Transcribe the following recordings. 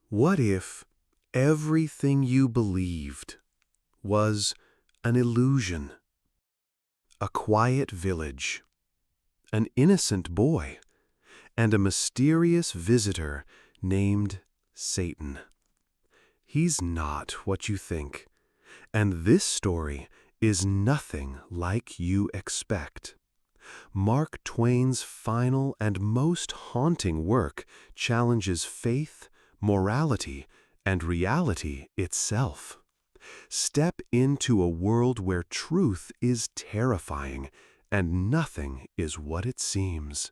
What if everything you believed was an illusion? A quiet village, an innocent boy, and a mysterious visitor named Satan. He's not what you think, and this story is nothing like you expect. Mark Twain's final and most haunting work challenges faith, morality, and reality itself. Step into a world where truth is terrifying and nothing is what it seems.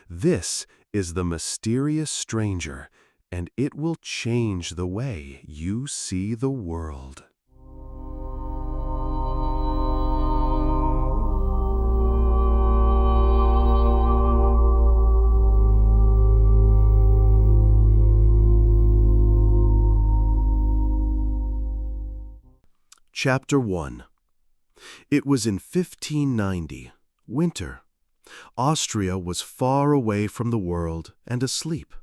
This is The Mysterious Stranger, and it will change the way you see the world. Chapter 1. It was in 1590, winter. Austria was far away from the world and asleep.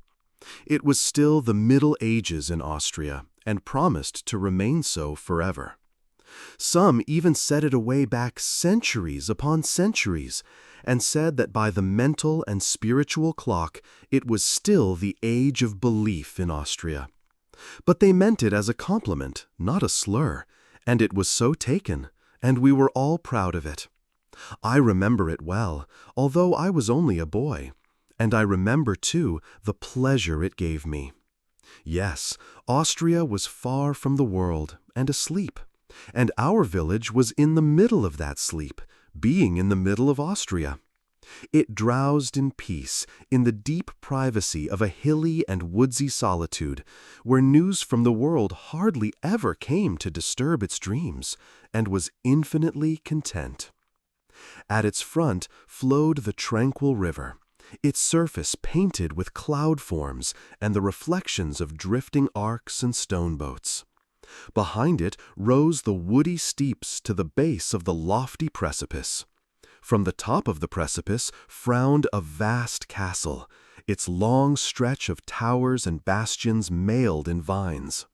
It was still the Middle Ages in Austria and promised to remain so forever. Some even set it away back centuries upon centuries and said that by the mental and spiritual clock it was still the age of belief in Austria. But they meant it as a compliment, not a slur, and it was so taken, and we were all proud of it. I remember it well, although I was only a boy, and I remember, too, the pleasure it gave me. Yes, Austria was far from the world and asleep, and our village was in the middle of that sleep, being in the middle of Austria. It drowsed in peace, in the deep privacy of a hilly and woodsy solitude, where news from the world hardly ever came to disturb its dreams, and was infinitely content. At its front flowed the tranquil river, its surface painted with cloud forms and the reflections of drifting arcs and stone boats. Behind it rose the woody steeps to the base of the lofty precipice. From the top of the precipice frowned a vast castle, its long stretch of towers and bastions mailed in vines.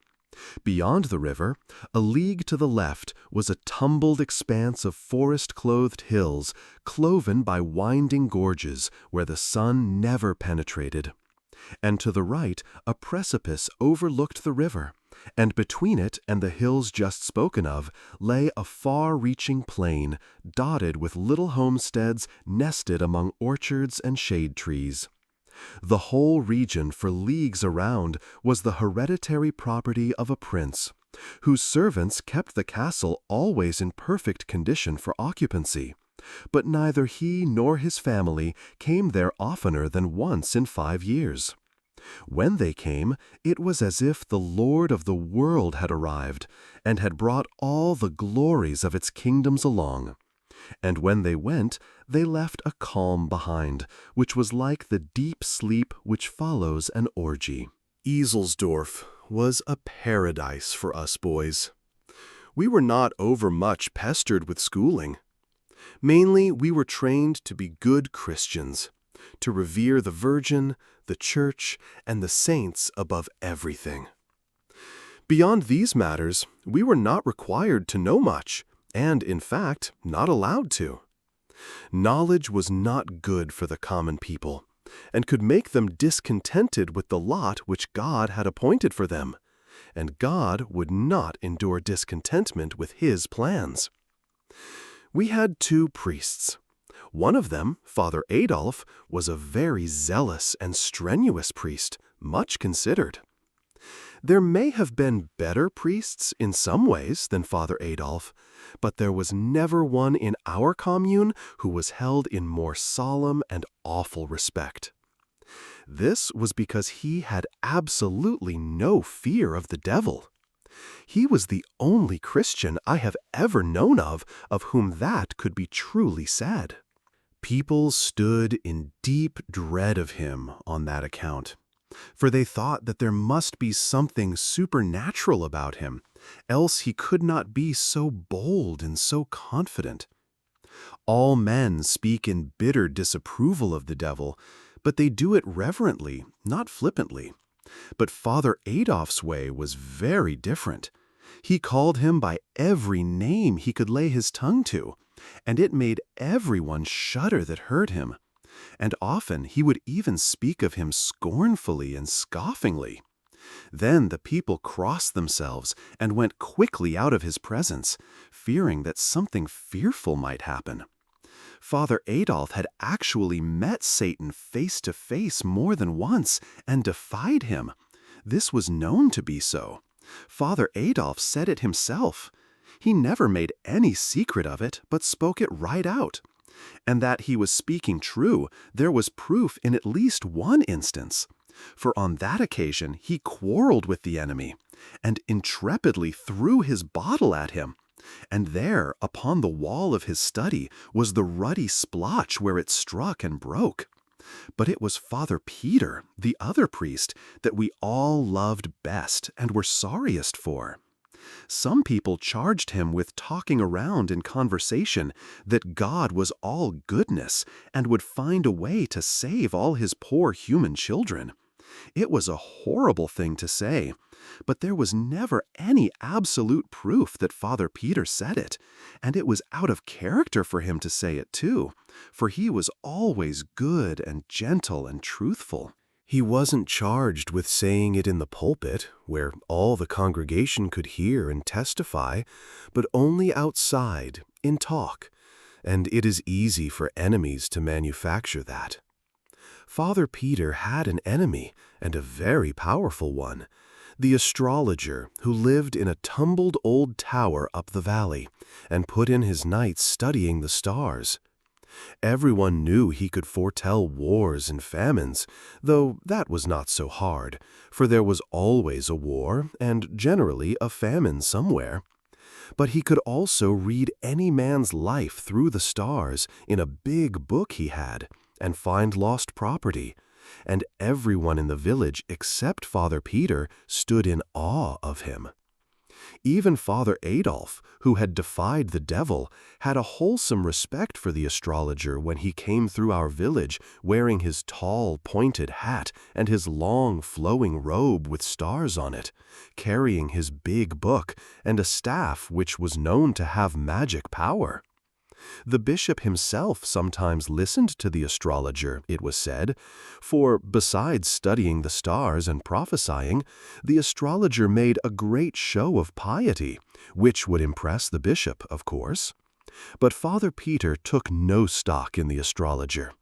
Beyond the river, a league to the left, was a tumbled expanse of forest-clothed hills, cloven by winding gorges where the sun never penetrated. And to the right, a precipice overlooked the river, and between it and the hills just spoken of lay a far-reaching plain, dotted with little homesteads nested among orchards and shade trees. The whole region for leagues around was the hereditary property of a prince, whose servants kept the castle always in perfect condition for occupancy, but neither he nor his family came there oftener than once in 5 years. When they came, it was as if the Lord of the world had arrived, and had brought all the glories of its kingdoms along. And when they went, they left a calm behind, which was like the deep sleep which follows an orgy. Easelsdorf was a paradise for us boys. We were not overmuch pestered with schooling. Mainly, we were trained to be good Christians, to revere the Virgin, the Church, and the saints above everything. Beyond these matters, we were not required to know much, and, in fact, not allowed to. Knowledge was not good for the common people, and could make them discontented with the lot which God had appointed for them, and God would not endure discontentment with His plans. We had 2 priests. One of them, Father Adolf, was a very zealous and strenuous priest, much considered. There may have been better priests in some ways than Father Adolf, but there was never one in our commune who was held in more solemn and awful respect. This was because he had absolutely no fear of the devil. He was the only Christian I have ever known of whom that could be truly said. People stood in deep dread of him on that account, for they thought that there must be something supernatural about him, else he could not be so bold and so confident. All men speak in bitter disapproval of the devil, but they do it reverently, not flippantly, But Father Adolf's way was very different. He called him by every name he could lay his tongue to, and it made everyone shudder that heard him. And often he would even speak of him scornfully and scoffingly. Then the people crossed themselves and went quickly out of his presence, fearing that something fearful might happen. Father Adolf had actually met Satan face to face more than once and defied him. This was known to be so. Father Adolf said it himself. He never made any secret of it, but spoke it right out. And that he was speaking true, there was proof in at least one instance. For on that occasion he quarreled with the enemy, and intrepidly threw his bottle at him. And there, upon the wall of his study, was the ruddy splotch where it struck and broke. But it was Father Peter, the other priest, that we all loved best and were sorriest for. Some people charged him with talking around in conversation that God was all goodness and would find a way to save all his poor human children. It was a horrible thing to say, but there was never any absolute proof that Father Peter said it, and it was out of character for him to say it too, for he was always good and gentle and truthful. He wasn't charged with saying it in the pulpit, where all the congregation could hear and testify, but only outside, in talk, and it is easy for enemies to manufacture that. Father Peter had an enemy, and a very powerful one, the astrologer who lived in a tumbled old tower up the valley, and put in his nights studying the stars. Everyone knew he could foretell wars and famines, though that was not so hard, for there was always a war and generally a famine somewhere. But he could also read any man's life through the stars in a big book he had, and find lost property, and everyone in the village except Father Peter stood in awe of him. Even Father Adolf, who had defied the devil, had a wholesome respect for the astrologer when he came through our village wearing his tall, pointed hat and his long, flowing robe with stars on it, carrying his big book and a staff which was known to have magic power. The bishop himself sometimes listened to the astrologer, it was said, for besides studying the stars and prophesying, the astrologer made a great show of piety, which would impress the bishop, of course. But Father Peter took no stock in the astrologer.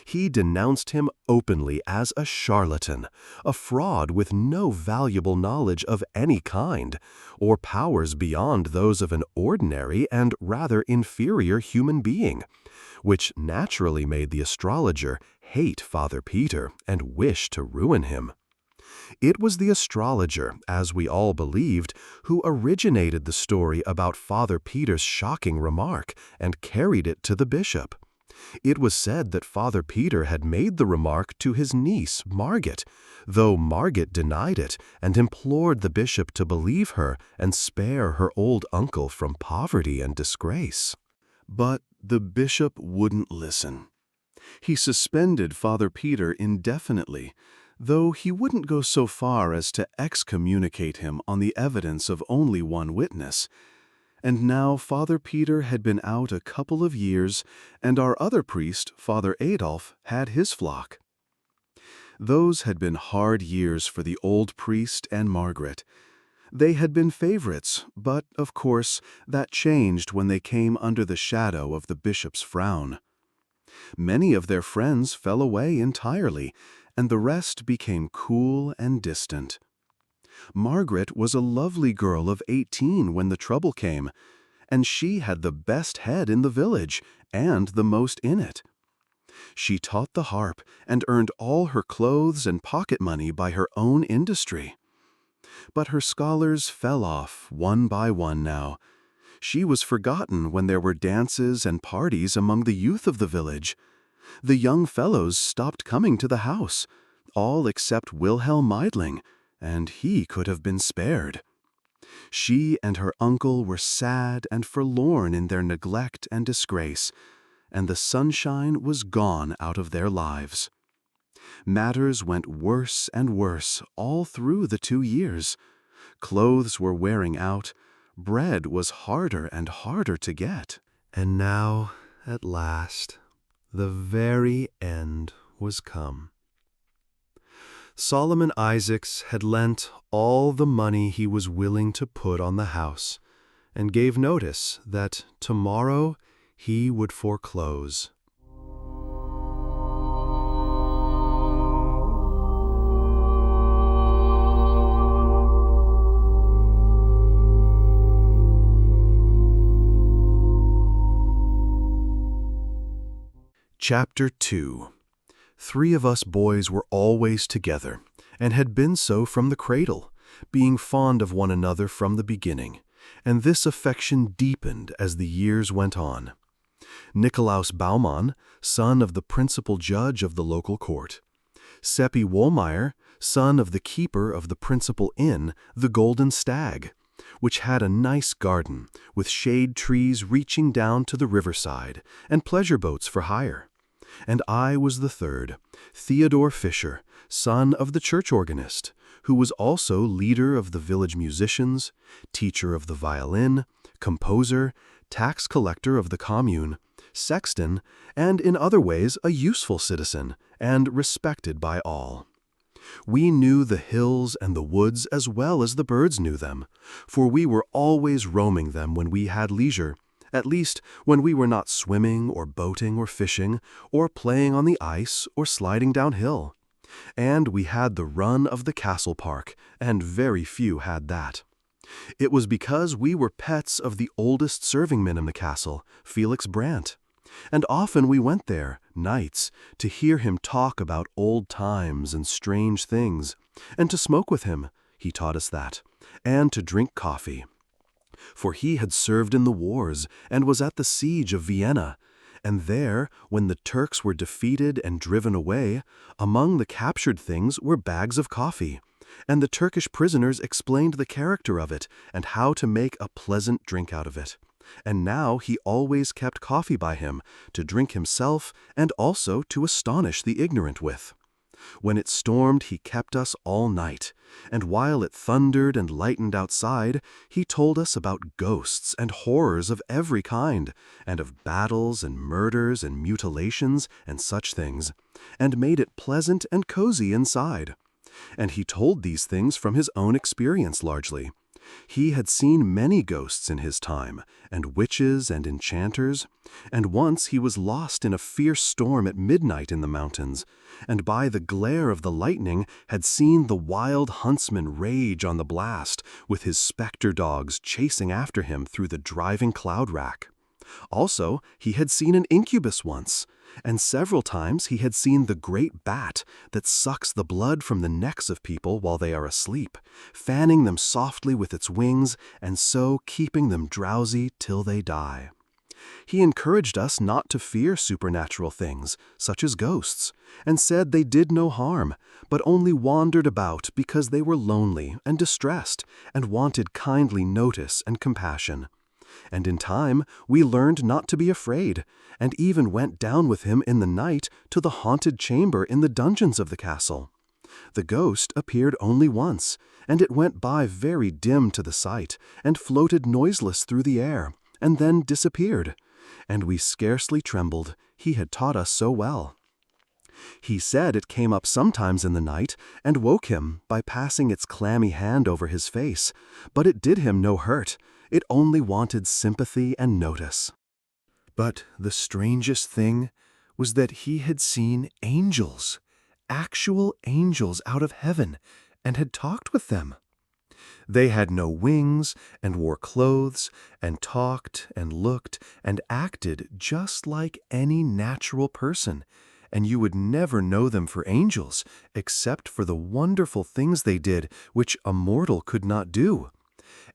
He denounced him openly as a charlatan, a fraud with no valuable knowledge of any kind, or powers beyond those of an ordinary and rather inferior human being, which naturally made the astrologer hate Father Peter and wish to ruin him. It was the astrologer, as we all believed, who originated the story about Father Peter's shocking remark and carried it to the bishop. It was said that Father Peter had made the remark to his niece, Margaret, though Margaret denied it and implored the bishop to believe her and spare her old uncle from poverty and disgrace. But the bishop wouldn't listen. He suspended Father Peter indefinitely, though he wouldn't go so far as to excommunicate him on the evidence of only one witness. And now Father Peter had been out a couple of years, and our other priest, Father Adolf, had his flock. Those had been hard years for the old priest and Margaret. They had been favorites, but, of course, that changed when they came under the shadow of the bishop's frown. Many of their friends fell away entirely, and the rest became cool and distant. Margaret was a lovely girl of 18 when the trouble came, and she had the best head in the village and the most in it. She taught the harp and earned all her clothes and pocket money by her own industry. But her scholars fell off one by one now. She was forgotten when there were dances and parties among the youth of the village. The young fellows stopped coming to the house, all except Wilhelm Meidling, and he could have been spared. She and her uncle were sad and forlorn in their neglect and disgrace, and the sunshine was gone out of their lives. Matters went worse and worse all through the 2 years. Clothes were wearing out, bread was harder and harder to get. And now, at last, the very end was come. Solomon Isaacs had lent all the money he was willing to put on the house, and gave notice that tomorrow he would foreclose. Chapter 2. 3 of us boys were always together, and had been so from the cradle, being fond of one another from the beginning, and this affection deepened as the years went on. Nikolaus Baumann, son of the principal judge of the local court. Seppi Wohlmeyer, son of the keeper of the principal inn, the Golden Stag, which had a nice garden, with shade trees reaching down to the riverside, and pleasure boats for hire. And I was the third, Theodore Fisher, son of the church organist, who was also leader of the village musicians, teacher of the violin, composer, tax collector of the commune, sexton, and in other ways a useful citizen, and respected by all. We knew the hills and the woods as well as the birds knew them, for we were always roaming them when we had leisure, at least when we were not swimming or boating or fishing, or playing on the ice or sliding downhill. And we had the run of the castle park, and very few had that. It was because we were pets of the oldest servingman in the castle, Felix Brandt. And often we went there, nights, to hear him talk about old times and strange things, and to smoke with him, he taught us that, and to drink coffee. For he had served in the wars, and was at the siege of Vienna, and there, when the Turks were defeated and driven away, among the captured things were bags of coffee, and the Turkish prisoners explained the character of it, and how to make a pleasant drink out of it. And now he always kept coffee by him, to drink himself, and also to astonish the ignorant with. When it stormed, he kept us all night, and while it thundered and lightened outside, he told us about ghosts and horrors of every kind, and of battles and murders and mutilations and such things, and made it pleasant and cozy inside. And he told these things from his own experience largely. He had seen many ghosts in his time, and witches and enchanters, and once he was lost in a fierce storm at midnight in the mountains, and by the glare of the lightning had seen the wild huntsman rage on the blast, with his spectre dogs chasing after him through the driving cloud rack. Also, he had seen an incubus once, and several times he had seen the great bat that sucks the blood from the necks of people while they are asleep, fanning them softly with its wings, and so keeping them drowsy till they die. He encouraged us not to fear supernatural things, such as ghosts, and said they did no harm, but only wandered about because they were lonely and distressed, and wanted kindly notice and compassion. And in time we learned not to be afraid, and even went down with him in the night to the haunted chamber in the dungeons of the castle. The ghost appeared only once, and it went by very dim to the sight, and floated noiseless through the air, and then disappeared. And we scarcely trembled, he had taught us so well. He said it came up sometimes in the night, and woke him by passing its clammy hand over his face, but it did him no hurt. It only wanted sympathy and notice. But the strangest thing was that he had seen angels, actual angels out of heaven, and had talked with them. They had no wings, and wore clothes, and talked, and looked, and acted just like any natural person, and you would never know them for angels, except for the wonderful things they did which a mortal could not do,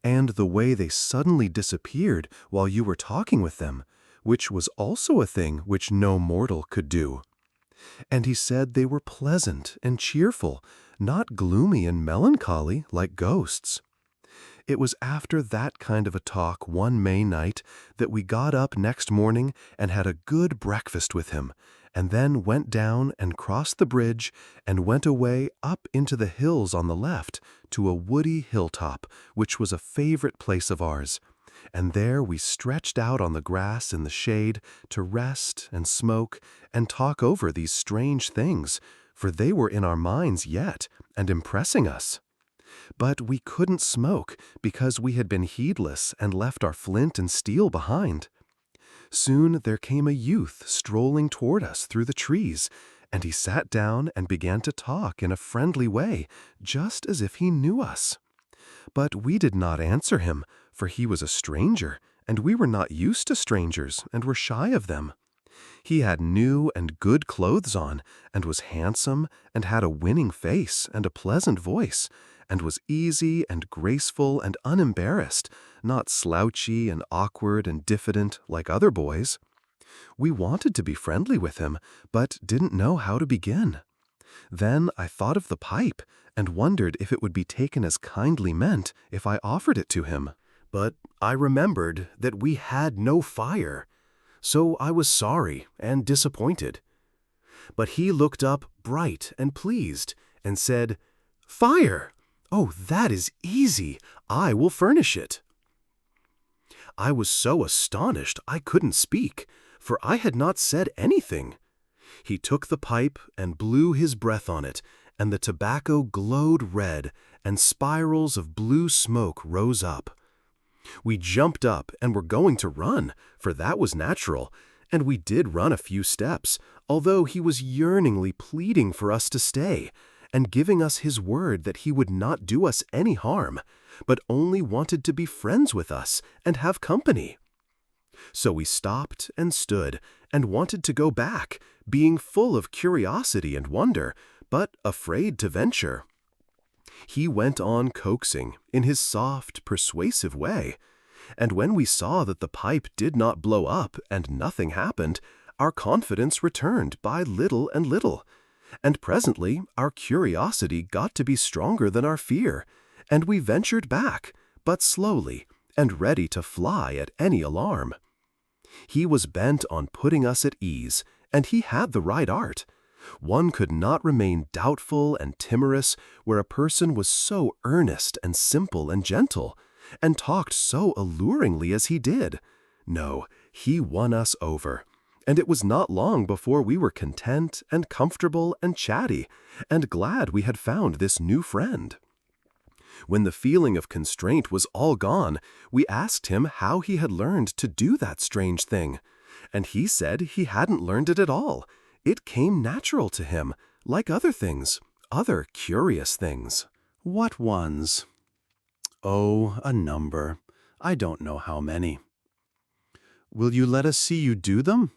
and the way they suddenly disappeared while you were talking with them, which was also a thing which no mortal could do. And he said they were pleasant and cheerful, not gloomy and melancholy like ghosts. It was after that kind of a talk one May night that we got up next morning and had a good breakfast with him, and then went down and crossed the bridge and went away up into the hills on the left to a woody hilltop, which was a favorite place of ours. And there we stretched out on the grass in the shade to rest and smoke and talk over these strange things, for they were in our minds yet and impressing us. But we couldn't smoke because we had been heedless and left our flint and steel behind. Soon there came a youth strolling toward us through the trees, and he sat down and began to talk in a friendly way, just as if he knew us. But we did not answer him, for he was a stranger, and we were not used to strangers and were shy of them. He had new and good clothes on, and was handsome, and had a winning face and a pleasant voice, and was easy and graceful and unembarrassed, not slouchy and awkward and diffident like other boys. We wanted to be friendly with him, but didn't know how to begin. Then I thought of the pipe, and wondered if it would be taken as kindly meant if I offered it to him. But I remembered that we had no fire, so I was sorry and disappointed. But he looked up bright and pleased, and said, "Fire! Oh, that is easy. I will furnish it." I was so astonished I couldn't speak, for I had not said anything. He took the pipe and blew his breath on it, and the tobacco glowed red, and spirals of blue smoke rose up. We jumped up and were going to run, for that was natural, and we did run a few steps, although he was yearningly pleading for us to stay, and giving us his word that he would not do us any harm, but only wanted to be friends with us and have company. So we stopped and stood and wanted to go back, being full of curiosity and wonder, but afraid to venture. He went on coaxing in his soft, persuasive way, and when we saw that the pipe did not blow up and nothing happened, our confidence returned by little and little, and presently our curiosity got to be stronger than our fear, and we ventured back, but slowly, and ready to fly at any alarm. He was bent on putting us at ease, and he had the right art. One could not remain doubtful and timorous where a person was so earnest and simple and gentle, and talked so alluringly as he did. No, he won us over, and it was not long before we were content and comfortable and chatty, and glad we had found this new friend. When the feeling of constraint was all gone, we asked him how he had learned to do that strange thing, and he said he hadn't learned it at all. It came natural to him, like other things, other curious things. What ones? Oh, a number. I don't know how many. Will you let us see you do them?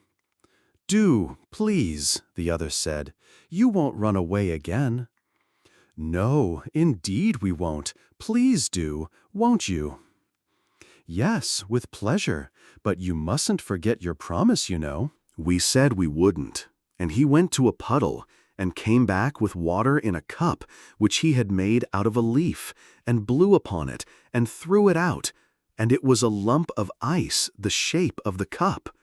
Do, please, the other said. You won't run away again. No, indeed we won't. Please do, won't you? Yes, with pleasure, but you mustn't forget your promise, you know. We said we wouldn't, and he went to a puddle and came back with water in a cup which he had made out of a leaf, and blew upon it and threw it out, and it was a lump of ice the shape of the cup.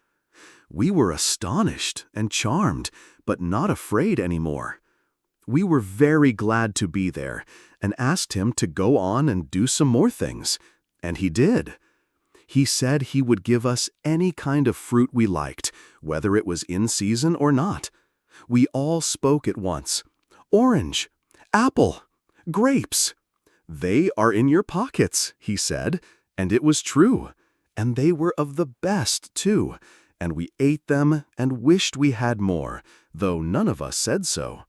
We were astonished and charmed, but not afraid any more. We were very glad to be there, and asked him to go on and do some more things, and he did. He said he would give us any kind of fruit we liked, whether it was in season or not. We all spoke at once. "Orange, apple, grapes. They are in your pockets," he said, and it was true, and they were of the best too, and we ate them and wished we had more, though none of us said so.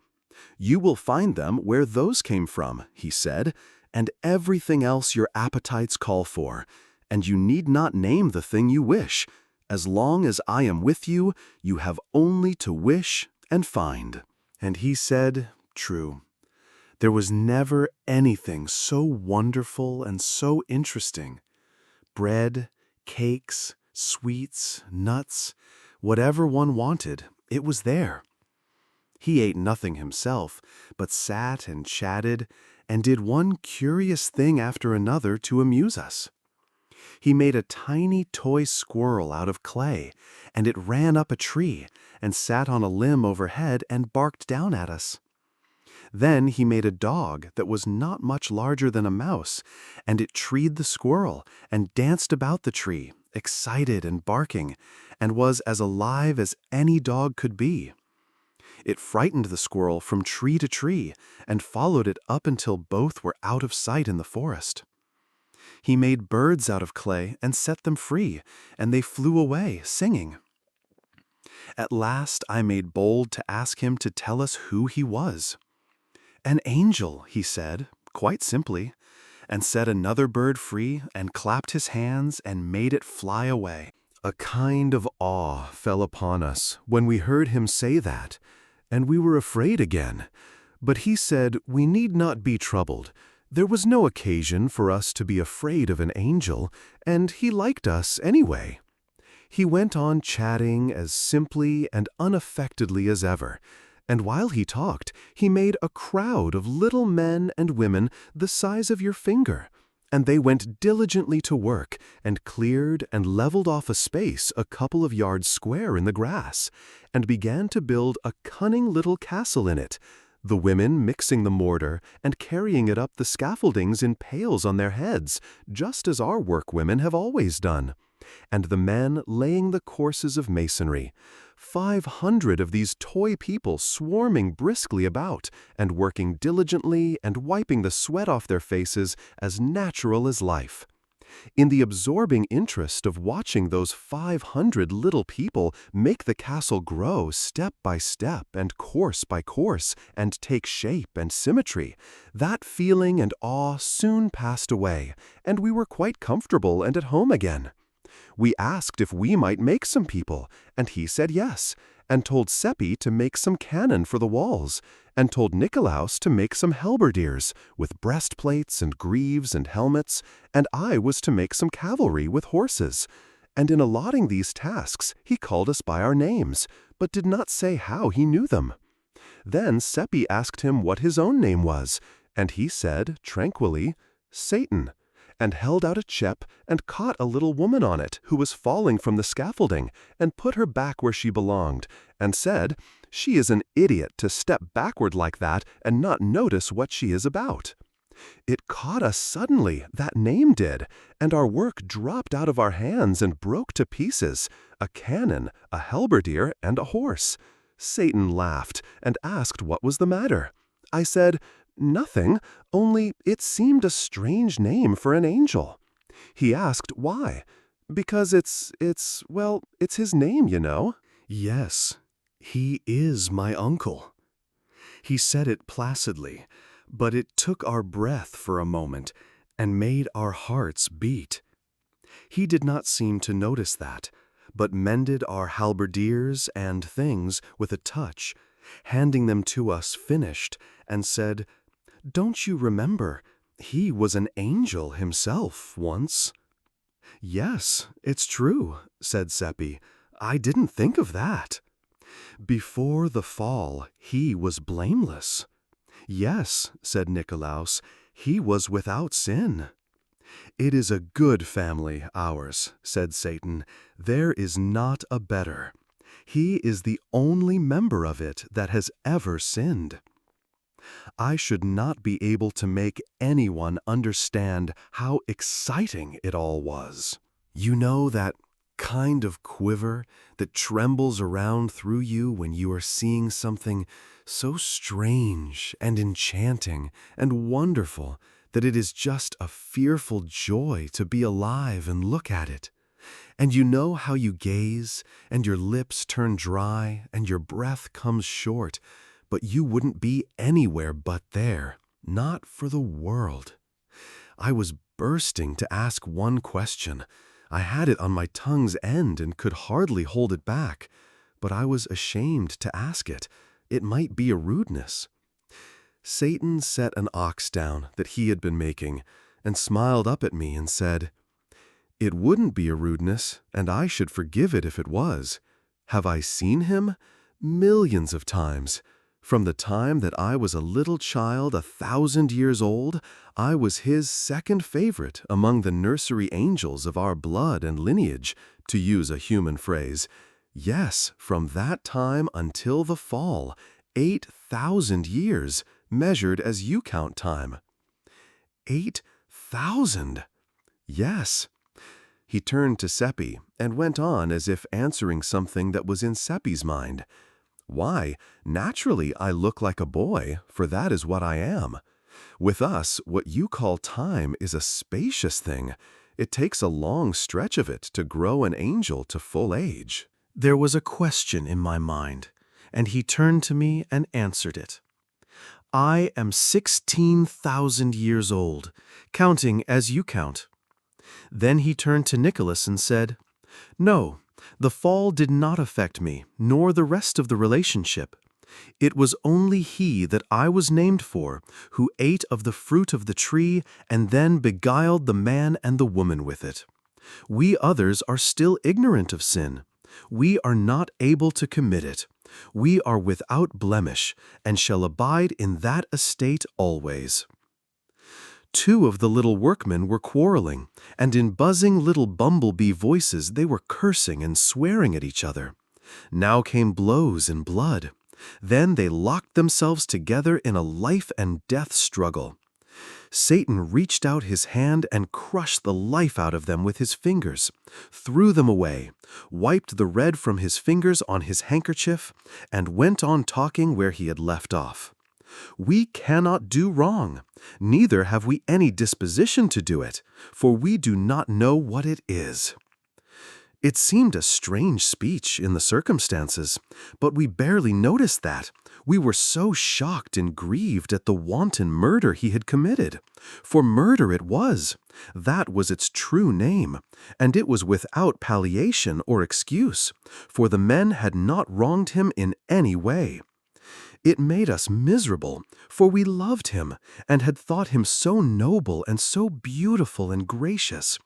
"You will find them where those came from," he said, "and everything else your appetites call for, and you need not name the thing you wish. As long as I am with you, you have only to wish and find." And he said, true. There was never anything so wonderful and so interesting. Bread, cakes, sweets, nuts, whatever one wanted, it was there. He ate nothing himself, but sat and chatted, and did one curious thing after another to amuse us. He made a tiny toy squirrel out of clay, and it ran up a tree and sat on a limb overhead and barked down at us. Then he made a dog that was not much larger than a mouse, and it treed the squirrel and danced about the tree, excited and barking, and was as alive as any dog could be. It frightened the squirrel from tree to tree and followed it up until both were out of sight in the forest. He made birds out of clay and set them free, and they flew away, singing. At last I made bold to ask him to tell us who he was. An angel, he said, quite simply, and set another bird free and clapped his hands and made it fly away. A kind of awe fell upon us when we heard him say that, and we were afraid again. But he said we need not be troubled. There was no occasion for us to be afraid of an angel, and he liked us anyway. He went on chatting as simply and unaffectedly as ever, and while he talked, he made a crowd of little men and women the size of your finger, and they went diligently to work and cleared and leveled off a space a couple of yards square in the grass, and began to build a cunning little castle in it, the women mixing the mortar and carrying it up the scaffoldings in pails on their heads, just as our workwomen have always done, and the men laying the courses of masonry. 500 of these toy people swarming briskly about and working diligently and wiping the sweat off their faces as natural as life. In the absorbing interest of watching those 500 little people make the castle grow step by step and course by course and take shape and symmetry, that feeling and awe soon passed away, and we were quite comfortable and at home again. We asked if we might make some people, and he said yes, and told Seppi to make some cannon for the walls, and told Nikolaus to make some halberdiers, with breastplates and greaves and helmets, and I was to make some cavalry with horses. And in allotting these tasks, he called us by our names, but did not say how he knew them. Then Seppi asked him what his own name was, and he said, tranquilly, Satan, and held out a chep and caught a little woman on it who was falling from the scaffolding, and put her back where she belonged, and said, "She is an idiot to step backward like that and not notice what she is about." It caught us suddenly, that name did, and our work dropped out of our hands and broke to pieces, a cannon, a halberdier, and a horse. Satan laughed and asked what was the matter. I said, "Nothing, only it seemed a strange name for an angel." He asked why. "Because it's his name, you know." "Yes, he is my uncle." He said it placidly, but it took our breath for a moment and made our hearts beat. He did not seem to notice that, but mended our halberdiers and things with a touch, handing them to us finished, and said, "Don't you remember, he was an angel himself once?" "Yes, it's true," said Seppi. "I didn't think of that." "Before the fall, he was blameless." "Yes," said Nikolaus, "he was without sin." "It is a good family, ours," said Satan. "There is not a better. He is the only member of it that has ever sinned." I should not be able to make anyone understand how exciting it all was. You know that kind of quiver that trembles around through you when you are seeing something so strange and enchanting and wonderful that it is just a fearful joy to be alive and look at it. And you know how you gaze, and your lips turn dry, and your breath comes short, but you wouldn't be anywhere but there, not for the world. I was bursting to ask one question. I had it on my tongue's end and could hardly hold it back, but I was ashamed to ask it. It might be a rudeness. Satan set an ox down that he had been making and smiled up at me and said, "It wouldn't be a rudeness, and I should forgive it if it was. Have I seen him? Millions of times. From the time that I was a little child 1,000 years old, I was his second favorite among the nursery angels of our blood and lineage, to use a human phrase. Yes, from that time until the fall, 8,000 years, measured as you count time. 8,000! Yes. He turned to Seppi and went on as if answering something that was in Seppi's mind. Why, naturally I look like a boy, for that is what I am. With us, what you call time is a spacious thing. It takes a long stretch of it to grow an angel to full age. There was a question in my mind, and he turned to me and answered it. I am 16,000 years old, counting as you count. Then he turned to Nicholas and said, No, the fall did not affect me, nor the rest of the relationship. It was only he that I was named for, who ate of the fruit of the tree and then beguiled the man and the woman with it. We others are still ignorant of sin. We are not able to commit it. We are without blemish, and shall abide in that estate always. Two of the little workmen were quarreling, and in buzzing little bumblebee voices they were cursing and swearing at each other. Now came blows and blood. Then they locked themselves together in a life and death struggle. Satan reached out his hand and crushed the life out of them with his fingers, threw them away, wiped the red from his fingers on his handkerchief, and went on talking where he had left off. We cannot do wrong, neither have we any disposition to do it, for we do not know what it is. It seemed a strange speech in the circumstances, but we barely noticed that. We were so shocked and grieved at the wanton murder he had committed. For murder it was. That was its true name, and it was without palliation or excuse, for the men had not wronged him in any way. It made us miserable, for we loved him, and had thought him so noble and so beautiful and gracious,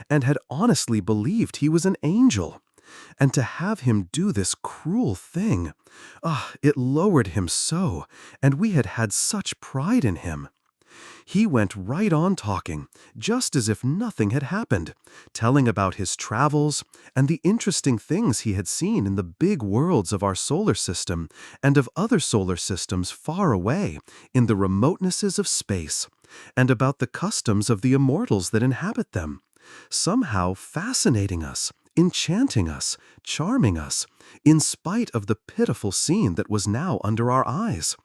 and had honestly believed he was an angel. And to have him do this cruel thing, it lowered him so, and we had had such pride in him. He went right on talking, just as if nothing had happened, telling about his travels and the interesting things he had seen in the big worlds of our solar system and of other solar systems far away in the remotenesses of space, and about the customs of the immortals that inhabit them, somehow fascinating us, enchanting us, charming us, in spite of the pitiful scene that was now under our eyes.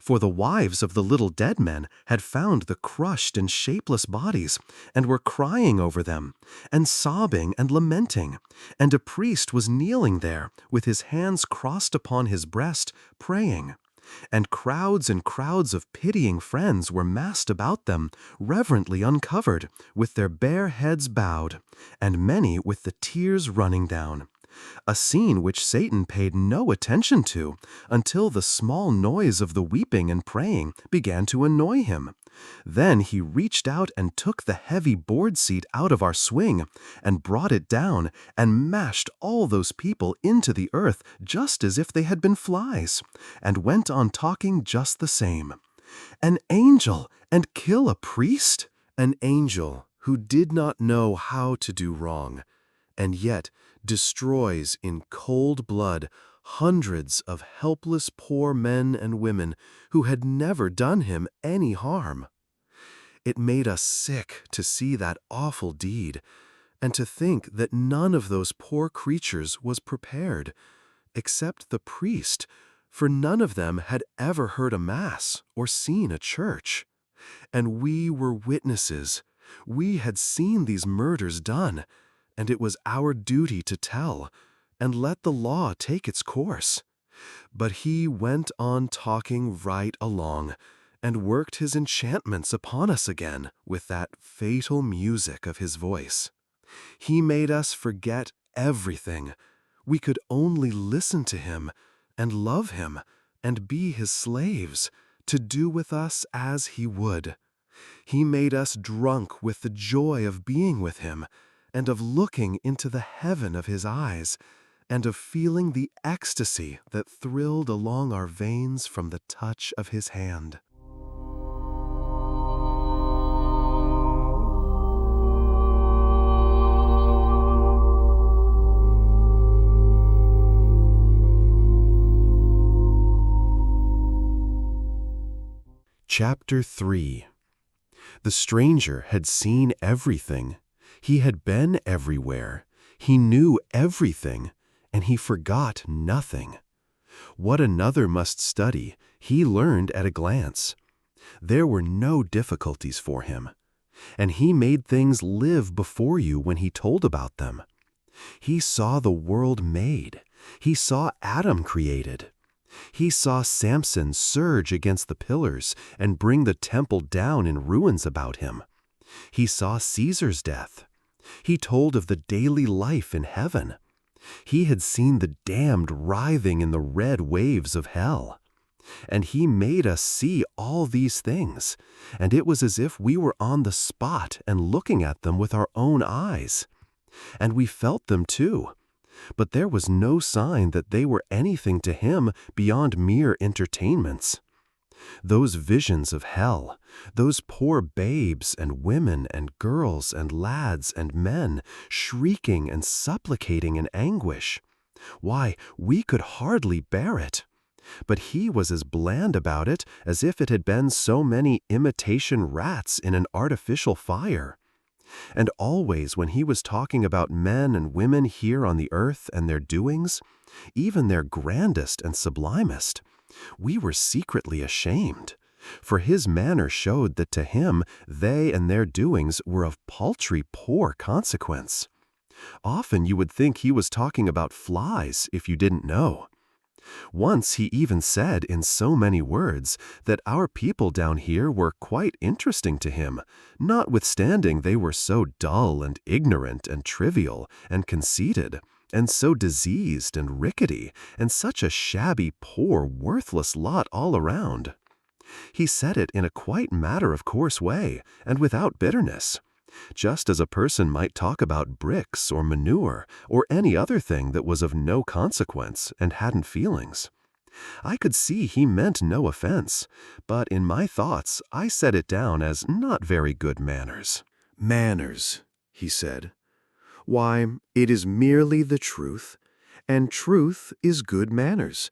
For the wives of the little dead men had found the crushed and shapeless bodies, and were crying over them, and sobbing and lamenting, and a priest was kneeling there, with his hands crossed upon his breast, praying. And crowds of pitying friends were massed about them, reverently uncovered, with their bare heads bowed, and many with the tears running down. A scene which Satan paid no attention to until the small noise of the weeping and praying began to annoy him. Then he reached out and took the heavy board seat out of our swing and brought it down and mashed all those people into the earth just as if they had been flies, and went on talking just the same. An angel, and kill a priest? An angel who did not know how to do wrong, and yet destroys in cold blood hundreds of helpless poor men and women who had never done him any harm. It made us sick to see that awful deed, and to think that none of those poor creatures was prepared, except the priest, for none of them had ever heard a mass or seen a church. And we were witnesses. We had seen these murders done, and it was our duty to tell, and let the law take its course. But he went on talking right along, and worked his enchantments upon us again with that fatal music of his voice. He made us forget everything. We could only listen to him, and love him, and be his slaves, to do with us as he would. He made us drunk with the joy of being with him, and of looking into the heaven of his eyes, and of feeling the ecstasy that thrilled along our veins from the touch of his hand. Chapter 3. The stranger had seen everything. He had been everywhere. He knew everything, and he forgot nothing. What another must study, he learned at a glance. There were no difficulties for him, and he made things live before you when he told about them. He saw the world made. He saw Adam created. He saw Samson surge against the pillars and bring the temple down in ruins about him. He saw Caesar's death. He told of the daily life in heaven. He had seen the damned writhing in the red waves of hell. And he made us see all these things, and it was as if we were on the spot and looking at them with our own eyes. And we felt them too. But there was no sign that they were anything to him beyond mere entertainments. Those visions of hell, those poor babes and women and girls and lads and men shrieking and supplicating in anguish, why, we could hardly bear it. But he was as bland about it as if it had been so many imitation rats in an artificial fire. And always when he was talking about men and women here on the earth and their doings, even their grandest and sublimest, we were secretly ashamed, for his manner showed that to him they and their doings were of paltry poor consequence. Often you would think he was talking about flies if you didn't know. Once he even said in so many words that our people down here were quite interesting to him, notwithstanding they were so dull and ignorant and trivial and conceited, and so diseased and rickety, and such a shabby, poor, worthless lot all around. He said it in a quite matter-of-course way, and without bitterness, just as a person might talk about bricks or manure or any other thing that was of no consequence and hadn't feelings. I could see he meant no offense, but in my thoughts I set it down as not very good manners. "Manners," he said. "Why, it is merely the truth, and truth is good manners.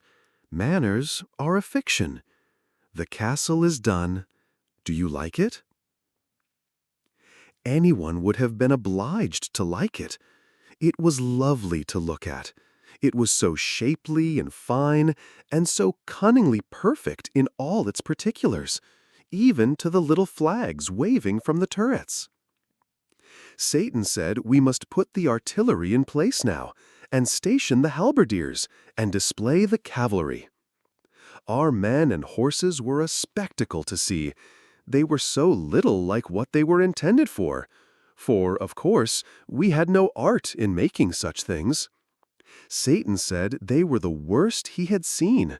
Manners are a fiction. The castle is done. Do you like it?" Anyone would have been obliged to like it. It was lovely to look at. It was so shapely and fine, and so cunningly perfect in all its particulars, even to the little flags waving from the turrets. Satan said we must put the artillery in place now, and station the halberdiers, and display the cavalry. Our men and horses were a spectacle to see. They were so little like what they were intended for, of course, we had no art in making such things. Satan said they were the worst he had seen,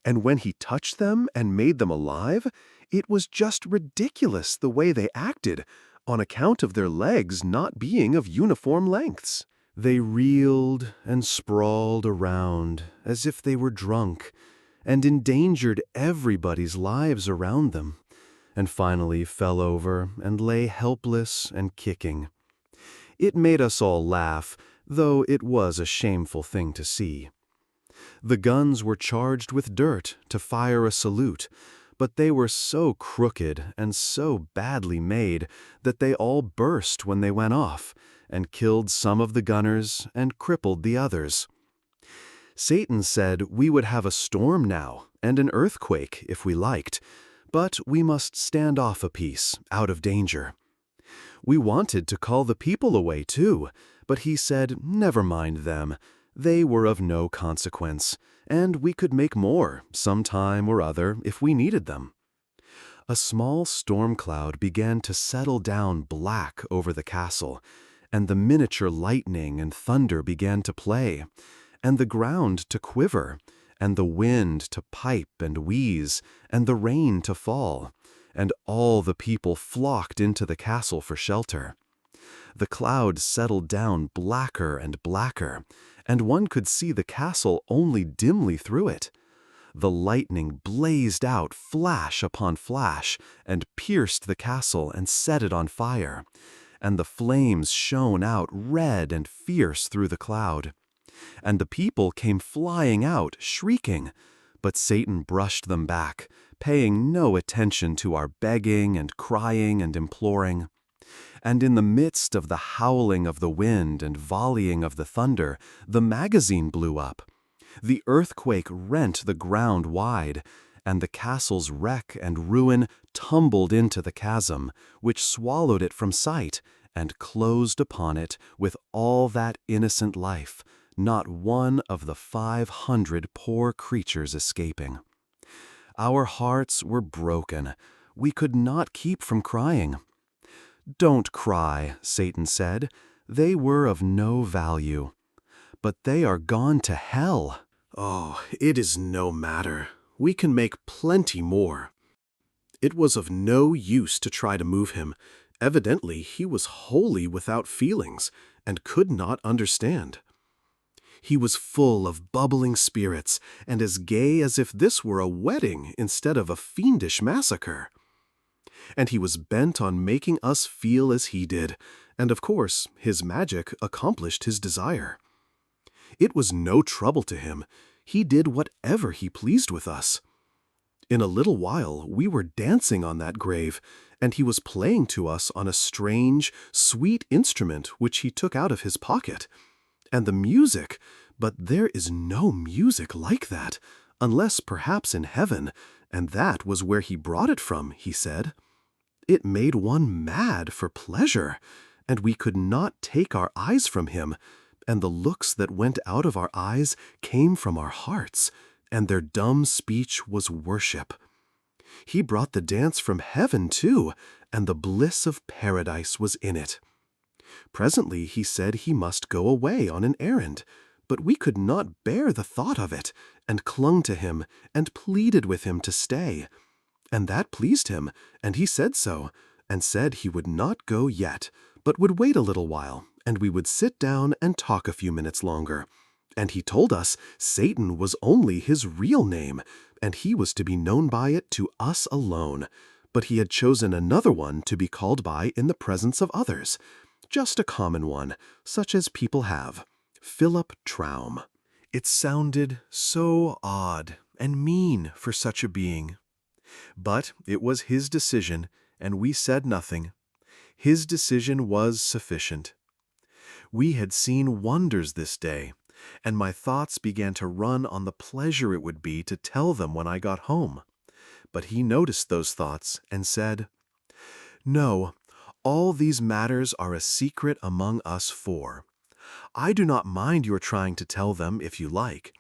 and when he touched them and made them alive, it was just ridiculous the way they acted, on account of their legs not being of uniform lengths. They reeled and sprawled around as if they were drunk, and endangered everybody's lives around them, and finally fell over and lay helpless and kicking. It made us all laugh, though it was a shameful thing to see. The guns were charged with dirt to fire a salute, but they were so crooked and so badly made that they all burst when they went off, and killed some of the gunners and crippled the others. Satan said we would have a storm now and an earthquake if we liked, but we must stand off a piece, out of danger. We wanted to call the people away too, but he said never mind them. They were of no consequence, and we could make more some time or other if we needed them. A small storm cloud began to settle down black over the castle, and the miniature lightning and thunder began to play, and the ground to quiver, and the wind to pipe and wheeze, and the rain to fall, and all the people flocked into the castle for shelter. The cloud settled down blacker and blacker, and one could see the castle only dimly through it. The lightning blazed out flash upon flash, and pierced the castle and set it on fire, and the flames shone out red and fierce through the cloud. And the people came flying out, shrieking, but Satan brushed them back, paying no attention to our begging and crying and imploring. And in the midst of the howling of the wind and volleying of the thunder, the magazine blew up. The earthquake rent the ground wide, and the castle's wreck and ruin tumbled into the chasm, which swallowed it from sight, and closed upon it with all that innocent life, not one of the 500 poor creatures escaping. Our hearts were broken. We could not keep from crying. "Don't cry," Satan said. "They were of no value. But they are gone to hell." Oh, it is no matter. We can make plenty more. It was of no use to try to move him. Evidently, he was wholly without feelings and could not understand. He was full of bubbling spirits and as gay as if this were a wedding instead of a fiendish massacre. And he was bent on making us feel as he did, and of course, his magic accomplished his desire. It was no trouble to him. He did whatever he pleased with us. In a little while, we were dancing on that grave, and he was playing to us on a strange, sweet instrument which he took out of his pocket. And the music, but there is no music like that, unless perhaps in heaven, and that was where he brought it from, he said. It made one mad for pleasure, and we could not take our eyes from him, and the looks that went out of our eyes came from our hearts, and their dumb speech was worship. He brought the dance from heaven, too, and the bliss of paradise was in it. Presently he said he must go away on an errand, but we could not bear the thought of it, and clung to him, and pleaded with him to stay. And that pleased him, and he said so, and said he would not go yet, but would wait a little while, and we would sit down and talk a few minutes longer. And he told us Satan was only his real name, and he was to be known by it to us alone, but he had chosen another one to be called by in the presence of others, just a common one, such as people have, Philip Traum. It sounded so odd and mean for such a being. But it was his decision, and we said nothing. His decision was sufficient. We had seen wonders this day, and my thoughts began to run on the pleasure it would be to tell them when I got home. But he noticed those thoughts and said, "No, all these matters are a secret among us four. I do not mind your trying to tell them if you like,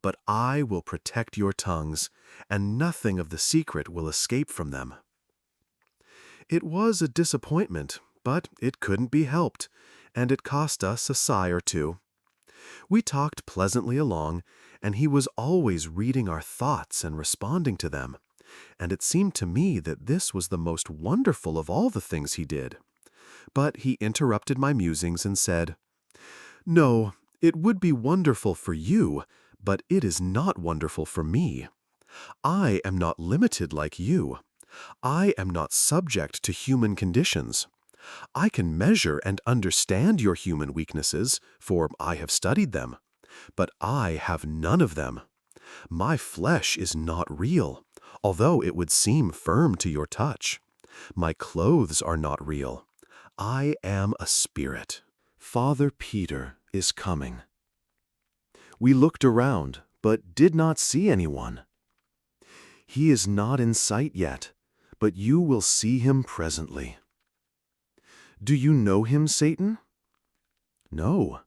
but I will protect your tongues, and nothing of the secret will escape from them." It was a disappointment, but it couldn't be helped, and it cost us a sigh or two. We talked pleasantly along, and he was always reading our thoughts and responding to them, and it seemed to me that this was the most wonderful of all the things he did. But he interrupted my musings and said, "No, it would be wonderful for you, but it is not wonderful for me. I am not limited like you. I am not subject to human conditions. I can measure and understand your human weaknesses, for I have studied them. But I have none of them. My flesh is not real, although it would seem firm to your touch. My clothes are not real. I am a spirit. Father Peter is coming." We looked around, but did not see anyone. "He is not in sight yet, but you will see him presently." "Do you know him, Satan?" "No."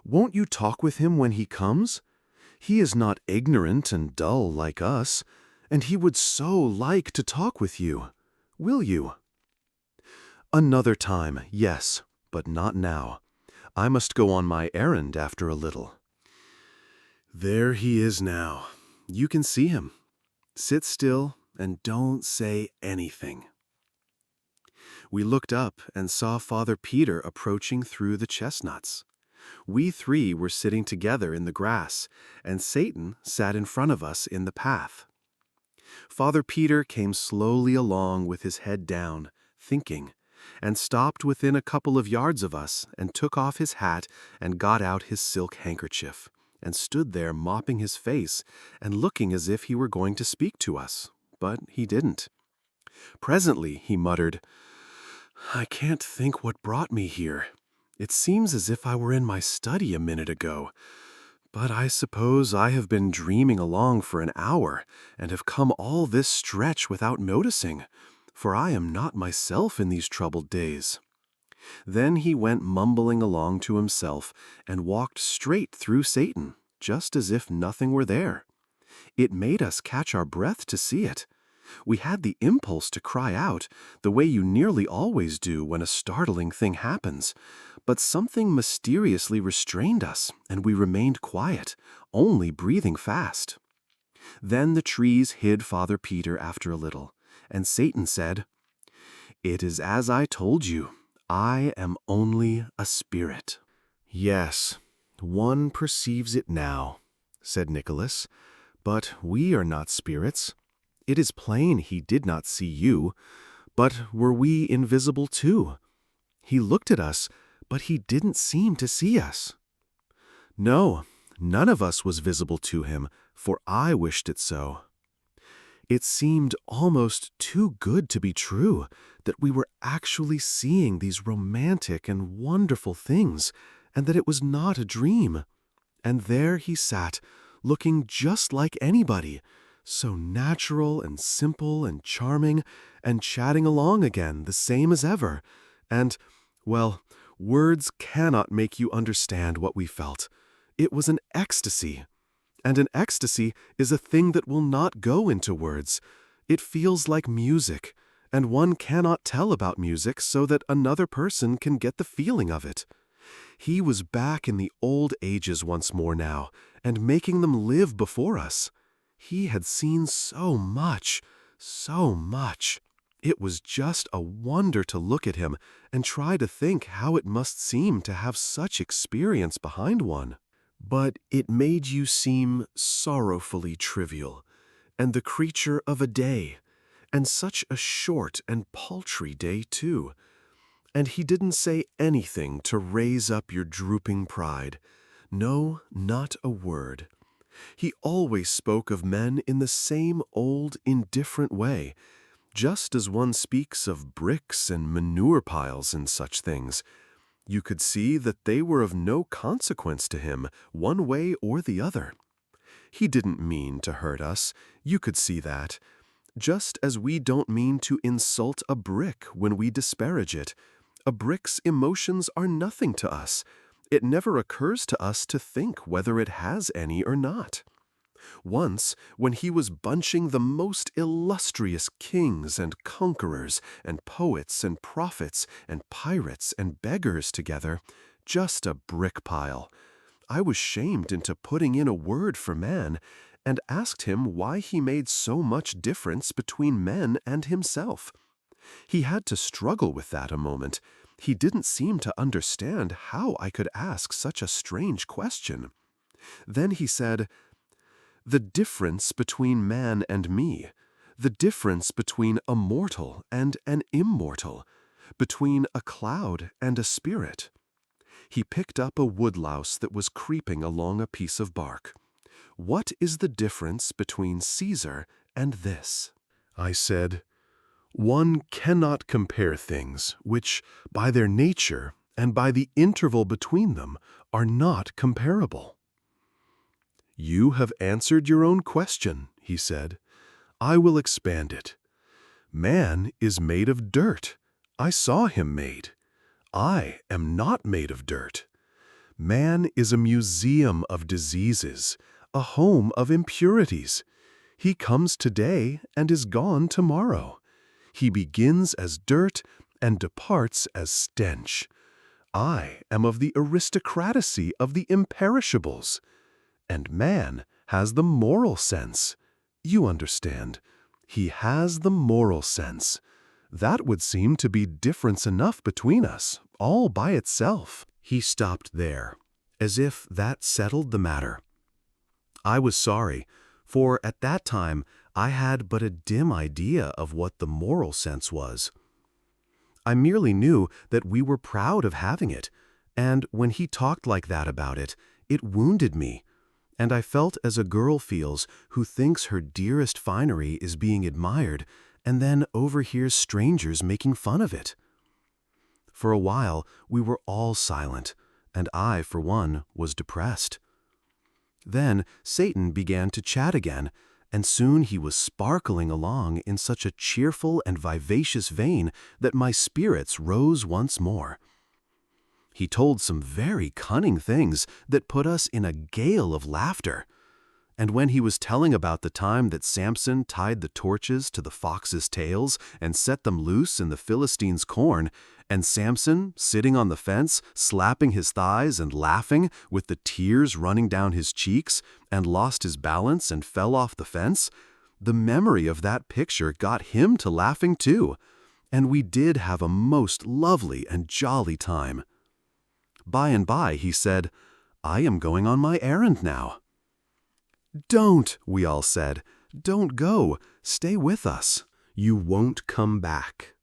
"Won't you talk with him when he comes? He is not ignorant and dull like us, and he would so like to talk with you. Will you?" "Another time, yes, but not now. I must go on my errand after a little." There he is now. You can see him. Sit still and don't say anything. We looked up and saw Father Peter approaching through the chestnuts. We three were sitting together in the grass, and Satan sat in front of us in the path. Father Peter came slowly along with his head down, thinking, and stopped within a couple of yards of us and took off his hat and got out his silk handkerchief, and stood there mopping his face and looking as if he were going to speak to us, but he didn't. Presently he muttered, "I can't think what brought me here. It seems as if I were in my study a minute ago. But I suppose I have been dreaming along for an hour, and have come all this stretch without noticing, for I am not myself in these troubled days." Then he went mumbling along to himself, and walked straight through Satan, just as if nothing were there. It made us catch our breath to see it. We had the impulse to cry out, the way you nearly always do when a startling thing happens, but something mysteriously restrained us, and we remained quiet, only breathing fast. Then the trees hid Father Peter after a little, and Satan said, "It is as I told you, I am only a spirit." "Yes, one perceives it now," said Nicholas, "but we are not spirits. It is plain he did not see you, but were we invisible too? He looked at us, but he didn't seem to see us." "No, none of us was visible to him, for I wished it so. It seemed almost too good to be true, that we were actually seeing these romantic and wonderful things, and that it was not a dream. And there he sat, looking just like anybody, so natural and simple and charming, and chatting along again the same as ever, and, well, words cannot make you understand what we felt. It was an ecstasy. And an ecstasy is a thing that will not go into words. It feels like music, and one cannot tell about music so that another person can get the feeling of it. He was back in the old ages once more now, and making them live before us. He had seen so much, so much. It was just a wonder to look at him and try to think how it must seem to have such experience behind one. But it made you seem sorrowfully trivial, and the creature of a day, and such a short and paltry day too. And he didn't say anything to raise up your drooping pride. No, not a word. He always spoke of men in the same old, indifferent way, just as one speaks of bricks and manure piles and such things. You could see that they were of no consequence to him, one way or the other. He didn't mean to hurt us, you could see that. Just as we don't mean to insult a brick when we disparage it. A brick's emotions are nothing to us. It never occurs to us to think whether it has any or not. Once, when he was bunching the most illustrious kings and conquerors and poets and prophets and pirates and beggars together, just a brick pile, I was shamed into putting in a word for man, and asked him why he made so much difference between men and himself. He had to struggle with that a moment. He didn't seem to understand how I could ask such a strange question. Then he said, "The difference between man and me, the difference between a mortal and an immortal, between a cloud and a spirit." He picked up a woodlouse that was creeping along a piece of bark. "What is the difference between Caesar and this?" I said, "One cannot compare things which, by their nature and by the interval between them, are not comparable." "You have answered your own question," he said. "I will expand it. Man is made of dirt. I saw him made. I am not made of dirt. Man is a museum of diseases, a home of impurities. He comes today and is gone tomorrow. He begins as dirt and departs as stench. I am of the aristocracy of the imperishables. And man has the moral sense. You understand. He has the moral sense. That would seem to be difference enough between us, all by itself." He stopped there, as if that settled the matter. I was sorry, for at that time I had but a dim idea of what the moral sense was. I merely knew that we were proud of having it, and when he talked like that about it, it wounded me, and I felt as a girl feels who thinks her dearest finery is being admired and then overhears strangers making fun of it. For a while, we were all silent, and I, for one, was depressed. Then Satan began to chat again, and soon he was sparkling along in such a cheerful and vivacious vein that my spirits rose once more. He told some very cunning things that put us in a gale of laughter. And when he was telling about the time that Samson tied the torches to the foxes' tails and set them loose in the Philistines' corn, and Samson, sitting on the fence, slapping his thighs and laughing, with the tears running down his cheeks, and lost his balance and fell off the fence, the memory of that picture got him to laughing too, and we did have a most lovely and jolly time. By and by he said, "I am going on my errand now." "Don't," we all said. "Don't go. Stay with us. You won't come back."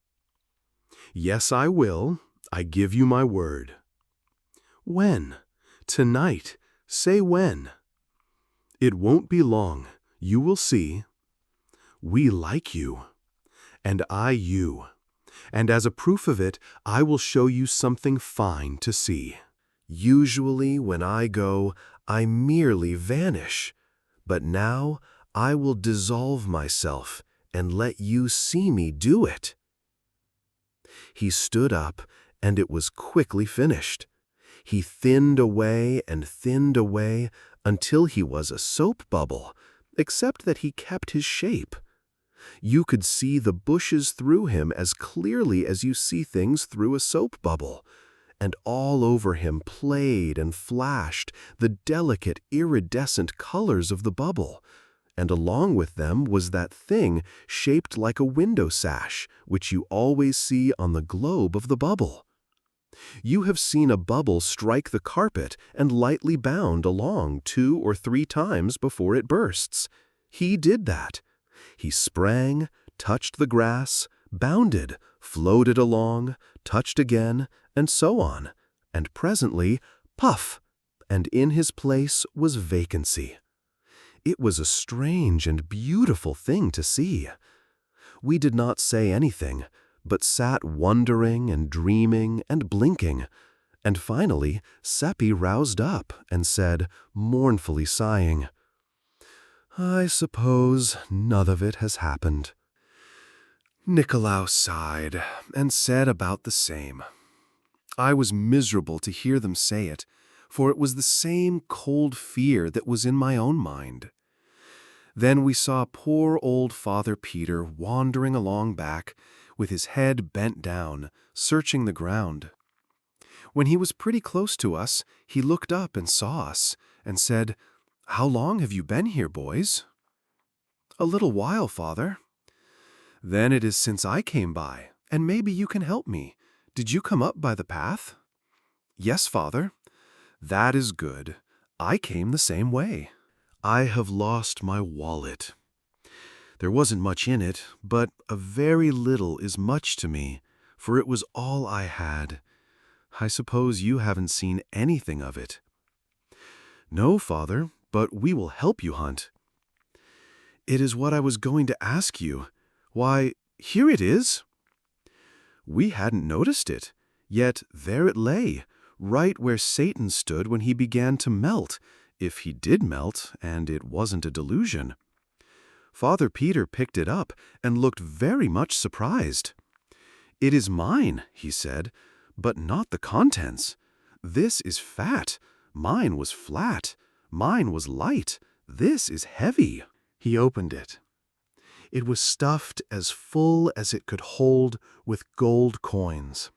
"Yes, I will. I give you my word." "When?" "Tonight. Say when." "It won't be long. You will see." "We like you." "And I you. And as a proof of it, I will show you something fine to see. Usually when I go, I merely vanish. But now I will dissolve myself and let you see me do it." He stood up, and it was quickly finished. He thinned away and thinned away until he was a soap bubble, except that he kept his shape. You could see the bushes through him as clearly as you see things through a soap bubble, and all over him played and flashed the delicate iridescent colors of the bubble, and along with them was that thing shaped like a window sash, which you always see on the globe of the bubble. You have seen a bubble strike the carpet and lightly bound along 2 or 3 times before it bursts. He did that. He sprang, touched the grass, bounded, floated along, touched again, and so on, and presently, puff, and in his place was vacancy. It was a strange and beautiful thing to see. We did not say anything, but sat wondering and dreaming and blinking, and finally Seppi roused up and said, mournfully sighing, "I suppose none of it has happened." Nicolaus sighed and said about the same. I was miserable to hear them say it, for it was the same cold fear that was in my own mind. Then we saw poor old Father Peter wandering along back, with his head bent down, searching the ground. When he was pretty close to us, he looked up and saw us, and said, "How long have you been here, boys?" "A little while, Father." "Then it is since I came by, and maybe you can help me. Did you come up by the path?" "Yes, Father." "That is good. I came the same way." I have lost my wallet. There wasn't much in it, but a very little is much to me, for it was all I had. I suppose you haven't seen anything of it. "No, Father, but we will help you hunt." "It is what I was going to ask you. Why, here it is." We hadn't noticed it, yet there it lay, right where Satan stood when he began to melt, if he did melt, and it wasn't a delusion. Father Peter picked it up and looked very much surprised. "It is mine," he said, "but not the contents. This is fat. Mine was flat. Mine was light. This is heavy." He opened it. It was stuffed as full as it could hold with gold coins.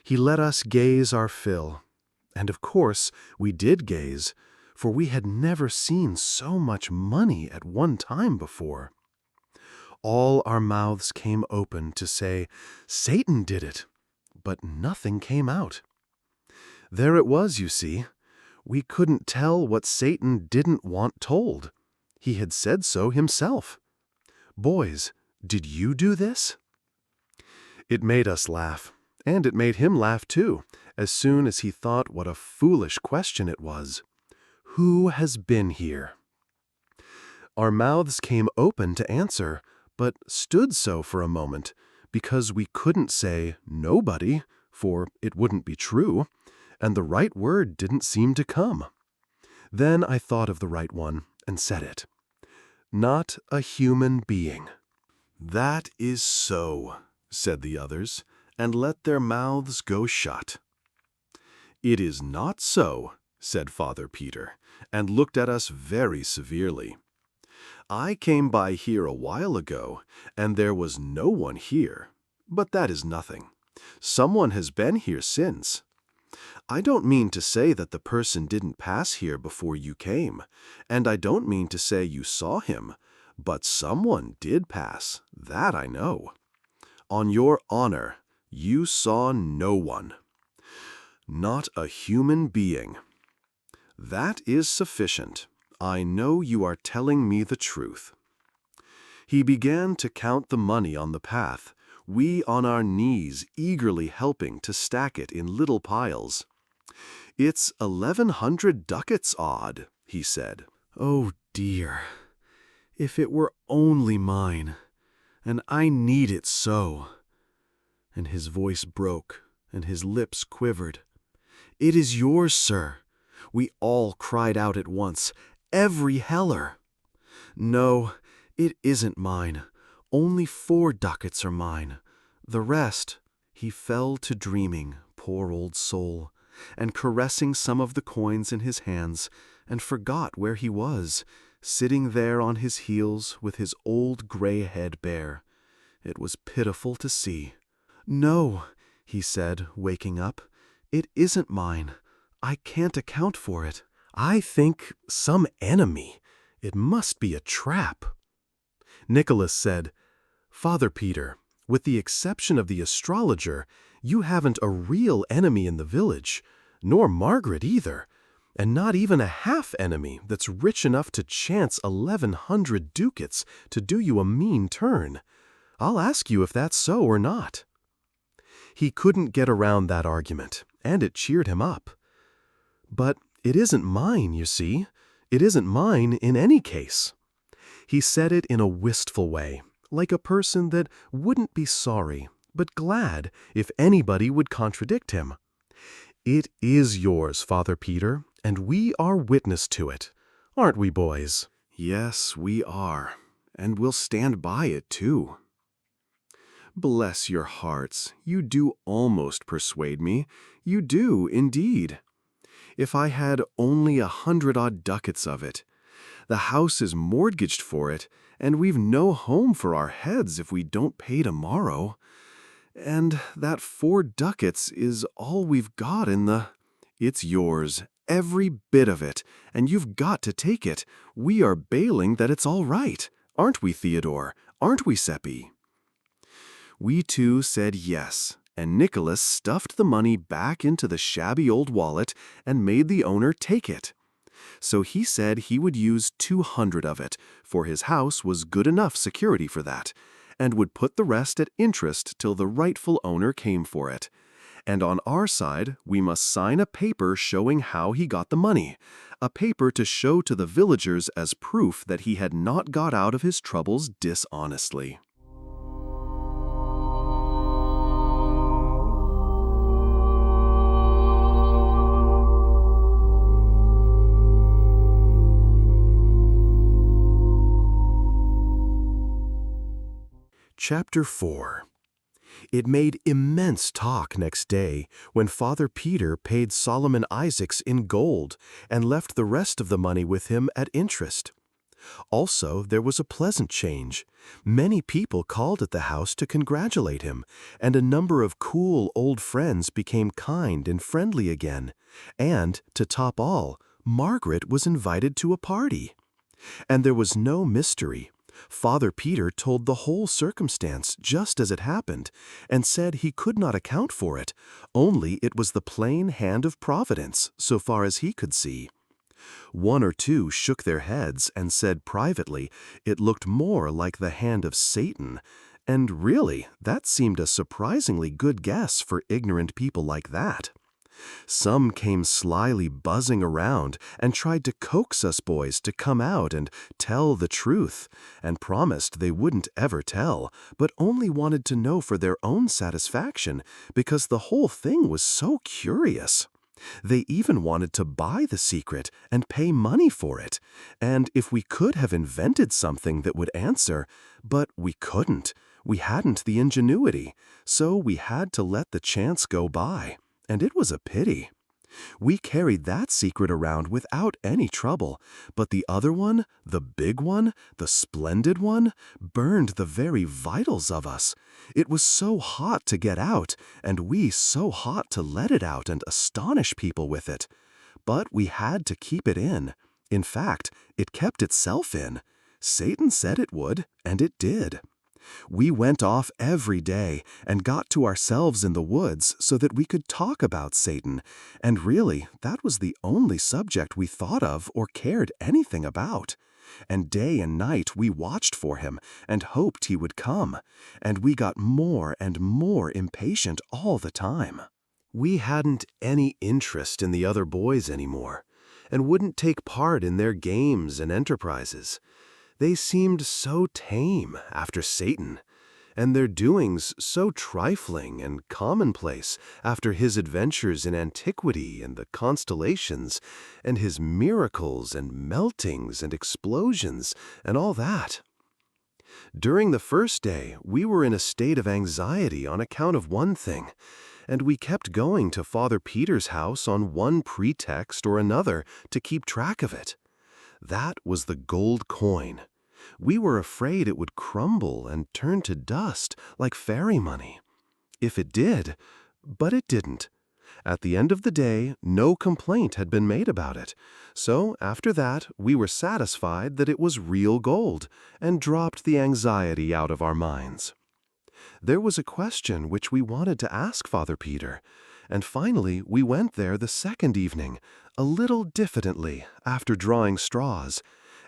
He let us gaze our fill, and of course we did gaze, for we had never seen so much money at one time before. All our mouths came open to say, "Satan did it," but nothing came out. There it was, you see. We couldn't tell what Satan didn't want told. He had said so himself. Boys, did you do this? It made us laugh, and it made him laugh too, as soon as he thought what a foolish question it was. Who has been here? Our mouths came open to answer, but stood so for a moment, because we couldn't say nobody, for it wouldn't be true, and the right word didn't seem to come. Then I thought of the right one and said it. Not a human being. That is so, said the others, and let their mouths go shut. It is not so, said Father Peter, and looked at us very severely. I came by here a while ago, and there was no one here. But that is nothing. Someone has been here since. I don't mean to say that the person didn't pass here before you came, and I don't mean to say you saw him, but someone did pass, that I know. On your honor, you saw no one. Not a human being. That is sufficient. I know you are telling me the truth. He began to count the money on the path, we on our knees eagerly helping to stack it in little piles. It's 1,100 ducats odd, he said. Oh dear, if it were only mine, and I need it so. And his voice broke, and his lips quivered. It is yours, sir. We all cried out at once, every heller. No, it isn't mine. Only 4 ducats are mine. The rest, he fell to dreaming, poor old soul, and caressing some of the coins in his hands, and forgot where he was, sitting there on his heels with his old gray head bare. It was pitiful to see. No, he said, waking up, it isn't mine. I can't account for it. I think some enemy. It must be a trap. Nicholas said, Father Peter, with the exception of the astrologer, you haven't a real enemy in the village, nor Margaret either, and not even a half enemy that's rich enough to chance 1,100 ducats to do you a mean turn. I'll ask you if that's so or not. He couldn't get around that argument, and it cheered him up. But it isn't mine, you see. It isn't mine in any case. He said it in a wistful way, like a person that wouldn't be sorry, but glad if anybody would contradict him. It is yours, Father Peter, and we are witness to it. Aren't we, boys? Yes, we are, and we'll stand by it, too. Bless your hearts, you do almost persuade me. You do, indeed. If I had only 100-odd ducats of it. The house is mortgaged for it, and we've no home for our heads if we don't pay tomorrow. And that 4 ducats is all we've got in the... It's yours, every bit of it, and you've got to take it. We are bailing that it's all right. Aren't we, Theodore? Aren't we, Seppi? We too said yes, and Nicholas stuffed the money back into the shabby old wallet and made the owner take it. So he said he would use 200 of it, for his house was good enough security for that, and would put the rest at interest till the rightful owner came for it. And on our side, we must sign a paper showing how he got the money, a paper to show to the villagers as proof that he had not got out of his troubles dishonestly. Chapter 4. It made immense talk next day when Father Peter paid Solomon Isaacs in gold and left the rest of the money with him at interest. Also, there was a pleasant change. Many people called at the house to congratulate him, and a number of cool old friends became kind and friendly again. And, to top all, Margaret was invited to a party. And there was no mystery. Father Peter told the whole circumstance just as it happened, and said he could not account for it, only it was the plain hand of Providence, so far as he could see. One or two shook their heads and said privately it looked more like the hand of Satan, and really, that seemed a surprisingly good guess for ignorant people like that. Some came slyly buzzing around and tried to coax us boys to come out and tell the truth, and promised they wouldn't ever tell, but only wanted to know for their own satisfaction because the whole thing was so curious. They even wanted to buy the secret and pay money for it, and if we could have invented something that would answer, but we couldn't. We hadn't the ingenuity, so we had to let the chance go by. And it was a pity. We carried that secret around without any trouble, but the other one, the big one, the splendid one, burned the very vitals of us. It was so hot to get out, and we so hot to let it out and astonish people with it. But we had to keep it in. In fact, it kept itself in. Satan said it would, and it did. We went off every day and got to ourselves in the woods so that we could talk about Satan, and really, that was the only subject we thought of or cared anything about. And day and night we watched for him and hoped he would come, and we got more and more impatient all the time. We hadn't any interest in the other boys anymore, and wouldn't take part in their games and enterprises. They seemed so tame after Satan, and their doings so trifling and commonplace after his adventures in antiquity and the constellations, and his miracles and meltings and explosions and all that. During the first day, we were in a state of anxiety on account of one thing, and we kept going to Father Peter's house on one pretext or another to keep track of it. That was the gold coin. We were afraid it would crumble and turn to dust like fairy money. If it did, but it didn't. At the end of the day, no complaint had been made about it. So after that, we were satisfied that it was real gold and dropped the anxiety out of our minds. There was a question which we wanted to ask Father Peter, and finally we went there the second evening, a little diffidently, after drawing straws,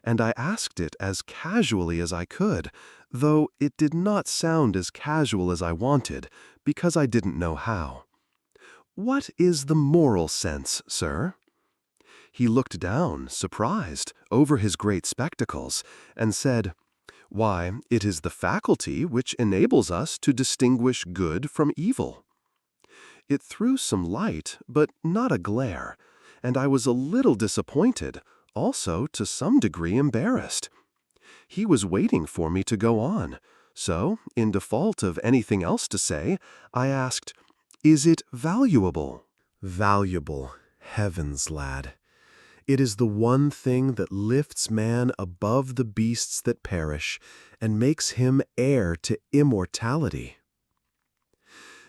and I asked it as casually as I could, though it did not sound as casual as I wanted, because I didn't know how. "What is the moral sense, sir?" He looked down, surprised, over his great spectacles, and said, "Why, it is the faculty which enables us to distinguish good from evil." It threw some light, but not a glare, and I was a little disappointed, also to some degree embarrassed. He was waiting for me to go on, so, in default of anything else to say, I asked, "Is it valuable?" Valuable, heavens, lad. It is the one thing that lifts man above the beasts that perish and makes him heir to immortality.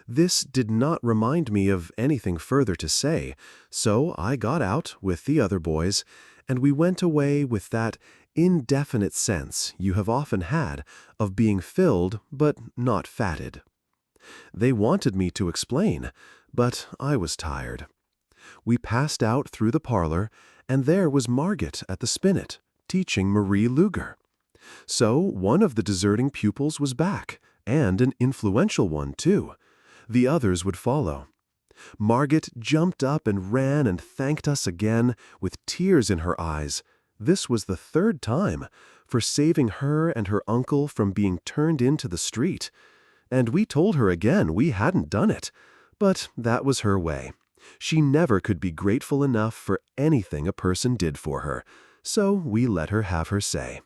This did not remind me of anything further to say, so I got out with the other boys, and we went away with that indefinite sense you have often had of being filled but not fatted. They wanted me to explain, but I was tired. We passed out through the parlor, and there was Margit at the spinet, teaching Marie Luger. So one of the deserting pupils was back, and an influential one, too. The others would follow. Margit jumped up and ran and thanked us again, with tears in her eyes. This was the third time, for saving her and her uncle from being turned into the street. And we told her again we hadn't done it, but that was her way. She never could be grateful enough for anything a person did for her, so we let her have her say.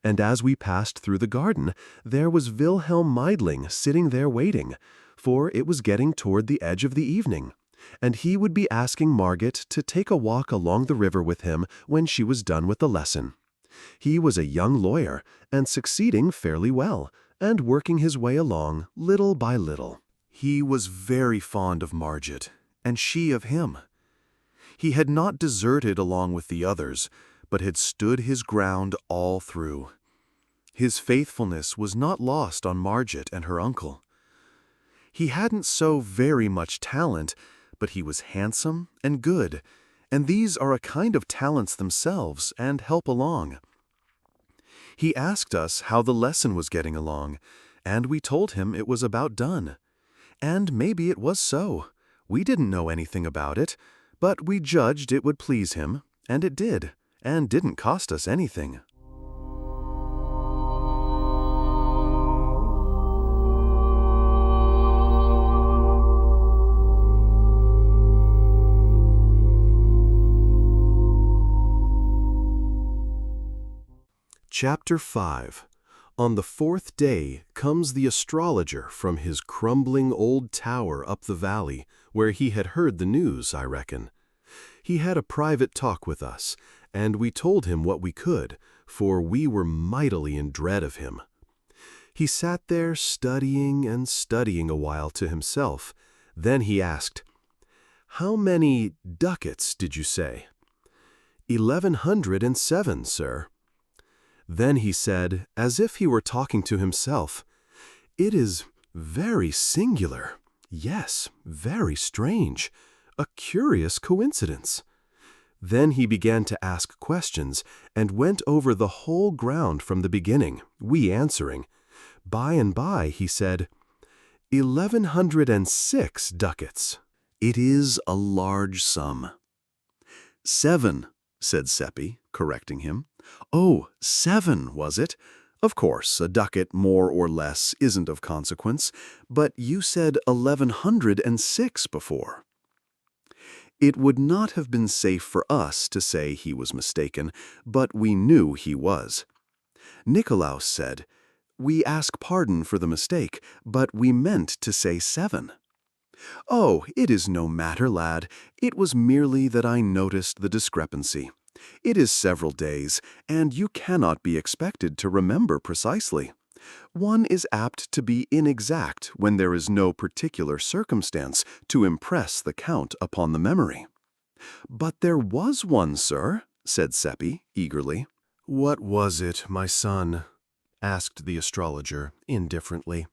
And as we passed through the garden, there was Wilhelm Meidling sitting there waiting, for it was getting toward the edge of the evening, and he would be asking Margit to take a walk along the river with him when she was done with the lesson. He was a young lawyer, and succeeding fairly well, and working his way along little by little. He was very fond of Margit, and she of him. He had not deserted along with the others, but had stood his ground all through. His faithfulness was not lost on Margit and her uncle. He hadn't so very much talent, but he was handsome and good, and these are a kind of talents themselves and help along. He asked us how the lesson was getting along, and we told him it was about done. And maybe it was so. We didn't know anything about it, but we judged it would please him, and it did, and didn't cost us anything. Chapter 5. On the 4th day comes the astrologer from his crumbling old tower up the valley, where he had heard the news, I reckon. He had a private talk with us, and we told him what we could, for we were mightily in dread of him. He sat there studying and studying a while to himself. Then he asked, "How many ducats did you say?" 1107, sir." Then he said, as if he were talking to himself, "It is very singular. Yes, very strange. A curious coincidence." Then he began to ask questions, and went over the whole ground from the beginning, we answering. By and by he said, 1106 ducats. It is a large sum." "7, said Seppi, correcting him. "Oh, 7, was it? Of course, a ducat more or less isn't of consequence, but you said 1106 before." It would not have been safe for us to say he was mistaken, but we knew he was. Nicolaus said, "We ask pardon for the mistake, but we meant to say 7. "Oh, it is no matter, lad. It was merely that I noticed the discrepancy. It is several days, and you cannot be expected to remember precisely. One is apt to be inexact when there is no particular circumstance to impress the count upon the memory." "But there was one, sir," said Seppi eagerly. "What was it, my son?" asked the astrologer indifferently.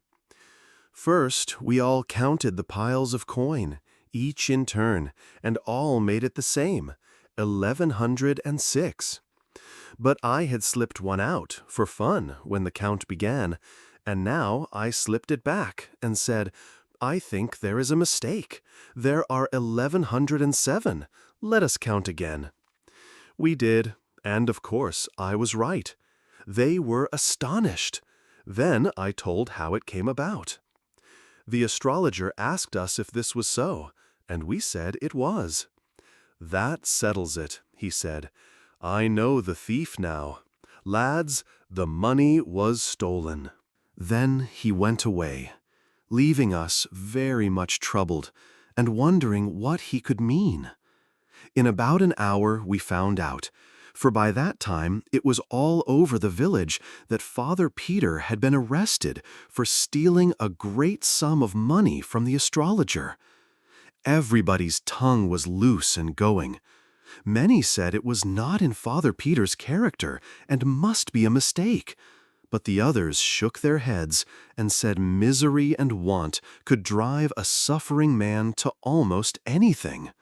"First, we all counted the piles of coin, each in turn, and all made it the same, 1106. But I had slipped one out, for fun, when the count began, and now I slipped it back and said, 'I think there is a mistake. There are 1107. Let us count again.' We did, and of course I was right. They were astonished. Then I told how it came about. The astrologer asked us if this was so, and we said it was. 'That settles it,' he said. 'I know the thief now. Lads, the money was stolen.' Then he went away, leaving us very much troubled and wondering what he could mean. In about an hour we found out, for by that time it was all over the village, that Father Peter had been arrested for stealing a great sum of money from the astrologer. Everybody's tongue was loose and going. Many said it was not in Father Peter's character and must be a mistake, but the others shook their heads and said misery and want could drive a suffering man to almost anything.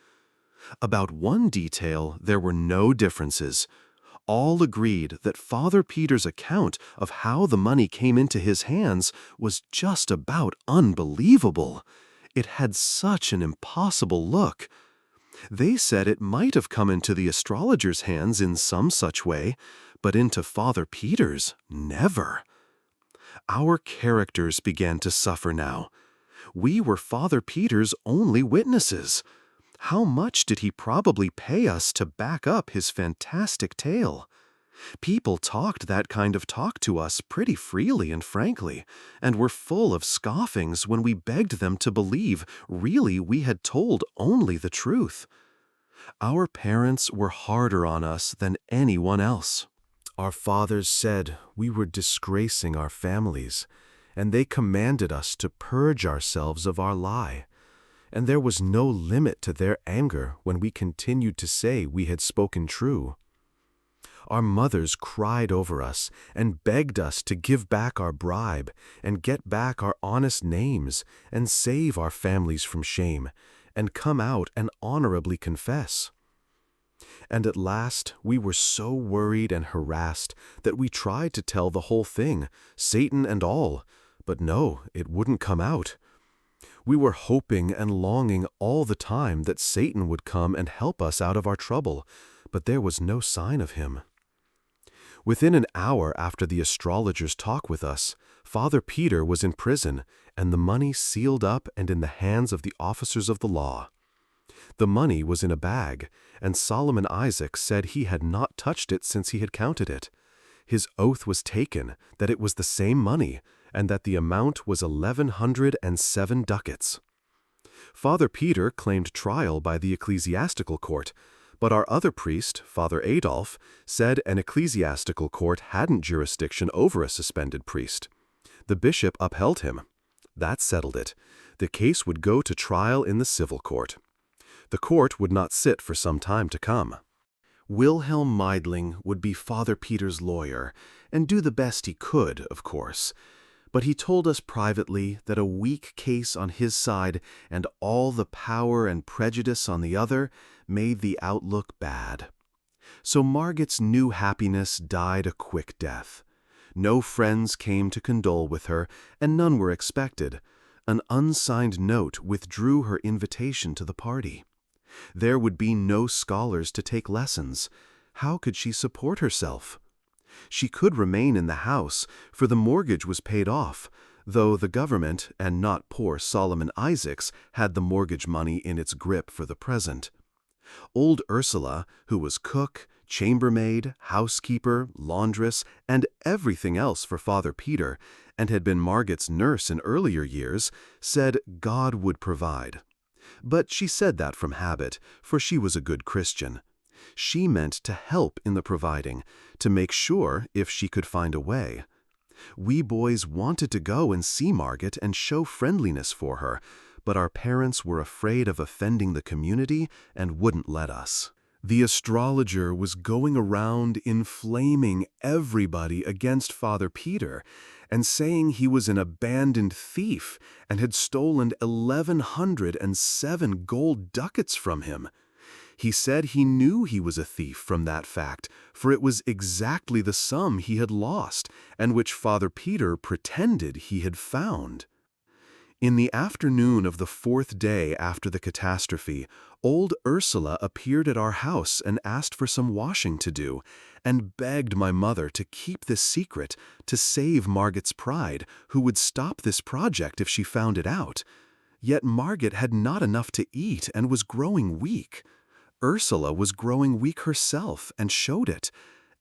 About one detail there were no differences. All agreed that Father Peter's account of how the money came into his hands was just about unbelievable. It had such an impossible look. They said it might have come into the astrologer's hands in some such way, but into Father Peter's, never. Our characters began to suffer now. We were Father Peter's only witnesses. How much did he probably pay us to back up his fantastic tale? People talked that kind of talk to us pretty freely and frankly, and were full of scoffings when we begged them to believe really we had told only the truth. Our parents were harder on us than anyone else. Our fathers said we were disgracing our families, and they commanded us to purge ourselves of our lie. And there was no limit to their anger when we continued to say we had spoken true. Our mothers cried over us and begged us to give back our bribe and get back our honest names and save our families from shame and come out and honorably confess. And at last we were so worried and harassed that we tried to tell the whole thing, Satan and all, but no, it wouldn't come out. We were hoping and longing all the time that Satan would come and help us out of our trouble, but there was no sign of him. Within an hour after the astrologer's talk with us, Father Peter was in prison, and the money sealed up and in the hands of the officers of the law. The money was in a bag, and Solomon Isaac said he had not touched it since he had counted it. His oath was taken that it was the same money, and that the amount was 1,107 ducats. Father Peter claimed trial by the ecclesiastical court, but our other priest, Father Adolf, said an ecclesiastical court hadn't jurisdiction over a suspended priest. The bishop upheld him. That settled it. The case would go to trial in the civil court. The court would not sit for some time to come. Wilhelm Meidling would be Father Peter's lawyer, and do the best he could, of course. But he told us privately that a weak case on his side and all the power and prejudice on the other made the outlook bad. So Margot's new happiness died a quick death. No friends came to condole with her, and none were expected. An unsigned note withdrew her invitation to the party. There would be no scholars to take lessons. How could she support herself? She could remain in the house, for the mortgage was paid off, though the government, and not poor Solomon Isaacs, had the mortgage money in its grip for the present. Old Ursula, who was cook, chambermaid, housekeeper, laundress, and everything else for Father Peter, and had been Margot's nurse in earlier years, said God would provide. But she said that from habit, for she was a good Christian. She meant to help in the providing, to make sure if she could find a way. We boys wanted to go and see Margot and show friendliness for her, but our parents were afraid of offending the community and wouldn't let us. The astrologer was going around inflaming everybody against Father Peter and saying he was an abandoned thief and had stolen 1,107 gold ducats from him. He said he knew he was a thief from that fact, for it was exactly the sum he had lost and which Father Peter pretended he had found. In the afternoon of the 4th day after the catastrophe, old Ursula appeared at our house and asked for some washing to do, and begged my mother to keep this secret, to save Margot's pride, who would stop this project if she found it out. Yet Margot had not enough to eat and was growing weak. Ursula was growing weak herself and showed it,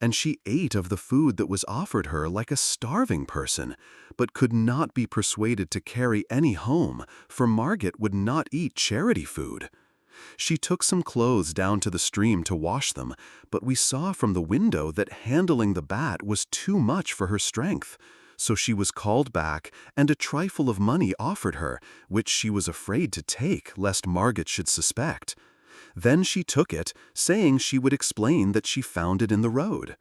and she ate of the food that was offered her like a starving person, but could not be persuaded to carry any home, for Margot would not eat charity food. She took some clothes down to the stream to wash them, but we saw from the window that handling the bat was too much for her strength. So she was called back, and a trifle of money offered her, which she was afraid to take lest Margot should suspect. Then she took it, saying she would explain that she found it in the road.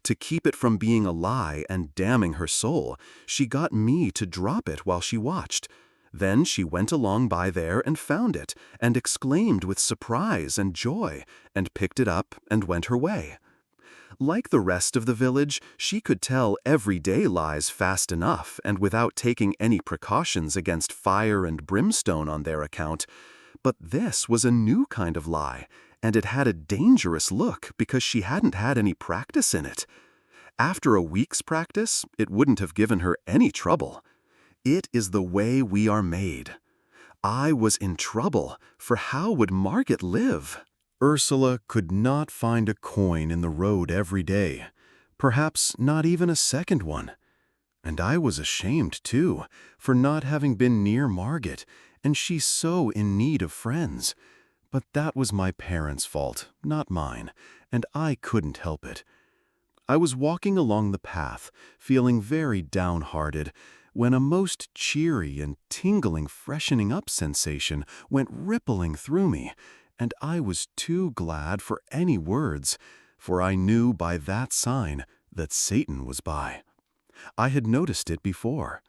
To keep it from being a lie and damning her soul, she got me to drop it while she watched. Then she went along by there and found it, and exclaimed with surprise and joy, and picked it up and went her way. Like the rest of the village, she could tell everyday lies fast enough and without taking any precautions against fire and brimstone on their account. But this was a new kind of lie, and it had a dangerous look because she hadn't had any practice in it. After a week's practice, it wouldn't have given her any trouble. It is the way we are made. I was in trouble, for how would Margot live? Ursula could not find a coin in the road every day, perhaps not even a second one. And I was ashamed, too, for not having been near Margot, and she so in need of friends. But that was my parents' fault, not mine, and I couldn't help it. I was walking along the path, feeling very downhearted, when a most cheery and tingling freshening up sensation went rippling through me, and I was too glad for any words. for I knew by that sign that Satan was by. I had noticed it before.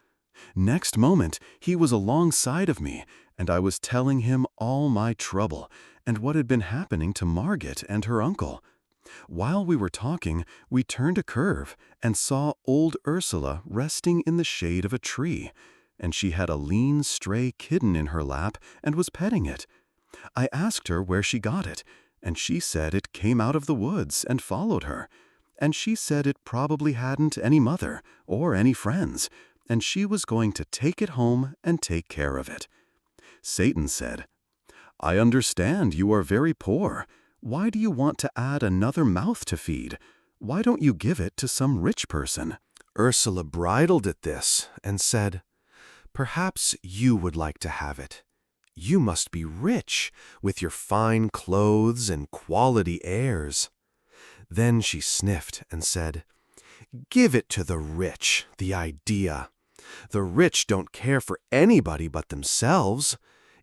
Next moment, he was alongside of me, and I was telling him all my trouble and what had been happening to Margit and her uncle. While we were talking, we turned a curve and saw old Ursula resting in the shade of a tree, and she had a lean stray kitten in her lap and was petting it. I asked her where she got it, and she said it came out of the woods and followed her. And she said it probably hadn't any mother or any friends, and she was going to take it home and take care of it. Satan said, "I understand you are very poor. Why do you want to add another mouth to feed? Why don't you give it to some rich person?" Ursula bridled at this and said, "Perhaps you would like to have it. You must be rich, with your fine clothes and quality airs." Then she sniffed and said, "Give it to the rich, the idea. The rich don't care for anybody but themselves.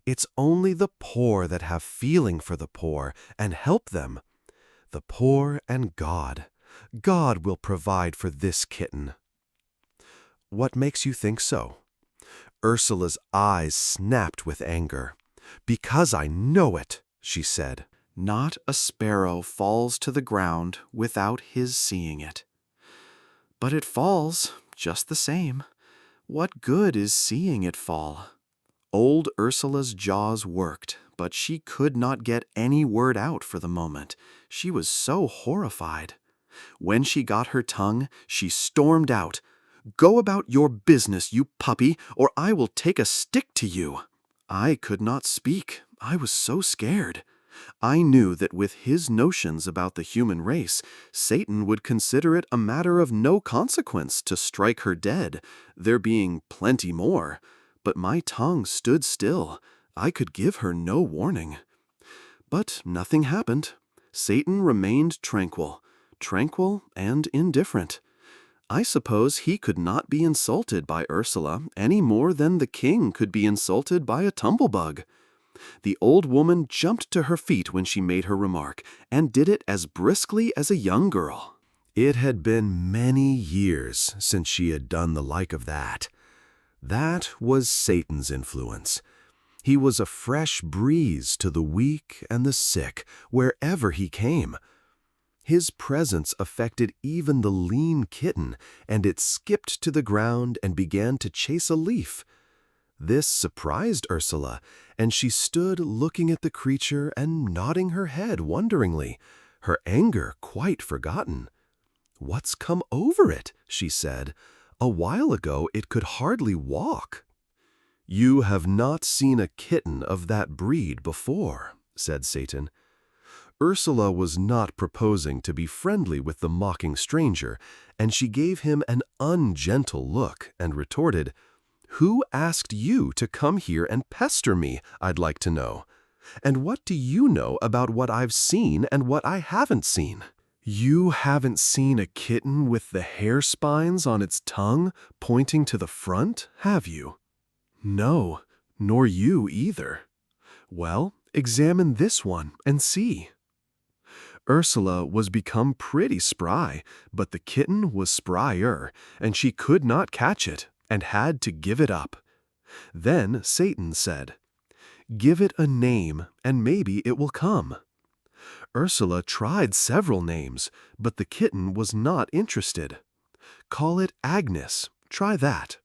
It's only the poor that have feeling for the poor and help them. The poor and God. God will provide for this kitten." "What makes you think so?" Ursula's eyes snapped with anger. "Because I know it," she said. "Not a sparrow falls to the ground without his seeing it. But it falls just the same. What good is seeing it fall?" Old Ursula's jaws worked, but she could not get any word out for the moment. She was so horrified. When she got her tongue, she stormed out, "Go about your business, you puppy, or I will take a stick to you." I could not speak. I was so scared. I knew that with his notions about the human race, Satan would consider it a matter of no consequence to strike her dead, there being plenty more. But my tongue stood still. I could give her no warning. But nothing happened. Satan remained tranquil and indifferent. I suppose he could not be insulted by Ursula any more than the king could be insulted by a tumblebug. The old woman jumped to her feet when she made her remark, and did it as briskly as a young girl. It had been many years since she had done the like of that. That was Satan's influence. He was a fresh breeze to the weak and the sick wherever he came. His presence affected even the lean kitten, and it skipped to the ground and began to chase a leaf. This surprised Ursula, and she stood looking at the creature and nodding her head wonderingly, her anger quite forgotten. "What's come over it?" she said. "A while ago it could hardly walk." "You have not seen a kitten of that breed before," said Satan. Ursula was not proposing to be friendly with the mocking stranger, and she gave him an ungentle look and retorted, "Who asked you to come here and pester me, I'd like to know? And what do you know about what I've seen and what I haven't seen? You haven't seen a kitten with the hair spines on its tongue pointing to the front, have you? No, nor you either. Well, examine this one and see." Ursula was become pretty spry, but the kitten was spryer, and she could not catch it, and had to give it up. Then Satan said, "Give it a name, and maybe it will come." Ursula tried several names, but the kitten was not interested. "Call it Agnes. Try that."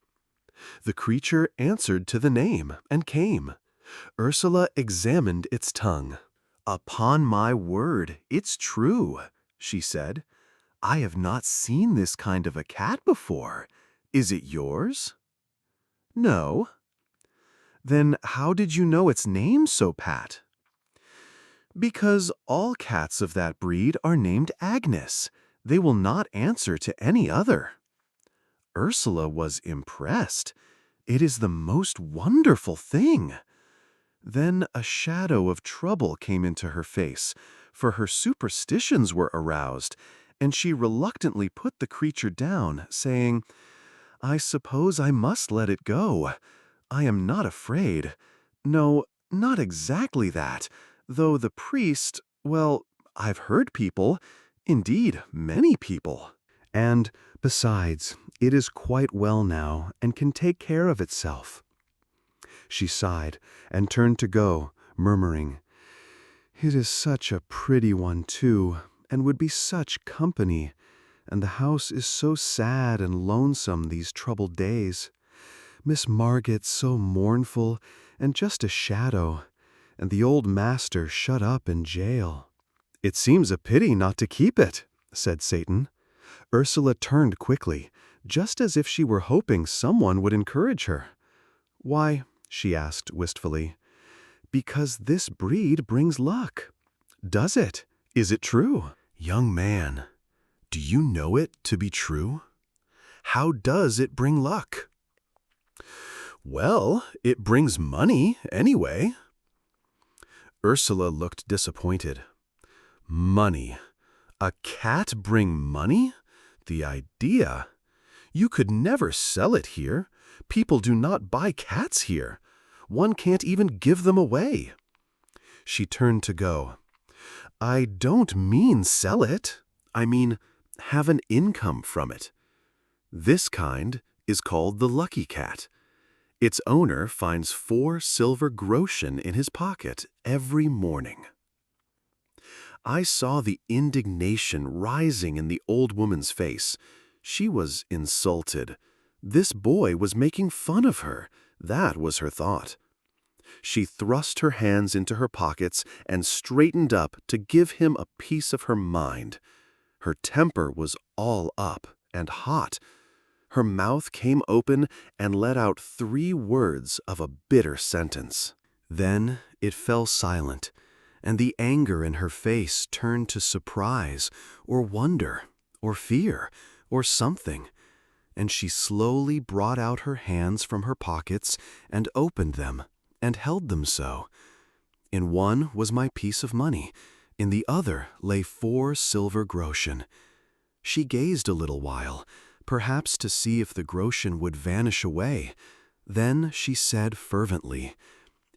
The creature answered to the name and came. Ursula examined its tongue. "Upon my word, it's true," she said. "I have not seen this kind of a cat before. Is it yours?" "No." "Then how did you know its name so pat?" "Because all cats of that breed are named Agnes. They will not answer to any other." Ursula was impressed. "It is the most wonderful thing." Then a shadow of trouble came into her face, for her superstitions were aroused, and she reluctantly put the creature down, saying, "I suppose I must let it go. I am not afraid. No, not exactly that, though the priest, well, I've heard people, Indeed, many people. And besides, it is quite well now and can take care of itself." She sighed and turned to go, murmuring, "It is such a pretty one, too, and would be such company, and the house is so sad and lonesome these troubled days. Miss Margit so mournful and just a shadow, and the old master shut up in jail." "It seems a pity not to keep it," said Satan. Ursula turned quickly, just as if she were hoping someone would encourage her. "Why?" she asked wistfully. "Because this breed brings luck." "Does it? Is it true?" "Young man, do you know it to be true? How does it bring luck?" "Well, it brings money, anyway." Ursula looked disappointed. "Money? A cat bring money? The idea! You could never sell it here. People do not buy cats here. One can't even give them away." She turned to go. "I don't mean sell it. I mean have an income from it. This kind is called the lucky cat. Its owner finds 4 silver groschen in his pocket every morning." I saw the indignation rising in the old woman's face. She was insulted. This boy was making fun of her. That was her thought. She thrust her hands into her pockets and straightened up to give him a piece of her mind. Her temper was all up and hot. Her mouth came open and let out 3 words of a bitter sentence. Then it fell silent, and the anger in her face turned to surprise, or wonder, or fear, or something, and she slowly brought out her hands from her pockets and opened them, and held them so. In one was my piece of money, in the other lay 4 silver groschen. She gazed a little while, perhaps to see if the groschen would vanish away. Then she said fervently,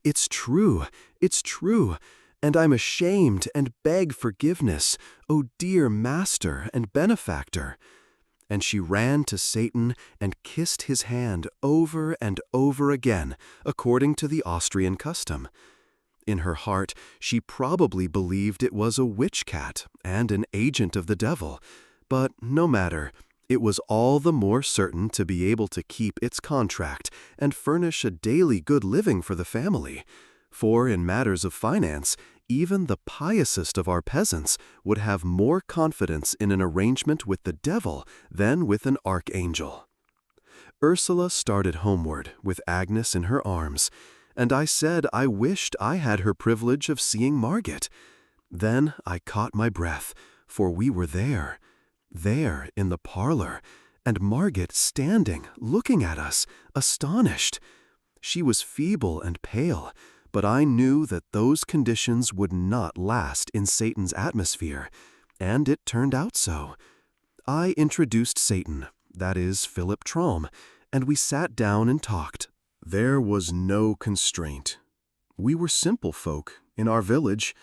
"It's true, it's true, and I'm ashamed and beg forgiveness, O dear master and benefactor." And she ran to Satan and kissed his hand over and over again, according to the Austrian custom. In her heart, she probably believed it was a witch cat and an agent of the devil, but no matter. It was all the more certain to be able to keep its contract and furnish a daily good living for the family. For in matters of finance, even the piousest of our peasants would have more confidence in an arrangement with the devil than with an archangel. Ursula started homeward with Agnes in her arms, and I said I wished I had her privilege of seeing Margit. Then I caught my breath, for we were there in the parlor, and Margit standing, looking at us, astonished. She was feeble and pale, but I knew that those conditions would not last in Satan's atmosphere, and it turned out so. I introduced Satan, that is Philip Traum, and we sat down and talked. There was no constraint. We were simple folk in our village,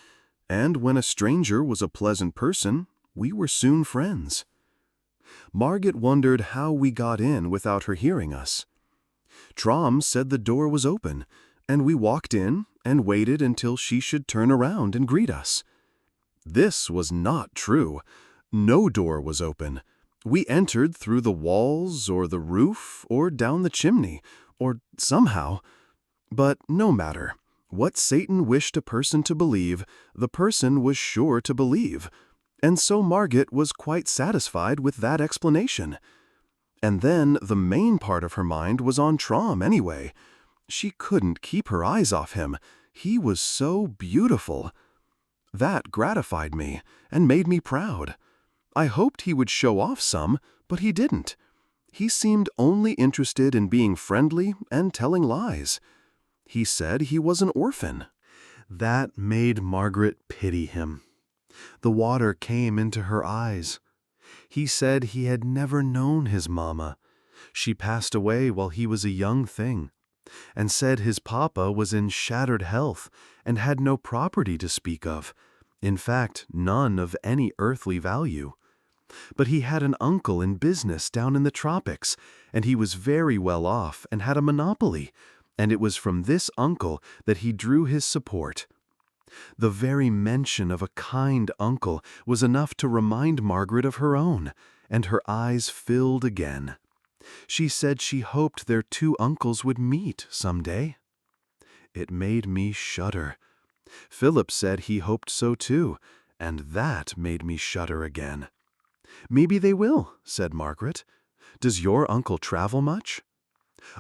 and when a stranger was a pleasant person, we were soon friends. Margit wondered how we got in without her hearing us. Traum said the door was open, and we walked in and waited until she should turn around and greet us. This was not true. No door was open. We entered through the walls or the roof or down the chimney, or somehow. But no matter. What Satan wished a person to believe, the person was sure to believe. And so Margit was quite satisfied with that explanation. And then the main part of her mind was on Traum anyway. She couldn't keep her eyes off him. He was so beautiful. That gratified me and made me proud. I hoped he would show off some, but he didn't. He seemed only interested in being friendly and telling lies. He said he was an orphan. That made Margaret pity him. The water came into her eyes. He said he had never known his mamma. She passed away while he was a young thing, and said his papa was in shattered health and had no property to speak of, In fact, none of any earthly value. But he had an uncle in business down in the tropics, and he was very well off and had a monopoly, and it was from this uncle that he drew his support. The very mention of a kind uncle was enough to remind Margaret of her own, and her eyes filled again. She said she hoped their two uncles would meet some day. It made me shudder. Philip said he hoped so too, and that made me shudder again. "Maybe they will," said Margaret. "Does your uncle travel much?"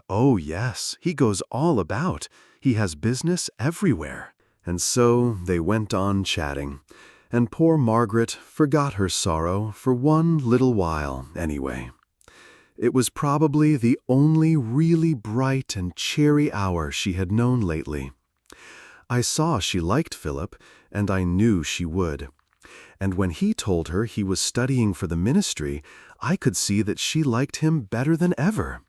"Oh, yes, he goes all about. He has business everywhere." And so they went on chatting, and poor Margaret forgot her sorrow for one little while anyway. It was probably the only really bright and cheery hour she had known lately. I saw she liked Philip, and I knew she would. And when he told her he was studying for the ministry, I could see that she liked him better than ever.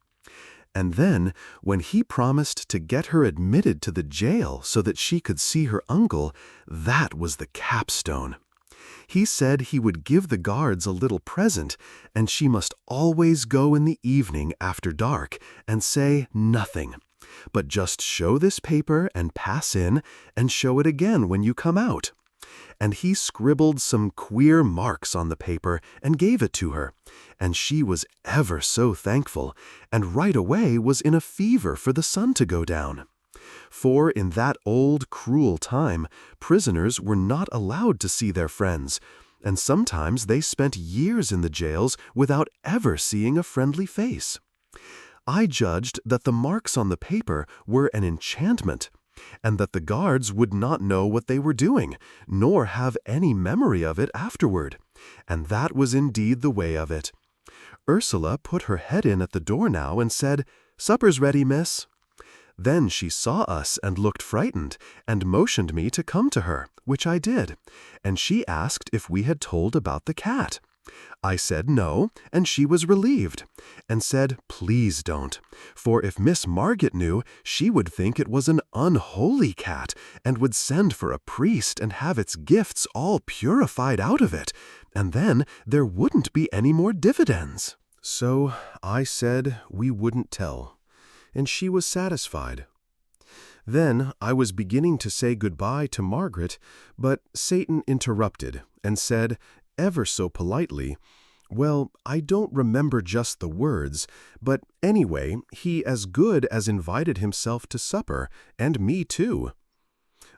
And then, when he promised to get her admitted to the jail so that she could see her uncle, that was the capstone. He said he would give the guards a little present, and she must always go in the evening after dark and say nothing, but just show this paper and pass in, and show it again when you come out. And he scribbled some queer marks on the paper and gave it to her, and she was ever so thankful, and right away was in a fever for the sun to go down. For in that old, cruel time, prisoners were not allowed to see their friends, and sometimes they spent years in the jails without ever seeing a friendly face. I judged that the marks on the paper were an enchantment, and that the guards would not know what they were doing, nor have any memory of it afterward, and that was indeed the way of it. Ursula put her head in at the door now and said, "Supper's ready, miss." Then she saw us and looked frightened, and motioned me to come to her, which I did, and she asked if we had told about the cat. I said no, and she was relieved, and said, "Please don't, for if Miss Margaret knew, she would think it was an unholy cat, and would send for a priest and have its gifts all purified out of it, and then there wouldn't be any more dividends." So I said we wouldn't tell, and she was satisfied. Then I was beginning to say goodbye to Margaret, but Satan interrupted and said, ever so politely, well, I don't remember just the words, but anyway, he as good as invited himself to supper, and me too.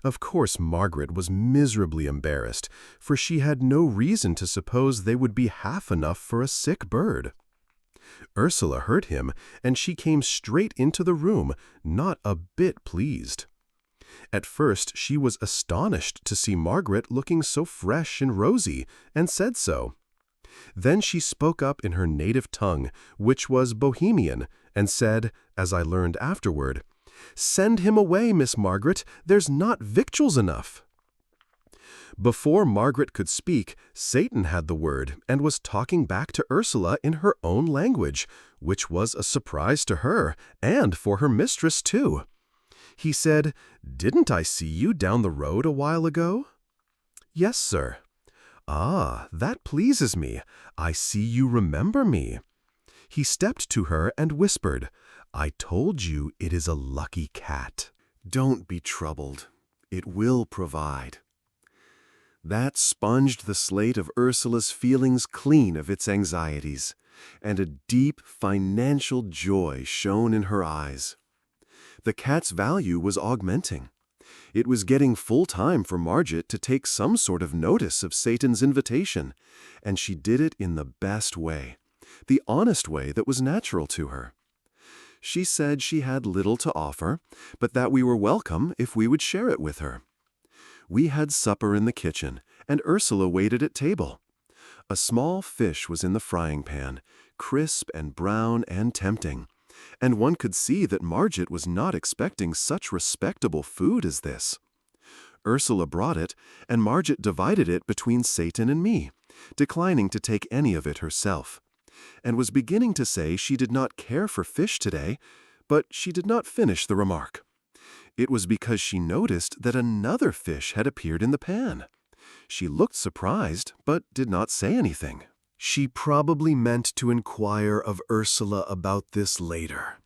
Of course Margaret was miserably embarrassed, for she had no reason to suppose they would be half enough for a sick bird. Ursula heard him, and she came straight into the room, not a bit pleased. At first she was astonished to see Margaret looking so fresh and rosy, and said so. Then she spoke up in her native tongue, which was Bohemian, and said, as I learned afterward, "Send him away, Miss Margaret, there's not victuals enough." Before Margaret could speak, Satan had the word and was talking back to Ursula in her own language, which was a surprise to her, and for her mistress too. He said, "Didn't I see you down the road a while ago?" "Yes, sir." "Ah, that pleases me. I see you remember me." He stepped to her and whispered, "I told you it is a lucky cat. Don't be troubled. It will provide." That sponged the slate of Ursula's feelings clean of its anxieties, and a deep financial joy shone in her eyes. The cat's value was augmenting. It was getting full time for Margaret to take some sort of notice of Satan's invitation, and she did it in the best way, the honest way that was natural to her. She said she had little to offer, but that we were welcome if we would share it with her. We had supper in the kitchen, and Ursula waited at table. A small fish was in the frying pan, crisp and brown and tempting, and one could see that Margaret was not expecting such respectable food as this. Ursula brought it, and Margaret divided it between Satan and me, declining to take any of it herself, and was beginning to say she did not care for fish today, but she did not finish the remark. It was because she noticed that another fish had appeared in the pan. She looked surprised, but did not say anything. She probably meant to inquire of Ursula about this later.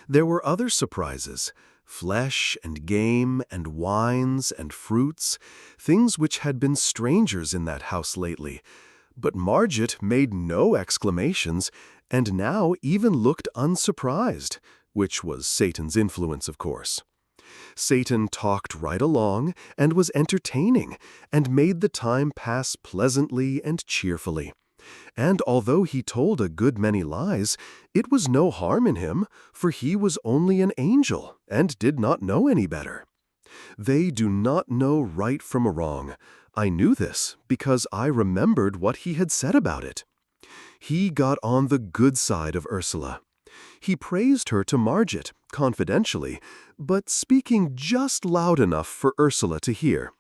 There were other surprises, flesh and game and wines and fruits, things which had been strangers in that house lately. But Margit made no exclamations, and now even looked unsurprised, which was Satan's influence, of course. Satan talked right along and was entertaining, and made the time pass pleasantly and cheerfully. And although he told a good many lies, it was no harm in him, for he was only an angel, and did not know any better. They do not know right from wrong. I knew this, because I remembered what he had said about it. He got on the good side of Ursula. He praised her to Margit, confidentially, but speaking just loud enough for Ursula to hear.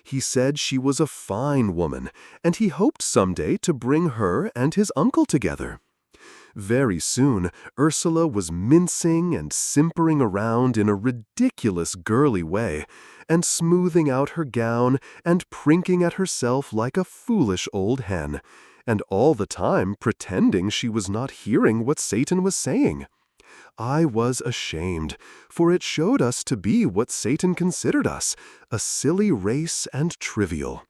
He said she was a fine woman, and he hoped someday to bring her and his uncle together. Very soon, Ursula was mincing and simpering around in a ridiculous girly way, and smoothing out her gown and prinking at herself like a foolish old hen, and all the time pretending she was not hearing what Satan was saying. I was ashamed, for it showed us to be what Satan considered us, a silly race and trivial.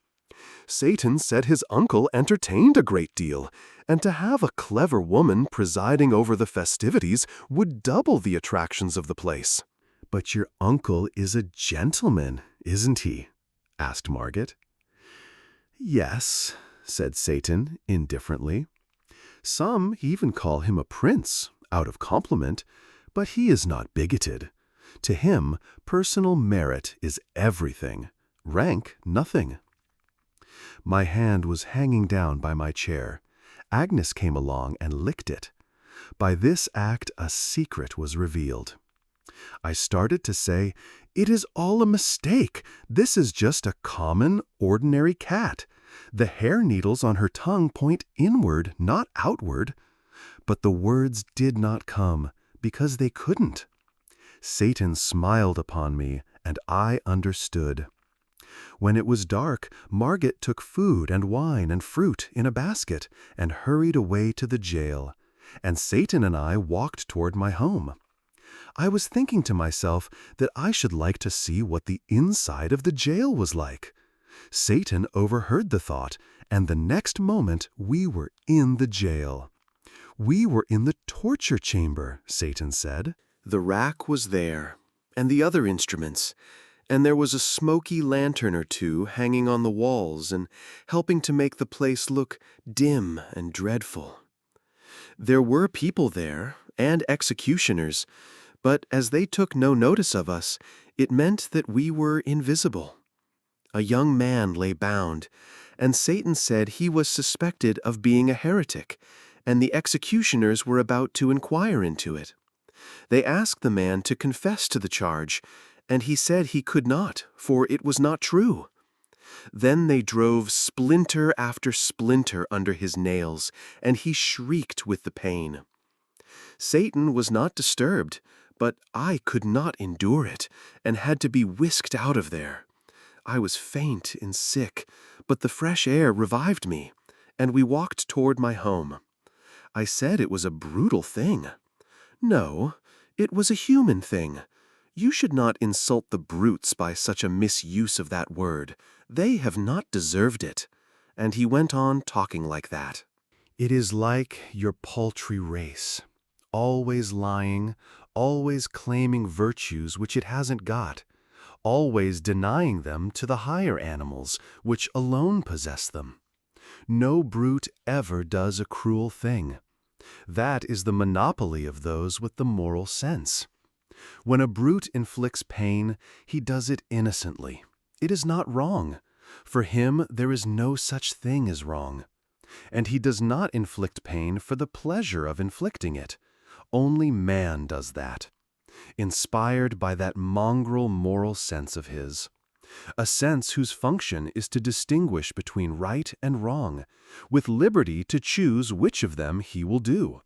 Satan said his uncle entertained a great deal, and to have a clever woman presiding over the festivities would double the attractions of the place. "But your uncle is a gentleman, isn't he?" asked Margit. "Yes," said Satan indifferently. "Some even call him a prince, out of compliment, but he is not bigoted. To him, personal merit is everything, rank nothing." My hand was hanging down by my chair. Agnes came along and licked it. By this act a secret was revealed. I started to say, "It is all a mistake. This is just a common, ordinary cat. The hair needles on her tongue point inward, not outward." But the words did not come, because they couldn't. Satan smiled upon me, and I understood. When it was dark, Margit took food and wine and fruit in a basket and hurried away to the jail, and Satan and I walked toward my home. I was thinking to myself that I should like to see what the inside of the jail was like. Satan overheard the thought, and the next moment we were in the jail. We were in the torture chamber, Satan said. The rack was there, and the other instruments, and there was a smoky lantern or two hanging on the walls and helping to make the place look dim and dreadful. There were people there, and executioners, but as they took no notice of us, it meant that we were invisible. A young man lay bound, and Satan said he was suspected of being a heretic, and the executioners were about to inquire into it. They asked the man to confess to the charge, and he said he could not, for it was not true. Then they drove splinter after splinter under his nails, and he shrieked with the pain. Satan was not disturbed, but I could not endure it, and had to be whisked out of there. I was faint and sick, but the fresh air revived me, and we walked toward my home. I said it was a brutal thing. No, it was a human thing. You should not insult the brutes by such a misuse of that word. They have not deserved it. And he went on talking like that. It is like your paltry race, always lying, always claiming virtues which it hasn't got, always denying them to the higher animals, which alone possess them. No brute ever does a cruel thing. That is the monopoly of those with the moral sense. When a brute inflicts pain, he does it innocently. It is not wrong. For him there is no such thing as wrong. And he does not inflict pain for the pleasure of inflicting it. Only man does that, inspired by that mongrel moral sense of his. A sense whose function is to distinguish between right and wrong, with liberty to choose which of them he will do.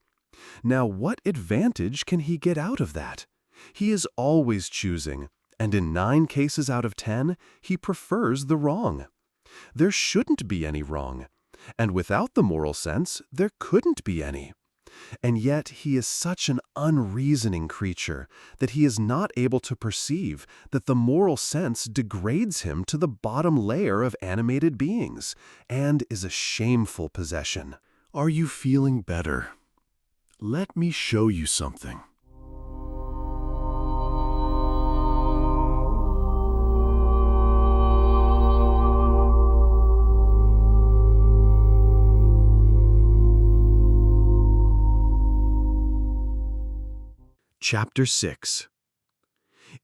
Now, what advantage can he get out of that? He is always choosing, and in 9 cases out of 10, he prefers the wrong. There shouldn't be any wrong, and without the moral sense, there couldn't be any. And yet he is such an unreasoning creature that he is not able to perceive that the moral sense degrades him to the bottom layer of animated beings, and is a shameful possession. Are you feeling better? Let me show you something. Chapter 6.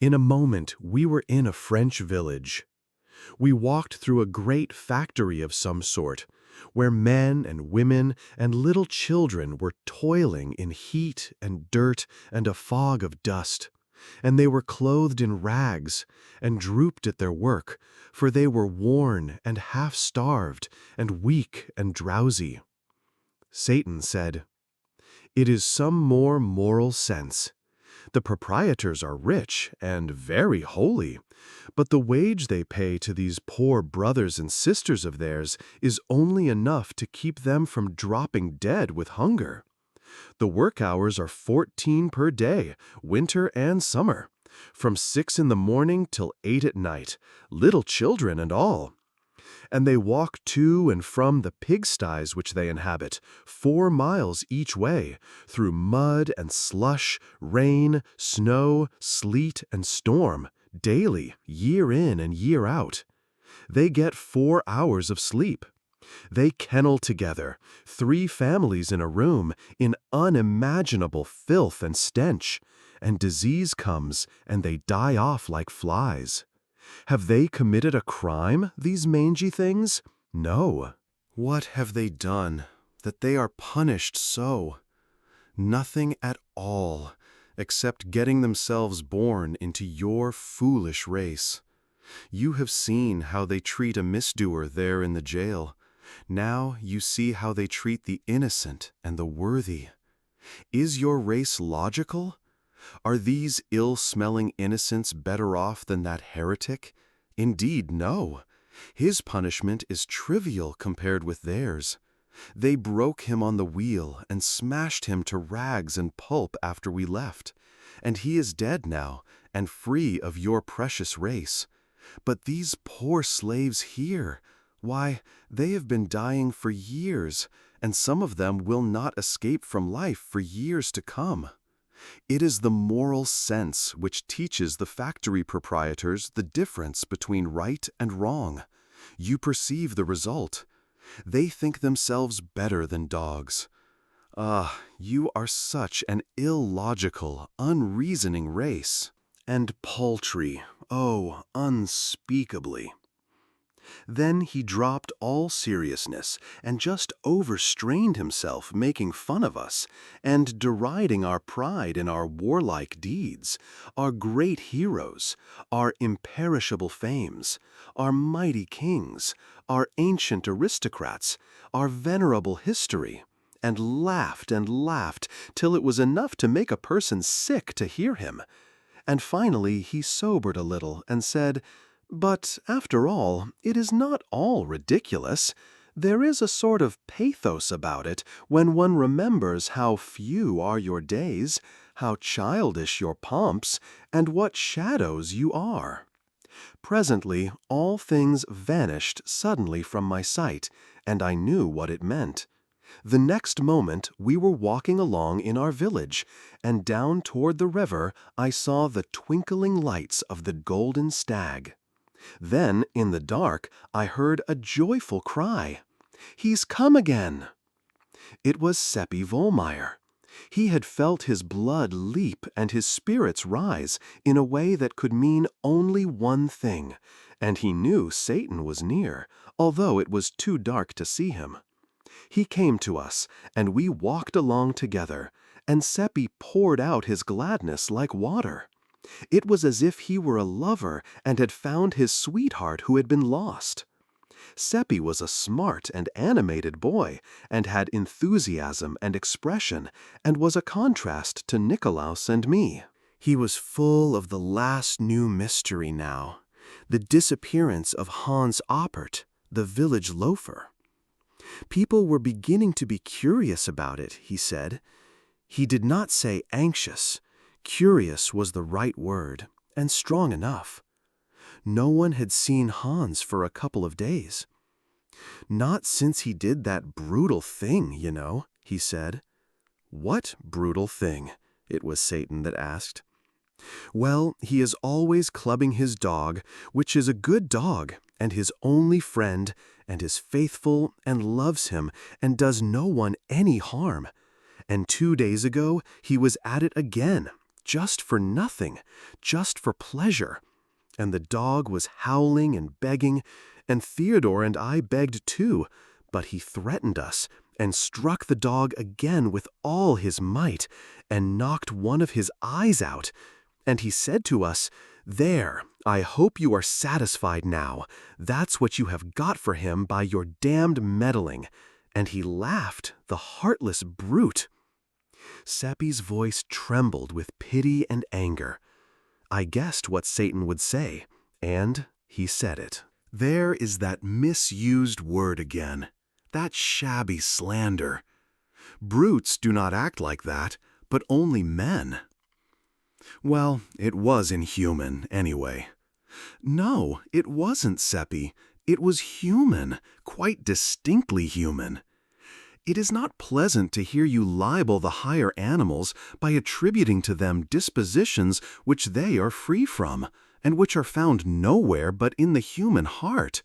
In a moment we were in a French village. We walked through a great factory of some sort, where men and women and little children were toiling in heat and dirt and a fog of dust, and they were clothed in rags and drooped at their work, for they were worn and half-starved and weak and drowsy. Satan said, "It is some more moral sense. The proprietors are rich and very holy, but the wage they pay to these poor brothers and sisters of theirs is only enough to keep them from dropping dead with hunger. The work hours are 14 per day, winter and summer, from 6 in the morning till 8 at night, little children and all. And they walk to and from the pigsties which they inhabit, 4 miles each way, through mud and slush, rain, snow, sleet, and storm, daily, year in and year out. They get 4 hours of sleep. They kennel together, 3 families in a room, in unimaginable filth and stench, and disease comes, and they die off like flies. Have they committed a crime, these mangy things? No. What have they done that they are punished so? Nothing at all, except getting themselves born into your foolish race. You have seen how they treat a misdoer there in the jail. Now you see how they treat the innocent and the worthy. Is your race logical? Are these ill-smelling innocents better off than that heretic? Indeed, no. His punishment is trivial compared with theirs. They broke him on the wheel and smashed him to rags and pulp after we left, and he is dead now and free of your precious race. But these poor slaves here, why, they have been dying for years, and some of them will not escape from life for years to come. It is the moral sense which teaches the factory proprietors the difference between right and wrong. You perceive the result. They think themselves better than dogs. Ah, you are such an illogical, unreasoning race. And paltry, oh, unspeakably." Then he dropped all seriousness and just overstrained himself making fun of us and deriding our pride in our warlike deeds, our great heroes, our imperishable fames, our mighty kings, our ancient aristocrats, our venerable history, and laughed till it was enough to make a person sick to hear him. And finally he sobered a little and said, "But, after all, it is not all ridiculous. There is a sort of pathos about it when one remembers how few are your days, how childish your pomps, and what shadows you are." Presently all things vanished suddenly from my sight, and I knew what it meant. The next moment we were walking along in our village, and down toward the river I saw the twinkling lights of the Golden Stag. Then, in the dark, I heard a joyful cry. "He's come again!" It was Seppi Vollmeyer. He had felt his blood leap and his spirits rise in a way that could mean only one thing, and he knew Satan was near, although it was too dark to see him. He came to us, and we walked along together, and Seppi poured out his gladness like water. It was as if he were a lover and had found his sweetheart who had been lost. Seppi was a smart and animated boy, and had enthusiasm and expression, and was a contrast to Nikolaus and me. He was full of the last new mystery now, the disappearance of Hans Oppert, the village loafer. People were beginning to be curious about it, he said. He did not say anxious. Curious was the right word, and strong enough. No one had seen Hans for a couple of days. Not since he did that brutal thing, you know, he said. What brutal thing? It was Satan that asked. Well, he is always clubbing his dog, which is a good dog, and his only friend, and is faithful, and loves him, and does no one any harm. And 2 days ago he was at it again, just for nothing, just for pleasure. And the dog was howling and begging, and Theodore and I begged too, but he threatened us, and struck the dog again with all his might, and knocked one of his eyes out. And he said to us, "There, I hope you are satisfied now. That's what you have got for him by your damned meddling." And he laughed, the heartless brute. Seppi's voice trembled with pity and anger. I guessed what Satan would say, and he said it. There is that misused word again, that shabby slander. Brutes do not act like that, but only men. Well, it was inhuman, anyway. No, it wasn't, Seppi. It was human, quite distinctly human. It is not pleasant to hear you libel the higher animals by attributing to them dispositions which they are free from, and which are found nowhere but in the human heart.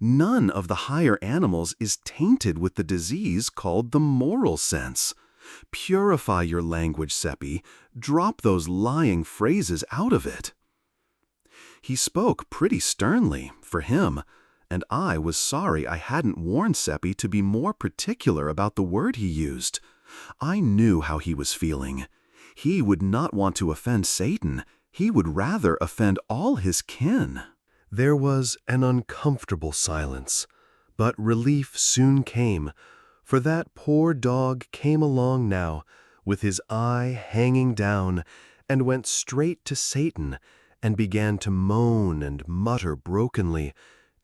None of the higher animals is tainted with the disease called the moral sense. Purify your language, Seppi. Drop those lying phrases out of it. He spoke pretty sternly, for him, and I was sorry I hadn't warned Seppi to be more particular about the word he used. I knew how he was feeling. He would not want to offend Satan. He would rather offend all his kin. There was an uncomfortable silence, but relief soon came, for that poor dog came along now, with his eye hanging down, and went straight to Satan, and began to moan and mutter brokenly,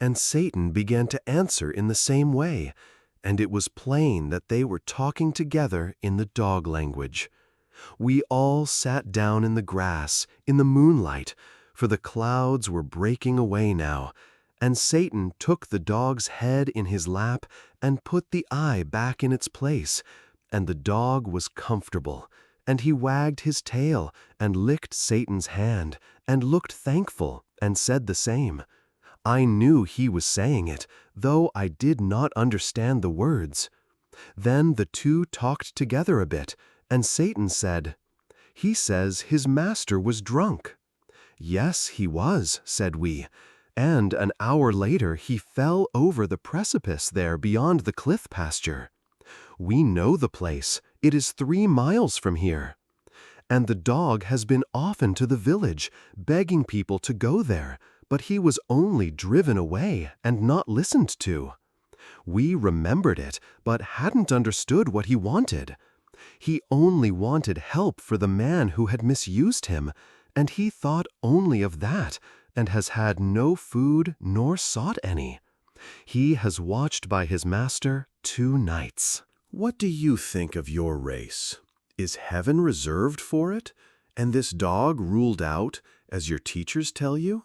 and Satan began to answer in the same way, and it was plain that they were talking together in the dog language. We all sat down in the grass, in the moonlight, for the clouds were breaking away now, and Satan took the dog's head in his lap and put the eye back in its place, and the dog was comfortable, and he wagged his tail and licked Satan's hand, and looked thankful, and said the same. I knew he was saying it, though I did not understand the words. Then the two talked together a bit, and Satan said, "He says his master was drunk." "Yes, he was," said we, "and an hour later he fell over the precipice there beyond the cliff pasture. We know the place. It is 3 miles from here. And the dog has been often to the village, begging people to go there, but he was only driven away and not listened to. We remembered it, but hadn't understood what he wanted. He only wanted help for the man who had misused him, and he thought only of that, and has had no food nor sought any. He has watched by his master 2 nights. What do you think of your race? Is heaven reserved for it, and this dog ruled out, as your teachers tell you?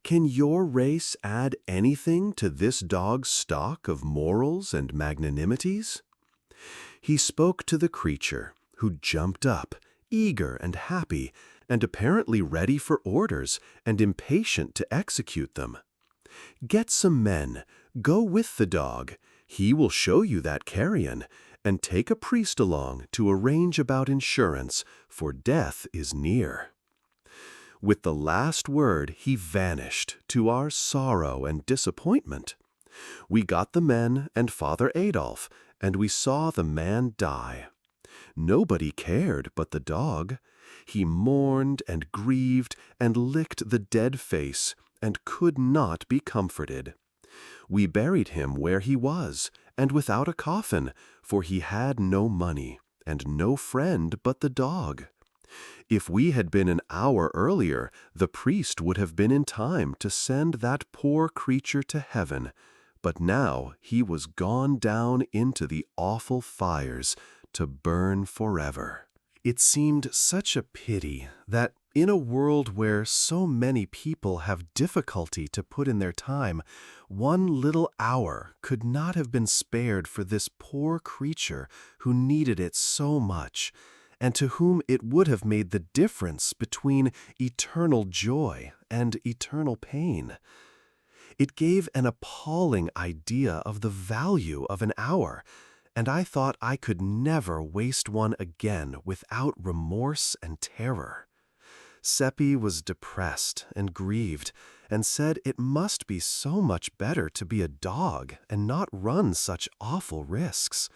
Can your race add anything to this dog's stock of morals and magnanimities?" He spoke to the creature, who jumped up, eager and happy, and apparently ready for orders and impatient to execute them. "Get some men, go with the dog. He will show you that carrion, and take a priest along to arrange about insurance, for death is near." With the last word he vanished, to our sorrow and disappointment. We got the men and Father Adolf, and we saw the man die. Nobody cared but the dog. He mourned and grieved and licked the dead face, and could not be comforted. We buried him where he was, and without a coffin, for he had no money, and no friend but the dog. If we had been an hour earlier, the priest would have been in time to send that poor creature to heaven, but now he was gone down into the awful fires to burn forever. It seemed such a pity that in a world where so many people have difficulty to put in their time, one little hour could not have been spared for this poor creature who needed it so much, and to whom it would have made the difference between eternal joy and eternal pain. It gave an appalling idea of the value of an hour, and I thought I could never waste one again without remorse and terror. Seppi was depressed and grieved, and said it must be so much better to be a dog and not run such awful risks.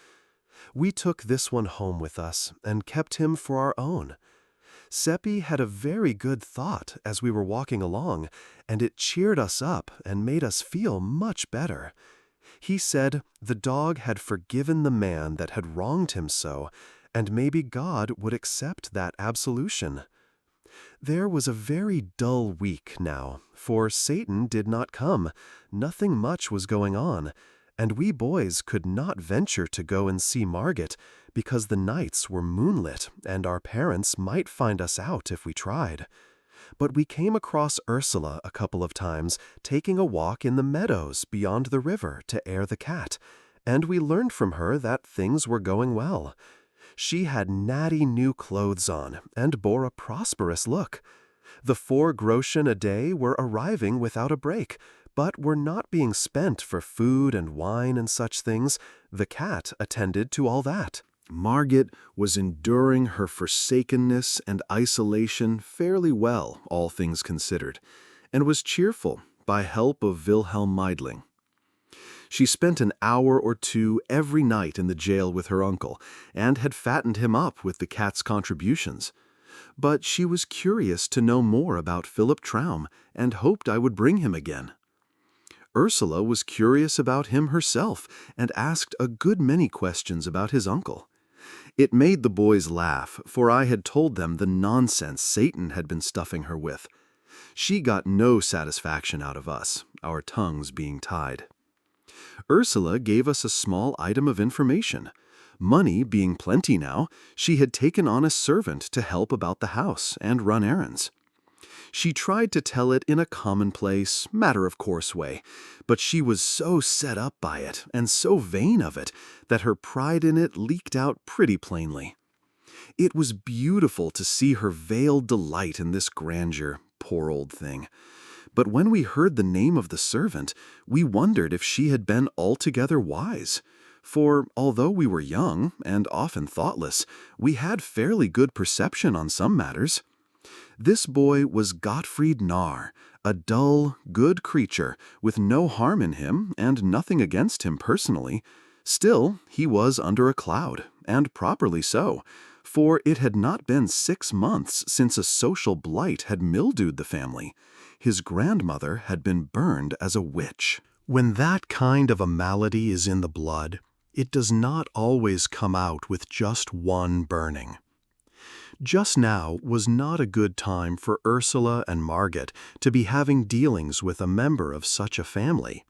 We took this one home with us and kept him for our own. Seppi had a very good thought as we were walking along, and it cheered us up and made us feel much better. He said the dog had forgiven the man that had wronged him so, and maybe God would accept that absolution. There was a very dull week now, for Satan did not come, nothing much was going on, and we boys could not venture to go and see Margit, because the nights were moonlit and our parents might find us out if we tried. But we came across Ursula a couple of times, taking a walk in the meadows beyond the river to air the cat, and we learned from her that things were going well. She had natty new clothes on and bore a prosperous look. The 4 groschen a day were arriving without a break, but were not being spent for food and wine and such things. The cat attended to all that. Margit was enduring her forsakenness and isolation fairly well, all things considered, and was cheerful by help of Wilhelm Meidling. She spent an hour or two every night in the jail with her uncle, and had fattened him up with the cat's contributions. But she was curious to know more about Philip Traum, and hoped I would bring him again. Ursula was curious about him herself, and asked a good many questions about his uncle. It made the boys laugh, for I had told them the nonsense Satan had been stuffing her with. She got no satisfaction out of us, our tongues being tied. Ursula gave us a small item of information. Money being plenty now, she had taken on a servant to help about the house and run errands. She tried to tell it in a commonplace, matter-of-course way, but she was so set up by it and so vain of it that her pride in it leaked out pretty plainly. It was beautiful to see her veiled delight in this grandeur, poor old thing. But when we heard the name of the servant, we wondered if she had been altogether wise. For although we were young and often thoughtless, we had fairly good perception on some matters. This boy was Gottfried Narr, a dull, good creature, with no harm in him and nothing against him personally. Still, he was under a cloud, and properly so, for it had not been 6 months since a social blight had mildewed the family. His grandmother had been burned as a witch. When that kind of a malady is in the blood, it does not always come out with just one burning. Just now was not a good time for Ursula and Margit to be having dealings with a member of such a family,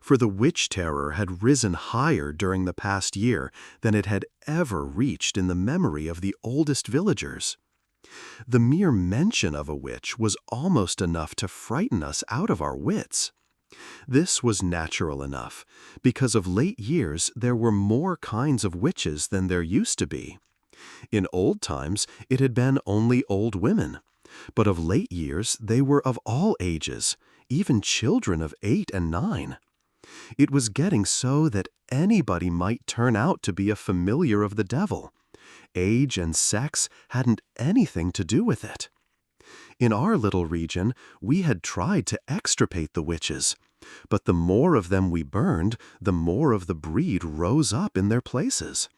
for the witch terror had risen higher during the past year than it had ever reached in the memory of the oldest villagers. The mere mention of a witch was almost enough to frighten us out of our wits. This was natural enough, because of late years there were more kinds of witches than there used to be. In old times it had been only old women, but of late years they were of all ages, even children of 8 and 9. It was getting so that anybody might turn out to be a familiar of the devil. Age and sex hadn't anything to do with it. In our little region, we had tried to extirpate the witches, but the more of them we burned, the more of the breed rose up in their places.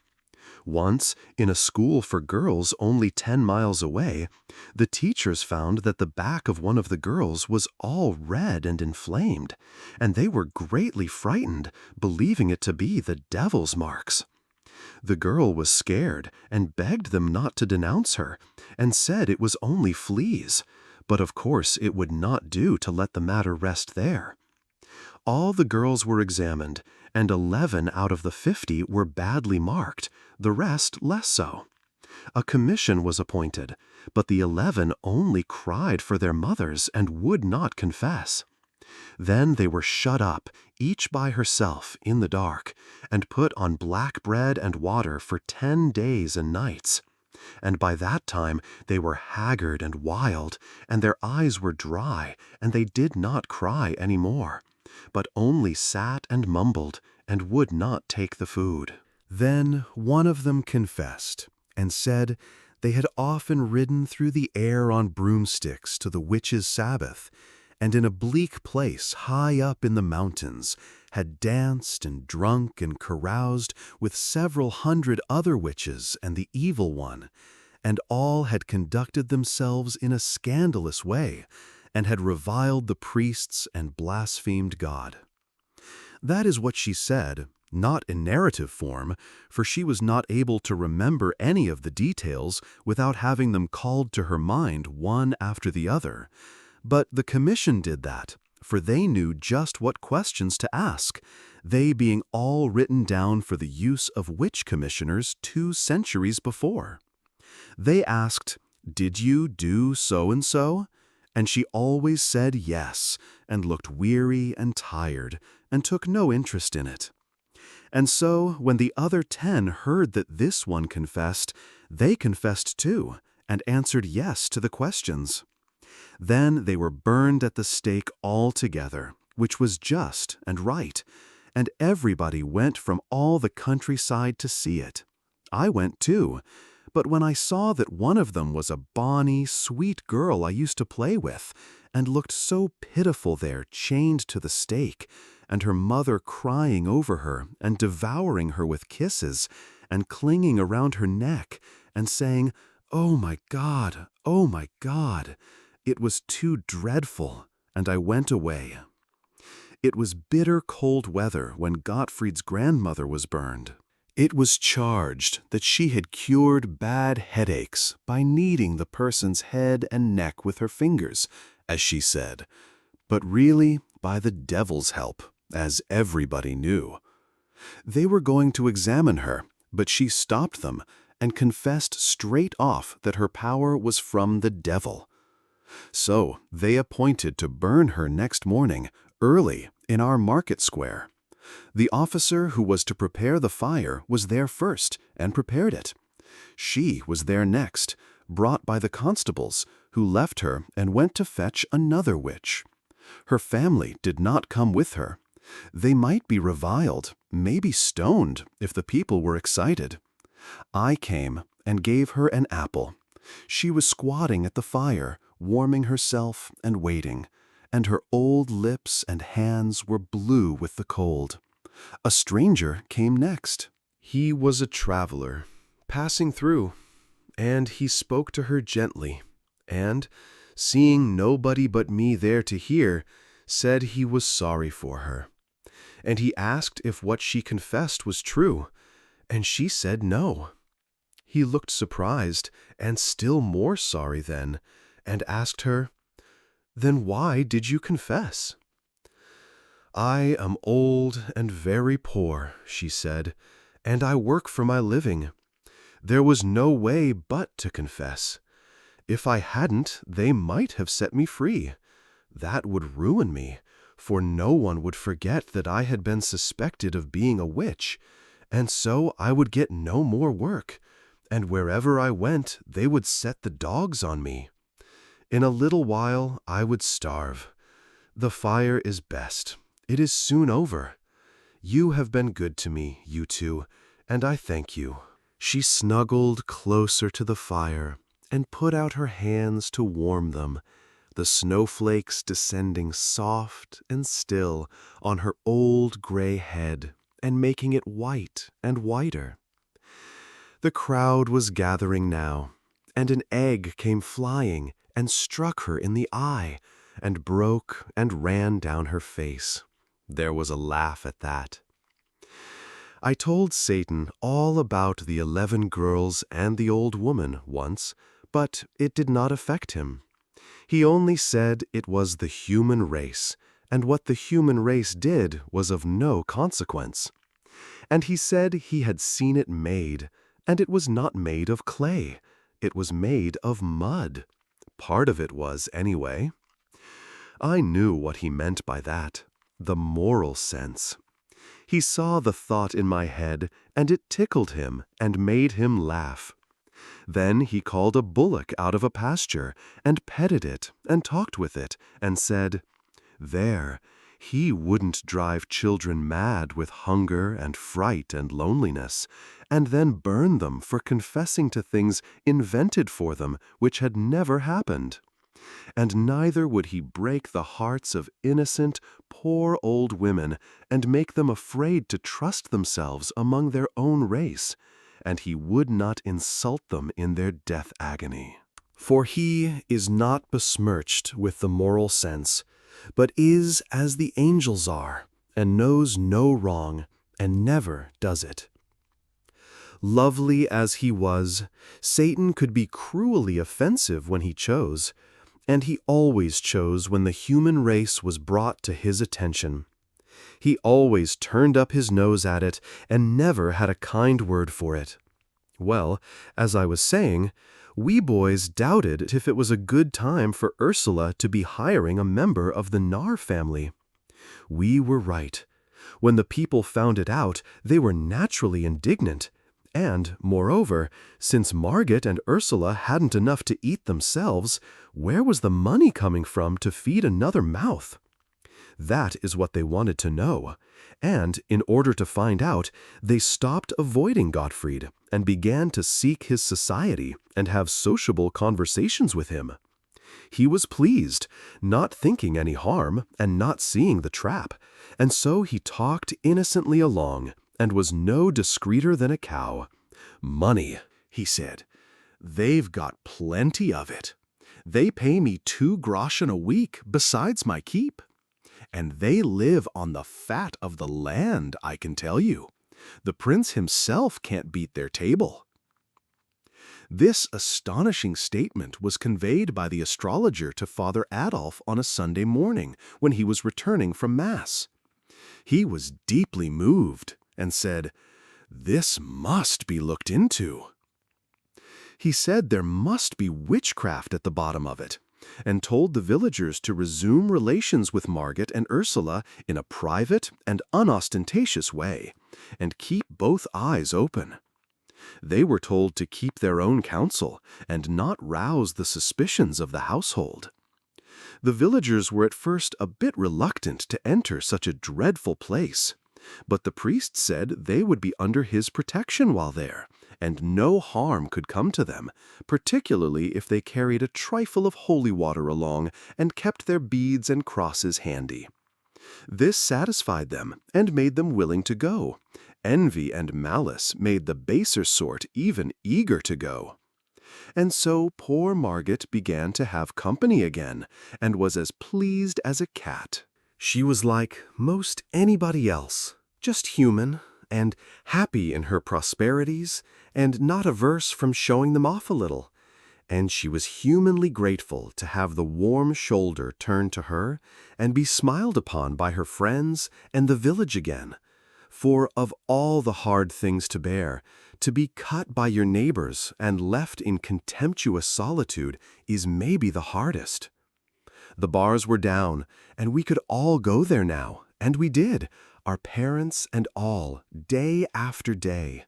Once, in a school for girls only 10 miles away, the teachers found that the back of one of the girls was all red and inflamed, and they were greatly frightened, believing it to be the devil's marks. The girl was scared and begged them not to denounce her, and said it was only fleas, but of course it would not do to let the matter rest there. All the girls were examined, and 11 out of the 50 were badly marked, the rest less so. A commission was appointed, but the 11 only cried for their mothers and would not confess. Then they were shut up, each by herself, in the dark, and put on black bread and water for 10 days and nights. And by that time they were haggard and wild, and their eyes were dry, and they did not cry any more, but only sat and mumbled, and would not take the food. Then one of them confessed, and said they had often ridden through the air on broomsticks to the witches' Sabbath, and in a bleak place high up in the mountains had danced and drunk and caroused with several hundred other witches and the evil one, and all had conducted themselves in a scandalous way, and had reviled the priests and blasphemed God. That is what she said, not in narrative form, for she was not able to remember any of the details without having them called to her mind one after the other. But the commission did that, for they knew just what questions to ask, they being all written down for the use of witch commissioners 2 centuries before. They asked, "Did you do so-and-so?" And she always said yes, and looked weary and tired, and took no interest in it. And so, when the other 10 heard that this one confessed, they confessed too, and answered yes to the questions. Then they were burned at the stake all together, which was just and right, and everybody went from all the countryside to see it. I went too, but when I saw that one of them was a bonny, sweet girl I used to play with, and looked so pitiful there chained to the stake, and her mother crying over her and devouring her with kisses, and clinging around her neck, and saying, "Oh my God, oh my God," it was too dreadful, and I went away. It was bitter cold weather when Gottfried's grandmother was burned. It was charged that she had cured bad headaches by kneading the person's head and neck with her fingers, as she said, but really by the devil's help, as everybody knew. They were going to examine her, but she stopped them and confessed straight off that her power was from the devil. So they appointed to burn her next morning, early, in our market square. The officer who was to prepare the fire was there first and prepared it. She was there next, brought by the constables, who left her and went to fetch another witch. Her family did not come with her. They might be reviled, maybe stoned, if the people were excited. I came and gave her an apple. She was squatting at the fire, warming herself and waiting, and her old lips and hands were blue with the cold. A stranger came next. He was a traveler, passing through, and he spoke to her gently, and, seeing nobody but me there to hear, said he was sorry for her. And he asked if what she confessed was true, and she said no. He looked surprised, and still more sorry then, and asked her, "Then why did you confess?" "I am old and very poor," she said, "and I work for my living. There was no way but to confess. If I hadn't, they might have set me free. That would ruin me, for no one would forget that I had been suspected of being a witch, and so I would get no more work, and wherever I went they would set the dogs on me. In a little while I would starve. The fire is best. It is soon over. You have been good to me, you two, and I thank you." She snuggled closer to the fire and put out her hands to warm them, the snowflakes descending soft and still on her old gray head and making it white and whiter. The crowd was gathering now, and an egg came flying and struck her in the eye, and broke and ran down her face. There was a laugh at that. I told Satan all about the 11 girls and the old woman once, but it did not affect him. He only said it was the human race, and what the human race did was of no consequence. And he said he had seen it made, and it was not made of clay. It was made of mud. Part of it was, anyway. I knew what he meant by that, the moral sense. He saw the thought in my head, and it tickled him and made him laugh. Then he called a bullock out of a pasture, and petted it, and talked with it, and said, "There, he wouldn't drive children mad with hunger and fright and loneliness, and then burn them for confessing to things invented for them which had never happened. And neither would he break the hearts of innocent, poor old women, and make them afraid to trust themselves among their own race, and he would not insult them in their death agony. For he is not besmirched with the moral sense, but is as the angels are, and knows no wrong, and never does it." Lovely as he was, Satan could be cruelly offensive when he chose, and he always chose when the human race was brought to his attention. He always turned up his nose at it and never had a kind word for it. Well, as I was saying, we boys doubted if it was a good time for Ursula to be hiring a member of the Nar family. We were right. When the people found it out, they were naturally indignant. And, moreover, since Margit and Ursula hadn't enough to eat themselves, where was the money coming from to feed another mouth? That is what they wanted to know, and in order to find out, they stopped avoiding Gottfried and began to seek his society and have sociable conversations with him. He was pleased, not thinking any harm and not seeing the trap, and so he talked innocently along and was no discreeter than a cow. "Money," he said. "They've got plenty of it. They pay me 2 groschen a week besides my keep. And they live on the fat of the land, I can tell you. The prince himself can't beat their table." This astonishing statement was conveyed by the astrologer to Father Adolf on a Sunday morning when he was returning from Mass. He was deeply moved and said, "This must be looked into." He said there must be witchcraft at the bottom of it, and told the villagers to resume relations with Margit and Ursula in a private and unostentatious way, and keep both eyes open. They were told to keep their own counsel and not rouse the suspicions of the household. The villagers were at first a bit reluctant to enter such a dreadful place, but the priest said they would be under his protection while there, and no harm could come to them, particularly if they carried a trifle of holy water along and kept their beads and crosses handy. This satisfied them and made them willing to go. Envy and malice made the baser sort even eager to go. And so poor Margit began to have company again, and was as pleased as a cat. She was like most anybody else, just human, and happy in her prosperities, and not averse from showing them off a little. And she was humanly grateful to have the warm shoulder turned to her, and be smiled upon by her friends and the village again. For of all the hard things to bear, to be cut by your neighbors and left in contemptuous solitude is maybe the hardest. The bars were down, and we could all go there now, and we did, our parents and all, day after day.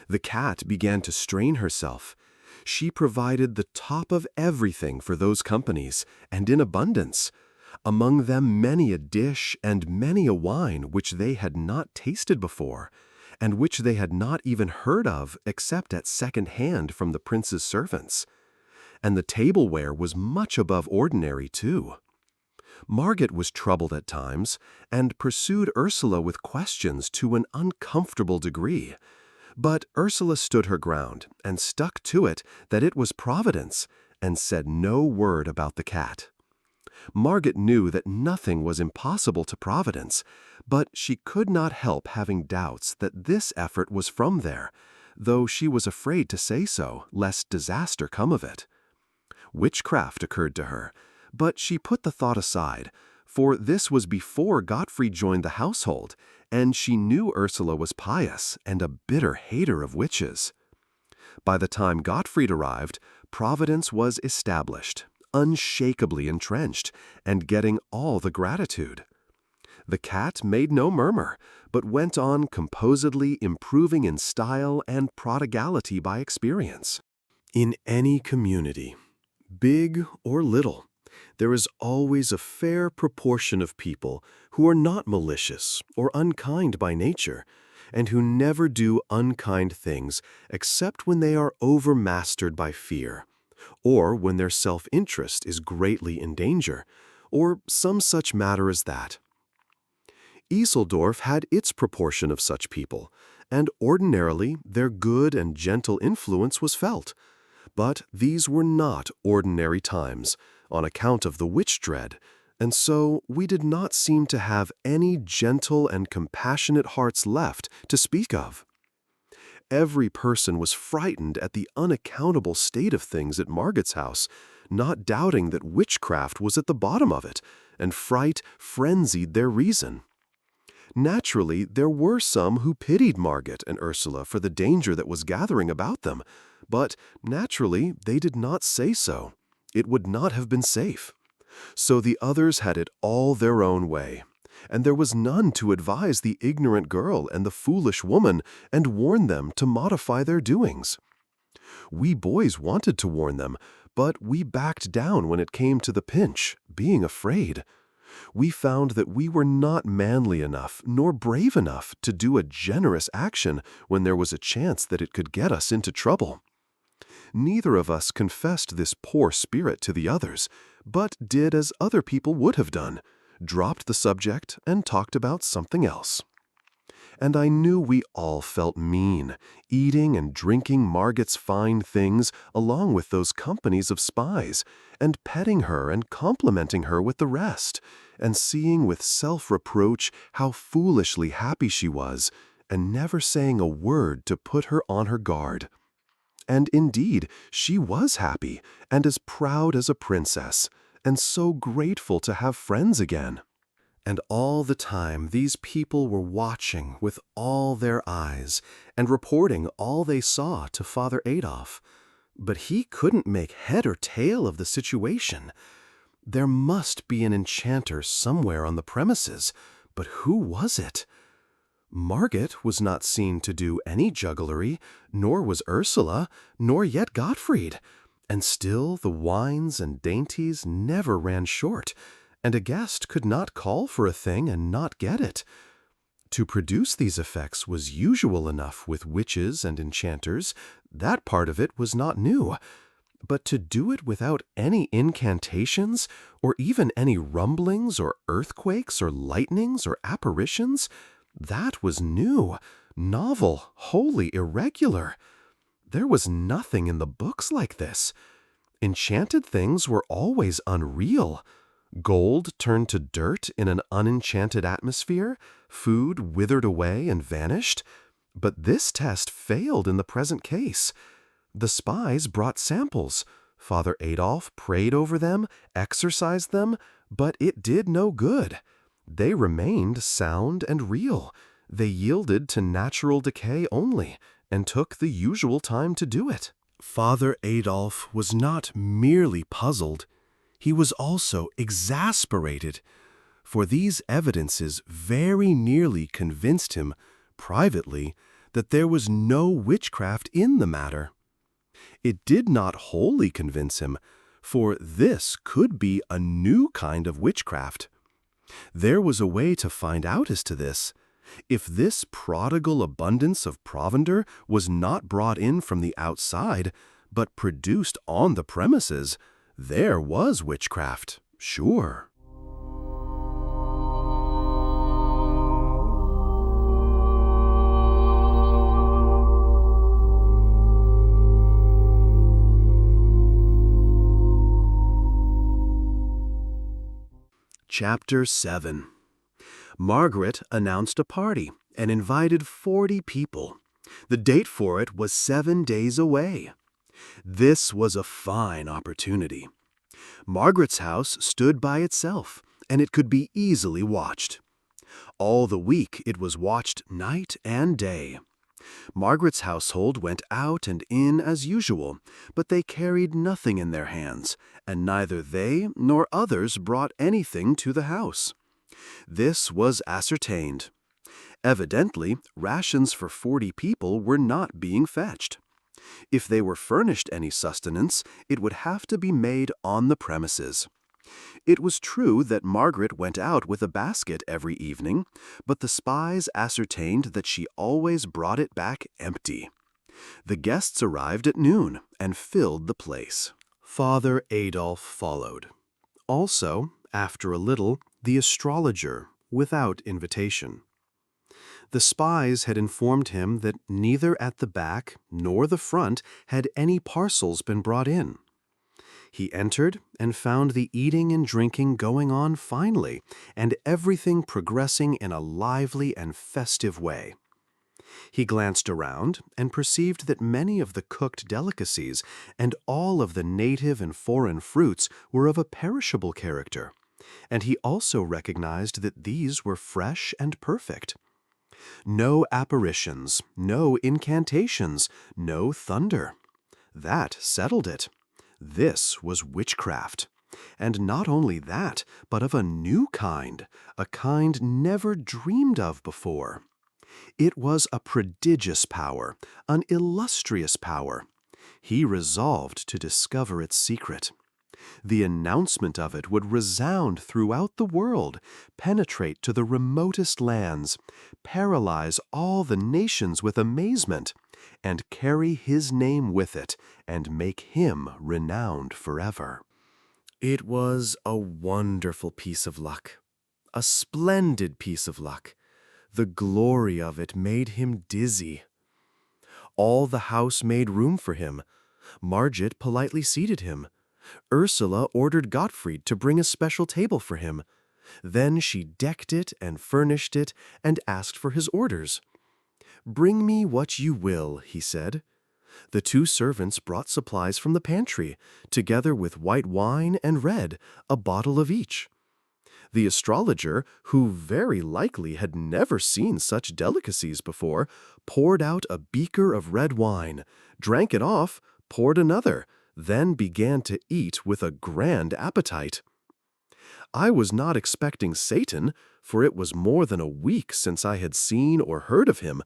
The cat began to strain herself. She provided the top of everything for those companies, and in abundance. Among them many a dish and many a wine which they had not tasted before, and which they had not even heard of except at second hand from the prince's servants. And the tableware was much above ordinary, too. Margit was troubled at times, and pursued Ursula with questions to an uncomfortable degree. But Ursula stood her ground, and stuck to it that it was Providence, and said no word about the cat. Margit knew that nothing was impossible to Providence, but she could not help having doubts that this effort was from there, though she was afraid to say so, lest disaster come of it. Witchcraft occurred to her, but she put the thought aside, for this was before Gottfried joined the household, and she knew Ursula was pious and a bitter hater of witches. By the time Gottfried arrived, Providence was established, unshakably entrenched, and getting all the gratitude. The cat made no murmur, but went on composedly improving in style and prodigality by experience. In any community, big or little, there is always a fair proportion of people who are not malicious or unkind by nature, and who never do unkind things except when they are overmastered by fear, or when their self-interest is greatly in danger, or some such matter as that. Iseldorf had its proportion of such people, and ordinarily their good and gentle influence was felt. But these were not ordinary times, on account of the witch dread, and so we did not seem to have any gentle and compassionate hearts left to speak of. Every person was frightened at the unaccountable state of things at Margot's house, not doubting that witchcraft was at the bottom of it, and fright frenzied their reason. Naturally, there were some who pitied Margot and Ursula for the danger that was gathering about them, but naturally they did not say so. It would not have been safe. So the others had it all their own way, and there was none to advise the ignorant girl and the foolish woman and warn them to modify their doings. We boys wanted to warn them, but we backed down when it came to the pinch, being afraid. We found that we were not manly enough nor brave enough to do a generous action when there was a chance that it could get us into trouble. Neither of us confessed this poor spirit to the others, but did as other people would have done, dropped the subject and talked about something else. And I knew we all felt mean, eating and drinking Margot's fine things along with those companies of spies, and petting her and complimenting her with the rest, and seeing with self-reproach how foolishly happy she was, and never saying a word to put her on her guard. And indeed, she was happy, and as proud as a princess, and so grateful to have friends again. And all the time these people were watching with all their eyes, and reporting all they saw to Father Adolf. But he couldn't make head or tail of the situation. There must be an enchanter somewhere on the premises, but who was it? Margot was not seen to do any jugglery, nor was Ursula, nor yet Gottfried, and still the wines and dainties never ran short, and a guest could not call for a thing and not get it. To produce these effects was usual enough with witches and enchanters, that part of it was not new. But to do it without any incantations, or even any rumblings or earthquakes or lightnings or apparitions, that was new, novel, wholly irregular. There was nothing in the books like this. Enchanted things were always unreal. Gold turned to dirt in an unenchanted atmosphere, food withered away and vanished. But this test failed in the present case. The spies brought samples. Father Adolf prayed over them, exorcised them, but it did no good. They remained sound and real. They yielded to natural decay only, and took the usual time to do it. Father Adolf was not merely puzzled. He was also exasperated, for these evidences very nearly convinced him, privately, that there was no witchcraft in the matter. It did not wholly convince him, for this could be a new kind of witchcraft. There was a way to find out as to this. If this prodigal abundance of provender was not brought in from the outside, but produced on the premises, there was witchcraft, sure. Chapter 7. Margaret announced a party and invited 40 people. The date for it was 7 days away. This was a fine opportunity. Margaret's house stood by itself, and it could be easily watched. All the week it was watched night and day. Margaret's household went out and in as usual, but they carried nothing in their hands, and neither they nor others brought anything to the house. This was ascertained. Evidently, rations for 40 people were not being fetched. If they were furnished any sustenance, it would have to be made on the premises. It was true that Margaret went out with a basket every evening, but the spies ascertained that she always brought it back empty. The guests arrived at noon and filled the place. Father Adolf followed. Also, after a little, the astrologer, without invitation. The spies had informed him that neither at the back nor the front had any parcels been brought in. He entered and found the eating and drinking going on finely, and everything progressing in a lively and festive way. He glanced around and perceived that many of the cooked delicacies and all of the native and foreign fruits were of a perishable character, and he also recognized that these were fresh and perfect. No apparitions, no incantations, no thunder. That settled it. This was witchcraft. And not only that, but of a new kind, a kind never dreamed of before. It was a prodigious power, an illustrious power. He resolved to discover its secret. The announcement of it would resound throughout the world, penetrate to the remotest lands, paralyze all the nations with amazement, and carry his name with it, and make him renowned forever. It was a wonderful piece of luck, a splendid piece of luck. The glory of it made him dizzy. All the house made room for him. Margit politely seated him. Ursula ordered Gottfried to bring a special table for him. Then she decked it and furnished it and asked for his orders. "Bring me what you will," he said. The 2 servants brought supplies from the pantry, together with white wine and red, a bottle of each. The astrologer, who very likely had never seen such delicacies before, poured out a beaker of red wine, drank it off, poured another, then began to eat with a grand appetite. I was not expecting Satan, for it was more than a week since I had seen or heard of him,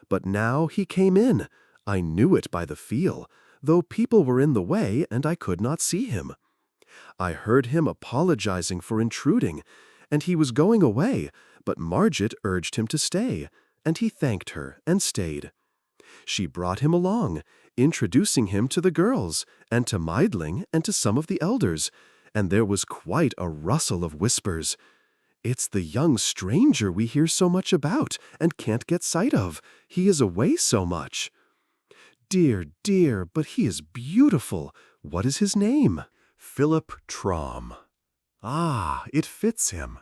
but now he came in. I knew it by the feel, though people were in the way and I could not see him. I heard him apologizing for intruding, and he was going away, but Margit urged him to stay, and he thanked her and stayed. She brought him along, introducing him to the girls, and to Meidling and to some of the elders, and there was quite a rustle of whispers. "It's the young stranger we hear so much about and can't get sight of. He is away so much." "Dear, dear, but he is beautiful. What is his name?" "Philip Traum." "Ah, it fits him.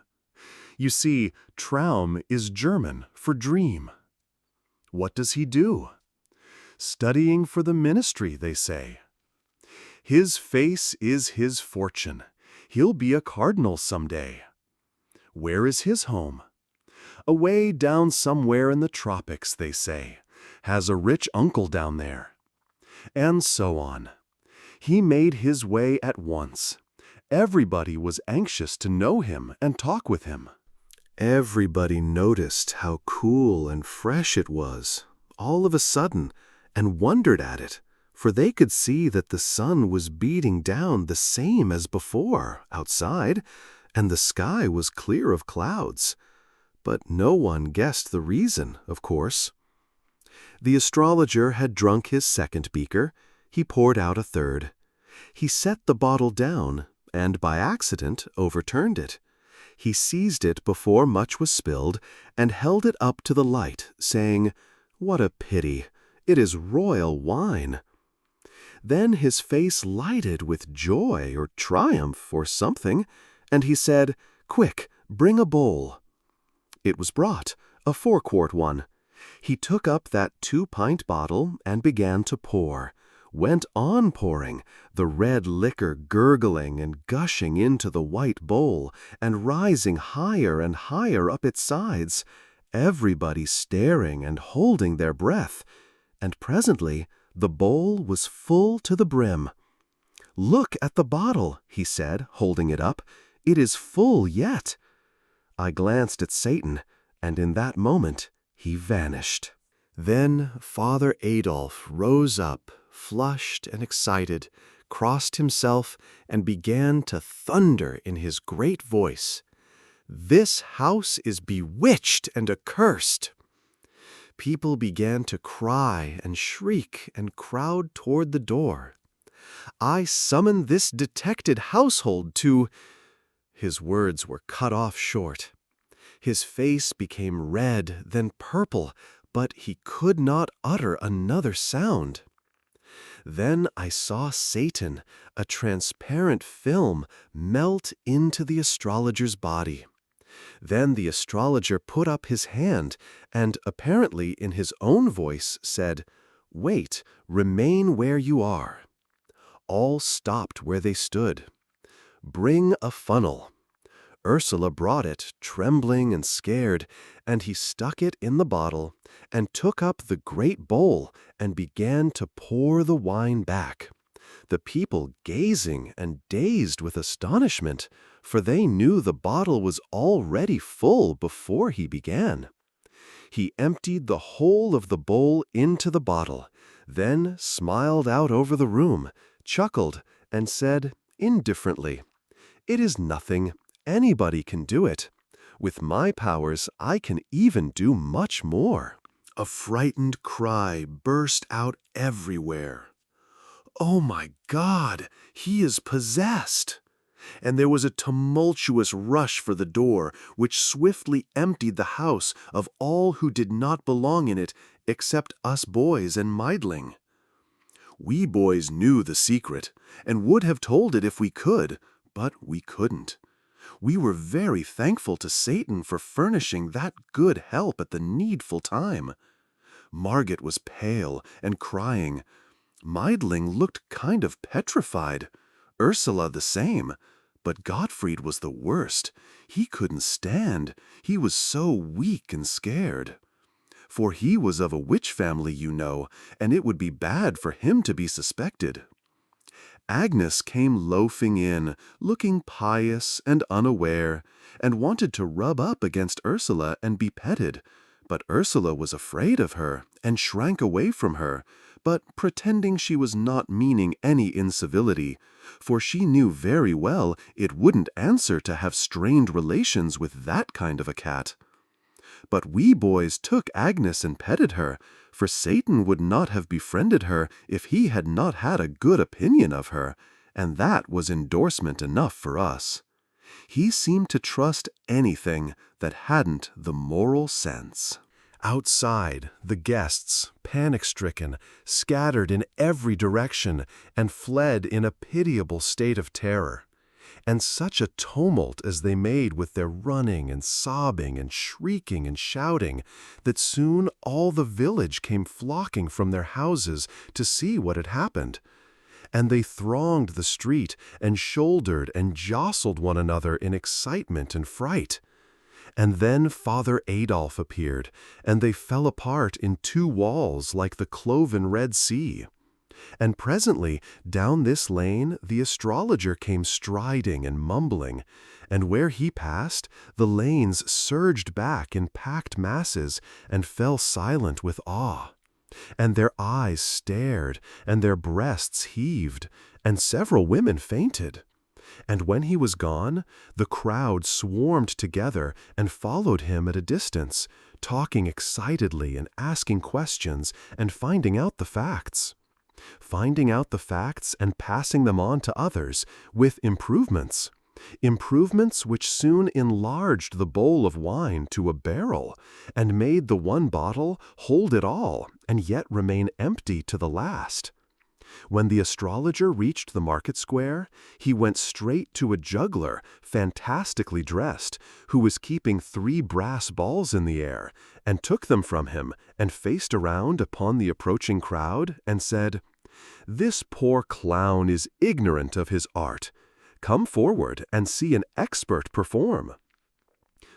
You see, Traum is German for dream." "What does he do?" "Studying for the ministry, they say." "His face is his fortune. He'll be a cardinal someday." "Where is his home?" "Away down somewhere in the tropics, they say. Has a rich uncle down there." And so on. He made his way at once. Everybody was anxious to know him and talk with him. Everybody noticed how cool and fresh it was, all of a sudden, and wondered at it, for they could see that the sun was beating down the same as before, outside, and the sky was clear of clouds. But no one guessed the reason, of course. The astrologer had drunk his second beaker. He poured out a third. He set the bottle down, and by accident overturned it. He seized it before much was spilled, and held it up to the light, saying, "What a pity! It is royal wine." Then his face lighted with joy or triumph or something, and he said, "Quick, bring a bowl." It was brought, a 4-quart one. He took up that 2-pint bottle and began to pour, went on pouring, the red liquor gurgling and gushing into the white bowl and rising higher and higher up its sides, everybody staring and holding their breath, and presently the bowl was full to the brim. "Look at the bottle," he said, holding it up. "It is full yet." I glanced at Satan, and in that moment he vanished. Then Father Adolf rose up, flushed and excited, crossed himself, and began to thunder in his great voice, "This house is bewitched and accursed." People began to cry and shriek and crowd toward the door. "I summon this detected household to—" His words were cut off short. His face became red, then purple, but he could not utter another sound. Then I saw Satan, a transparent film, melt into the astrologer's body. Then the astrologer put up his hand and, apparently in his own voice, said, "Wait, remain where you are." All stopped where they stood. "Bring a funnel." Ursula brought it, trembling and scared, and he stuck it in the bottle and took up the great bowl and began to pour the wine back, the people gazing and dazed with astonishment, for they knew the bottle was already full before he began. He emptied the whole of the bowl into the bottle, then smiled out over the room, chuckled, and said indifferently, "It is nothing. Anybody can do it. With my powers, I can even do much more." A frightened cry burst out everywhere. "Oh my God, he is possessed!" And there was a tumultuous rush for the door, which swiftly emptied the house of all who did not belong in it except us boys and Meidling. We boys knew the secret, and would have told it if we could, but we couldn't. We were very thankful to Satan for furnishing that good help at the needful time. Margit was pale and crying. Meidling looked kind of petrified. Ursula the same. But Gottfried was the worst. He couldn't stand. He was so weak and scared. For he was of a witch family, you know, and it would be bad for him to be suspected. Agnes came loafing in, looking pious and unaware, and wanted to rub up against Ursula and be petted, but Ursula was afraid of her and shrank away from her, but pretending she was not meaning any incivility, for she knew very well it wouldn't answer to have strained relations with that kind of a cat. But we boys took Agnes and petted her, for Satan would not have befriended her if he had not had a good opinion of her, and that was endorsement enough for us. He seemed to trust anything that hadn't the moral sense. Outside, the guests, panic-stricken, scattered in every direction and fled in a pitiable state of terror. And such a tumult as they made with their running and sobbing and shrieking and shouting, that soon all the village came flocking from their houses to see what had happened. And they thronged the street and shouldered and jostled one another in excitement and fright. And then Father Adolf appeared, and they fell apart in two walls like the cloven Red Sea. And presently, down this lane, the astrologer came striding and mumbling, and where he passed, the lanes surged back in packed masses and fell silent with awe. And their eyes stared, and their breasts heaved, and several women fainted. And when he was gone, the crowd swarmed together and followed him at a distance, talking excitedly and asking questions and finding out the facts. Finding out the facts and passing them on to others, with improvements. Improvements which soon enlarged the bowl of wine to a barrel, and made the one bottle hold it all, and yet remain empty to the last. When the astrologer reached the market square, he went straight to a juggler, fantastically dressed, who was keeping 3 brass balls in the air, and took them from him, and faced around upon the approaching crowd, and said, This poor clown is ignorant of his art. Come forward and see an expert perform."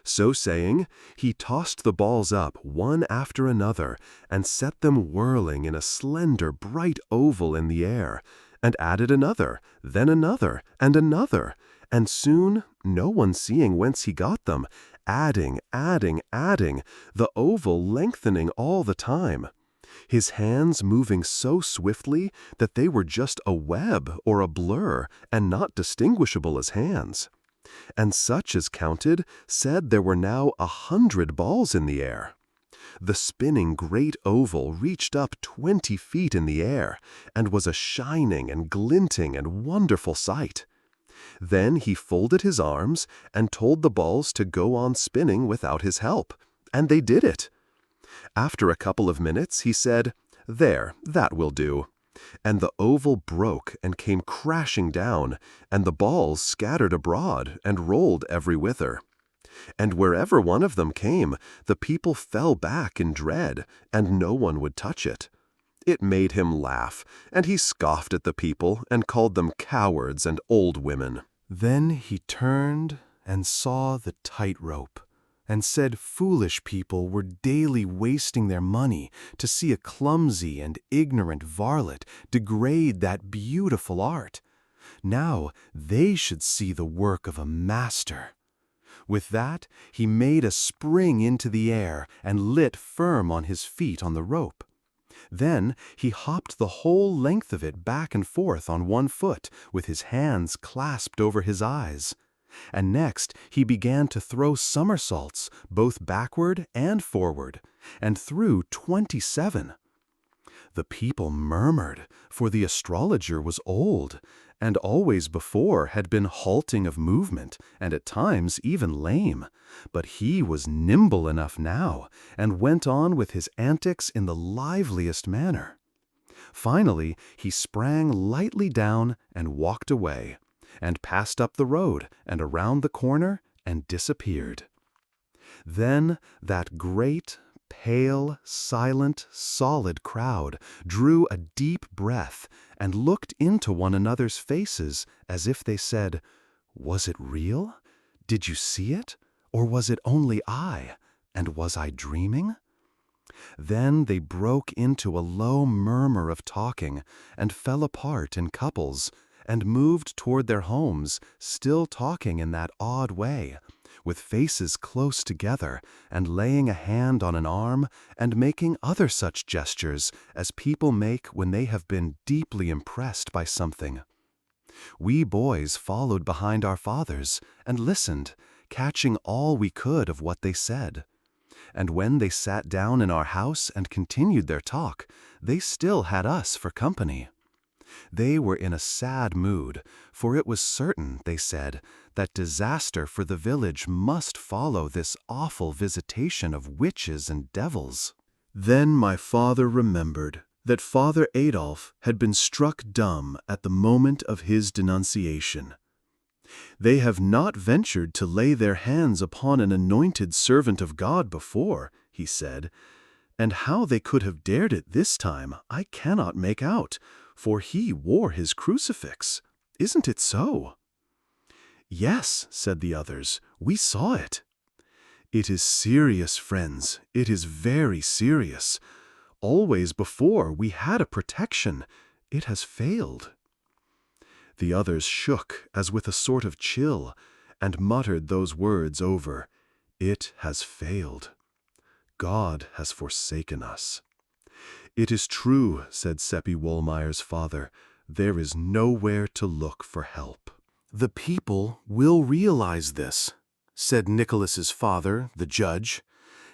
So saying, he tossed the balls up one after another and set them whirling in a slender, bright oval in the air, and added another, then another, and another, and soon, no one seeing whence he got them, adding, the oval lengthening all the time, his hands moving so swiftly that they were just a web or a blur and not distinguishable as hands. And such as counted said there were now 100 balls in the air. The spinning great oval reached up 20 feet in the air, and was a shining and glinting and wonderful sight. Then he folded his arms and told the balls to go on spinning without his help, and they did it. After a couple of minutes he said, "There, that will do." And the oval broke and came crashing down, and the balls scattered abroad and rolled every whither. And wherever one of them came, the people fell back in dread, and no one would touch it. It made him laugh, and he scoffed at the people and called them cowards and old women. Then he turned and saw the tightrope, and said foolish people were daily wasting their money to see a clumsy and ignorant varlet degrade that beautiful art. Now they should see the work of a master. With that, he made a spring into the air and lit firm on his feet on the rope. Then he hopped the whole length of it back and forth on one foot, with his hands clasped over his eyes. And next he began to throw somersaults, both backward and forward, and threw 27. The people murmured, for the astrologer was old, and always before had been halting of movement, and at times even lame. But he was nimble enough now, and went on with his antics in the liveliest manner. Finally he sprang lightly down and walked away, and passed up the road and around the corner and disappeared. Then that great, pale, silent, solid crowd drew a deep breath and looked into one another's faces as if they said, "Was it real? Did you see it? Or was it only I? And was I dreaming?" Then they broke into a low murmur of talking and fell apart in couples, and moved toward their homes, still talking in that odd way, with faces close together, and laying a hand on an arm, and making other such gestures as people make when they have been deeply impressed by something. We boys followed behind our fathers, and listened, catching all we could of what they said. And when they sat down in our house and continued their talk, they still had us for company. They were in a sad mood, for it was certain, they said, that disaster for the village must follow this awful visitation of witches and devils. Then my father remembered that Father Adolf had been struck dumb at the moment of his denunciation. "They have not ventured to lay their hands upon an anointed servant of God before," he said, "and how they could have dared it this time I cannot make out, for he wore his crucifix. Isn't it so?" "Yes," said the others, "we saw it." "It is serious, friends, it is very serious. Always before we had a protection. It has failed." The others shook as with a sort of chill, and muttered those words over, "It has failed. God has forsaken us." "It is true," said Seppi Wohlmeyer's father, "there is nowhere to look for help." "The people will realize this," said Nicholas's father, the judge,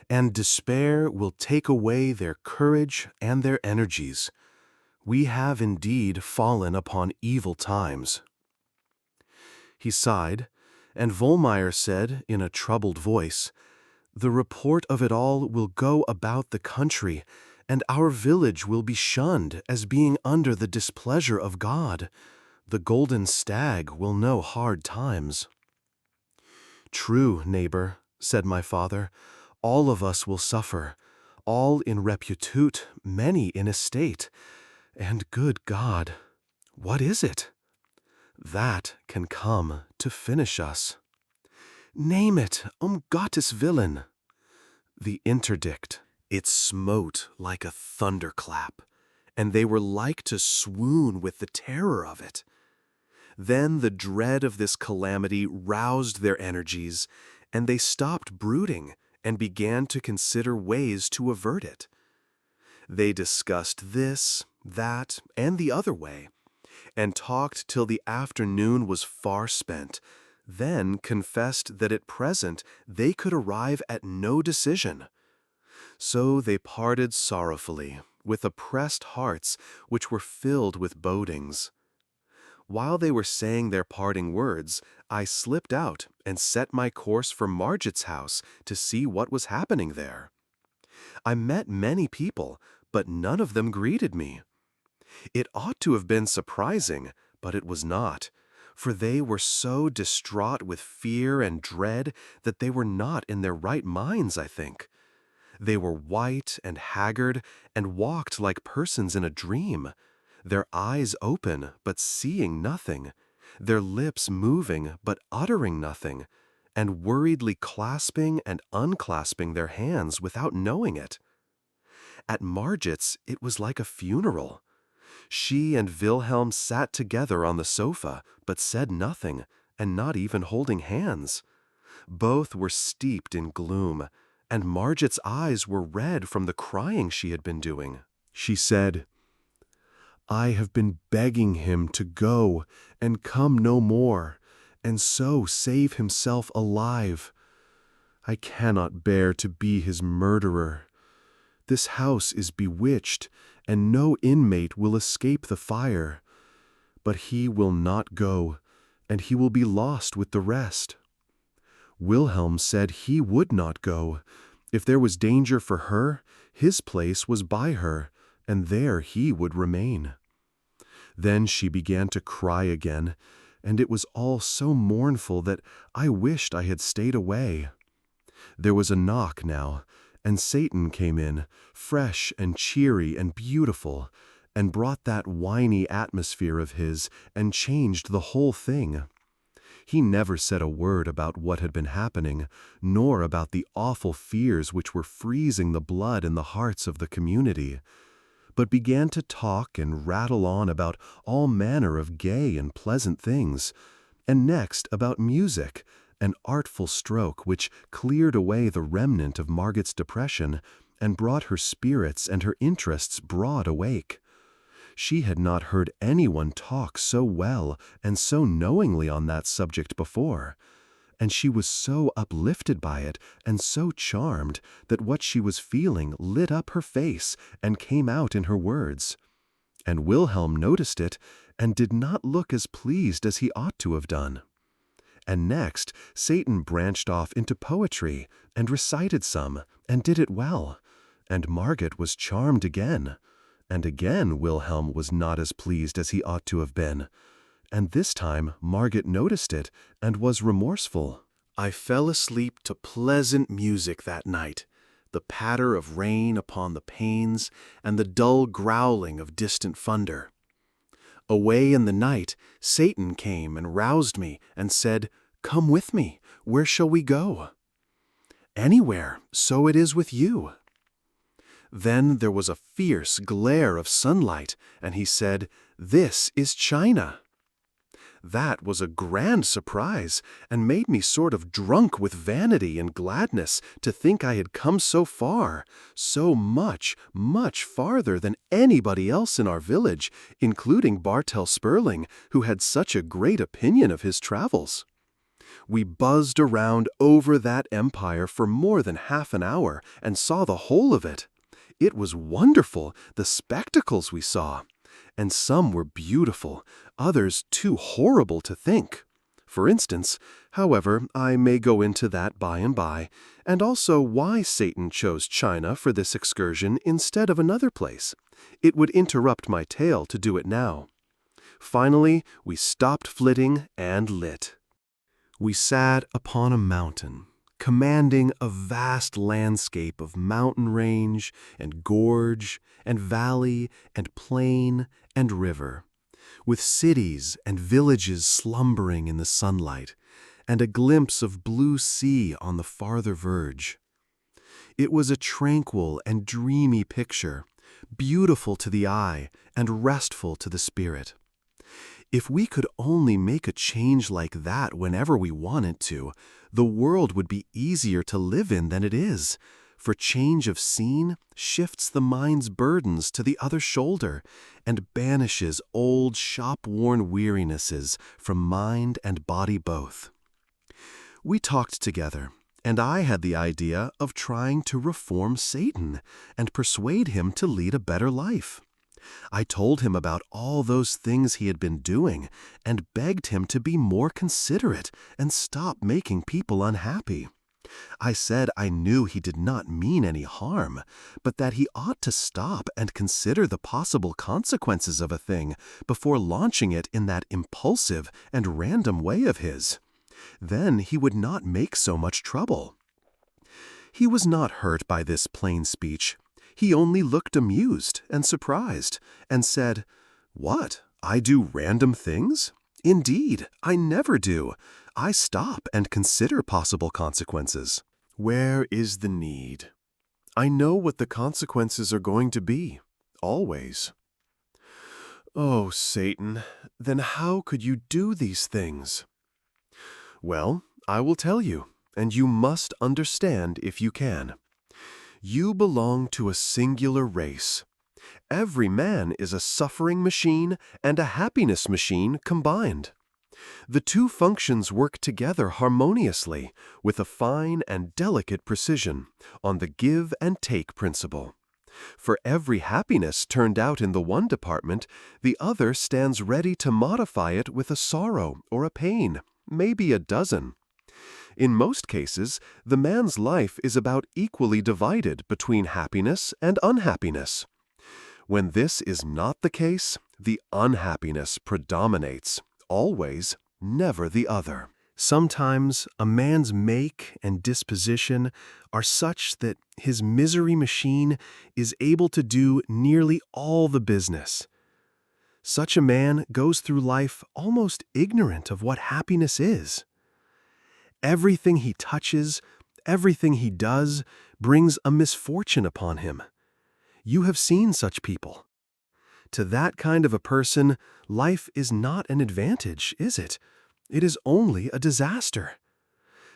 "and despair will take away their courage and their energies. We have indeed fallen upon evil times." He sighed, and Wohlmeyer said in a troubled voice, "The report of it all will go about the country, and our village will be shunned as being under the displeasure of God. The golden stag will know hard times." "True, neighbor," said my father, "all of us will suffer, all in reputute, many in estate. And good God, what is it? That can come to finish us. Name it, Gottes Willen. The interdict. It smote like a thunderclap, and they were like to swoon with the terror of it. Then the dread of this calamity roused their energies, and they stopped brooding and began to consider ways to avert it. They discussed this, that, and the other way, and talked till the afternoon was far spent, then confessed that at present they could arrive at no decision. So they parted sorrowfully, with oppressed hearts which were filled with bodings. While they were saying their parting words, I slipped out and set my course for Margit's house to see what was happening there. I met many people, but none of them greeted me. It ought to have been surprising, but it was not, for they were so distraught with fear and dread that they were not in their right minds, I think. They were white and haggard and walked like persons in a dream, their eyes open but seeing nothing, their lips moving but uttering nothing, and worriedly clasping and unclasping their hands without knowing it. At Margit's it was like a funeral. She and Wilhelm sat together on the sofa, but said nothing, and not even holding hands. Both were steeped in gloom, and Margit's eyes were red from the crying she had been doing. She said, "I have been begging him to go and come no more, and so save himself alive. I cannot bear to be his murderer. This house is bewitched, and no inmate will escape the fire. But he will not go, and he will be lost with the rest." Wilhelm said he would not go. If there was danger for her, his place was by her, and there he would remain. Then she began to cry again, and it was all so mournful that I wished I had stayed away. There was a knock now, and Satan came in, fresh and cheery and beautiful, and brought that whiny atmosphere of his and changed the whole thing. He never said a word about what had been happening, nor about the awful fears which were freezing the blood in the hearts of the community, but began to talk and rattle on about all manner of gay and pleasant things, and next about music, an artful stroke which cleared away the remnant of Margit's depression and brought her spirits and her interests broad awake. She had not heard anyone talk so well and so knowingly on that subject before, and she was so uplifted by it and so charmed that what she was feeling lit up her face and came out in her words. And Wilhelm noticed it and did not look as pleased as he ought to have done. And next, Satan branched off into poetry and recited some and did it well, and Margit was charmed again. And again Wilhelm was not as pleased as he ought to have been, and this time Margit noticed it and was remorseful. I fell asleep to pleasant music that night, the patter of rain upon the panes and the dull growling of distant thunder. Away in the night, Satan came and roused me and said, "Come with me, where shall we go?" "Anywhere, so it is with you." Then there was a fierce glare of sunlight, and he said, "This is China." That was a grand surprise, and made me sort of drunk with vanity and gladness to think I had come so far, so much, much farther than anybody else in our village, including Bartel Sperling, who had such a great opinion of his travels. We buzzed around over that empire for more than half an hour and saw the whole of it. It was wonderful, the spectacles we saw, and some were beautiful, others too horrible to think. For instance, however, I may go into that by and by, and also why Satan chose China for this excursion instead of another place. It would interrupt my tale to do it now. Finally, we stopped flitting and lit. We sat upon a mountain, commanding a vast landscape of mountain range and gorge and valley and plain and river, with cities and villages slumbering in the sunlight, and a glimpse of blue sea on the farther verge. It was a tranquil and dreamy picture, beautiful to the eye and restful to the spirit. If we could only make a change like that whenever we wanted to, the world would be easier to live in than it is, for change of scene shifts the mind's burdens to the other shoulder and banishes old shop-worn wearinesses from mind and body both. We talked together, and I had the idea of trying to reform Satan and persuade him to lead a better life. I told him about all those things he had been doing and begged him to be more considerate and stop making people unhappy. I said I knew he did not mean any harm, but that he ought to stop and consider the possible consequences of a thing before launching it in that impulsive and random way of his. Then he would not make so much trouble. He was not hurt by this plain speech. He only looked amused and surprised, and said, "What, I do random things? Indeed, I never do. I stop and consider possible consequences." Where is the need? I know what the consequences are going to be, always. Oh, Satan, then how could you do these things? Well, I will tell you, and you must understand if you can. You belong to a singular race. Every man is a suffering machine and a happiness machine combined. The two functions work together harmoniously with a fine and delicate precision on the give and take principle. For every happiness turned out in the one department, the other stands ready to modify it with a sorrow or a pain, maybe a dozen. In most cases, the man's life is about equally divided between happiness and unhappiness. When this is not the case, the unhappiness predominates, always, never the other. Sometimes a man's make and disposition are such that his misery machine is able to do nearly all the business. Such a man goes through life almost ignorant of what happiness is. Everything he touches, everything he does, brings a misfortune upon him. You have seen such people. To that kind of a person, life is not an advantage, is it? It is only a disaster.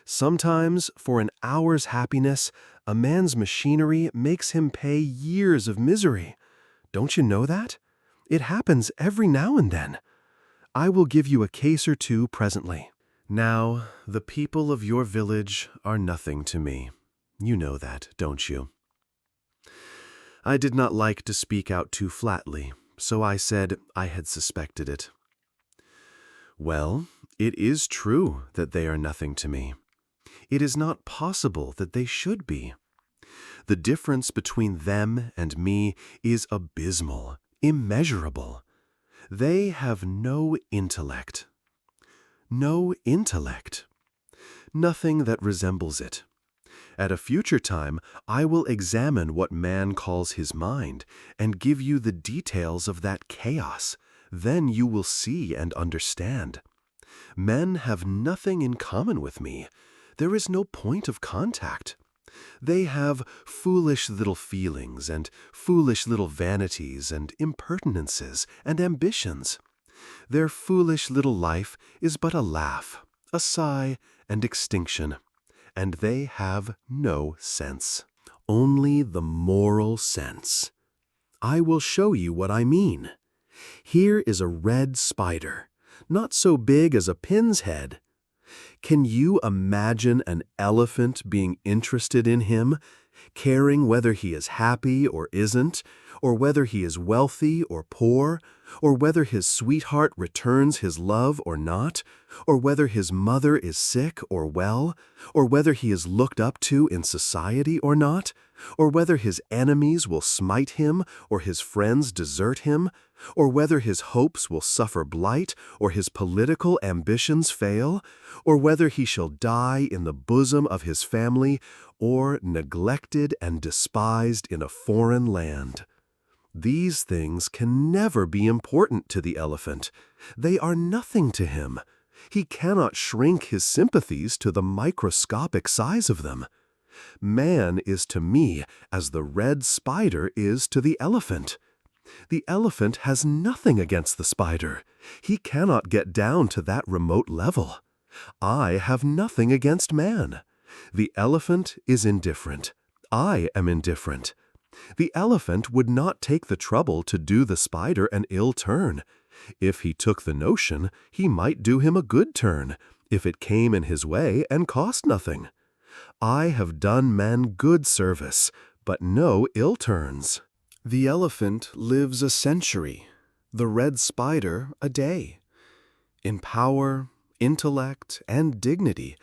Sometimes, for an hour's happiness, a man's machinery makes him pay years of misery. Don't you know that? It happens every now and then. I will give you a case or two presently. Now, the people of your village are nothing to me. You know that, don't you? I did not like to speak out too flatly, so I said I had suspected it. Well, it is true that they are nothing to me. It is not possible that they should be. The difference between them and me is abysmal, immeasurable. They have no intellect. No intellect. Nothing that resembles it. At a future time, I will examine what man calls his mind and give you the details of that chaos. Then you will see and understand. Men have nothing in common with me. There is no point of contact. They have foolish little feelings and foolish little vanities and impertinences and ambitions. Their foolish little life is but a laugh, a sigh, and extinction, and they have no sense. Only the moral sense. I will show you what I mean. Here is a red spider, not so big as a pin's head. Can you imagine an elephant being interested in him, caring whether he is happy or isn't, or whether he is wealthy or poor, or whether his sweetheart returns his love or not, or whether his mother is sick or well, or whether he is looked up to in society or not, or whether his enemies will smite him or his friends desert him, or whether his hopes will suffer blight or his political ambitions fail, or whether he shall die in the bosom of his family or neglected and despised in a foreign land. These things can never be important to the elephant. They are nothing to him. He cannot shrink his sympathies to the microscopic size of them. Man is to me as the red spider is to the elephant. The elephant has nothing against the spider. He cannot get down to that remote level. I have nothing against man. The elephant is indifferent. I am indifferent. The elephant would not take the trouble to do the spider an ill turn. If he took the notion, he might do him a good turn, if it came in his way and cost nothing. I have done man good service, but no ill turns. The elephant lives a century, the red spider a day. In power, intellect, and dignity,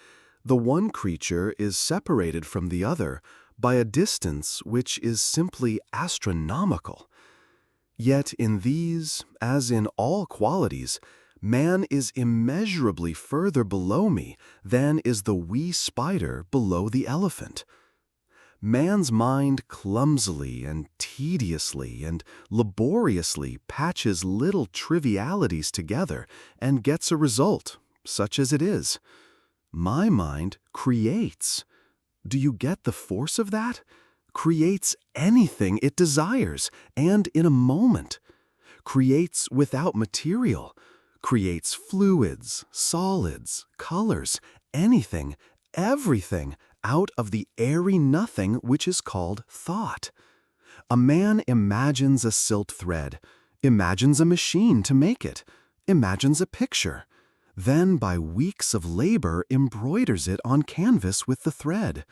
the one creature is separated from the other by a distance which is simply astronomical. Yet in these, as in all qualities, man is immeasurably further below me than is the wee spider below the elephant. Man's mind clumsily and tediously and laboriously patches little trivialities together and gets a result, such as it is. My mind creates. Do you get the force of that? Creates anything it desires, and in a moment. Creates without material. Creates fluids, solids, colors, anything, everything, out of the airy nothing which is called thought. A man imagines a silk thread, imagines a machine to make it, imagines a picture, then by weeks of labor embroiders it on canvas with the thread.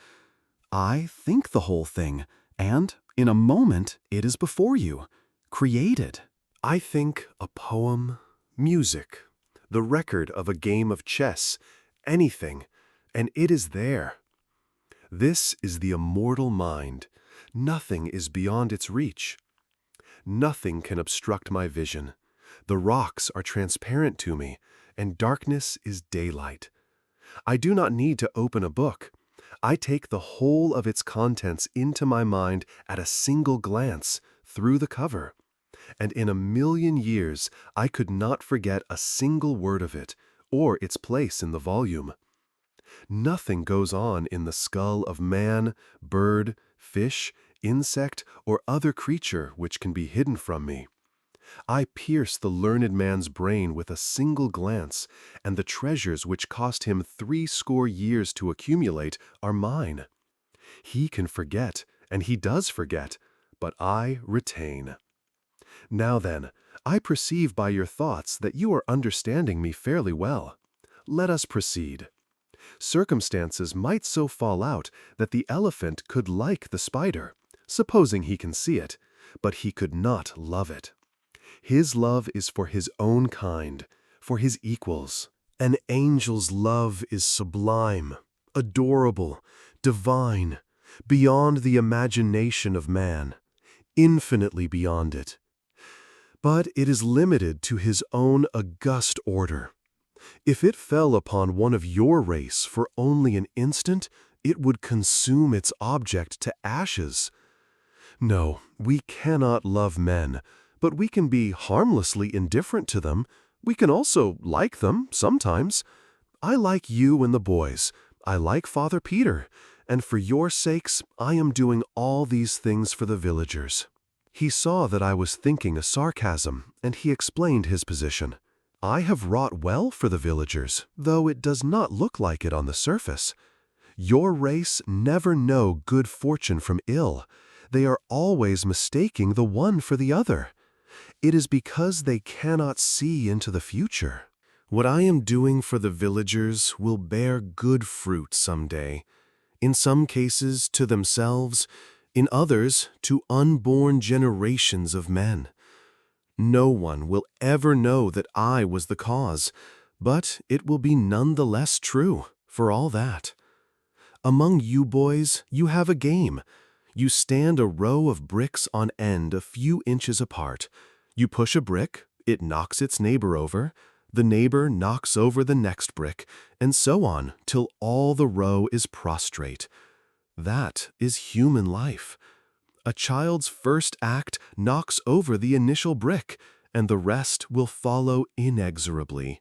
I think the whole thing, and in a moment it is before you, created. I think a poem, music, the record of a game of chess, anything, and it is there. This is the immortal mind. Nothing is beyond its reach. Nothing can obstruct my vision. The rocks are transparent to me, and darkness is daylight. I do not need to open a book. I take the whole of its contents into my mind at a single glance, through the cover, and in 1,000,000 years I could not forget a single word of it, or its place in the volume. Nothing goes on in the skull of man, bird, fish, insect, or other creature which can be hidden from me. I pierce the learned man's brain with a single glance, and the treasures which cost him 60 years to accumulate are mine. He can forget, and he does forget, but I retain. Now then, I perceive by your thoughts that you are understanding me fairly well. Let us proceed. Circumstances might so fall out that the elephant could like the spider, supposing he can see it, but he could not love it. His love is for his own kind, for his equals. An angel's love is sublime, adorable, divine, beyond the imagination of man, infinitely beyond it. But it is limited to his own august order. If it fell upon one of your race for only an instant, it would consume its object to ashes. No, we cannot love men, but we can be harmlessly indifferent to them. We can also like them sometimes. I like you and the boys. I like Father Peter, and for your sakes I am doing all these things for the villagers. He saw that I was thinking a sarcasm, and he explained his position. I have wrought well for the villagers, though it does not look like it on the surface. Your race never know good fortune from ill. They are always mistaking the one for the other. It is because they cannot see into the future. What I am doing for the villagers will bear good fruit some day. In some cases to themselves, in others to unborn generations of men. No one will ever know that I was the cause, but it will be none the less true for all that. Among you boys, you have a game. You stand a row of bricks on end a few inches apart. You push a brick, it knocks its neighbor over, the neighbor knocks over the next brick, and so on till all the row is prostrate. That is human life. A child's first act knocks over the initial brick, and the rest will follow inexorably.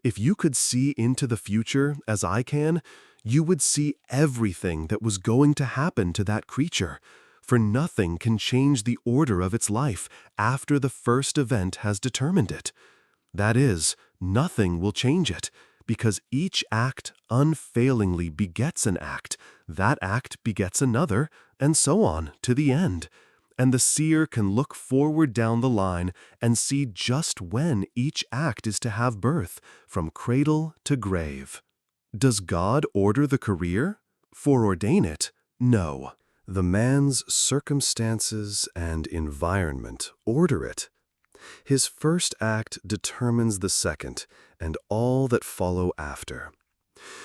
If you could see into the future as I can, you would see everything that was going to happen to that creature, for nothing can change the order of its life after the first event has determined it. That is, nothing will change it, because each act unfailingly begets an act, that act begets another, and so on to the end. And the seer can look forward down the line and see just when each act is to have birth, from cradle to grave. Does God order the career? Foreordain it? No. The man's circumstances and environment order it. His first act determines the second and all that follow after.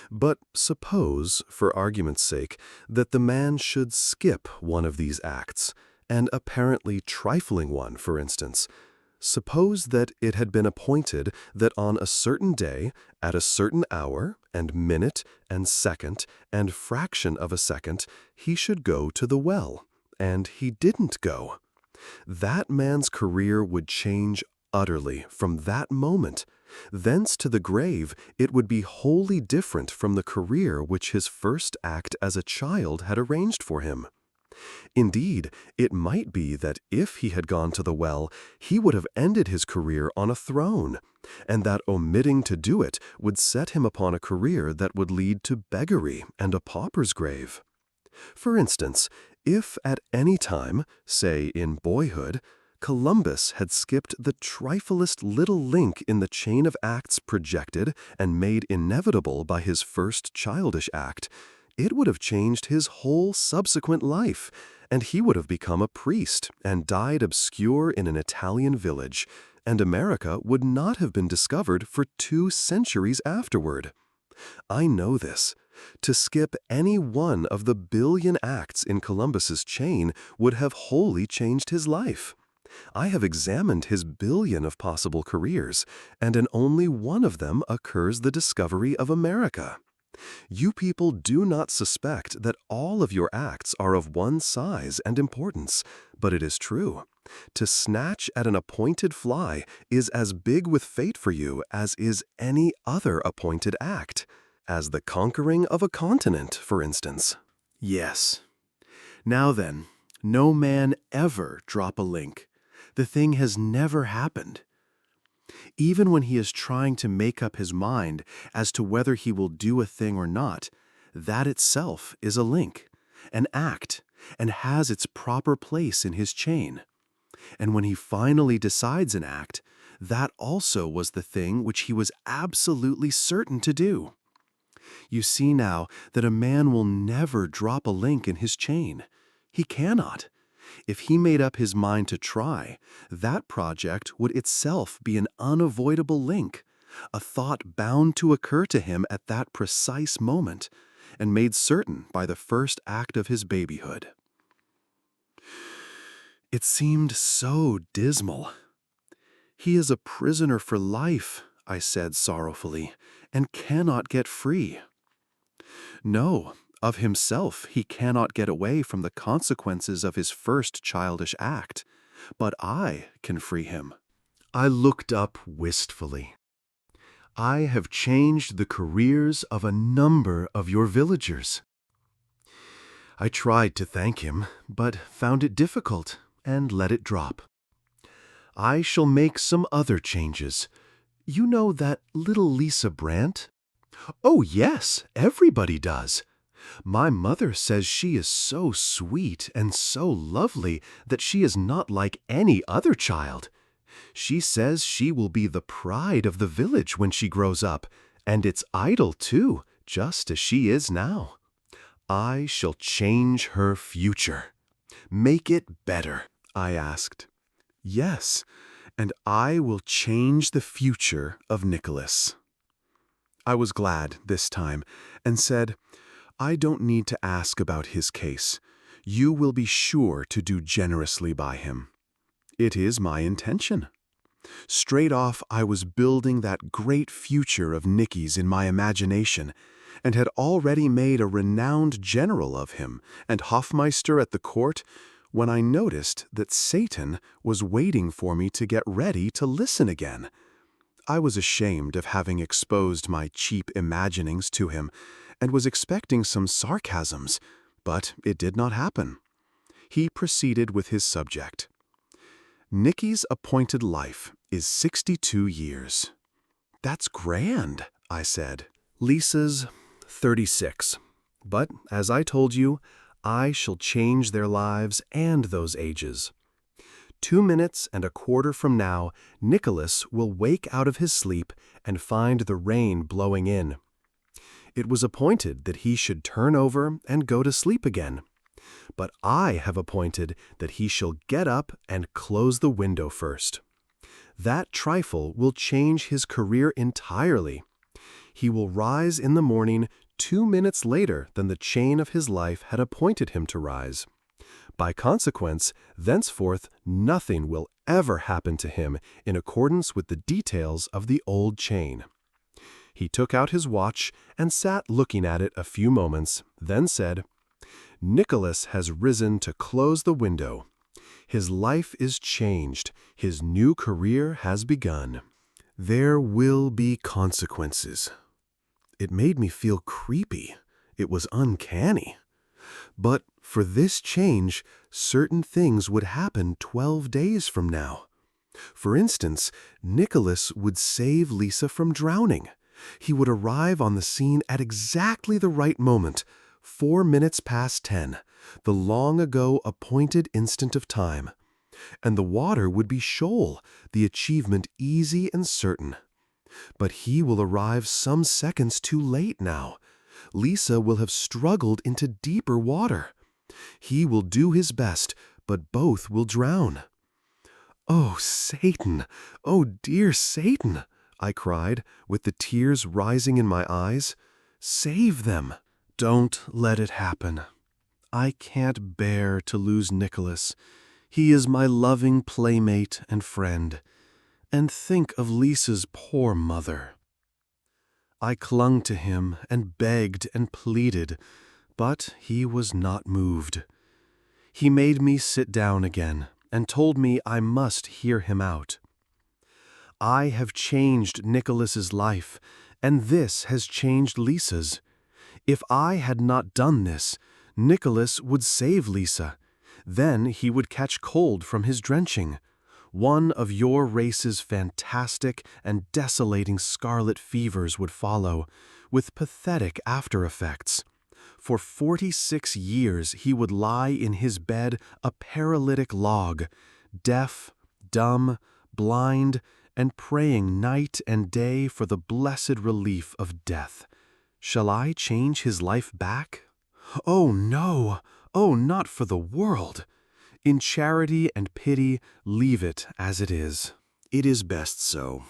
But suppose, for argument's sake, that the man should skip one of these acts, an apparently trifling one, for instance. Suppose that it had been appointed that on a certain day, at a certain hour, and minute, and second, and fraction of a second, he should go to the well, and he didn't go. That man's career would change utterly from that moment. Thence to the grave, it would be wholly different from the career which his first act as a child had arranged for him. Indeed, it might be that if he had gone to the well, he would have ended his career on a throne, and that omitting to do it would set him upon a career that would lead to beggary and a pauper's grave. For instance, if at any time, say in boyhood, Columbus had skipped the triflest little link in the chain of acts projected and made inevitable by his first childish act, it would have changed his whole subsequent life, and he would have become a priest and died obscure in an Italian village, and America would not have been discovered for 2 centuries afterward. I know this. To skip any one of the billion acts in Columbus's chain would have wholly changed his life. I have examined his billion of possible careers, and in only one of them occurs the discovery of America. You people do not suspect that all of your acts are of one size and importance, but it is true. To snatch at an appointed fly is as big with fate for you as is any other appointed act, as the conquering of a continent, for instance. Yes. Now then, no man ever drop a link. The thing has never happened. Even when he is trying to make up his mind as to whether he will do a thing or not, that itself is a link, an act, and has its proper place in his chain. And when he finally decides an act, that also was the thing which he was absolutely certain to do. You see now that a man will never drop a link in his chain. He cannot. If he made up his mind to try, that project would itself be an unavoidable link, a thought bound to occur to him at that precise moment, and made certain by the first act of his babyhood. It seemed so dismal. He is a prisoner for life, I said sorrowfully, and cannot get free. No. Of himself he cannot get away from the consequences of his first childish act, but I can free him. I looked up wistfully. I have changed the careers of a number of your villagers. I tried to thank him, but found it difficult and let it drop. I shall make some other changes. You know that little Lisa Brandt? Oh, yes, everybody does. My mother says she is so sweet and so lovely that she is not like any other child. She says she will be the pride of the village when she grows up, and its idol too, just as she is now. I shall change her future. Make it better, I asked. Yes, and I will change the future of Nicholas." I was glad this time and said, "I don't need to ask about his case. You will be sure to do generously by him." "It is my intention." Straight off, I was building that great future of Nicky's in my imagination, and had already made a renowned general of him and Hofmeister at the court, when I noticed that Satan was waiting for me to get ready to listen again. I was ashamed of having exposed my cheap imaginings to him, and was expecting some sarcasms, but it did not happen. He proceeded with his subject. "Nicky's appointed life is 62 years. "That's grand," I said. "Lisa's 36. But, as I told you, I shall change their lives and those ages. 2 minutes and a quarter from now, Nicholas will wake out of his sleep and find the rain blowing in. It was appointed that he should turn over and go to sleep again. But I have appointed that he shall get up and close the window first. That trifle will change his career entirely. He will rise in the morning 2 minutes later than the chain of his life had appointed him to rise. By consequence, thenceforth nothing will ever happen to him in accordance with the details of the old chain." He took out his watch and sat looking at it a few moments, then said, "Nicholas has risen to close the window. His life is changed. His new career has begun. There will be consequences." It made me feel creepy. It was uncanny. But for this change, certain things would happen 12 days from now. For instance, Nicholas would save Lisa from drowning. He would arrive on the scene at exactly the right moment, 4 minutes past 10, the long ago appointed instant of time. And the water would be shoal, the achievement easy and certain. But he will arrive some seconds too late now. Lisa will have struggled into deeper water. He will do his best, but both will drown. "Oh, Satan! Oh, dear Satan!" I cried, with the tears rising in my eyes. "Save them! Don't let it happen. I can't bear to lose Nicholas. He is my loving playmate and friend. And think of Lisa's poor mother." I clung to him and begged and pleaded, but he was not moved. He made me sit down again and told me I must hear him out. "I have changed Nicholas's life, and this has changed Lisa's. If I had not done this, Nicholas would save Lisa. Then he would catch cold from his drenching. One of your race's fantastic and desolating scarlet fevers would follow, with pathetic after-effects. For 46 years he would lie in his bed a paralytic log, deaf, dumb, blind, and praying night and day for the blessed relief of death. Shall I change his life back? Oh, no! Oh, not for the world! In charity and pity, leave it as it is. It is best so.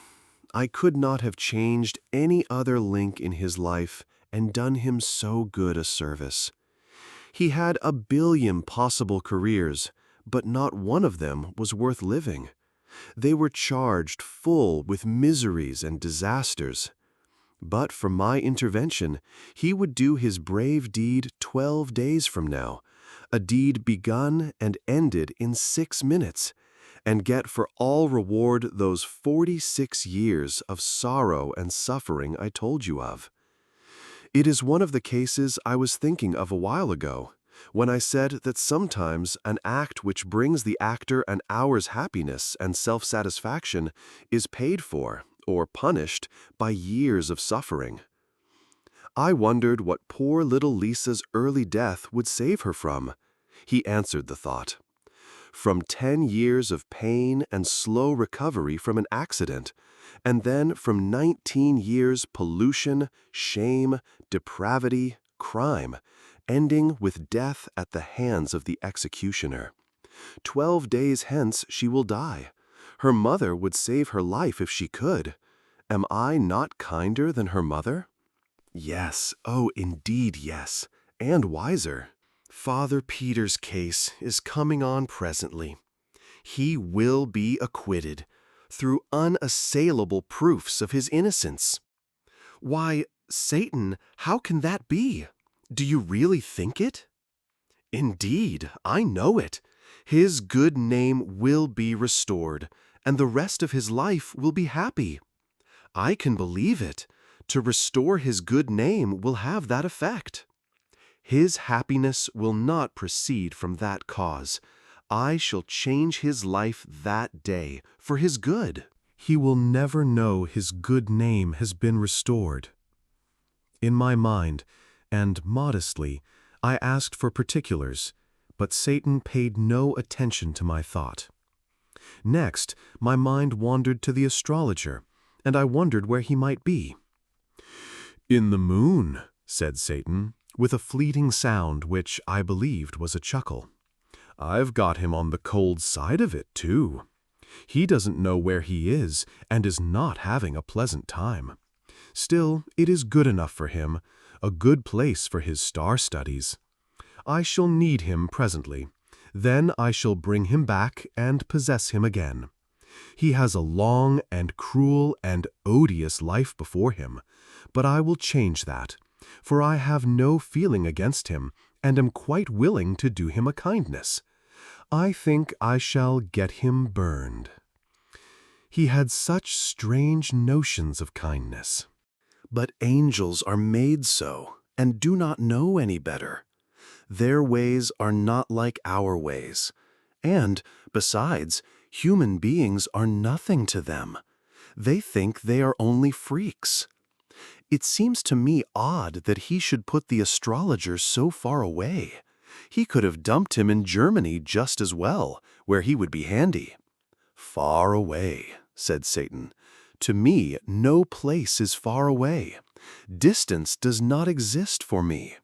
I could not have changed any other link in his life and done him so good a service. He had a billion possible careers, but not one of them was worth living. They were charged full with miseries and disasters. But for my intervention, he would do his brave deed 12 days from now, a deed begun and ended in 6 minutes, and get for all reward those 46 years of sorrow and suffering I told you of. It is one of the cases I was thinking of a while ago, when I said that sometimes an act which brings the actor an hour's happiness and self-satisfaction is paid for, or punished, by years of suffering. I wondered what poor little Lisa's early death would save her from. He answered the thought. From 10 years of pain and slow recovery from an accident, and then from 19 years pollution, shame, depravity, crime, ending with death at the hands of the executioner. 12 days hence she will die. Her mother would save her life if she could. Am I not kinder than her mother? Yes, oh, indeed yes, and wiser. Father Peter's case is coming on presently. He will be acquitted through unassailable proofs of his innocence. Why, Satan, how can that be? Do you really think it? Indeed, I know it. His good name will be restored, and the rest of his life will be happy. I can believe it. To restore his good name will have that effect. His happiness will not proceed from that cause. I shall change his life that day for his good. He will never know his good name has been restored. In my mind, and modestly, I asked for particulars, but Satan paid no attention to my thought. Next, my mind wandered to the astrologer, and I wondered where he might be. "In the moon," said Satan, with a fleeting sound which I believed was a chuckle. "I've got him on the cold side of it, too. He doesn't know where he is and is not having a pleasant time. Still, it is good enough for him, a good place for his star studies. I shall need him presently. Then I shall bring him back and possess him again. He has a long and cruel and odious life before him, but I will change that, for I have no feeling against him and am quite willing to do him a kindness. I think I shall get him burned." He had such strange notions of kindness. But angels are made so, and do not know any better. Their ways are not like our ways. And, besides, human beings are nothing to them. They think they are only freaks. It seems to me odd that he should put the astrologer so far away. He could have dumped him in Germany just as well, where he would be handy. "Far away," said Satan. "To me, no place is far away. Distance does not exist for me.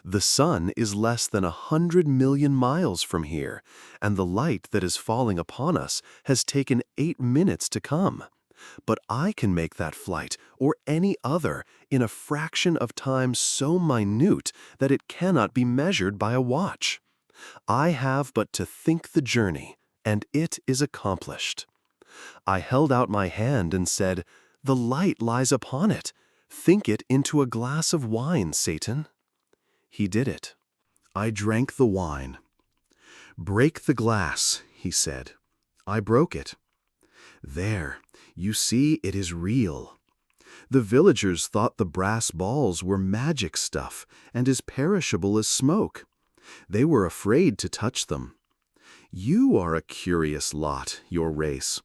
The sun is less than 100 million miles from here, and the light that is falling upon us has taken 8 minutes to come. But I can make that flight, or any other, in a fraction of time so minute that it cannot be measured by a watch. I have but to think the journey, and it is accomplished." I held out my hand and said, "The light lies upon it. Think it into a glass of wine, Satan." He did it. I drank the wine. "Break the glass," he said. I broke it. "There, you see it is real. The villagers thought the brass balls were magic stuff and as perishable as smoke. They were afraid to touch them. You are a curious lot, your race.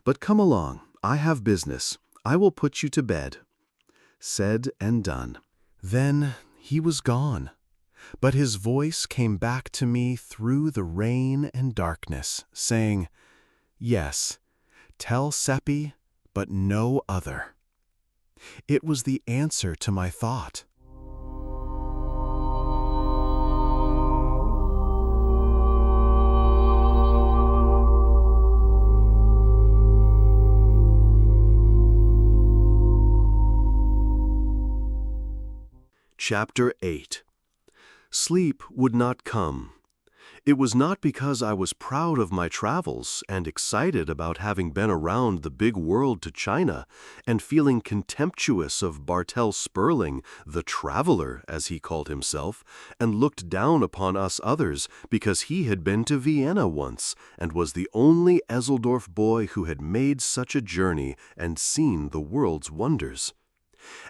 But come along, I have business. I will put you to bed." Said and done. Then he was gone, but his voice came back to me through the rain and darkness, saying, "Yes, tell Seppi, but no other." It was the answer to my thought. Chapter 8. Sleep would not come. It was not because I was proud of my travels and excited about having been around the big world to China and feeling contemptuous of Bartel Sperling, the traveler, as he called himself, and looked down upon us others because he had been to Vienna once and was the only Eseldorf boy who had made such a journey and seen the world's wonders.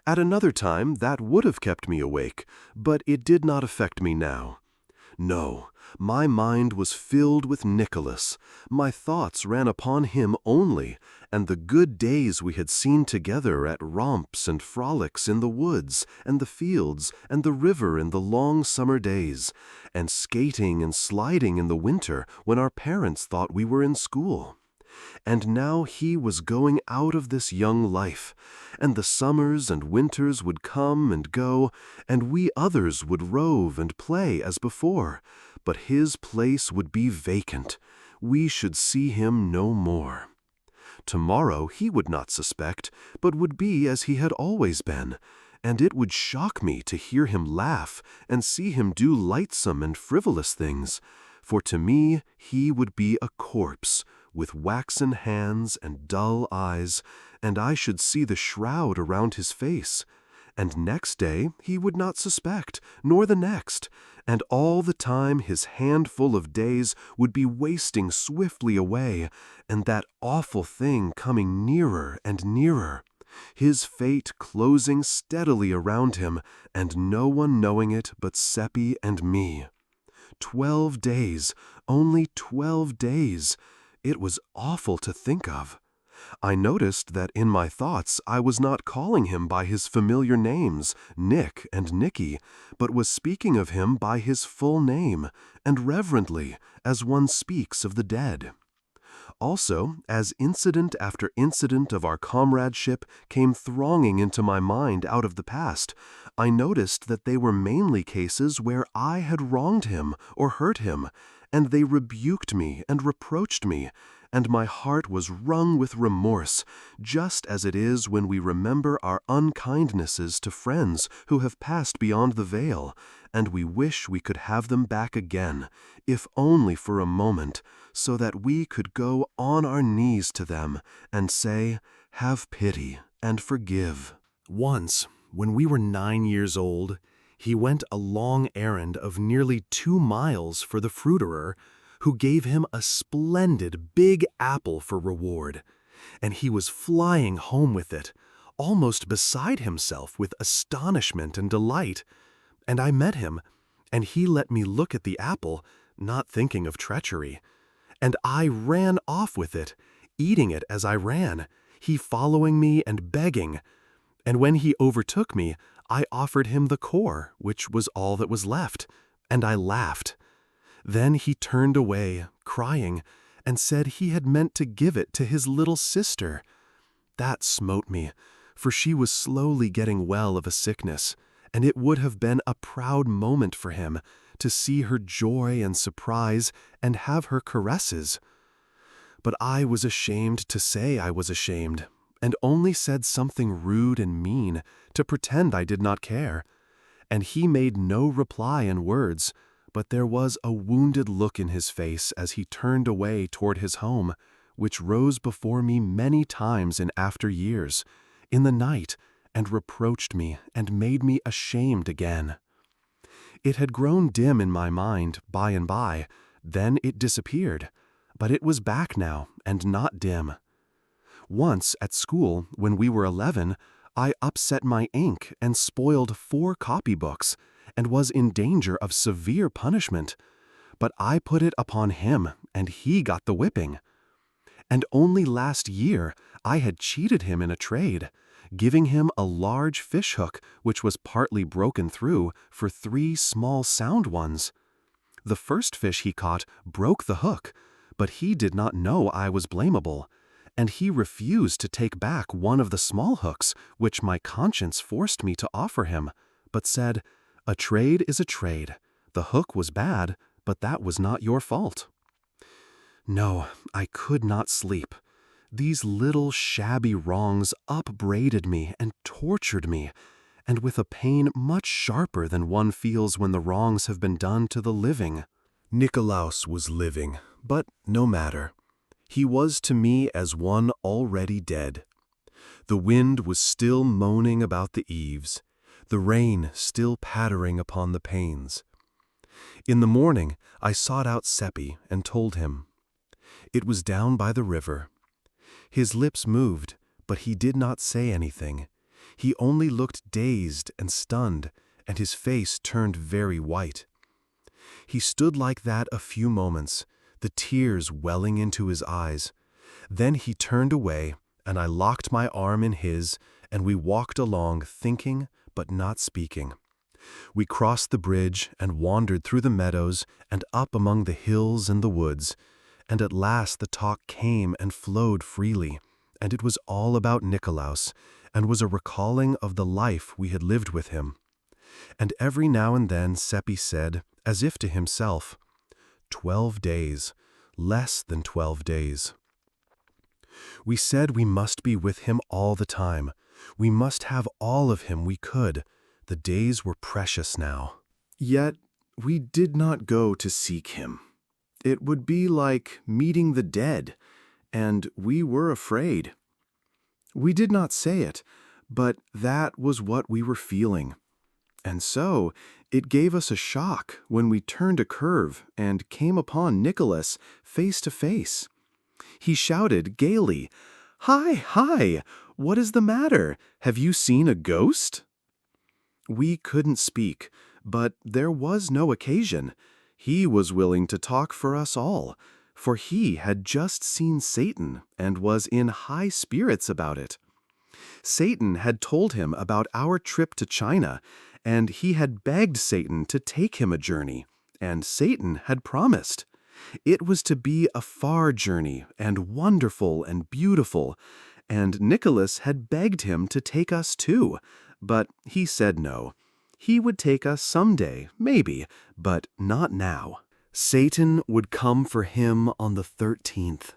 At another time that would have kept me awake, but it did not affect me now. No, my mind was filled with Nicholas. My thoughts ran upon him only, and the good days we had seen together at romps and frolics in the woods and the fields and the river in the long summer days, and skating and sliding in the winter when our parents thought we were in school. And now he was going out of this young life, and the summers and winters would come and go, and we others would rove and play as before, but his place would be vacant. We should see him no more. Tomorrow he would not suspect, but would be as he had always been, and it would shock me to hear him laugh and see him do lightsome and frivolous things, for to me he would be a corpse, with waxen hands and dull eyes, and I should see the shroud around his face. And next day he would not suspect, nor the next, and all the time his handful of days would be wasting swiftly away, and that awful thing coming nearer and nearer, his fate closing steadily around him, and no one knowing it but Seppi and me. 12 days, only 12 days. It was awful to think of. I noticed that in my thoughts I was not calling him by his familiar names, Nick and Nicky, but was speaking of him by his full name, and reverently, as one speaks of the dead. Also, as incident after incident of our comradeship came thronging into my mind out of the past, I noticed that they were mainly cases where I had wronged him or hurt him, and they rebuked me and reproached me, and my heart was wrung with remorse, just as it is when we remember our unkindnesses to friends who have passed beyond the veil, and we wish we could have them back again, if only for a moment, so that we could go on our knees to them and say, "Have pity and forgive." Once, when we were 9 years old, he went a long errand of nearly 2 miles for the fruiterer, who gave him a splendid big apple for reward, and he was flying home with it, almost beside himself with astonishment and delight. And I met him, and he let me look at the apple, not thinking of treachery. And I ran off with it, eating it as I ran, he following me and begging. And when he overtook me, I offered him the core, which was all that was left, and I laughed. Then he turned away, crying, and said he had meant to give it to his little sister. That smote me, for she was slowly getting well of a sickness, and it would have been a proud moment for him to see her joy and surprise and have her caresses. But I was ashamed to say I was ashamed, and only said something rude and mean to pretend I did not care. And he made no reply in words, but there was a wounded look in his face as he turned away toward his home, which rose before me many times in after years, in the night, and reproached me and made me ashamed again. It had grown dim in my mind by and by, then it disappeared, but it was back now and not dim. Once at school, when we were 11, I upset my ink and spoiled 4 copybooks, and was in danger of severe punishment. But I put it upon him, and he got the whipping. And only last year I had cheated him in a trade, giving him a large fish hook which was partly broken through for 3 small sound ones. The first fish he caught broke the hook, but he did not know I was blamable, and he refused to take back one of the small hooks which my conscience forced me to offer him, but said, "A trade is a trade. The hook was bad, but that was not your fault." No, I could not sleep. These little shabby wrongs upbraided me and tortured me, and with a pain much sharper than one feels when the wrongs have been done to the living. Nicolaus was living, but no matter. He was to me as one already dead. The wind was still moaning about the eaves, the rain still pattering upon the panes. In the morning I sought out Seppi and told him. It was down by the river. His lips moved, but he did not say anything. He only looked dazed and stunned, and his face turned very white. He stood like that a few moments, the tears welling into his eyes. Then he turned away, and I locked my arm in his, and we walked along thinking but not speaking. We crossed the bridge and wandered through the meadows and up among the hills and the woods, and at last the talk came and flowed freely, and it was all about Nicolaus, and was a recalling of the life we had lived with him. And every now and then Seppi said, as if to himself, 12 days, less than 12 days. We said we must be with him all the time. We must have all of him we could. The days were precious now. Yet we did not go to seek him. It would be like meeting the dead, and we were afraid. We did not say it, but that was what we were feeling. And so it gave us a shock when we turned a curve and came upon Nicholas face to face. He shouted gaily, "Hi, hi! What is the matter? Have you seen a ghost?" We couldn't speak, but there was no occasion. He was willing to talk for us all, for he had just seen Satan and was in high spirits about it. Satan had told him about our trip to China, and he had begged Satan to take him a journey, and Satan had promised. It was to be a far journey, and wonderful and beautiful, and Nicholas had begged him to take us too, but he said no. He would take us someday, maybe, but not now. Satan would come for him on the 13th,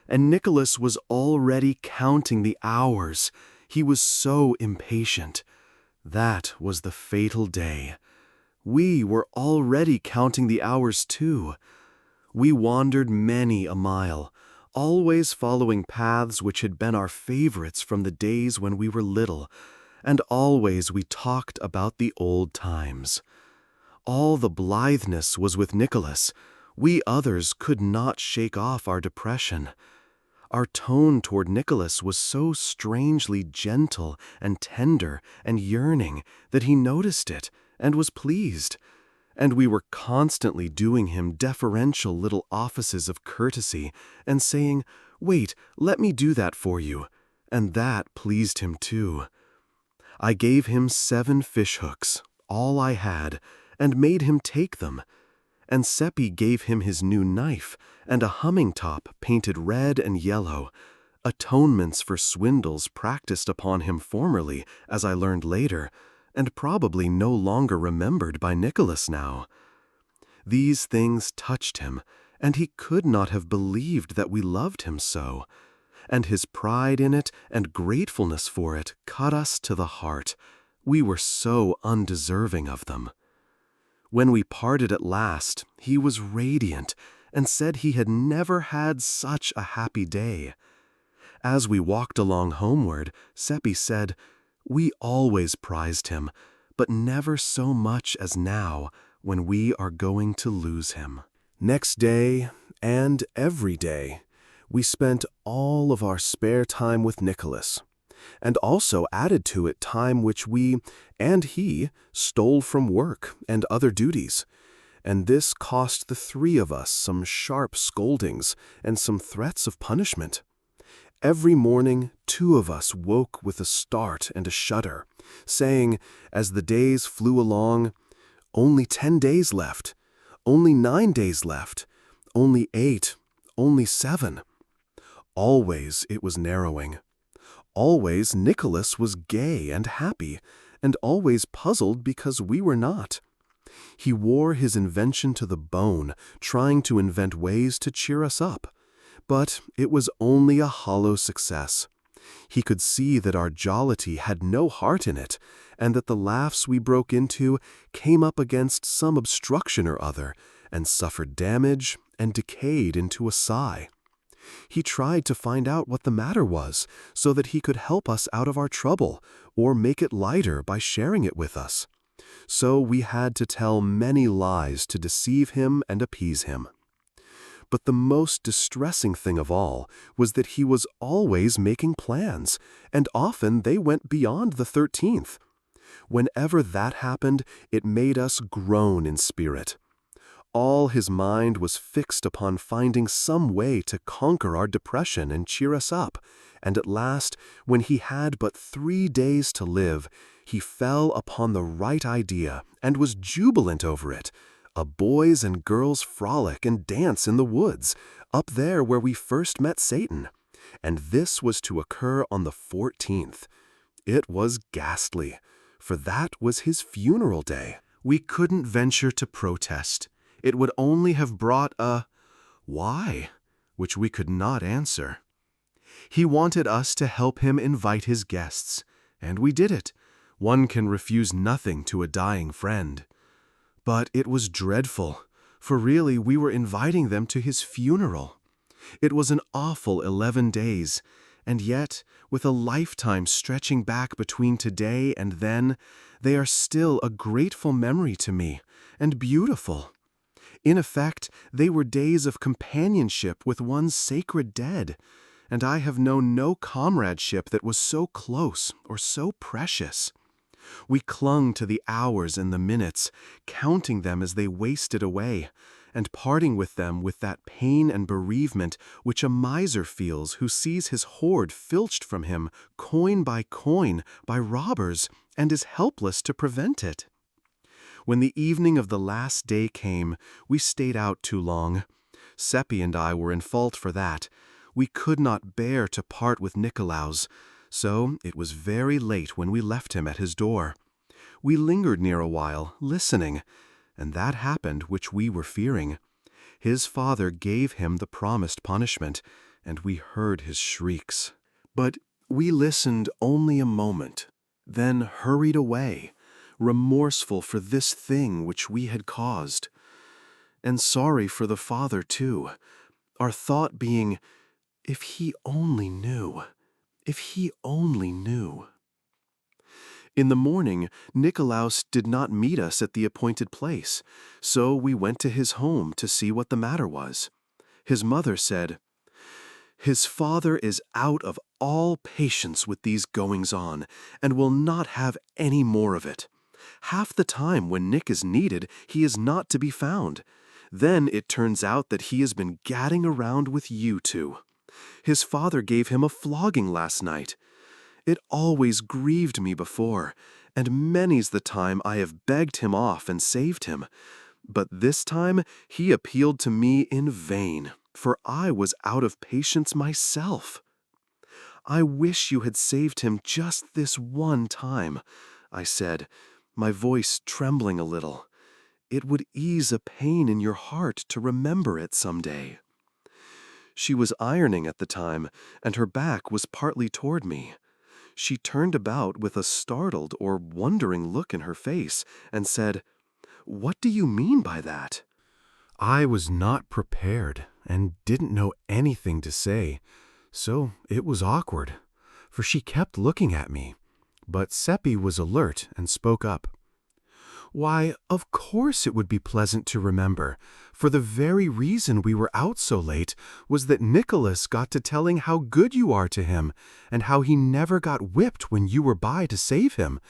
and Nicholas was already counting the hours. He was so impatient. That was the fatal day. We were already counting the hours too. We wandered many a mile, always following paths which had been our favorites from the days when we were little, and always we talked about the old times. All the blitheness was with Nicholas. We others could not shake off our depression. Our tone toward Nicholas was so strangely gentle and tender and yearning that he noticed it and was pleased. And we were constantly doing him deferential little offices of courtesy and saying, "Wait, let me do that for you." And that pleased him too. I gave him 7 fishhooks, all I had, and made him take them. And Seppi gave him his new knife and a humming top painted red and yellow, atonements for swindles practiced upon him formerly, as I learned later, and probably no longer remembered by Nicholas now. These things touched him, and he could not have believed that we loved him so, and his pride in it and gratefulness for it cut us to the heart. We were so undeserving of them. When we parted at last, he was radiant and said he had never had such a happy day. As we walked along homeward, Seppi said, "We always prized him, but never so much as now when we are going to lose him." Next day, and every day, we spent all of our spare time with Nicholas, and also added to it time which we and he stole from work and other duties, and this cost the 3 of us some sharp scoldings and some threats of punishment. Every morning 2 of us woke with a start and a shudder, saying, as the days flew along, "Only 10 days left, only 9 days left, only 8, only 7. Always it was narrowing. Always Nicholas was gay and happy, and always puzzled because we were not. He wore his invention to the bone, trying to invent ways to cheer us up. But it was only a hollow success. He could see that our jollity had no heart in it, and that the laughs we broke into came up against some obstruction or other, and suffered damage and decayed into a sigh. He tried to find out what the matter was, so that he could help us out of our trouble, or make it lighter by sharing it with us. So we had to tell many lies to deceive him and appease him. But the most distressing thing of all was that he was always making plans, and often they went beyond the 13th. Whenever that happened, it made us groan in spirit. All his mind was fixed upon finding some way to conquer our depression and cheer us up, and at last, when he had but 3 days to live, he fell upon the right idea and was jubilant over it. A boys' and girls' frolic and dance in the woods, up there where we first met Satan. And this was to occur on the 14th. It was ghastly, for that was his funeral day. We couldn't venture to protest. It would only have brought a "why?" which we could not answer. He wanted us to help him invite his guests, and we did it. One can refuse nothing to a dying friend. But it was dreadful, for really we were inviting them to his funeral. It was an awful 11 days, and yet, with a lifetime stretching back between today and then, they are still a grateful memory to me, and beautiful. In effect, they were days of companionship with one's sacred dead, and I have known no comradeship that was so close or so precious. We clung to the hours and the minutes, counting them as they wasted away, and parting with them with that pain and bereavement which a miser feels who sees his hoard filched from him, coin, by robbers, and is helpless to prevent it. When the evening of the last day came, we stayed out too long. Seppi and I were in fault for that. We could not bear to part with Nicolaus, so it was very late when we left him at his door. We lingered near a while, listening, and that happened which we were fearing. His father gave him the promised punishment, and we heard his shrieks. But we listened only a moment, then hurried away, remorseful for this thing which we had caused, and sorry for the father too, our thought being, if he only knew, if he only knew. In the morning, Nicolaus did not meet us at the appointed place, so we went to his home to see what the matter was. His mother said, "His father is out of all patience with these goings-on, and will not have any more of it. Half the time when Nick is needed, he is not to be found. Then it turns out that he has been gadding around with you two. His father gave him a flogging last night. It always grieved me before, and many's the time I have begged him off and saved him. But this time he appealed to me in vain, for I was out of patience myself. I wish you had saved him just this one time," I said, my voice trembling a little. "It would ease a pain in your heart to remember it some day." She was ironing at the time, and her back was partly toward me. She turned about with a startled or wondering look in her face and said, "What do you mean by that?" I was not prepared and didn't know anything to say, so it was awkward, for she kept looking at me. But Seppi was alert and spoke up. "Why, of course it would be pleasant to remember, for the very reason we were out so late was that Nicholas got to telling how good you are to him, and how he never got whipped when you were by to save him,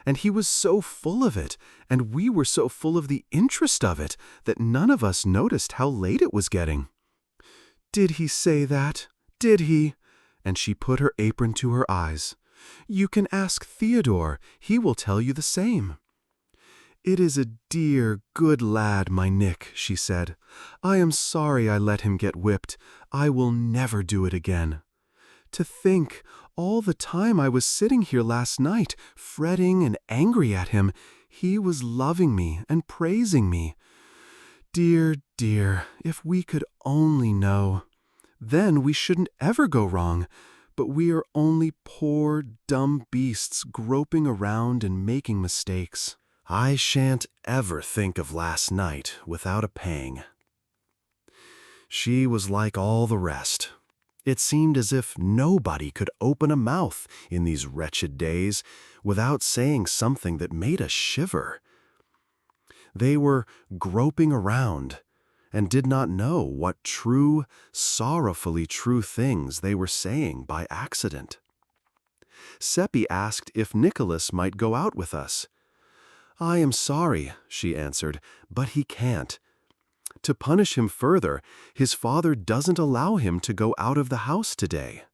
and he was so full of it, and we were so full of the interest of it, that none of us noticed how late it was getting." "Did he say that? Did he?" And she put her apron to her eyes. "You can ask Theodore, he will tell you the same." "It is a dear, good lad, my Nick," she said. "I am sorry I let him get whipped. I will never do it again. To think, all the time I was sitting here last night, fretting and angry at him, he was loving me and praising me. Dear, dear, if we could only know. Then we shouldn't ever go wrong, but we are only poor, dumb beasts groping around and making mistakes." I shan't ever think of last night without a pang. She was like all the rest. It seemed as if nobody could open a mouth in these wretched days without saying something that made us shiver. They were groping around and did not know what true, sorrowfully true things they were saying by accident. Seppi asked if Nicholas might go out with us. "I am sorry," she answered, "but he can't. To punish him further, his father doesn't allow him to go out of the house today."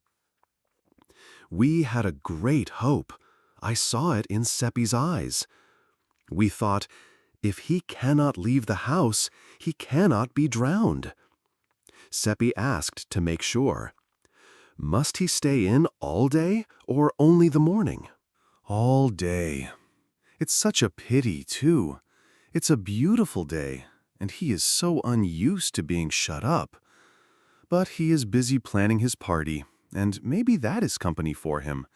We had a great hope. I saw it in Seppi's eyes. We thought, if he cannot leave the house, he cannot be drowned. Seppi asked to make sure. "Must he stay in all day or only the morning?" "All day. It's such a pity, too. It's a beautiful day, and he is so unused to being shut up. But he is busy planning his party, and maybe that is company for him.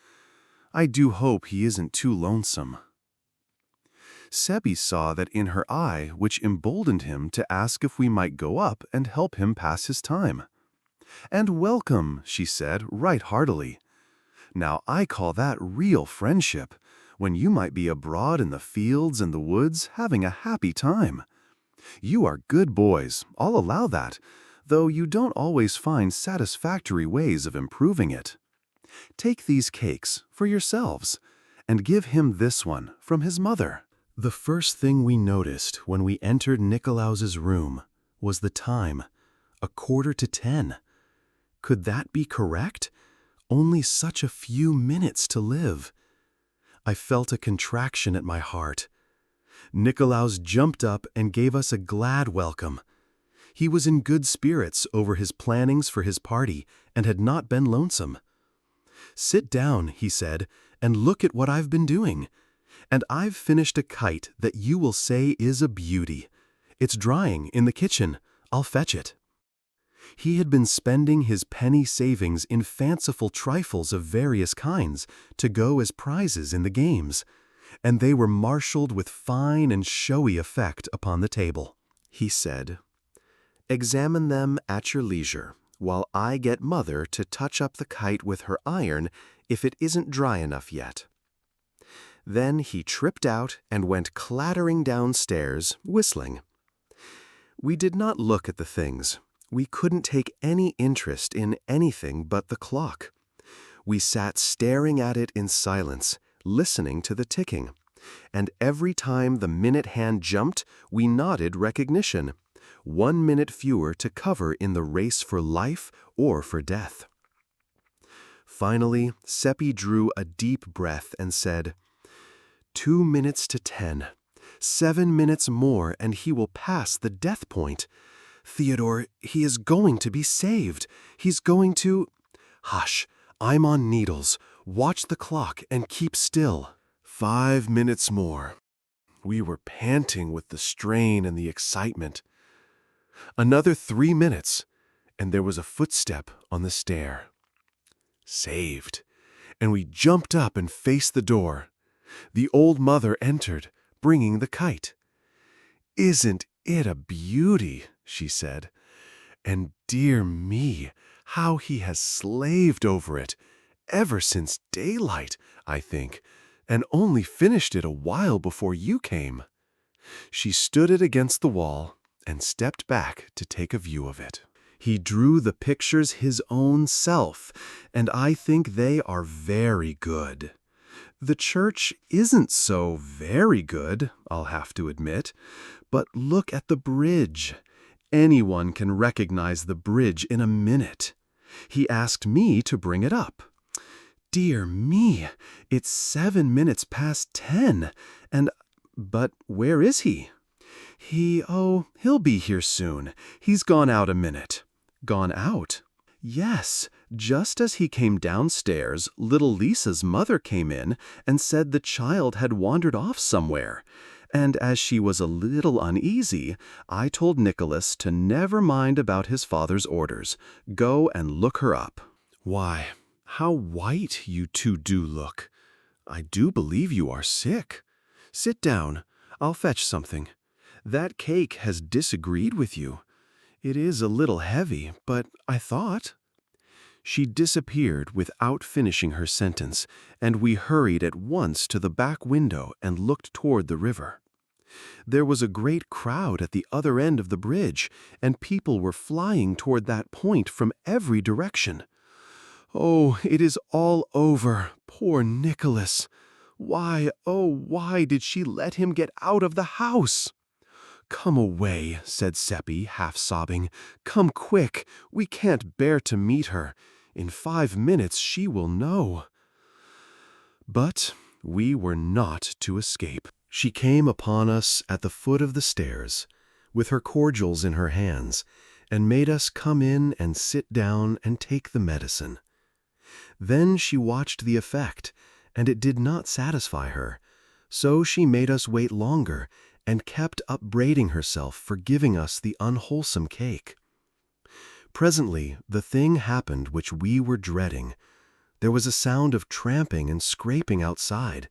I do hope he isn't too lonesome." Seppi saw that in her eye, which emboldened him to ask if we might go up and help him pass his time. "And welcome," she said, right heartily. "Now I call that real friendship, when you might be abroad in the fields and the woods having a happy time. You are good boys, I'll allow that, though you don't always find satisfactory ways of improving it. Take these cakes for yourselves, and give him this one from his mother." The first thing we noticed when we entered Nicolaus's room was the time, 9:15. Could that be correct? Only such a few minutes to live. I felt a contraction at my heart. Nicolaus jumped up and gave us a glad welcome. He was in good spirits over his plannings for his party and had not been lonesome. "Sit down," he said, "and look at what I've been doing. And I've finished a kite that you will say is a beauty. It's drying in the kitchen. I'll fetch it." He had been spending his penny savings in fanciful trifles of various kinds to go as prizes in the games, and they were marshaled with fine and showy effect upon the table. He said, "Examine them at your leisure, while I get Mother to touch up the kite with her iron if it isn't dry enough yet." Then he tripped out and went clattering downstairs, whistling. We did not look at the things. We couldn't take any interest in anything but the clock. We sat staring at it in silence, listening to the ticking. And every time the minute hand jumped, we nodded recognition. 1 minute fewer to cover in the race for life or for death. Finally, Seppi drew a deep breath and said, 2 minutes to 10. 7 minutes more and he will pass the death point. Theodore, he is going to be saved. He's going to— Hush, I'm on needles. Watch the clock and keep still. 5 minutes more. We were panting with the strain and the excitement. Another 3 minutes, and there was a footstep on the stair. Saved. And we jumped up and faced the door. The old mother entered, bringing the kite. "Isn't it a beauty?" she said. "And dear me, how he has slaved over it, ever since daylight, I think, and only finished it a while before you came." She stood it against the wall and stepped back to take a view of it. He drew the pictures his own self, and I think they are very good. The church isn't so very good, I'll have to admit, but look at the bridge. Anyone can recognize the bridge in a minute. He asked me to bring it up. Dear me, it's 7 minutes past 10, but where is he? He'll be here soon. He's gone out a minute. Gone out? Yes, just as he came downstairs, little Lisa's mother came in and said the child had wandered off somewhere. And as she was a little uneasy, I told Nicholas to never mind about his father's orders. Go and look her up. Why, how white you two do look. I do believe you are sick. Sit down. I'll fetch something. That cake has disagreed with you. It is a little heavy, but I thought— She disappeared without finishing her sentence, and we hurried at once to the back window and looked toward the river. There was a great crowd at the other end of the bridge, and people were flying toward that point from every direction. Oh, it is all over, poor Nicholas. Why, oh, why did she let him get out of the house? Come away, said Seppi, half sobbing. Come quick, we can't bear to meet her. In 5 minutes she will know. But we were not to escape. She came upon us at the foot of the stairs, with her cordials in her hands, and made us come in and sit down and take the medicine. Then she watched the effect, and it did not satisfy her, so she made us wait longer, and kept upbraiding herself for giving us the unwholesome cake. Presently, the thing happened which we were dreading. There was a sound of tramping and scraping outside,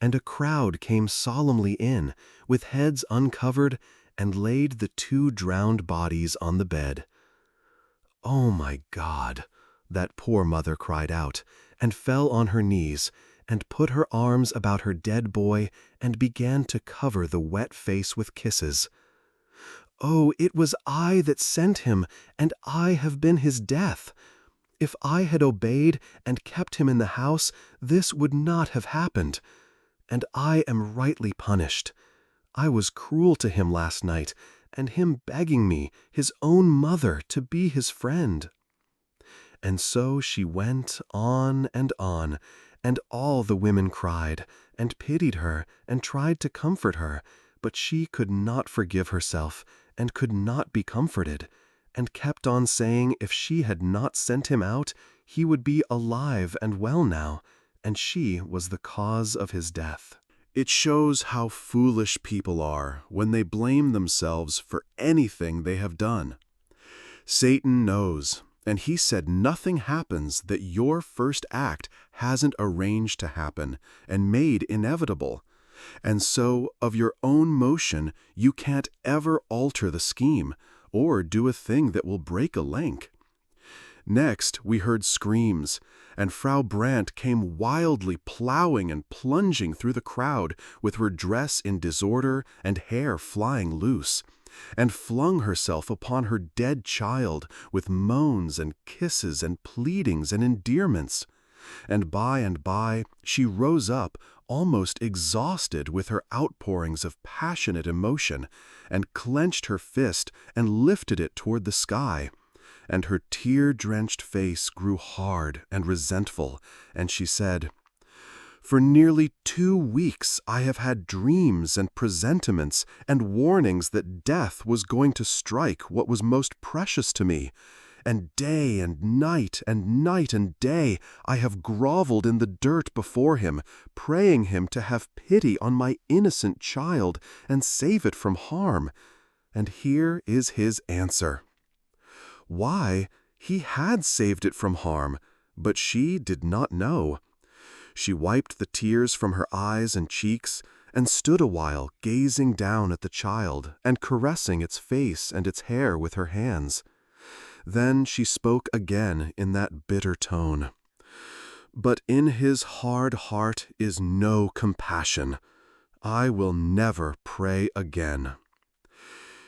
and a crowd came solemnly in, with heads uncovered, and laid the 2 drowned bodies on the bed. "Oh, my God!" that poor mother cried out, and fell on her knees, and put her arms about her dead boy, and began to cover the wet face with kisses. "Oh, it was I that sent him, and I have been his death. If I had obeyed and kept him in the house, this would not have happened. And I am rightly punished. I was cruel to him last night, and him begging me, his own mother, to be his friend." And so she went on, and all the women cried, and pitied her, and tried to comfort her, but she could not forgive herself, and could not be comforted, and kept on saying if she had not sent him out, he would be alive and well now, and she was the cause of his death. It shows how foolish people are when they blame themselves for anything they have done. Satan knows, and he said nothing happens that your first act hasn't arranged to happen and made inevitable. And so, of your own motion, you can't ever alter the scheme or do a thing that will break a link. Next, we heard screams, and Frau Brandt came wildly plowing and plunging through the crowd with her dress in disorder and hair flying loose, and flung herself upon her dead child with moans and kisses and pleadings and endearments. And by, she rose up, almost exhausted with her outpourings of passionate emotion, and clenched her fist and lifted it toward the sky. And her tear-drenched face grew hard and resentful, and she said, "For nearly 2 weeks I have had dreams and presentiments and warnings that death was going to strike what was most precious to me. And day and night and day I have groveled in the dirt before him, praying him to have pity on my innocent child and save it from harm. And here is his answer." Why, he had saved it from harm, but she did not know. She wiped the tears from her eyes and cheeks, and stood a while gazing down at the child and caressing its face and its hair with her hands. Then she spoke again in that bitter tone. "But in his hard heart is no compassion. I will never pray again."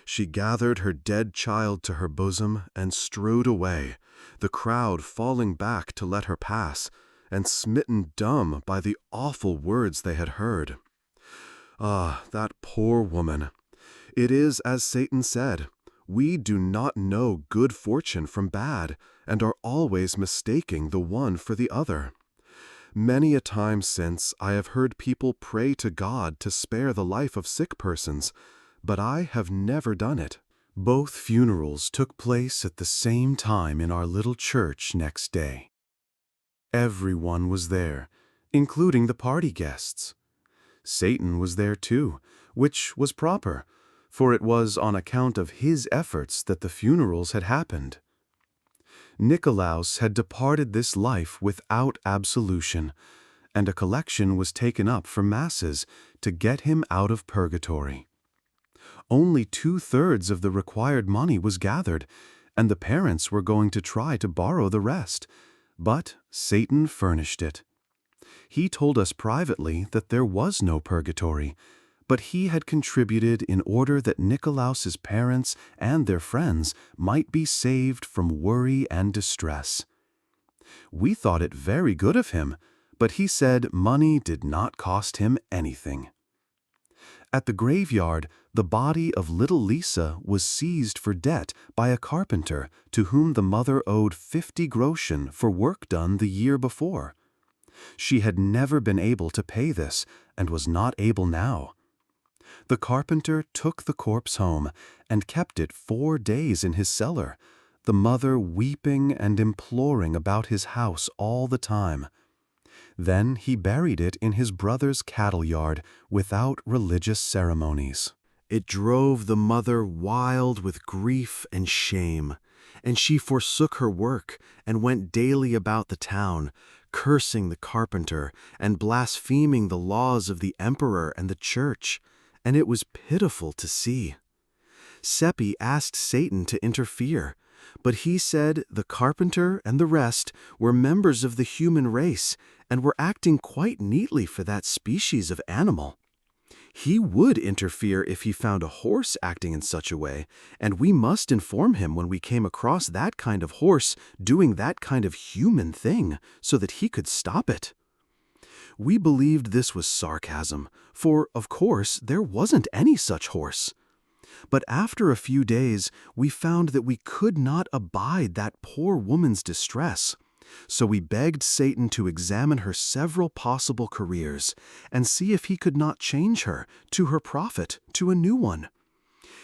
She gathered her dead child to her bosom and strode away, the crowd falling back to let her pass, and smitten dumb by the awful words they had heard. Ah, that poor woman! It is as Satan said, we do not know good fortune from bad, and are always mistaking the one for the other. Many a time since I have heard people pray to God to spare the life of sick persons, but I have never done it. Both funerals took place at the same time in our little church next day. Everyone was there, including the party guests. Satan was there too, which was proper, for it was on account of his efforts that the funerals had happened. Nicolaus had departed this life without absolution, and a collection was taken up for masses to get him out of purgatory. Only 2/3 of the required money was gathered, and the parents were going to try to borrow the rest, but Satan furnished it. He told us privately that there was no purgatory, but he had contributed in order that Nicolaus's parents and their friends might be saved from worry and distress. We thought it very good of him, but he said money did not cost him anything. At the graveyard, the body of little Lisa was seized for debt by a carpenter to whom the mother owed 50 groschen for work done the year before. She had never been able to pay this and was not able now. The carpenter took the corpse home and kept it 4 days in his cellar, the mother weeping and imploring about his house all the time. Then he buried it in his brother's cattle yard without religious ceremonies. It drove the mother wild with grief and shame, And she forsook her work and went daily about the town, cursing the carpenter and blaspheming the laws of the emperor and the church, and it was pitiful to see. Seppi asked Satan to interfere, but he said the carpenter and the rest were members of the human race and were acting quite neatly for that species of animal. He would interfere if he found a horse acting in such a way, and we must inform him when we came across that kind of horse doing that kind of human thing, so that he could stop it. We believed this was sarcasm, for, of course, there wasn't any such horse. But after a few days, we found that we could not abide that poor woman's distress. So we begged Satan to examine her several possible careers and see if he could not change her, to her profit, to a new one.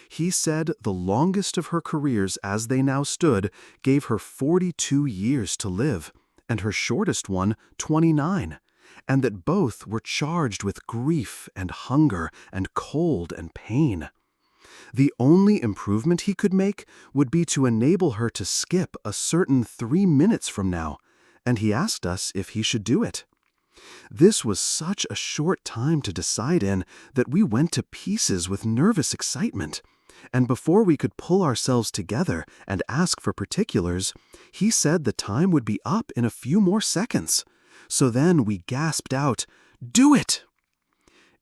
He said the longest of her careers as they now stood gave her 42 years to live, and her shortest one 29, and that both were charged with grief and hunger and cold and pain. The only improvement he could make would be to enable her to skip a certain 3 minutes from now, and he asked us if he should do it. This was such a short time to decide in that we went to pieces with nervous excitement, and before we could pull ourselves together and ask for particulars, he said the time would be up in a few more seconds. So then we gasped out, "Do it!"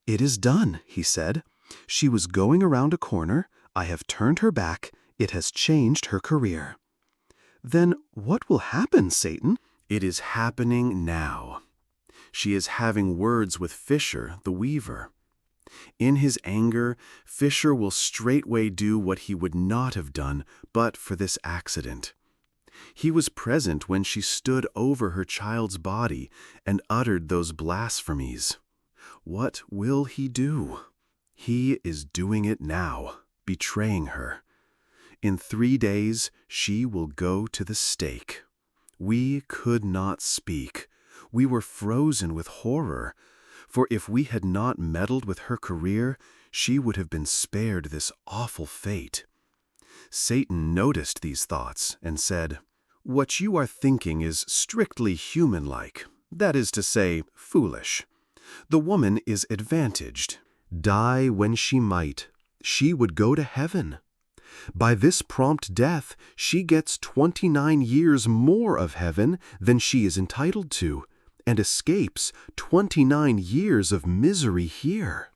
"It is done," he said. "She was going around a corner. I have turned her back. It has changed her career." "Then what will happen, Satan?" It is happening now. She is having words with Fisher, the weaver. In his anger, Fisher will straightway do what he would not have done but for this accident. He was present when she stood over her child's body and uttered those blasphemies. What will he do? He is doing it now, betraying her. In 3 days, she will go to the stake. We could not speak. We were frozen with horror, for if we had not meddled with her career, she would have been spared this awful fate. Satan noticed these thoughts and said, "What you are thinking is strictly human-like, that is to say, foolish. The woman is advantaged. Die when she might, she would go to heaven. By this prompt death, she gets 29 years more of heaven than she is entitled to, and escapes 29 years of misery here."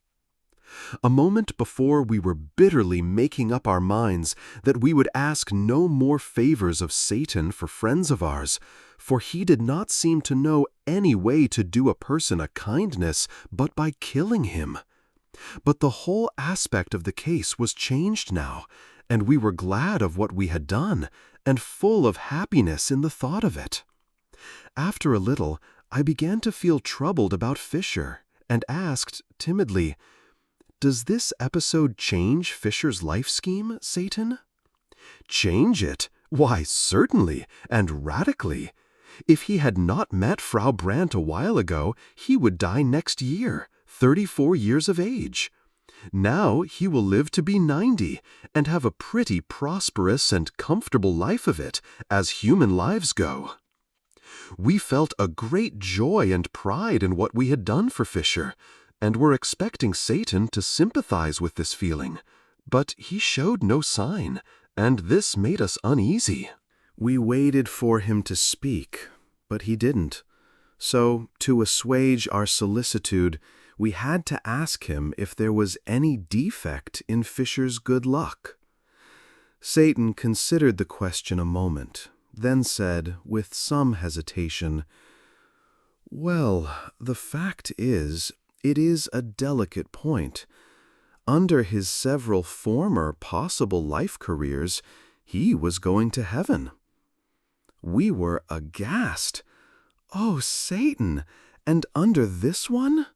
A moment before we were bitterly making up our minds that we would ask no more favors of Satan for friends of ours, for he did not seem to know any way to do a person a kindness but by killing him. But the whole aspect of the case was changed now, and we were glad of what we had done, and full of happiness in the thought of it. After a little, I began to feel troubled about Fisher, and asked, timidly, "Does this episode change Fisher's life scheme, Satan?" "Change it? Why, certainly, and radically. If he had not met Frau Brandt a while ago, he would die next year, 34 years of age. Now he will live to be 90, and have a pretty prosperous and comfortable life of it, as human lives go." We felt a great joy and pride in what we had done for Fisher, and were expecting Satan to sympathize with this feeling, but he showed no sign, and this made us uneasy. We waited for him to speak, but he didn't. So, to assuage our solicitude, we had to ask him if there was any defect in Fisher's good luck. Satan considered the question a moment, then said, with some hesitation, "Well, the fact is, it is a delicate point. Under his several former possible life careers, he was going to heaven." We were aghast. "Oh, Satan! And under this one?"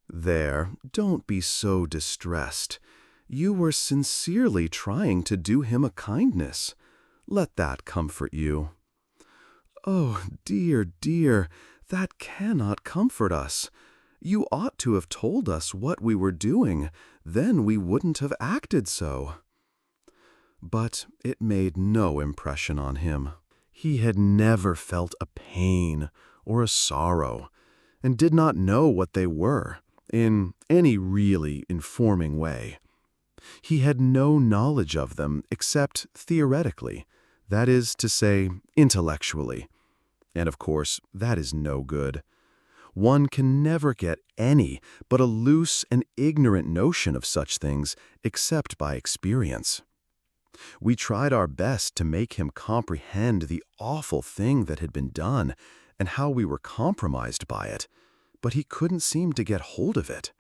"There, don't be so distressed. You were sincerely trying to do him a kindness. Let that comfort you." "Oh, dear, dear, that cannot comfort us. You ought to have told us what we were doing, then we wouldn't have acted so." But it made no impression on him. He had never felt a pain or a sorrow, and did not know what they were, in any really informing way. He had no knowledge of them except theoretically, that is to say, intellectually. And of course, that is no good. One can never get any but a loose and ignorant notion of such things except by experience. We tried our best to make him comprehend the awful thing that had been done and how we were compromised by it, but he couldn't seem to get hold of it.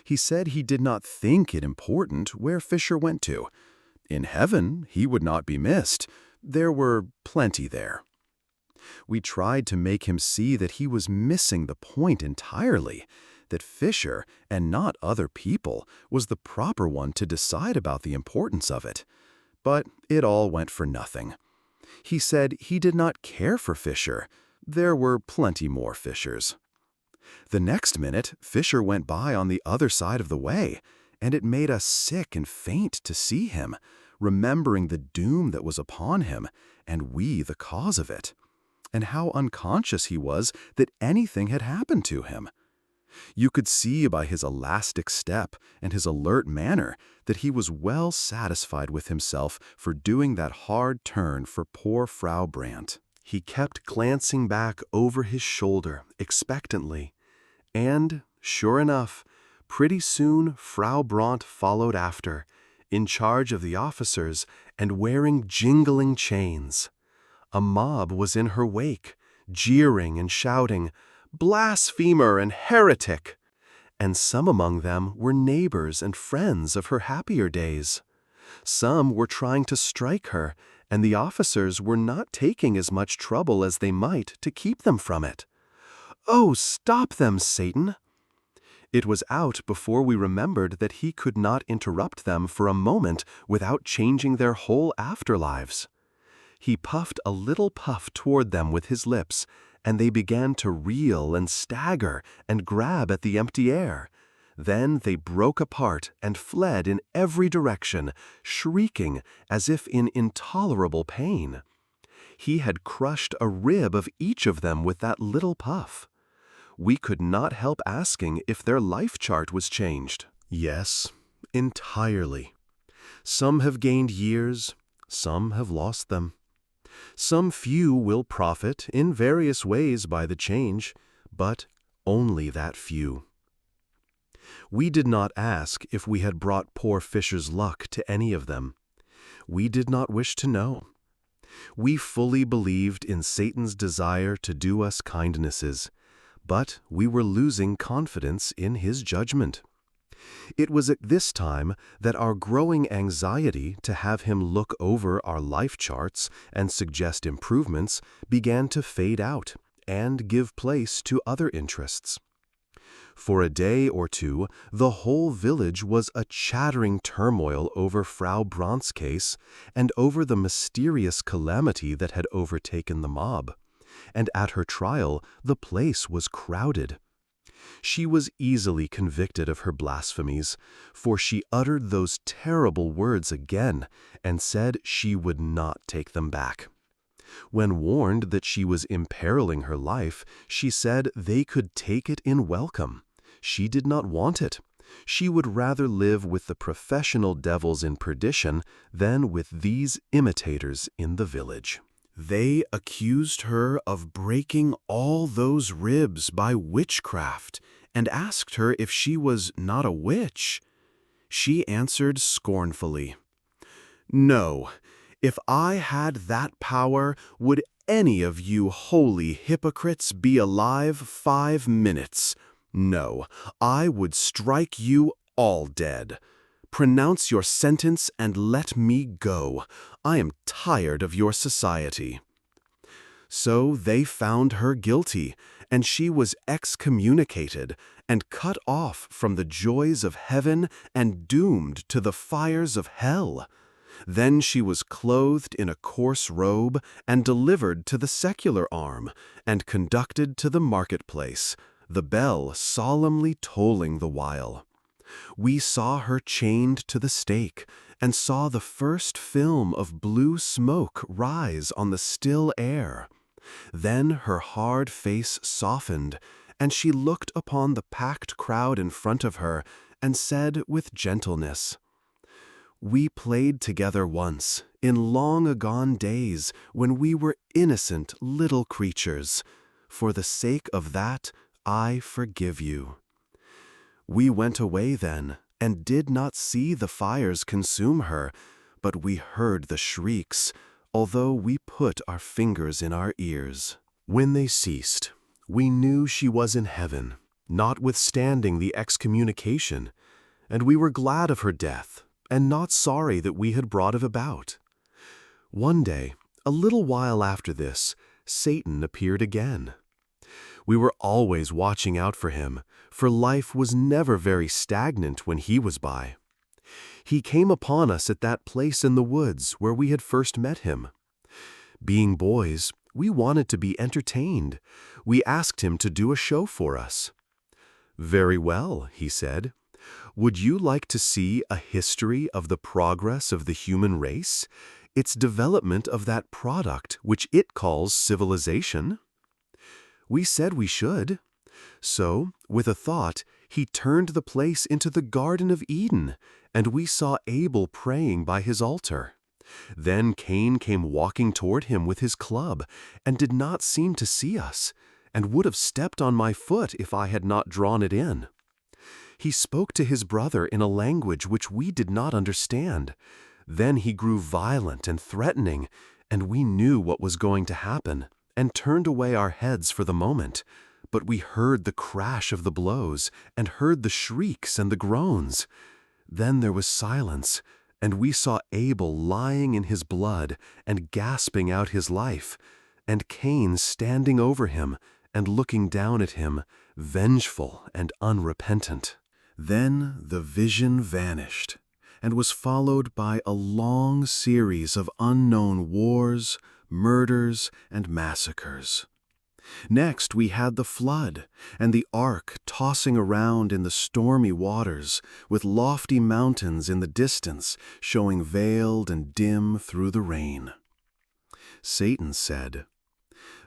He said he did not think it important where Fisher went to. In heaven, he would not be missed. There were plenty there. We tried to make him see that he was missing the point entirely, that Fisher, and not other people, was the proper one to decide about the importance of it. But it all went for nothing. He said he did not care for Fisher. There were plenty more Fishers. The next minute, Fisher went by on the other side of the way, and it made us sick and faint to see him, remembering the doom that was upon him, and we the cause of it, and how unconscious he was that anything had happened to him. You could see by his elastic step and his alert manner that he was well satisfied with himself for doing that hard turn for poor Frau Brandt. He kept glancing back over his shoulder expectantly, and, sure enough, pretty soon Frau Brandt followed after, in charge of the officers and wearing jingling chains. A mob was in her wake, jeering and shouting, "Blasphemer and heretic!" And some among them were neighbors and friends of her happier days. Some were trying to strike her, and the officers were not taking as much trouble as they might to keep them from it. "Oh, stop them, Satan!" It was out before we remembered that he could not interrupt them for a moment without changing their whole afterlives. He puffed a little puff toward them with his lips, and they began to reel and stagger and grab at the empty air. Then they broke apart and fled in every direction, shrieking as if in intolerable pain. He had crushed a rib of each of them with that little puff. We could not help asking if their life chart was changed. Yes, entirely. Some have gained years, some have lost them. Some few will profit in various ways by the change, but only that few. We did not ask if we had brought poor Fisher's luck to any of them. We did not wish to know. We fully believed in Satan's desire to do us kindnesses, but we were losing confidence in his judgment. It was at this time that our growing anxiety to have him look over our life charts and suggest improvements began to fade out and give place to other interests. For a day or two, the whole village was a chattering turmoil over Frau Brandt's case and over the mysterious calamity that had overtaken the mob, and at her trial the place was crowded. She was easily convicted of her blasphemies, for she uttered those terrible words again and said she would not take them back. When warned that she was imperiling her life, she said they could take it in welcome. She did not want it. She would rather live with the professional devils in perdition than with these imitators in the village. They accused her of breaking all those ribs by witchcraft and asked her if she was not a witch. She answered scornfully, "No, if I had that power, would any of you holy hypocrites be alive 5 minutes? No, I would strike you all dead. Pronounce your sentence and let me go. I am tired of your society." So they found her guilty, and she was excommunicated and cut off from the joys of heaven and doomed to the fires of hell. Then she was clothed in a coarse robe and delivered to the secular arm and conducted to the marketplace, the bell solemnly tolling the while. We saw her chained to the stake and saw the first film of blue smoke rise on the still air. Then her hard face softened, and she looked upon the packed crowd in front of her and said with gentleness, "We played together once, in long agone days when we were innocent little creatures. For the sake of that, I forgive you." We went away then, and did not see the fires consume her, but we heard the shrieks, although we put our fingers in our ears. When they ceased, we knew she was in heaven, notwithstanding the excommunication, and we were glad of her death, and not sorry that we had brought it about. One day, a little while after this, Satan appeared again. We were always watching out for him, for life was never very stagnant when he was by. He came upon us at that place in the woods where we had first met him. Being boys, we wanted to be entertained. We asked him to do a show for us. "Very well," he said. "Would you like to see a history of the progress of the human race, its development of that product which it calls civilization?" We said we should. So, with a thought, he turned the place into the Garden of Eden, and we saw Abel praying by his altar. Then Cain came walking toward him with his club, and did not seem to see us, and would have stepped on my foot if I had not drawn it in. He spoke to his brother in a language which we did not understand. Then he grew violent and threatening, and we knew what was going to happen, and turned away our heads for the moment. But we heard the crash of the blows, and heard the shrieks and the groans. Then there was silence, and we saw Abel lying in his blood and gasping out his life, and Cain standing over him and looking down at him, vengeful and unrepentant. Then the vision vanished, and was followed by a long series of unknown wars, murders, and massacres. Next we had the flood, and the ark tossing around in the stormy waters, with lofty mountains in the distance showing veiled and dim through the rain. Satan said,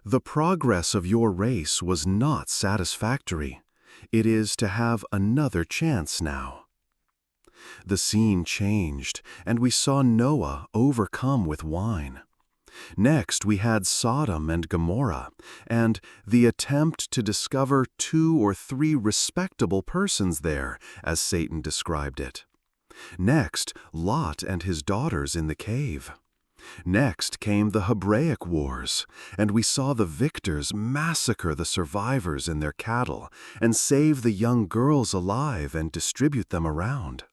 "The progress of your race was not satisfactory. It is to have another chance now." The scene changed, and we saw Noah overcome with wine. Next we had Sodom and Gomorrah, and the attempt to discover 2 or 3 respectable persons there, as Satan described it. Next, Lot and his daughters in the cave. Next came the Hebraic Wars, and we saw the victors massacre the survivors and their cattle, and save the young girls alive and distribute them around.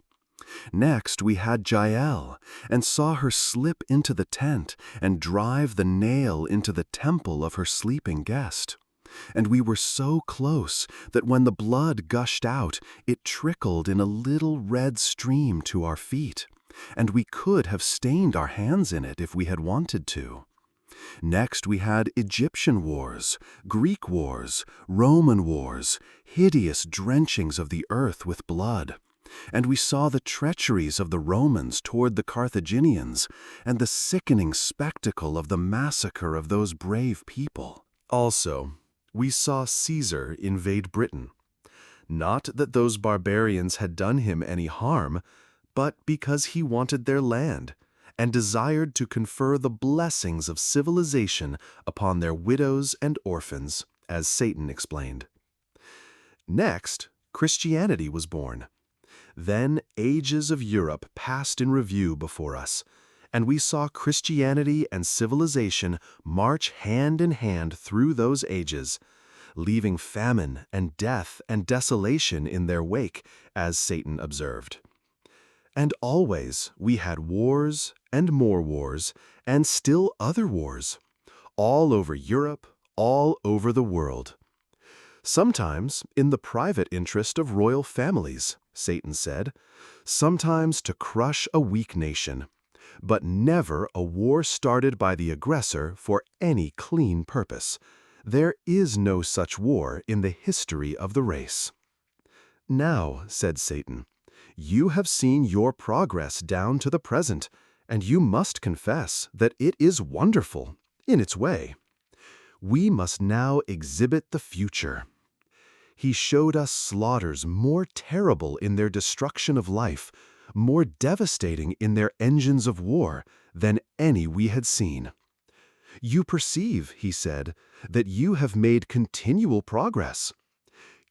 Next we had Jael, and saw her slip into the tent and drive the nail into the temple of her sleeping guest. And we were so close that when the blood gushed out, it trickled in a little red stream to our feet, and we could have stained our hands in it if we had wanted to. Next we had Egyptian wars, Greek wars, Roman wars, hideous drenchings of the earth with blood. And we saw the treacheries of the Romans toward the Carthaginians, and the sickening spectacle of the massacre of those brave people. Also, we saw Caesar invade Britain. Not that those barbarians had done him any harm, but because he wanted their land, and desired to confer the blessings of civilization upon their widows and orphans, as Satan explained. Next, Christianity was born. Then ages of Europe passed in review before us, and we saw Christianity and civilization march hand in hand through those ages, leaving famine and death and desolation in their wake, as Satan observed. And always we had wars and more wars, and still other wars, all over Europe, all over the world. Sometimes in the private interest of royal families, Satan said, sometimes to crush a weak nation, but never a war started by the aggressor for any clean purpose. There is no such war in the history of the race. Now, said Satan, You have seen your progress down to the present, and you must confess that it is wonderful in its way. We must now exhibit the future. He showed us slaughters more terrible in their destruction of life, more devastating in their engines of war, than any we had seen. You perceive, he said, that you have made continual progress.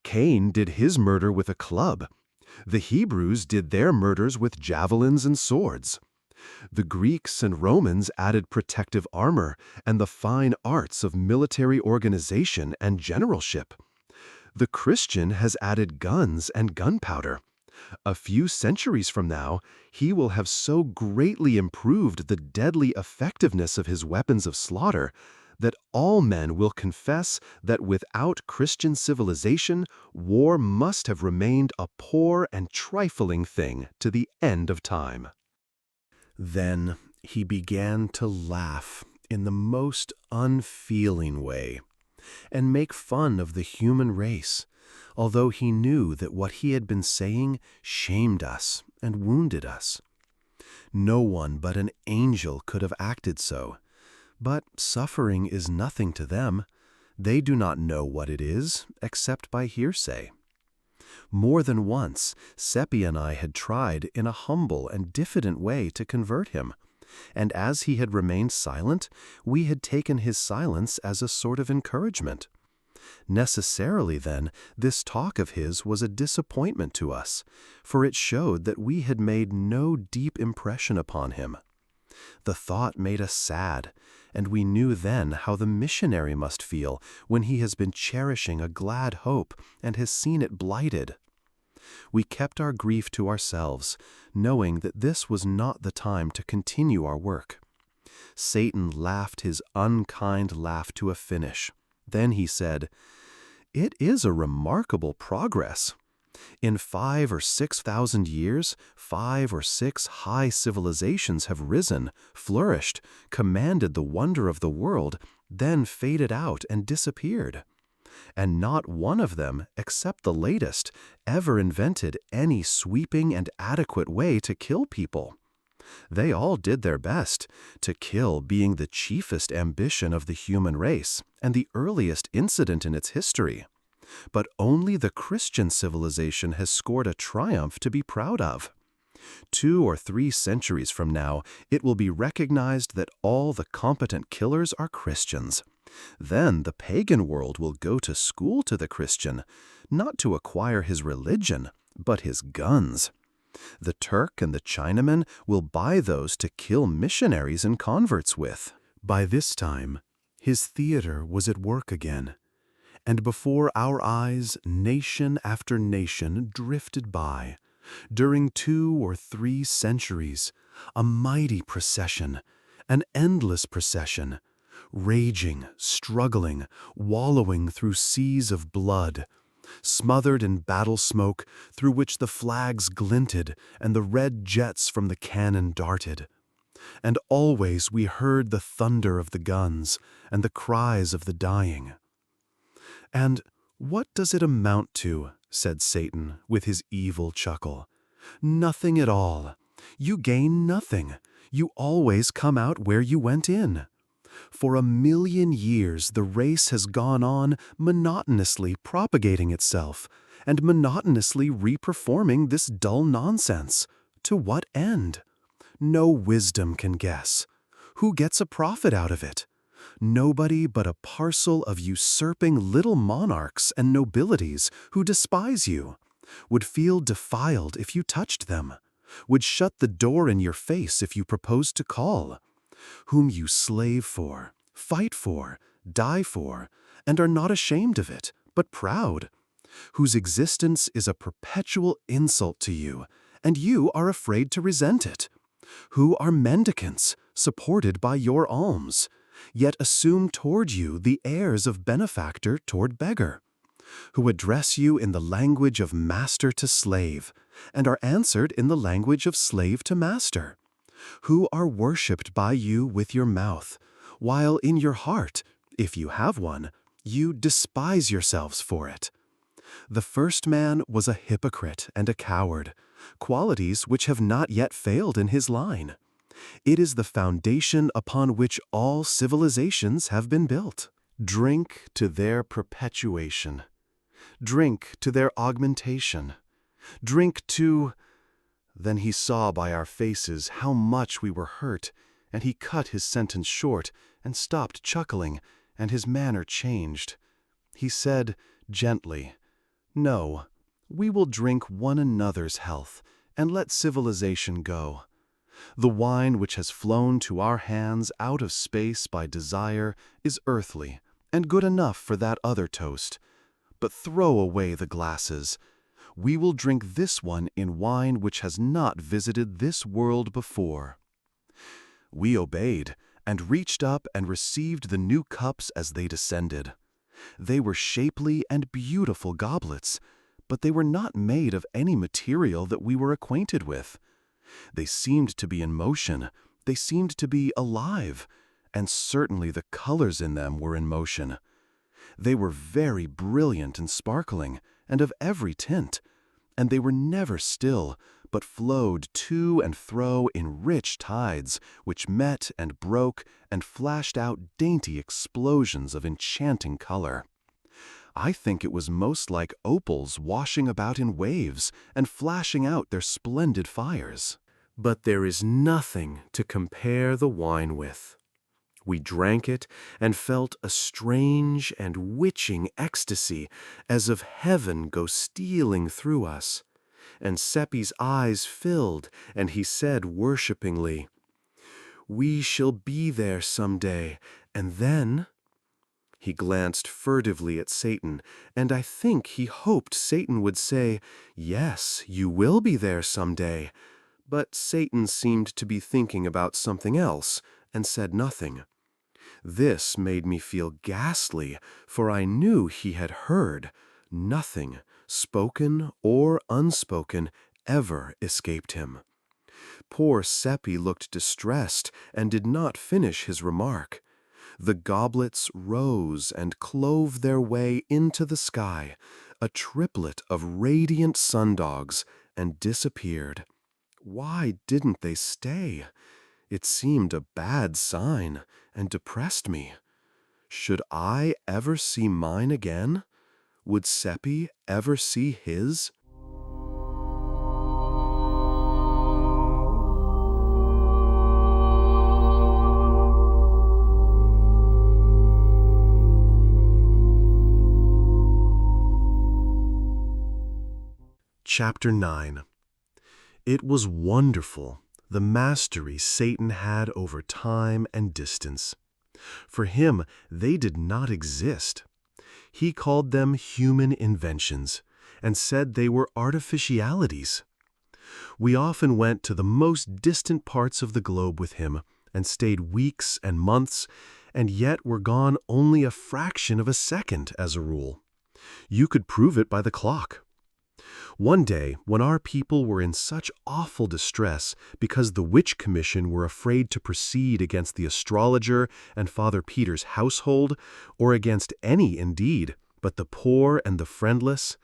Cain did his murder with a club. The Hebrews did their murders with javelins and swords. The Greeks and Romans added protective armor and the fine arts of military organization and generalship. The Christian has added guns and gunpowder. A few centuries from now, he will have so greatly improved the deadly effectiveness of his weapons of slaughter that all men will confess that without Christian civilization, war must have remained a poor and trifling thing to the end of time. Then he began to laugh in the most unfeeling way and make fun of the human race, although he knew that what he had been saying shamed us and wounded us. No one but an angel could have acted so, but suffering is nothing to them. They do not know what it is, except by hearsay. More than once, Seppi and I had tried in a humble and diffident way to convert him, and as he had remained silent, we had taken his silence as a sort of encouragement. Necessarily, then, this talk of his was a disappointment to us, for it showed that we had made no deep impression upon him. The thought made us sad, and we knew then how the missionary must feel when he has been cherishing a glad hope and has seen it blighted. We kept our grief to ourselves, knowing that this was not the time to continue our work. Satan laughed his unkind laugh to a finish. Then he said, "It is a remarkable progress. In 5,000 or 6,000 years, 5 or 6 high civilizations have risen, flourished, commanded the wonder of the world, then faded out and disappeared. And not one of them, except the latest, ever invented any sweeping and adequate way to kill people. They all did their best, to kill being the chiefest ambition of the human race and the earliest incident in its history. But only the Christian civilization has scored a triumph to be proud of. 2 or 3 centuries from now, it will be recognized that all the competent killers are Christians. Then the pagan world will go to school to the Christian, not to acquire his religion, but his guns. The Turk and the Chinaman will buy those to kill missionaries and converts with." By this time, his theater was at work again, and before our eyes nation after nation drifted by. During 2 or 3 centuries, a mighty procession, an endless procession, raging, struggling, wallowing through seas of blood, smothered in battle smoke through which the flags glinted and the red jets from the cannon darted. And always we heard the thunder of the guns and the cries of the dying. "And what does it amount to?" said Satan with his evil chuckle. "Nothing at all. You gain nothing. You always come out where you went in. For 1,000,000 years the race has gone on monotonously propagating itself and monotonously reperforming this dull nonsense. To what end? No wisdom can guess. Who gets a profit out of it? Nobody but a parcel of usurping little monarchs and nobilities who despise you, would feel defiled if you touched them, would shut the door in your face if you proposed to call, whom you slave for, fight for, die for, and are not ashamed of it, but proud, whose existence is a perpetual insult to you, and you are afraid to resent it, who are mendicants, supported by your alms, yet assume toward you the airs of benefactor toward beggar, who address you in the language of master to slave, and are answered in the language of slave to master, who are worshipped by you with your mouth, while in your heart, if you have one, you despise yourselves for it. The first man was a hypocrite and a coward, qualities which have not yet failed in his line. It is the foundation upon which all civilizations have been built. Drink to their perpetuation. Drink to their augmentation. Drink to— Then he saw by our faces how much we were hurt, and he cut his sentence short and stopped chuckling, and his manner changed. He said gently, "No, we will drink one another's health, and let civilization go. The wine which has flown to our hands out of space by desire is earthly, and good enough for that other toast. But throw away the glasses. We will drink this one in wine which has not visited this world before." We obeyed, and reached up and received the new cups as they descended. They were shapely and beautiful goblets, but they were not made of any material that we were acquainted with. They seemed to be in motion, they seemed to be alive, and certainly the colors in them were in motion. They were very brilliant and sparkling, and of every tint, and they were never still, but flowed to and fro in rich tides, which met and broke and flashed out dainty explosions of enchanting color. I think it was most like opals washing about in waves and flashing out their splendid fires. But there is nothing to compare the wine with. We drank it and felt a strange and witching ecstasy, as of heaven go stealing through us. And Seppi's eyes filled, and he said worshipingly, "We shall be there some day, and then—" He glanced furtively at Satan, and I think he hoped Satan would say, "Yes, you will be there some day." But Satan seemed to be thinking about something else, and said nothing. This made me feel ghastly, for I knew he had heard. Nothing, spoken or unspoken, ever escaped him. Poor Seppi looked distressed and did not finish his remark. The goblets rose and clove their way into the sky, a triplet of radiant sundogs, and disappeared. Why didn't they stay? It seemed a bad sign, and depressed me. Should I ever see mine again? Would Seppi ever see his? Chapter 9. It was wonderful, the mastery Satan had over time and distance. For him, they did not exist. He called them human inventions, and said they were artificialities. We often went to the most distant parts of the globe with him, and stayed weeks and months, and yet were gone only a fraction of a second as a rule. You could prove it by the clock. One day, when our people were in such awful distress because the witch commission were afraid to proceed against the astrologer and Father Peter's household, or against any indeed, but the poor and the friendless,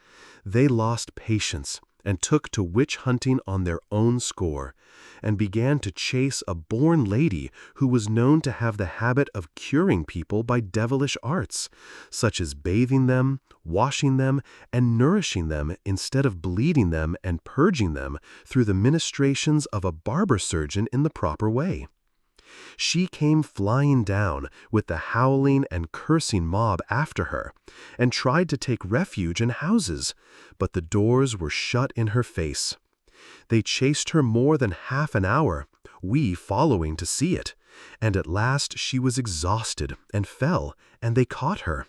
they lost patience and took to witch hunting on their own score, and began to chase a born lady who was known to have the habit of curing people by devilish arts, such as bathing them, washing them, and nourishing them instead of bleeding them and purging them through the ministrations of a barber surgeon in the proper way. She came flying down with the howling and cursing mob after her, and tried to take refuge in houses, but the doors were shut in her face. They chased her more than half an hour, we following to see it, and at last she was exhausted and fell, and they caught her.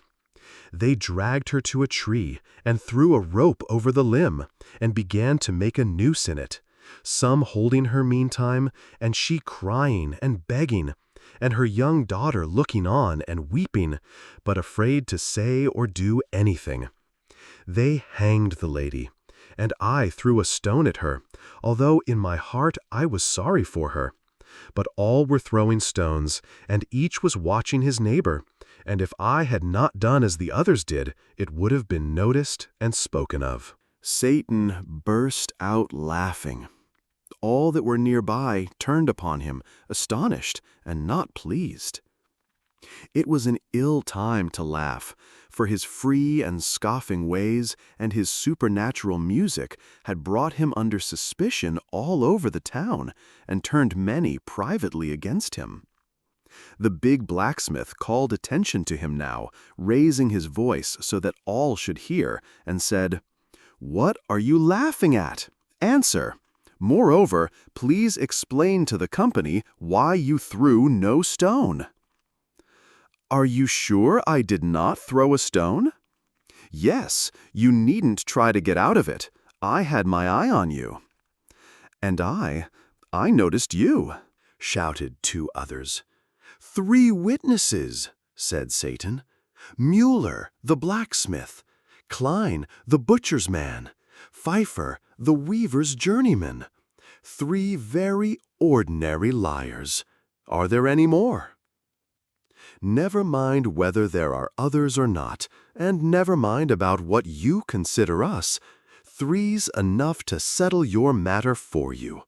They dragged her to a tree and threw a rope over the limb, and began to make a noose in it, some holding her meantime, and she crying and begging, and her young daughter looking on and weeping, but afraid to say or do anything. They hanged the lady, and I threw a stone at her, although in my heart I was sorry for her. But all were throwing stones, and each was watching his neighbor, and if I had not done as the others did, it would have been noticed and spoken of." Satan burst out laughing. All that were nearby turned upon him, astonished and not pleased. It was an ill time to laugh, for his free and scoffing ways and his supernatural music had brought him under suspicion all over the town and turned many privately against him. The big blacksmith called attention to him now, raising his voice so that all should hear, and said, "What are you laughing at? Answer. Moreover, please explain to the company why you threw no stone." "Are you sure I did not throw a stone?" "Yes, you needn't try to get out of it. I had my eye on you." "And I noticed you," shouted two others. "3 witnesses," said Satan. "Mueller, the blacksmith, Klein, the butcher's man, Pfeiffer, the weaver's journeyman. 3 very ordinary liars. Are there any more?" "Never mind whether there are others or not, and never mind about what you consider us. 3's enough to settle your matter for you.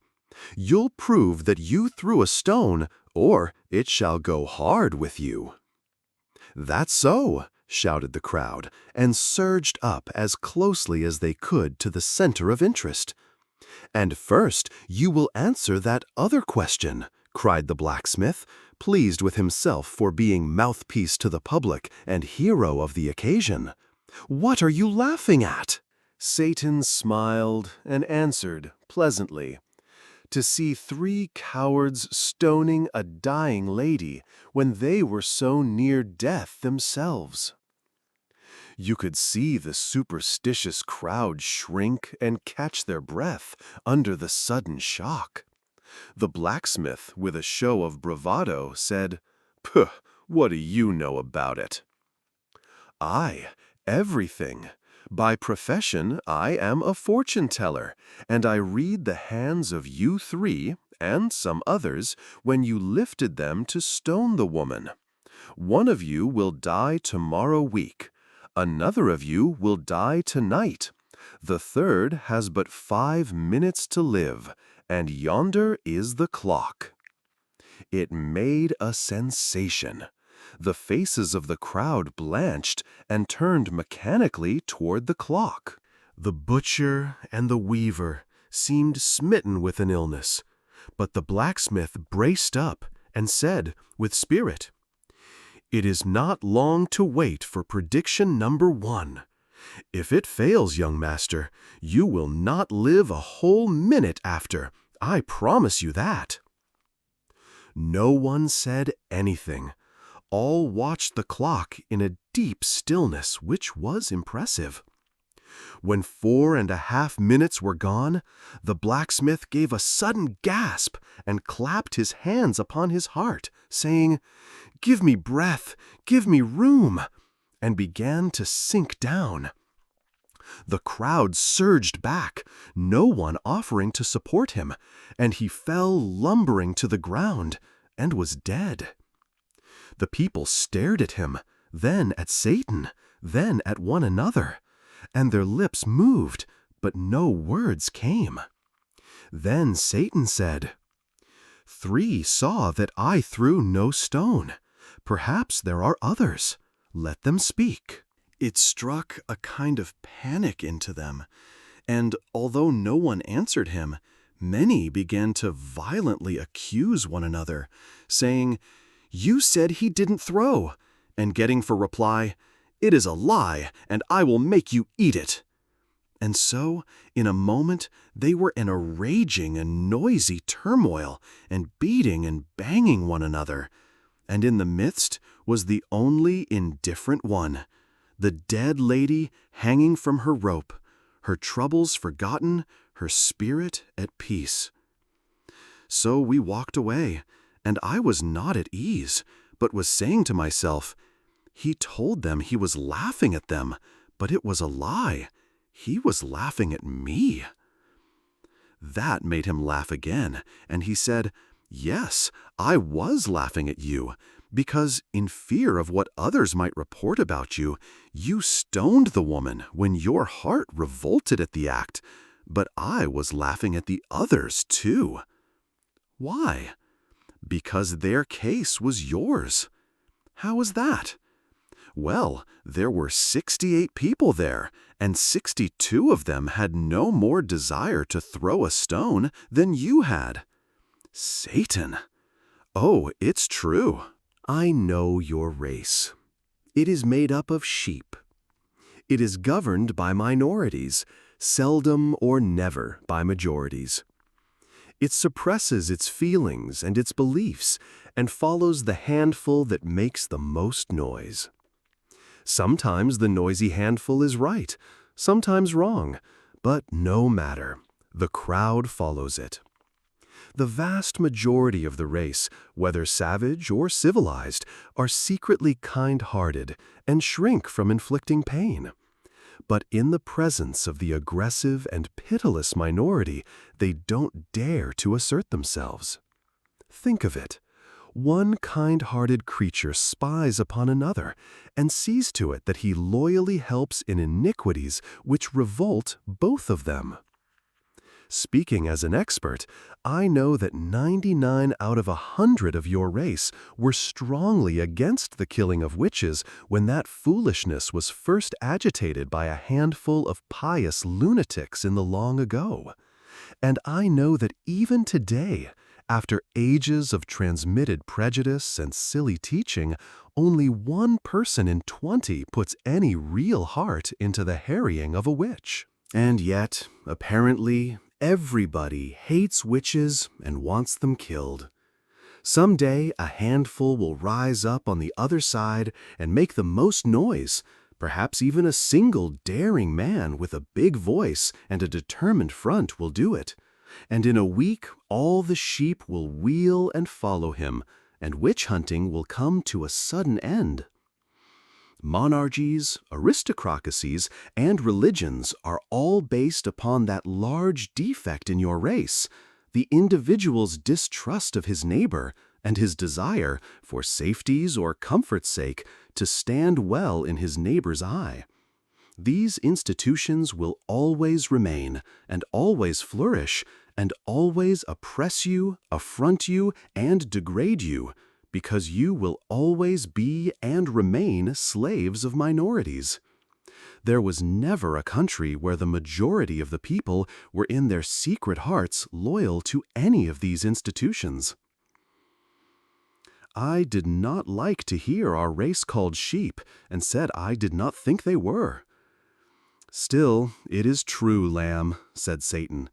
You'll prove that you threw a stone, or it shall go hard with you." "That's so," shouted the crowd, and surged up as closely as they could to the center of interest. "And first you will answer that other question," cried the blacksmith, pleased with himself for being mouthpiece to the public and hero of the occasion. "What are you laughing at?" Satan smiled and answered pleasantly, "To see 3 cowards stoning a dying lady when they were so near death themselves." You could see the superstitious crowd shrink and catch their breath under the sudden shock. The blacksmith, with a show of bravado, said, "Puh, what do you know about it?" "I, everything. By profession, I am a fortune-teller, and I read the hands of you 3, and some others, when you lifted them to stone the woman. One of you will die tomorrow week. Another of you will die tonight. The third has but 5 minutes to live, and yonder is the clock." It made a sensation. The faces of the crowd blanched and turned mechanically toward the clock. The butcher and the weaver seemed smitten with an illness, but the blacksmith braced up and said with spirit, "It is not long to wait for prediction number 1. If it fails, young master, you will not live a whole minute after. I promise you that." No one said anything. All watched the clock in a deep stillness which was impressive. When 4½ minutes were gone, the blacksmith gave a sudden gasp and clapped his hands upon his heart, saying, "Give me breath, give me room," and began to sink down. The crowd surged back, no one offering to support him, and he fell lumbering to the ground and was dead. The people stared at him, then at Satan, then at one another, and their lips moved, but no words came. Then Satan said, "3 saw that I threw no stone. Perhaps there are others. Let them speak." It struck a kind of panic into them, and although no one answered him, many began to violently accuse one another, saying, "You said he didn't throw," and getting for reply, "It is a lie, and I will make you eat it." And so, in a moment, they were in a raging and noisy turmoil, and beating and banging one another. And in the midst was the only indifferent one, the dead lady hanging from her rope, her troubles forgotten, her spirit at peace. So we walked away, and I was not at ease, but was saying to myself, "He told them he was laughing at them, but it was a lie. He was laughing at me." That made him laugh again, and he said, Yes, I was laughing at you, because in fear of what others might report about you, you stoned the woman when your heart revolted at the act, but I was laughing at the others too. Why? Because their case was yours. How is that? Well, there were 68 people there, and 62 of them had no more desire to throw a stone than you had. Satan! Oh, it's true. I know your race. It is made up of sheep. It is governed by minorities, seldom or never by majorities. It suppresses its feelings and its beliefs and follows the handful that makes the most noise. Sometimes the noisy handful is right, sometimes wrong, but no matter. The crowd follows it. The vast majority of the race, whether savage or civilized, are secretly kind-hearted and shrink from inflicting pain. But in the presence of the aggressive and pitiless minority, they don't dare to assert themselves. Think of it. One kind-hearted creature spies upon another and sees to it that he loyally helps in iniquities which revolt both of them. Speaking as an expert, I know that 99 out of 100 of your race were strongly against the killing of witches when that foolishness was first agitated by a handful of pious lunatics in the long ago. And I know that even today, after ages of transmitted prejudice and silly teaching, only 1 person in 20 puts any real heart into the harrying of a witch. And yet, apparently, everybody hates witches and wants them killed. Someday, a handful will rise up on the other side and make the most noise. Perhaps even a single daring man with a big voice and a determined front will do it. And in a week, all the sheep will wheel and follow him, and witch hunting will come to a sudden end. Monarchies, aristocracies, and religions are all based upon that large defect in your race, the individual's distrust of his neighbor and his desire, for safety's or comfort's sake, to stand well in his neighbor's eye. These institutions will always remain, and always flourish, and always oppress you, affront you, and degrade you, because you will always be and remain slaves of minorities. There was never a country where the majority of the people were in their secret hearts loyal to any of these institutions. I did not like to hear our race called sheep, and said I did not think they were. Still, it is true, lamb, said Satan.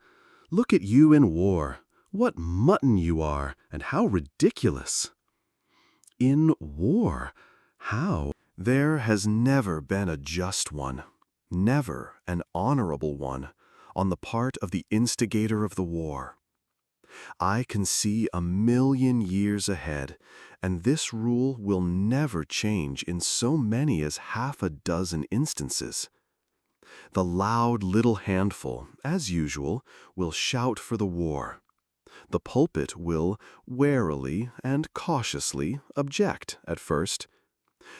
Look at you in war. What mutton you are, and how ridiculous. In war? How? There has never been a just one, never an honorable one, on the part of the instigator of the war. I can see 1,000,000 years ahead, and this rule will never change in so many as half a dozen instances. The loud little handful, as usual, will shout for the war. The pulpit will warily and cautiously object at first.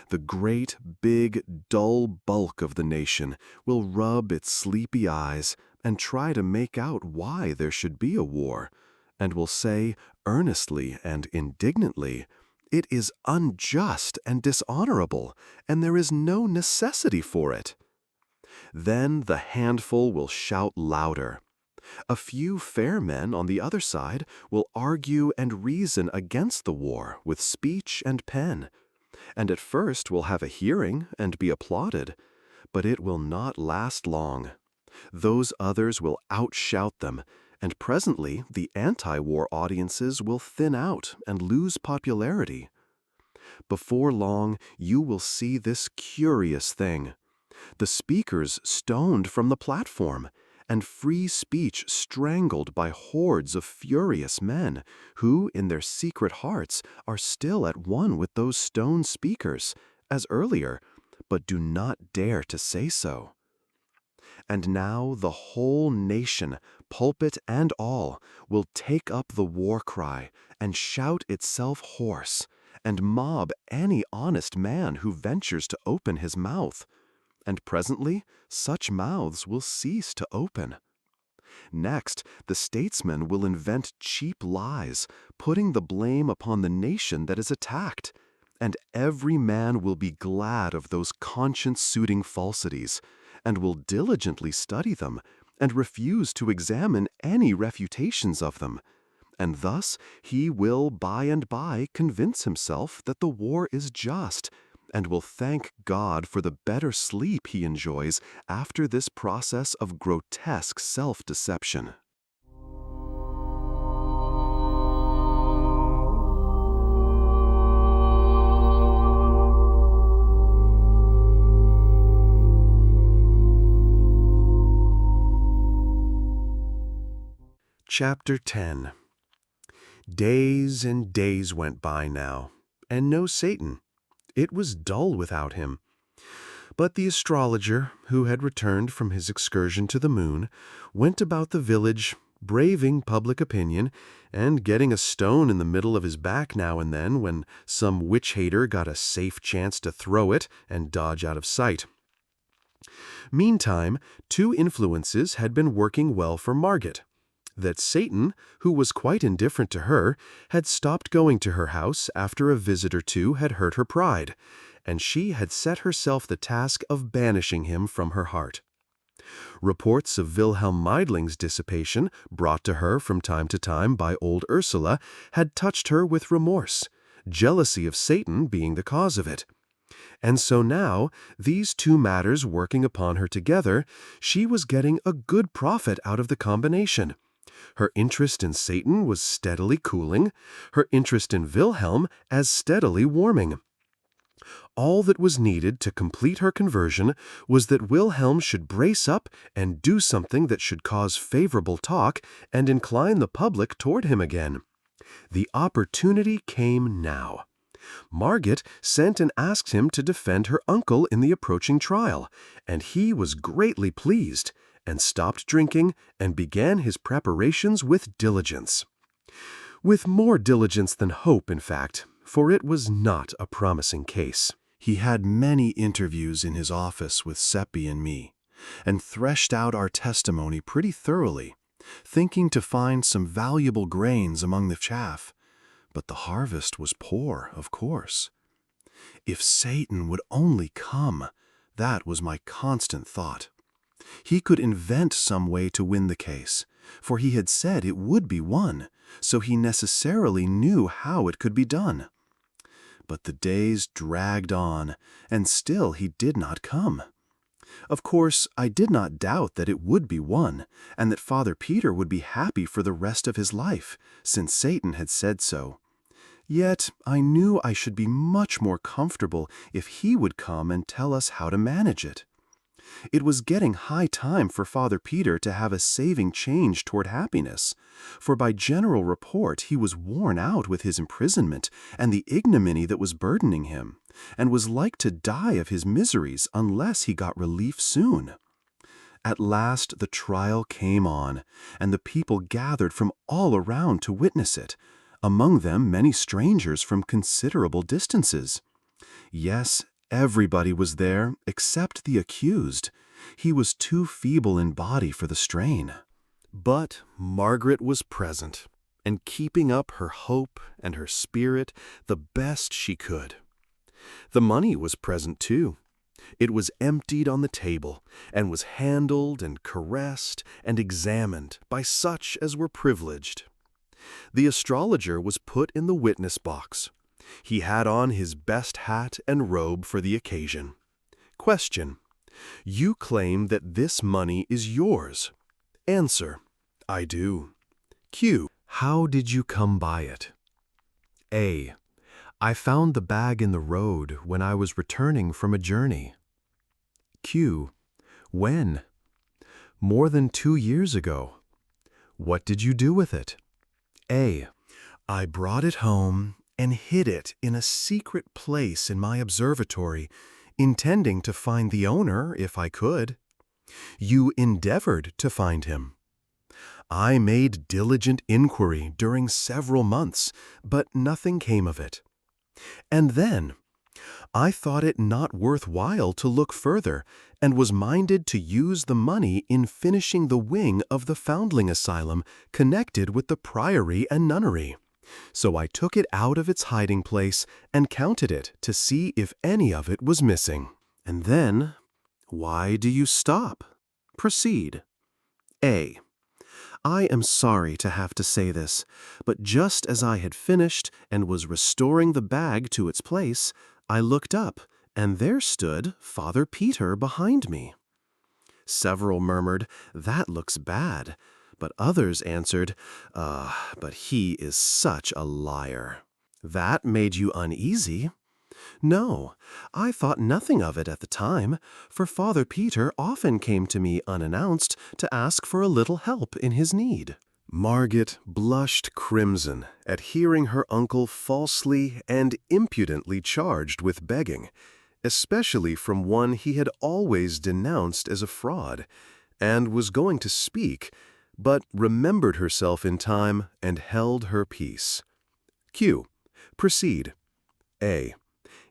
The great, big, dull bulk of the nation will rub its sleepy eyes and try to make out why there should be a war, and will say earnestly and indignantly, "It is unjust and dishonorable, and there is no necessity for it." Then the handful will shout louder. A few fair men on the other side will argue and reason against the war with speech and pen, and at first will have a hearing and be applauded, but it will not last long. Those others will outshout them, and presently the anti-war audiences will thin out and lose popularity. Before long, you will see this curious thing. The speakers stoned from the platform, and free speech strangled by hordes of furious men, who, in their secret hearts, are still at one with those stone speakers, as earlier, but do not dare to say so. And now the whole nation, pulpit and all, will take up the war cry and shout itself hoarse, and mob any honest man who ventures to open his mouth. And presently such mouths will cease to open. Next, the statesman will invent cheap lies, putting the blame upon the nation that is attacked. And every man will be glad of those conscience-suiting falsities, and will diligently study them, and refuse to examine any refutations of them. And thus he will by and by convince himself that the war is just, and will thank God for the better sleep he enjoys after this process of grotesque self-deception. Chapter 10. Days and days went by now, and no Satan. It was dull without him. But the astrologer, who had returned from his excursion to the moon, went about the village, braving public opinion, and getting a stone in the middle of his back now and then when some witch-hater got a safe chance to throw it and dodge out of sight. Meantime, two influences had been working well for Margit. That Satan, who was quite indifferent to her, had stopped going to her house after a visit or two had hurt her pride, and she had set herself the task of banishing him from her heart. Reports of Wilhelm Meidling's dissipation, brought to her from time to time by old Ursula, had touched her with remorse, jealousy of Satan being the cause of it. And so now, these two matters working upon her together, she was getting a good profit out of the combination. Her interest in Satan was steadily cooling, her interest in Wilhelm as steadily warming. All that was needed to complete her conversion was that Wilhelm should brace up and do something that should cause favorable talk and incline the public toward him again. The opportunity came now. Margit sent and asked him to defend her uncle in the approaching trial, and he was greatly pleased, and stopped drinking and began his preparations with diligence. With more diligence than hope, in fact, for it was not a promising case. He had many interviews in his office with Seppi and me, and threshed out our testimony pretty thoroughly, thinking to find some valuable grains among the chaff. But the harvest was poor, of course. If Satan would only come, that was my constant thought. He could invent some way to win the case, for he had said it would be won, so he necessarily knew how it could be done. But the days dragged on, and still he did not come. Of course, I did not doubt that it would be won, and that Father Peter would be happy for the rest of his life, since Satan had said so. Yet I knew I should be much more comfortable if he would come and tell us how to manage it. It was getting high time for Father Peter to have a saving change toward happiness, for by general report he was worn out with his imprisonment and the ignominy that was burdening him, and was like to die of his miseries unless he got relief soon. At last the trial came on, and the people gathered from all around to witness it, among them many strangers from considerable distances. Yes, everybody was there except the accused. He was too feeble in body for the strain. But Margaret was present, and keeping up her hope and her spirit the best she could. The money was present too. It was emptied on the table, and was handled and caressed and examined by such as were privileged. The astrologer was put in the witness box. He had on his best hat and robe for the occasion. Question: you claim that this money is yours. Answer: I do. Q: how did you come by it? A: I found the bag in the road when I was returning from a journey. Q: when? More than 2 years ago. What did you do with it? A: I brought it home and hid it in a secret place in my observatory, intending to find the owner if I could. You endeavored to find him. I made diligent inquiry during several months, but nothing came of it. And then I thought it not worth while to look further, and was minded to use the money in finishing the wing of the foundling asylum connected with the priory and nunnery. So I took it out of its hiding place and counted it to see if any of it was missing. And then, why do you stop? Proceed. A. I am sorry to have to say this, but just as I had finished and was restoring the bag to its place, I looked up, and there stood Father Peter behind me. Several murmured, "That looks bad," but others answered, but he is such a liar." That made you uneasy? No, I thought nothing of it at the time, for Father Peter often came to me unannounced to ask for a little help in his need. Margit blushed crimson at hearing her uncle falsely and impudently charged with begging, especially from one he had always denounced as a fraud, and was going to speak, but remembered herself in time and held her peace. Q. Proceed. A.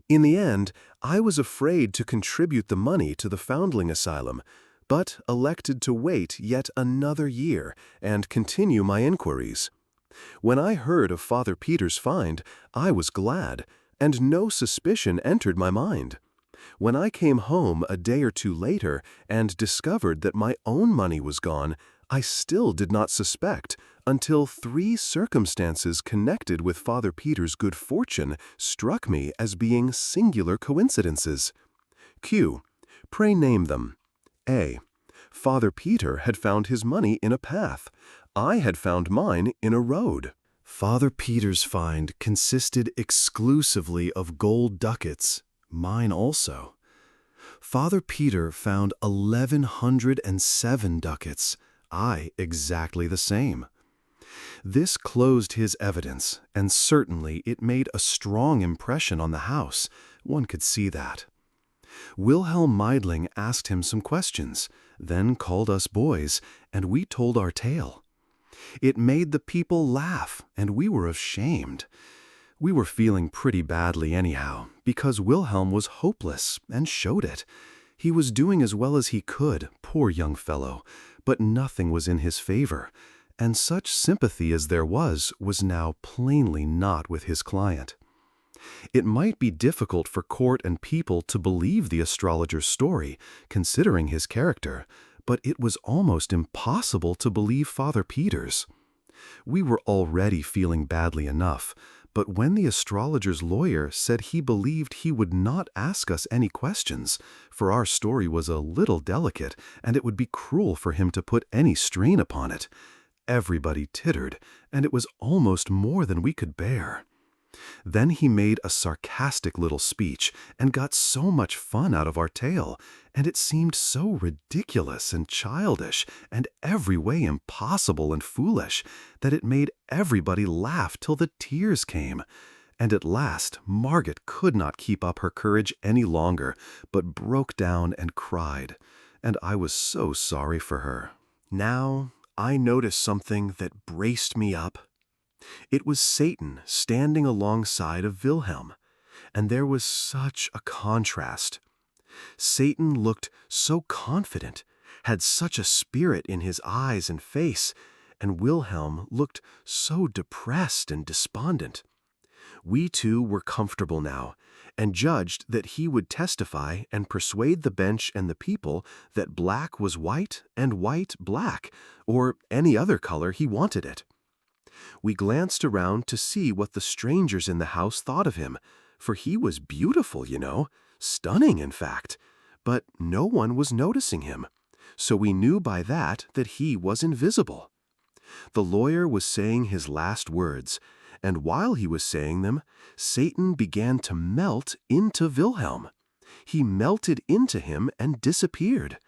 In the end, I was afraid to contribute the money to the foundling asylum, but elected to wait yet another year and continue my inquiries. When I heard of Father Peter's find, I was glad, and no suspicion entered my mind. When I came home a day or two later and discovered that my own money was gone, I still did not suspect until 3 circumstances connected with Father Peter's good fortune struck me as being singular coincidences. Q. Pray name them. A. Father Peter had found his money in a path. I had found mine in a road. Father Peter's find consisted exclusively of gold ducats, mine also. Father Peter found 1,107 ducats, I exactly the same. This closed his evidence, and certainly it made a strong impression on the house. One could see that. Wilhelm Meidling asked him some questions, then called us boys, and we told our tale. It made the people laugh, and we were ashamed. We were feeling pretty badly anyhow, because Wilhelm was hopeless and showed it. He was doing as well as he could, poor young fellow, but nothing was in his favor, and such sympathy as there was now plainly not with his client. It might be difficult for court and people to believe the astrologer's story, considering his character, but it was almost impossible to believe Father Peter's. We were already feeling badly enough, but when the astrologer's lawyer said he believed he would not ask us any questions, for our story was a little delicate and it would be cruel for him to put any strain upon it, everybody tittered, and it was almost more than we could bear. Then he made a sarcastic little speech and got so much fun out of our tale, and it seemed so ridiculous and childish and every way impossible and foolish that it made everybody laugh till the tears came. And at last Margit could not keep up her courage any longer, but broke down and cried, and I was so sorry for her. Now I noticed something that braced me up. It was Satan standing alongside of Wilhelm, and there was such a contrast. Satan looked so confident, had such a spirit in his eyes and face, and Wilhelm looked so depressed and despondent. We two were comfortable now, and judged that he would testify and persuade the bench and the people that black was white and white black, or any other color he wanted it. We glanced around to see what the strangers in the house thought of him, for he was beautiful, stunning, in fact, but no one was noticing him, so we knew by that he was invisible. The lawyer was saying his last words, and while he was saying them, Satan began to melt into Wilhelm. He melted into him and disappeared.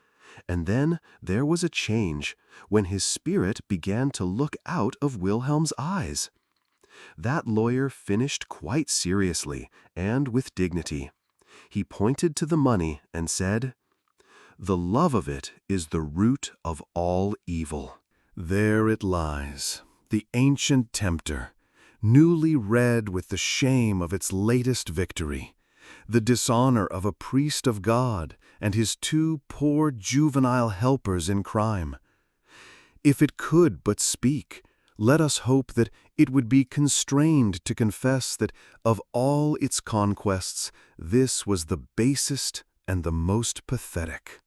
And then there was a change, when his spirit began to look out of Wilhelm's eyes. That lawyer finished quite seriously and with dignity. He pointed to the money and said, The love of it is the root of all evil. There it lies, the ancient tempter, newly red with the shame of its latest victory, the dishonor of a priest of God and his two poor juvenile helpers in crime. If it could but speak, let us hope that it would be constrained to confess that of all its conquests, this was the basest and the most pathetic.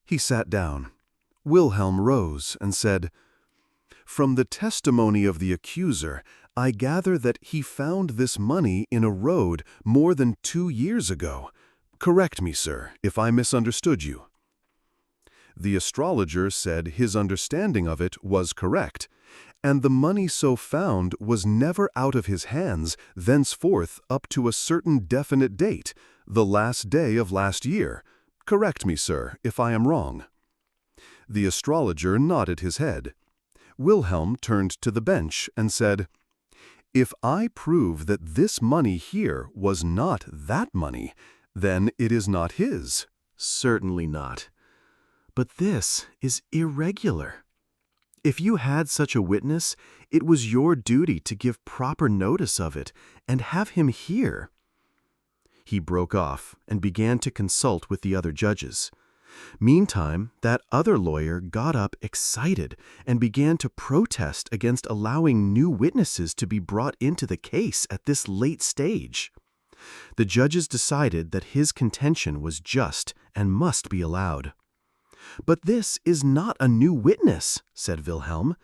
He sat down. Wilhelm rose and said, "From the testimony of the accuser, I gather that he found this money in a road more than 2 years ago. Correct me, sir, if I misunderstood you." The astrologer said his understanding of it was correct, and the money so found was never out of his hands thenceforth up to a certain definite date, the last day of last year. Correct me, sir, if I am wrong. The astrologer nodded his head. Wilhelm turned to the bench and said, "If I prove that this money here was not that money, then it is not his." "Certainly not. But this is irregular. If you had such a witness, it was your duty to give proper notice of it and have him here." He broke off and began to consult with the other judges. Meantime, that other lawyer got up excited and began to protest against allowing new witnesses to be brought into the case at this late stage. The judges decided that his contention was just and must be allowed. "But this is not a new witness," said Wilhelm.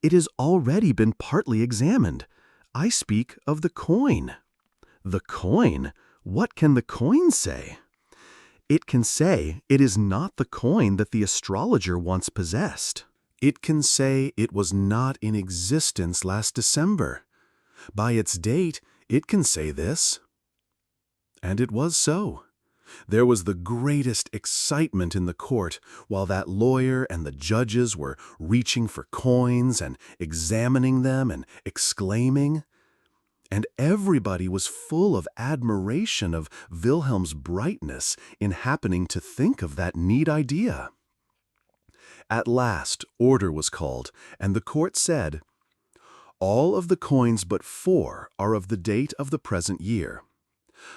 "It has already been partly examined. I speak of the coin." "The coin? What can the coin say?" "It can say it is not the coin that the astrologer once possessed. It can say it was not in existence last December. By its date, it can say this." And it was so. There was the greatest excitement in the court while that lawyer and the judges were reaching for coins and examining them and exclaiming. And everybody was full of admiration of Wilhelm's brightness in happening to think of that neat idea. At last, order was called, and the court said, "All of the coins but 4 are of the date of the present year.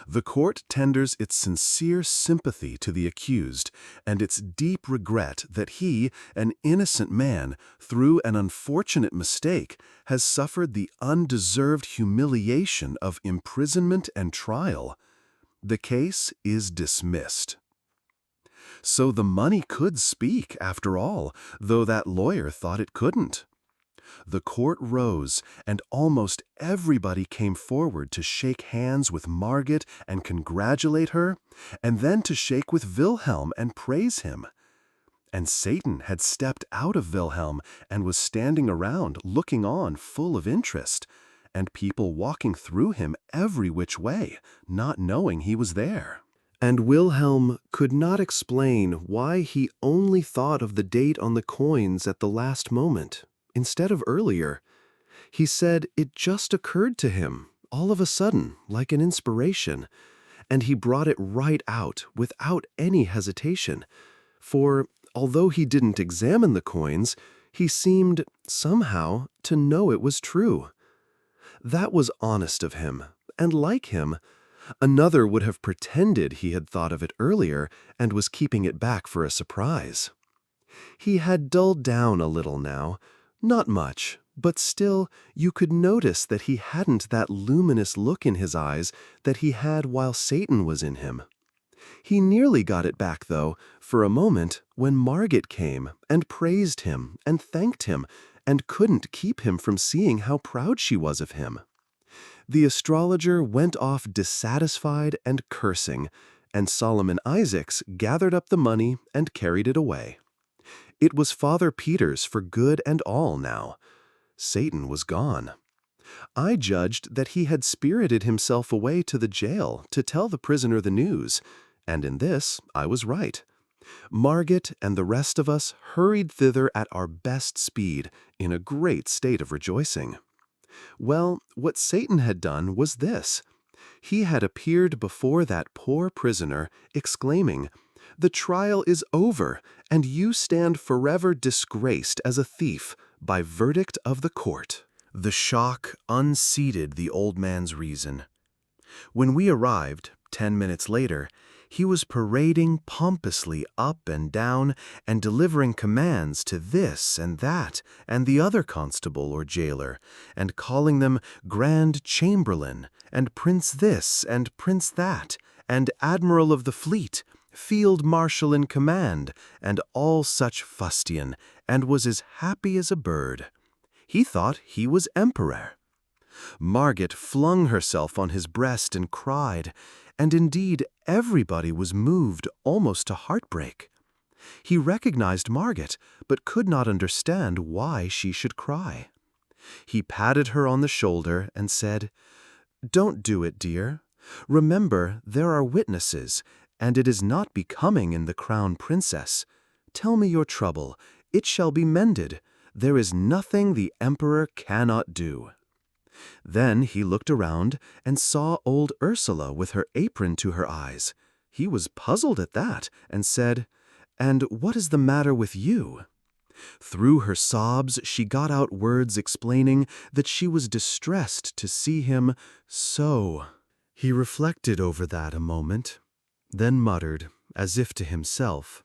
The court tenders its sincere sympathy to the accused and its deep regret that he, an innocent man, through an unfortunate mistake, has suffered the undeserved humiliation of imprisonment and trial. The case is dismissed." So the money could speak, after all, though that lawyer thought it couldn't. The court rose, and almost everybody came forward to shake hands with Margit and congratulate her, and then to shake with Wilhelm and praise him. And Satan had stepped out of Wilhelm and was standing around, looking on, full of interest, and people walking through him every which way, not knowing he was there. And Wilhelm could not explain why he only thought of the date on the coins at the last moment, instead of earlier. He said it just occurred to him, all of a sudden, like an inspiration, and he brought it right out without any hesitation. For, although he didn't examine the coins, he seemed, somehow, to know it was true. That was honest of him, and like him. Another would have pretended he had thought of it earlier and was keeping it back for a surprise. He had dulled down a little now. Not much, but still you could notice that he hadn't that luminous look in his eyes that he had while Satan was in him. He nearly got it back, though, for a moment when Margit came and praised him and thanked him and couldn't keep him from seeing how proud she was of him. The astrologer went off dissatisfied and cursing, and Solomon Isaacs gathered up the money and carried it away. It was Father Peter's for good and all now. Satan was gone. I judged that he had spirited himself away to the jail to tell the prisoner the news, and in this I was right. Margit and the rest of us hurried thither at our best speed, in a great state of rejoicing. Well, what Satan had done was this. He had appeared before that poor prisoner, exclaiming, The trial is over, and you stand forever disgraced as a thief by verdict of the court." The shock unseated the old man's reason. When we arrived, 10 minutes later, he was parading pompously up and down and delivering commands to this and that and the other constable or jailer, and calling them Grand Chamberlain, and Prince this and Prince that, and Admiral of the Fleet, Field Marshal in command, and all such fustian, and was as happy as a bird. He thought he was emperor. Margit flung herself on his breast and cried, and indeed everybody was moved almost to heartbreak. He recognized Margit, but could not understand why she should cry. He patted her on the shoulder and said, "Don't do it, dear. Remember, there are witnesses, and it is not becoming in the crown princess. Tell me your trouble. It shall be mended. There is nothing the emperor cannot do." Then he looked around and saw old Ursula with her apron to her eyes. He was puzzled at that and said, "And what is the matter with you?" Through her sobs she got out words explaining that she was distressed to see him so. He reflected over that a moment, then muttered, as if to himself,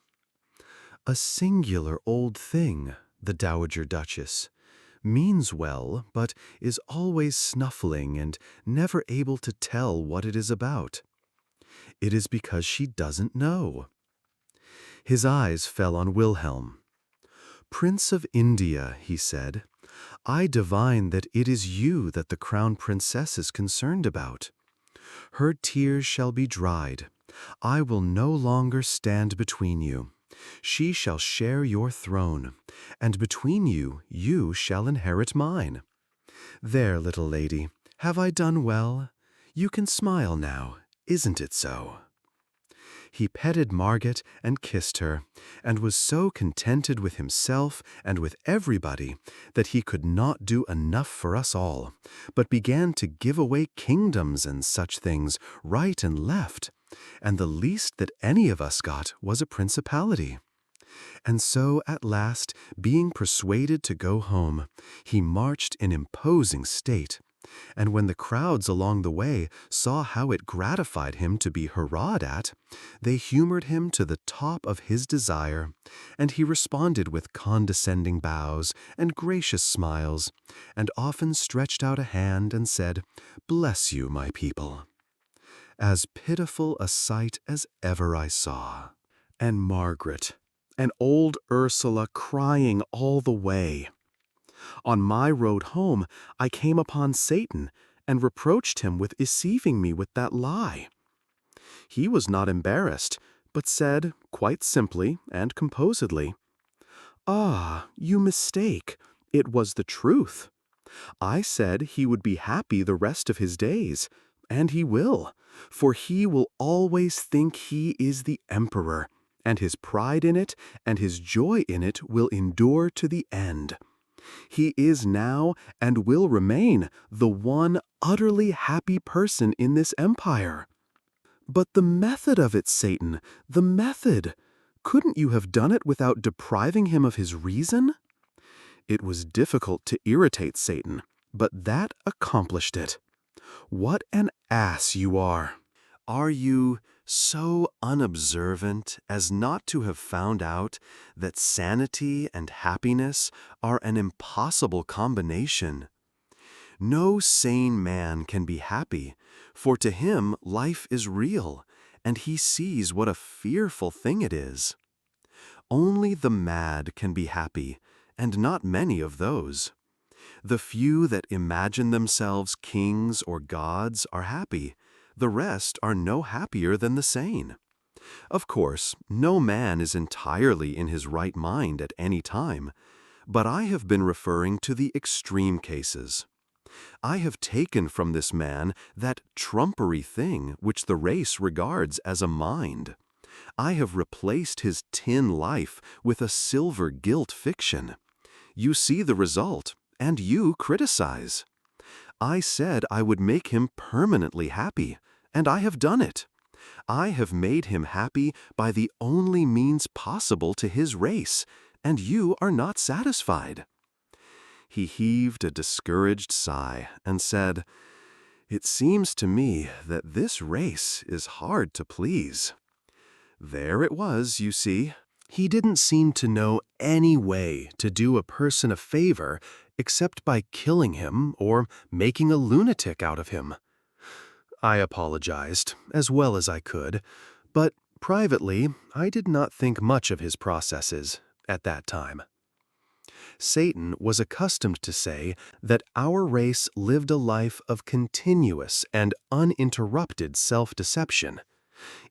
"A singular old thing, the Dowager Duchess. Means well, but is always snuffling and never able to tell what it is about. It is because she doesn't know." His eyes fell on Wilhelm. "Prince of India," he said, "I divine that it is you that the crown princess is concerned about. Her tears shall be dried. I will no longer stand between you. She shall share your throne, and between you, you shall inherit mine. There, little lady, have I done well? You can smile now, isn't it so?" He petted Margit and kissed her, and was so contented with himself and with everybody that he could not do enough for us all, but began to give away kingdoms and such things right and left, and the least that any of us got was a principality. And so, at last, being persuaded to go home, he marched in imposing state, and when the crowds along the way saw how it gratified him to be hurrahed at, they humored him to the top of his desire, and he responded with condescending bows and gracious smiles, and often stretched out a hand and said, "Bless you, my people." As pitiful a sight as ever I saw. And Margaret, and old Ursula crying all the way. On my road home, I came upon Satan and reproached him with deceiving me with that lie. He was not embarrassed, but said, quite simply and composedly, "Ah, you mistake. It was the truth. I said he would be happy the rest of his days, and he will, for he will always think he is the emperor, and his pride in it and his joy in it will endure to the end. He is now and will remain the one utterly happy person in this empire." "But the method of it, Satan, the method! Couldn't you have done it without depriving him of his reason?" It was difficult to irritate Satan, but that accomplished it. "What an ass you are! Are you so unobservant as not to have found out that sanity and happiness are an impossible combination? No sane man can be happy, for to him life is real, and he sees what a fearful thing it is. Only the mad can be happy, and not many of those. The few that imagine themselves kings or gods are happy. The rest are no happier than the sane. Of course, no man is entirely in his right mind at any time, but I have been referring to the extreme cases. I have taken from this man that trumpery thing which the race regards as a mind. I have replaced his tin life with a silver gilt fiction. You see the result, and you criticize. I said I would make him permanently happy, and I have done it. I have made him happy by the only means possible to his race, and you are not satisfied." He heaved a discouraged sigh and said, "It seems to me that this race is hard to please." There it was, you see. He didn't seem to know any way to do a person a favor except by killing him or making a lunatic out of him. I apologized, as well as I could, but privately, I did not think much of his processes at that time. Satan was accustomed to say that our race lived a life of continuous and uninterrupted self-deception.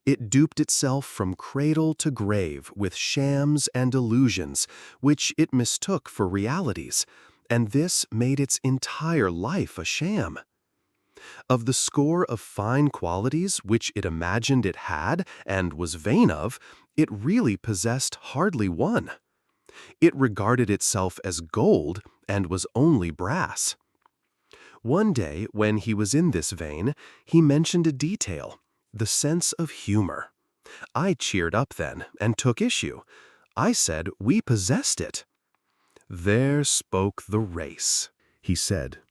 It duped itself from cradle to grave with shams and illusions, which it mistook for realities, and this made its entire life a sham. Of the score of fine qualities which it imagined it had and was vain of, it really possessed hardly one. It regarded itself as gold and was only brass. One day, when he was in this vein, he mentioned a detail, the sense of humor. I cheered up then and took issue. I said we possessed it. "There spoke the race," he said,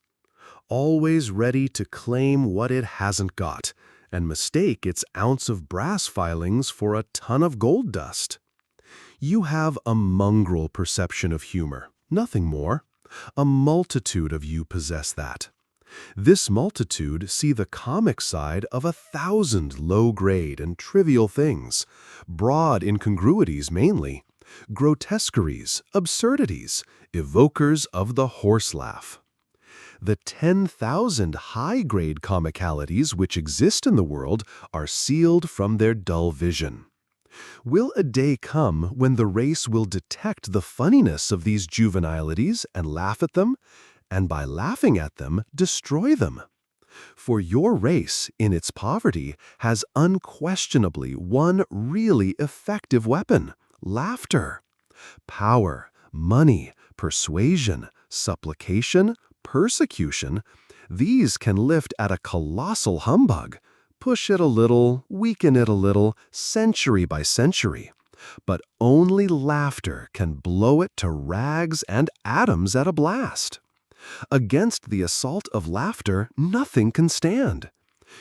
"always ready to claim what it hasn't got, and mistake its ounce of brass filings for a ton of gold dust. You have a mongrel perception of humor, nothing more. A multitude of you possess that. This multitude see the comic side of 1,000 low-grade and trivial things, broad incongruities mainly, grotesqueries, absurdities, evokers of the horse laugh. The 10,000 high-grade comicalities which exist in the world are sealed from their dull vision. Will a day come when the race will detect the funniness of these juvenilities and laugh at them, and by laughing at them, destroy them? For your race, in its poverty, has unquestionably one really effective weapon: laughter. Power, money, persuasion, supplication, persecution, these can lift at a colossal humbug, push it a little, weaken it a little, century by century. But only laughter can blow it to rags and atoms at a blast. Against the assault of laughter, nothing can stand.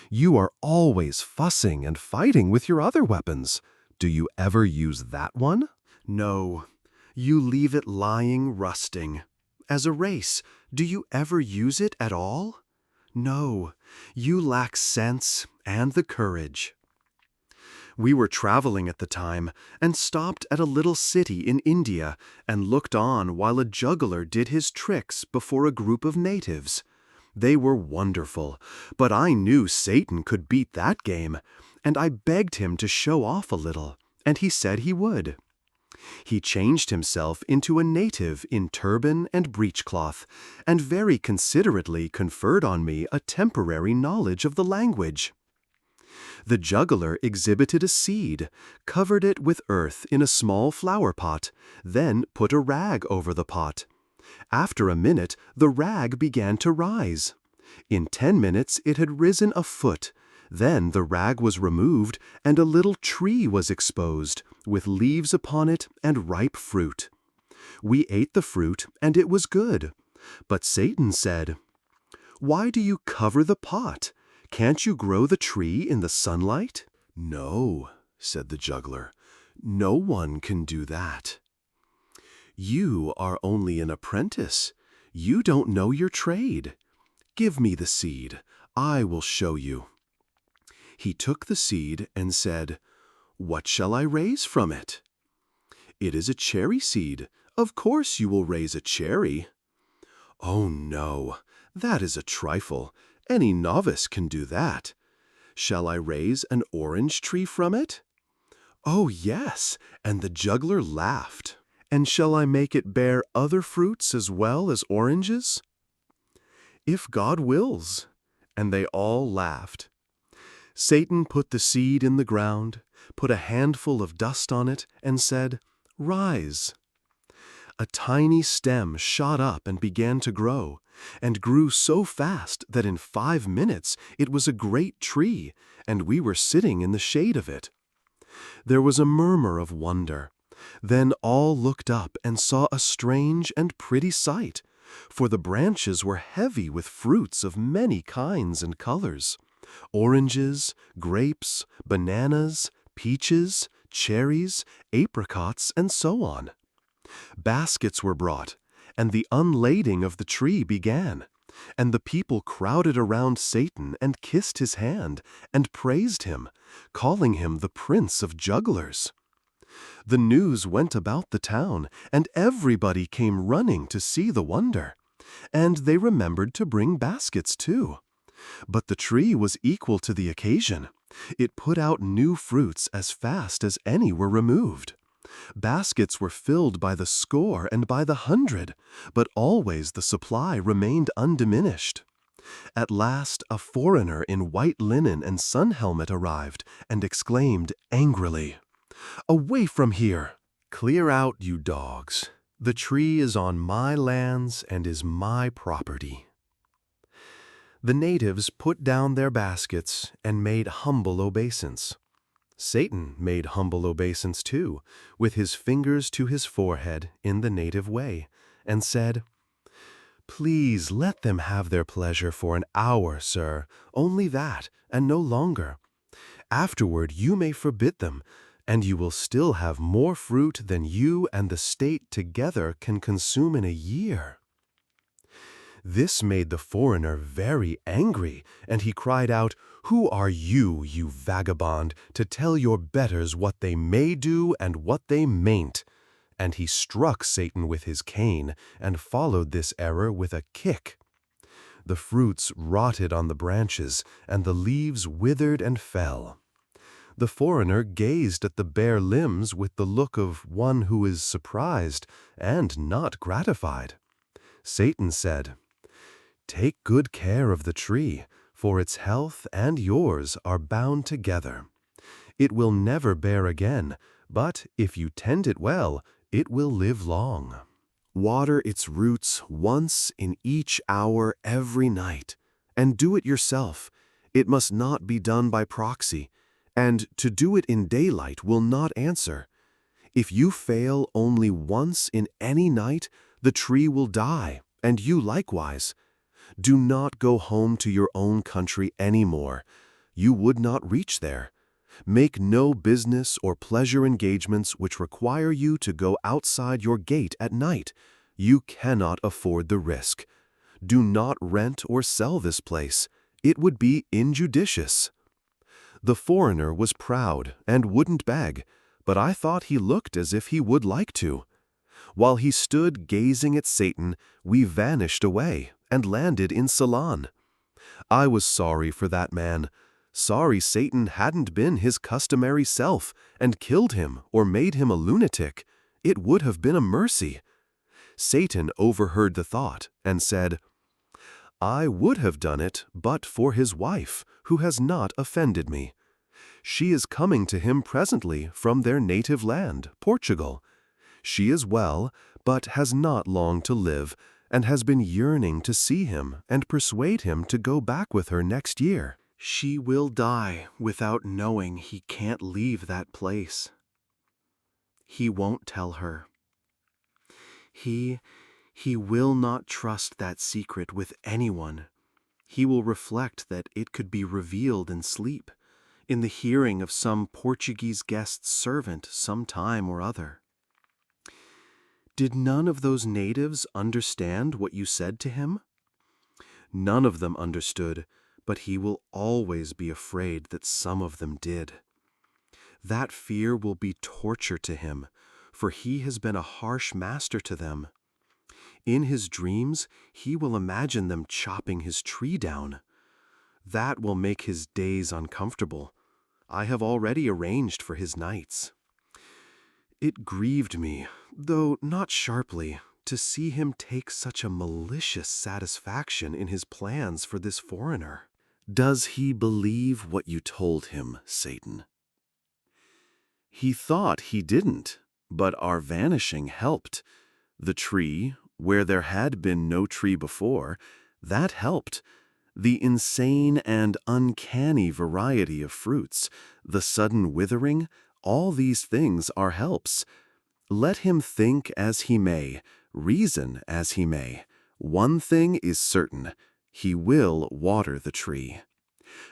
You are always fussing and fighting with your other weapons. Do you ever use that one? No. You leave it lying rusting. As a race, do you ever use it at all? No. You lack sense and the courage. We were traveling at the time and stopped at a little city in India and looked on while a juggler did his tricks before a group of natives. They were wonderful, but I knew Satan could beat that game, and I begged him to show off a little, and he said he would. He changed himself into a native in turban and breechcloth, and very considerately conferred on me a temporary knowledge of the language. The juggler exhibited a seed, covered it with earth in a small flower pot, then put a rag over the pot. After a minute, the rag began to rise. In 10 minutes it had risen a foot. Then the rag was removed, and a little tree was exposed, with leaves upon it and ripe fruit. We ate the fruit, and it was good. But Satan said, "Why do you cover the pot? Can't you grow the tree in the sunlight?" "No," said the juggler, "no one can do that." "You are only an apprentice. You don't know your trade. Give me the seed. I will show you." He took the seed and said, "What shall I raise from it?" "It is a cherry seed. Of course you will raise a cherry." "Oh no, that is a trifle. Any novice can do that." "Shall I raise an orange tree from it?" "Oh yes," and the juggler laughed. "And shall I make it bear other fruits as well as oranges?" "If God wills." And they all laughed. Satan put the seed in the ground, put a handful of dust on it, and said, "Rise." A tiny stem shot up and began to grow. and grew so fast that in 5 minutes it was a great tree, and we were sitting in the shade of it. There was a murmur of wonder. Then all looked up and saw a strange and pretty sight, for the branches were heavy with fruits of many kinds and colors: oranges, grapes, bananas, peaches, cherries, apricots, and so on. Baskets were brought, and the unlading of the tree began, and the people crowded around Satan and kissed his hand and praised him, calling him the prince of jugglers. The news went about the town, and everybody came running to see the wonder, and they remembered to bring baskets too. But the tree was equal to the occasion. It put out new fruits as fast as any were removed. Baskets were filled by the score and by the 100, but always the supply remained undiminished. At last a foreigner in white linen and sun helmet arrived and exclaimed angrily, "Away from here! Clear out, you dogs! The tree is on my lands and is my property." The natives put down their baskets and made humble obeisance. Satan made humble obeisance too, with his fingers to his forehead in the native way, and said, "Please let them have their pleasure for an hour, sir, only that, and no longer. Afterward you may forbid them, and you will still have more fruit than you and the state together can consume in a year." This made the foreigner very angry, and he cried out, "Who are you, you vagabond, to tell your betters what they may do and what they mayn't?" And he struck Satan with his cane, and followed this error with a kick. The fruits rotted on the branches, and the leaves withered and fell. The foreigner gazed at the bare limbs with the look of one who is surprised and not gratified. Satan said, "Take good care of the tree, for its health and yours are bound together. It will never bear again, but if you tend it well, it will live long. Water its roots once in each hour every night, and do it yourself. It must not be done by proxy, and to do it in daylight will not answer. If you fail only once in any night, the tree will die, and you likewise. Do not go home to your own country any more. You would not reach there. Make no business or pleasure engagements which require you to go outside your gate at night. You cannot afford the risk. Do not rent or sell this place. It would be injudicious." The foreigner was proud and wouldn't beg, but I thought he looked as if he would like to. While he stood gazing at Satan, we vanished away and landed in Ceylon. I was sorry for that man, sorry Satan hadn't been his customary self and killed him or made him a lunatic. It would have been a mercy. Satan overheard the thought and said, "I would have done it but for his wife, who has not offended me. She is coming to him presently from their native land, Portugal. She is well, but has not long to live, and has been yearning to see him and persuade him to go back with her next year. She will die without knowing he can't leave that place. He won't tell her. He will not trust that secret with anyone. He will reflect that it could be revealed in sleep, in the hearing of some Portuguese guest's servant some time or other. Did none of those natives understand what you said to him? None of them understood, but he will always be afraid that some of them did. That fear will be torture to him, for he has been a harsh master to them. In his dreams, he will imagine them chopping his tree down. That will make his days uncomfortable. I have already arranged for his nights. It grieved me, though not sharply, to see him take such a malicious satisfaction in his plans for this foreigner. Does he believe what you told him, Satan? He thought he didn't, but our vanishing helped. The tree, where there had been no tree before, that helped. The insane and uncanny variety of fruits, the sudden withering, all these things are helps. Let him think as he may, reason as he may. One thing is certain, he will water the tree.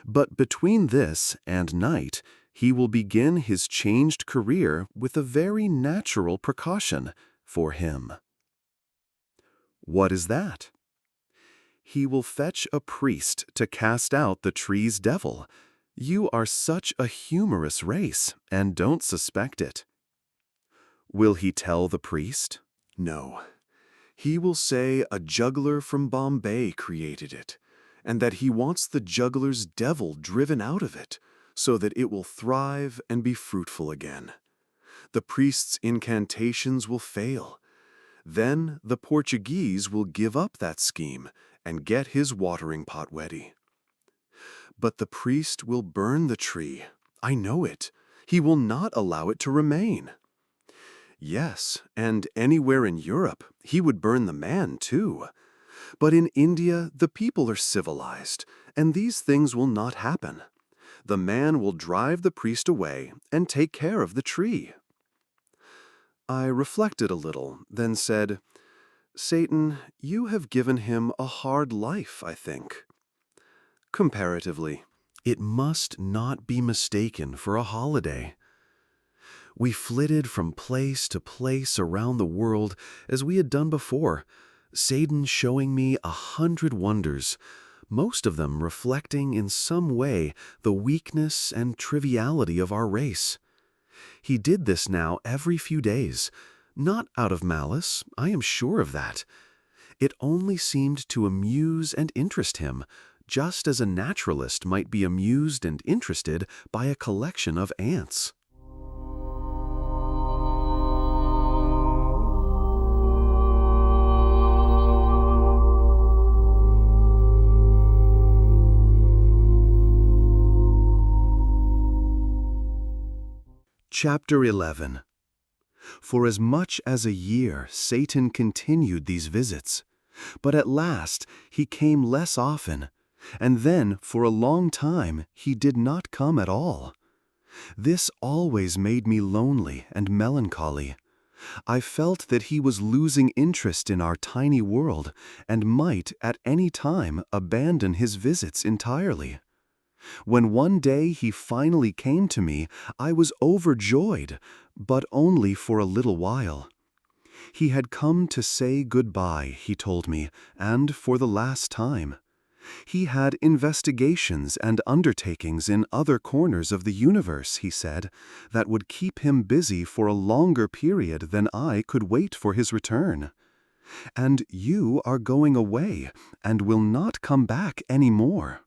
But between this and night, he will begin his changed career with a very natural precaution for him. What is that? He will fetch a priest to cast out the tree's devil. You are such a humorous race, and don't suspect it. Will he tell the priest? No. He will say a juggler from Bombay created it, and that he wants the juggler's devil driven out of it, so that it will thrive and be fruitful again. The priest's incantations will fail. Then the Portuguese will give up that scheme and get his watering pot ready. But the priest will burn the tree. I know it. He will not allow it to remain. Yes, and anywhere in Europe, he would burn the man too. But in India, the people are civilized, and these things will not happen. The man will drive the priest away and take care of the tree. I reflected a little, then said, Satan, you have given him a hard life, I think. Comparatively. It must not be mistaken for a holiday. We flitted from place to place around the world as we had done before, Satan showing me 100 wonders, most of them reflecting in some way the weakness and triviality of our race. He did this now every few days, not out of malice, I am sure of that. It only seemed to amuse and interest him, just as a naturalist might be amused and interested by a collection of ants. Chapter 11. For as much as a year Satan continued these visits, but at last he came less often, and then for a long time he did not come at all. This always made me lonely and melancholy. I felt that he was losing interest in our tiny world and might at any time abandon his visits entirely. When one day he finally came to me, I was overjoyed, but only for a little while. He had come to say goodbye, he told me, and for the last time. He had investigations and undertakings in other corners of the universe, he said, that would keep him busy for a longer period than I could wait for his return. And you are going away and will not come back any more.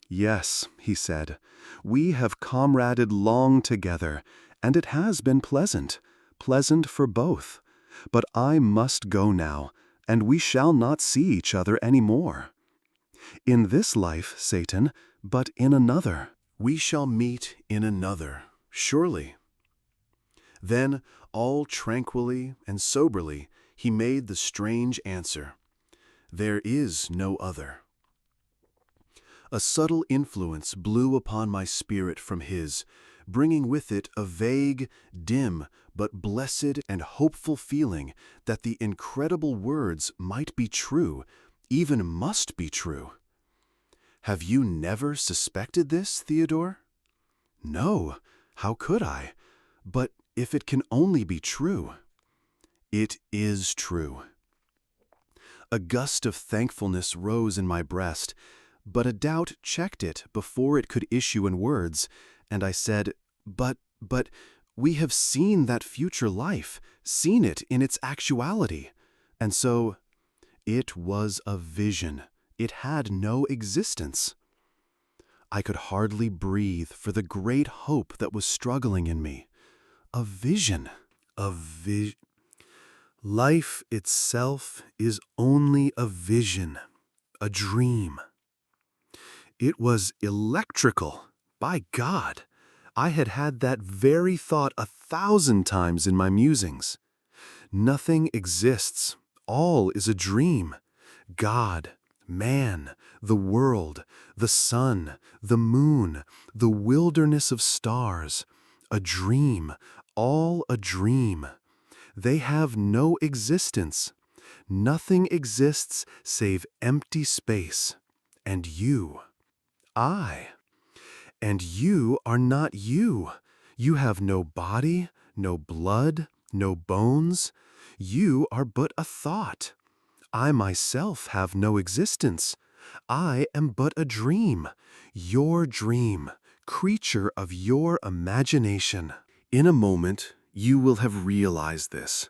Yes, he said, we have comraded long together, and it has been pleasant for both. But I must go now, and we shall not see each other any more. In this life, Satan, but in another. We shall meet in another, surely. Then, all tranquilly and soberly, he made the strange answer, there is no other. A subtle influence blew upon my spirit from his, bringing with it a vague, dim, but blessed and hopeful feeling that the incredible words might be true, even must be true. Have you never suspected this, Theodore? No, how could I? But if it can only be true. It is true. A gust of thankfulness rose in my breast, but a doubt checked it before it could issue in words, and I said, But, we have seen that future life, seen it in its actuality, and so, it was a vision. It had no existence. I could hardly breathe for the great hope that was struggling in me. A vision. Life itself is only a vision, a dream. It was electrical. By God, I had had that very thought 1,000 times in my musings. Nothing exists, all is a dream. God, man, the world, the sun, the moon, the wilderness of stars. A dream, all a dream. They have no existence. Nothing exists save empty space. And you, I. And you are not you. You have no body, no blood, no bones. You are but a thought. I myself have no existence. I am but a dream, your dream, creature of your imagination. In a moment, you will have realized this.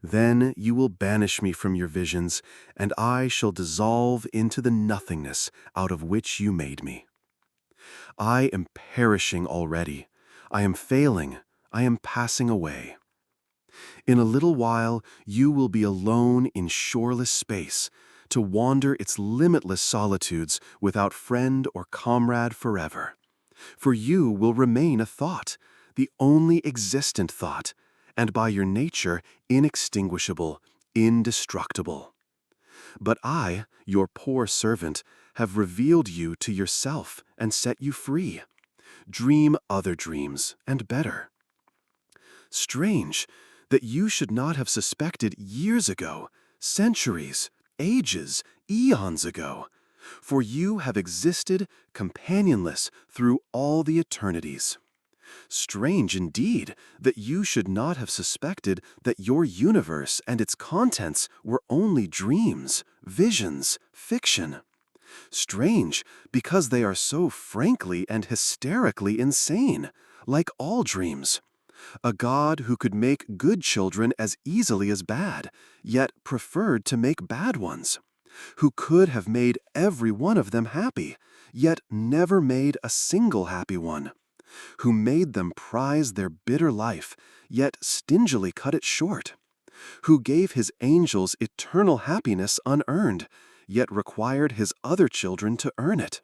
Then you will banish me from your visions, and I shall dissolve into the nothingness out of which you made me. I am perishing already. I am failing. I am passing away. In a little while, you will be alone in shoreless space, to wander its limitless solitudes without friend or comrade forever. For you will remain a thought, the only existent thought, and by your nature inextinguishable, indestructible. But I, your poor servant, have revealed you to yourself and set you free. Dream other dreams, and better. Strange that you should not have suspected years ago, centuries, ages, eons ago, for you have existed companionless through all the eternities. Strange indeed that you should not have suspected that your universe and its contents were only dreams, visions, fiction. Strange because they are so frankly and hysterically insane, like all dreams. A God who could make good children as easily as bad, yet preferred to make bad ones. Who could have made every one of them happy, yet never made a single happy one. Who made them prize their bitter life, yet stingily cut it short. Who gave his angels eternal happiness unearned, yet required his other children to earn it.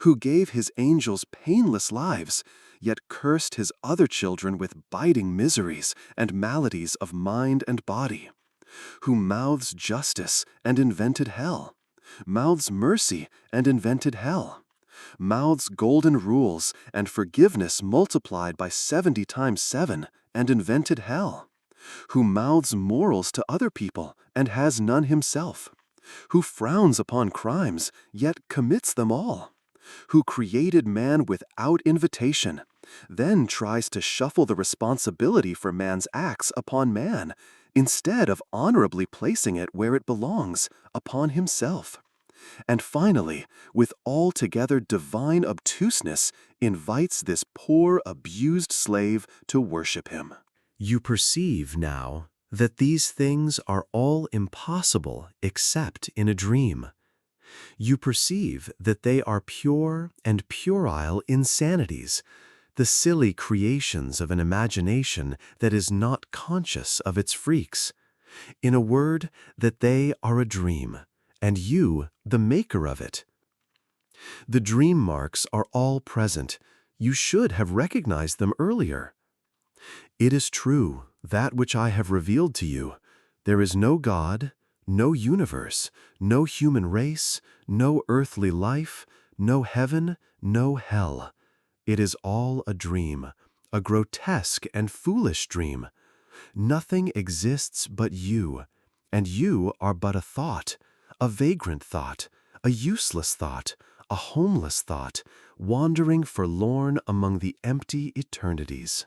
Who gave his angels painless lives, yet cursed his other children with biting miseries and maladies of mind and body. Who mouths justice and invented hell, mouths mercy and invented hell, mouths golden rules and forgiveness multiplied by 70 times 7 and invented hell. Who mouths morals to other people and has none himself. Who frowns upon crimes, yet commits them all. Who created man without invitation, then tries to shuffle the responsibility for man's acts upon man, instead of honorably placing it where it belongs, upon himself. And finally, with altogether divine obtuseness, invites this poor abused slave to worship him. You perceive now that these things are all impossible except in a dream. You perceive that they are pure and puerile insanities, the silly creations of an imagination that is not conscious of its freaks. In a word, that they are a dream, and you the maker of it. The dream marks are all present. You should have recognized them earlier. It is true, that which I have revealed to you. There is no God, no universe, no human race, no earthly life, no heaven, no hell. It is all a dream, a grotesque and foolish dream. Nothing exists but you, and you are but a thought, a vagrant thought, a useless thought, a homeless thought, wandering forlorn among the empty eternities.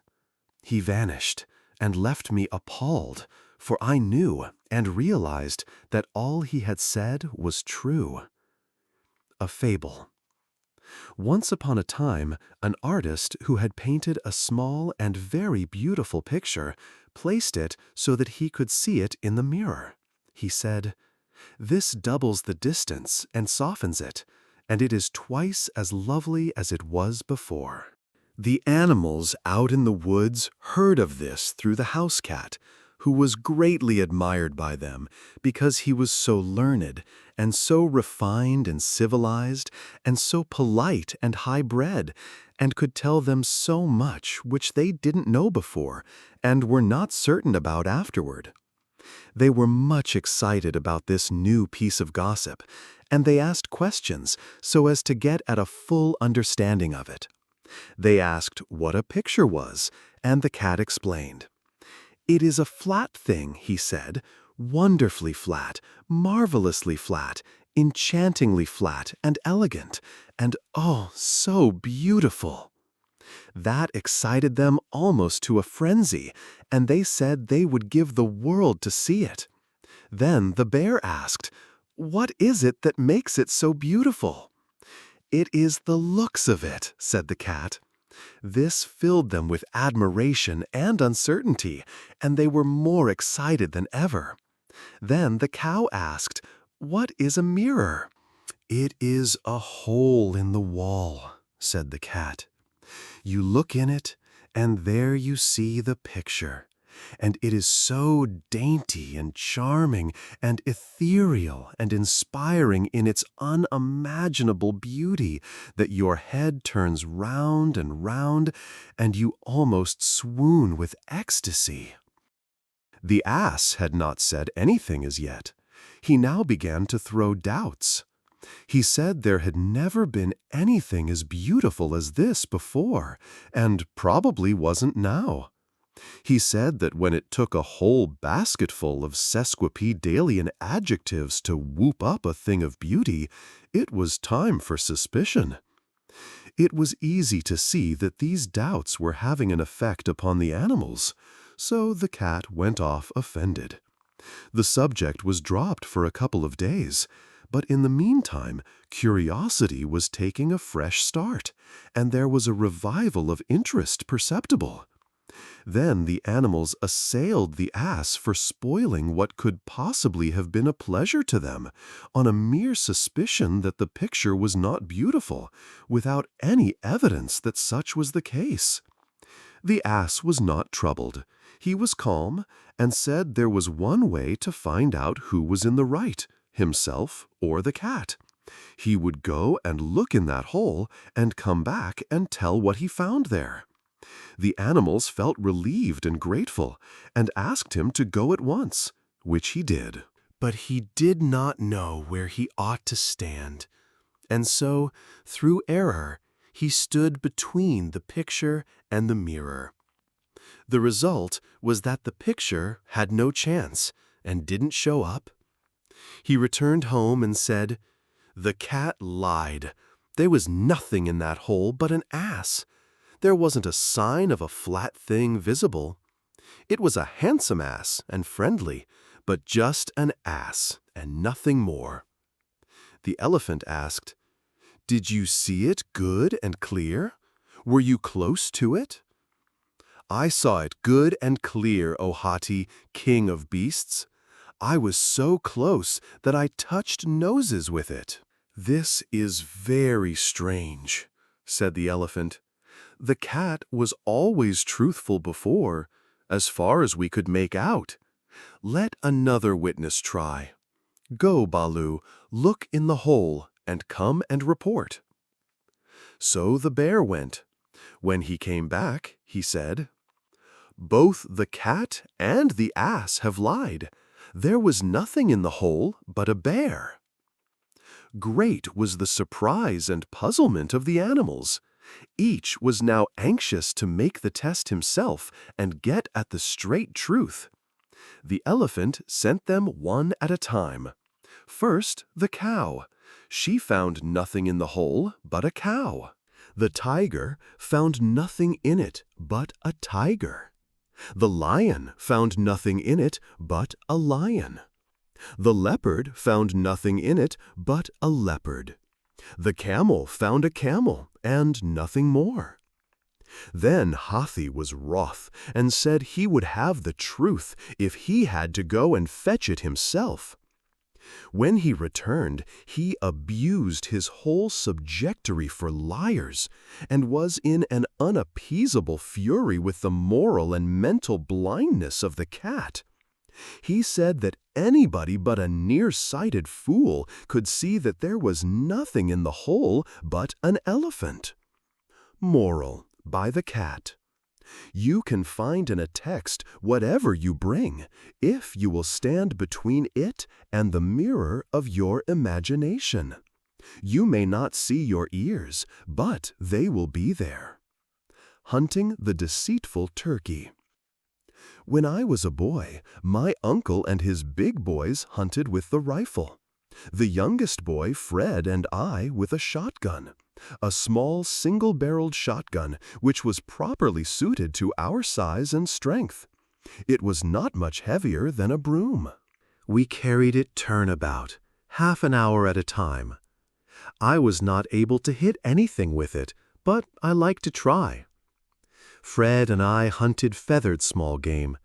He vanished and left me appalled, for I knew and realized that all he had said was true. A fable. Once upon a time, an artist who had painted a small and very beautiful picture placed it so that he could see it in the mirror. He said, "This doubles the distance and softens it, and it is twice as lovely as it was before." The animals out in the woods heard of this through the house cat, who was greatly admired by them because he was so learned and so refined and civilized and so polite and high-bred, and could tell them so much which they didn't know before and were not certain about afterward. They were much excited about this new piece of gossip, and they asked questions so as to get at a full understanding of it. They asked what a picture was, and the cat explained. "It is a flat thing," he said, "wonderfully flat, marvelously flat, enchantingly flat and elegant, and oh, so beautiful." That excited them almost to a frenzy, and they said they would give the world to see it. Then the bear asked, "What is it that makes it so beautiful?" "It is the looks of it," said the cat. This filled them with admiration and uncertainty, and they were more excited than ever. Then the cow asked, "What is a mirror?" "It is a hole in the wall," said the cat. "You look in it, and there you see the picture. And it is so dainty and charming and ethereal and inspiring in its unimaginable beauty that your head turns round and round, and you almost swoon with ecstasy." The ass had not said anything as yet. He now began to throw doubts. He said there had never been anything as beautiful as this before, and probably wasn't now. He said that when it took a whole basketful of sesquipedalian adjectives to whoop up a thing of beauty, it was time for suspicion. It was easy to see that these doubts were having an effect upon the animals, so the cat went off offended. The subject was dropped for a couple of days, but in the meantime, curiosity was taking a fresh start, and there was a revival of interest perceptible. Then the animals assailed the ass for spoiling what could possibly have been a pleasure to them, on a mere suspicion that the picture was not beautiful, without any evidence that such was the case. The ass was not troubled. He was calm, and said there was one way to find out who was in the right, himself or the cat. He would go and look in that hole, and come back and tell what he found there. The animals felt relieved and grateful, and asked him to go at once, which he did. But he did not know where he ought to stand, and so, through error, he stood between the picture and the mirror. The result was that the picture had no chance, and didn't show up. He returned home and said, "The cat lied. There was nothing in that hole but an ass. There wasn't a sign of a flat thing visible. It was a handsome ass and friendly, but just an ass and nothing more." The elephant asked, "Did you see it good and clear? Were you close to it?" "I saw it good and clear, O Hati, king of beasts. I was so close that I touched noses with it." "This is very strange," said the elephant. "The cat was always truthful before, as far as we could make out. Let another witness try. Go, Baloo, look in the hole, and come and report." So the bear went. When he came back, he said, "Both the cat and the ass have lied. There was nothing in the hole but a bear." Great was the surprise and puzzlement of the animals. Each was now anxious to make the test himself and get at the straight truth. The elephant sent them one at a time. First, the cow. She found nothing in the hole but a cow. The tiger found nothing in it but a tiger. The lion found nothing in it but a lion. The leopard found nothing in it but a leopard. The camel found a camel, and nothing more. Then Hathi was wroth, and said he would have the truth if he had to go and fetch it himself. When he returned, he abused his whole subjectory for liars, and was in an unappeasable fury with the moral and mental blindness of the cat. He said that anybody but a nearsighted fool could see that there was nothing in the hole but an elephant. Moral by the cat. You can find in a text whatever you bring, if you will stand between it and the mirror of your imagination. You may not see your ears, but they will be there. Hunting the deceitful turkey. When I was a boy, my uncle and his big boys hunted with the rifle. The youngest boy, Fred, and I with a shotgun. A small single-barreled shotgun which was properly suited to our size and strength. It was not much heavier than a broom. We carried it turnabout, half an hour at a time. I was not able to hit anything with it, but I liked to try. Fred and I hunted feathered small game.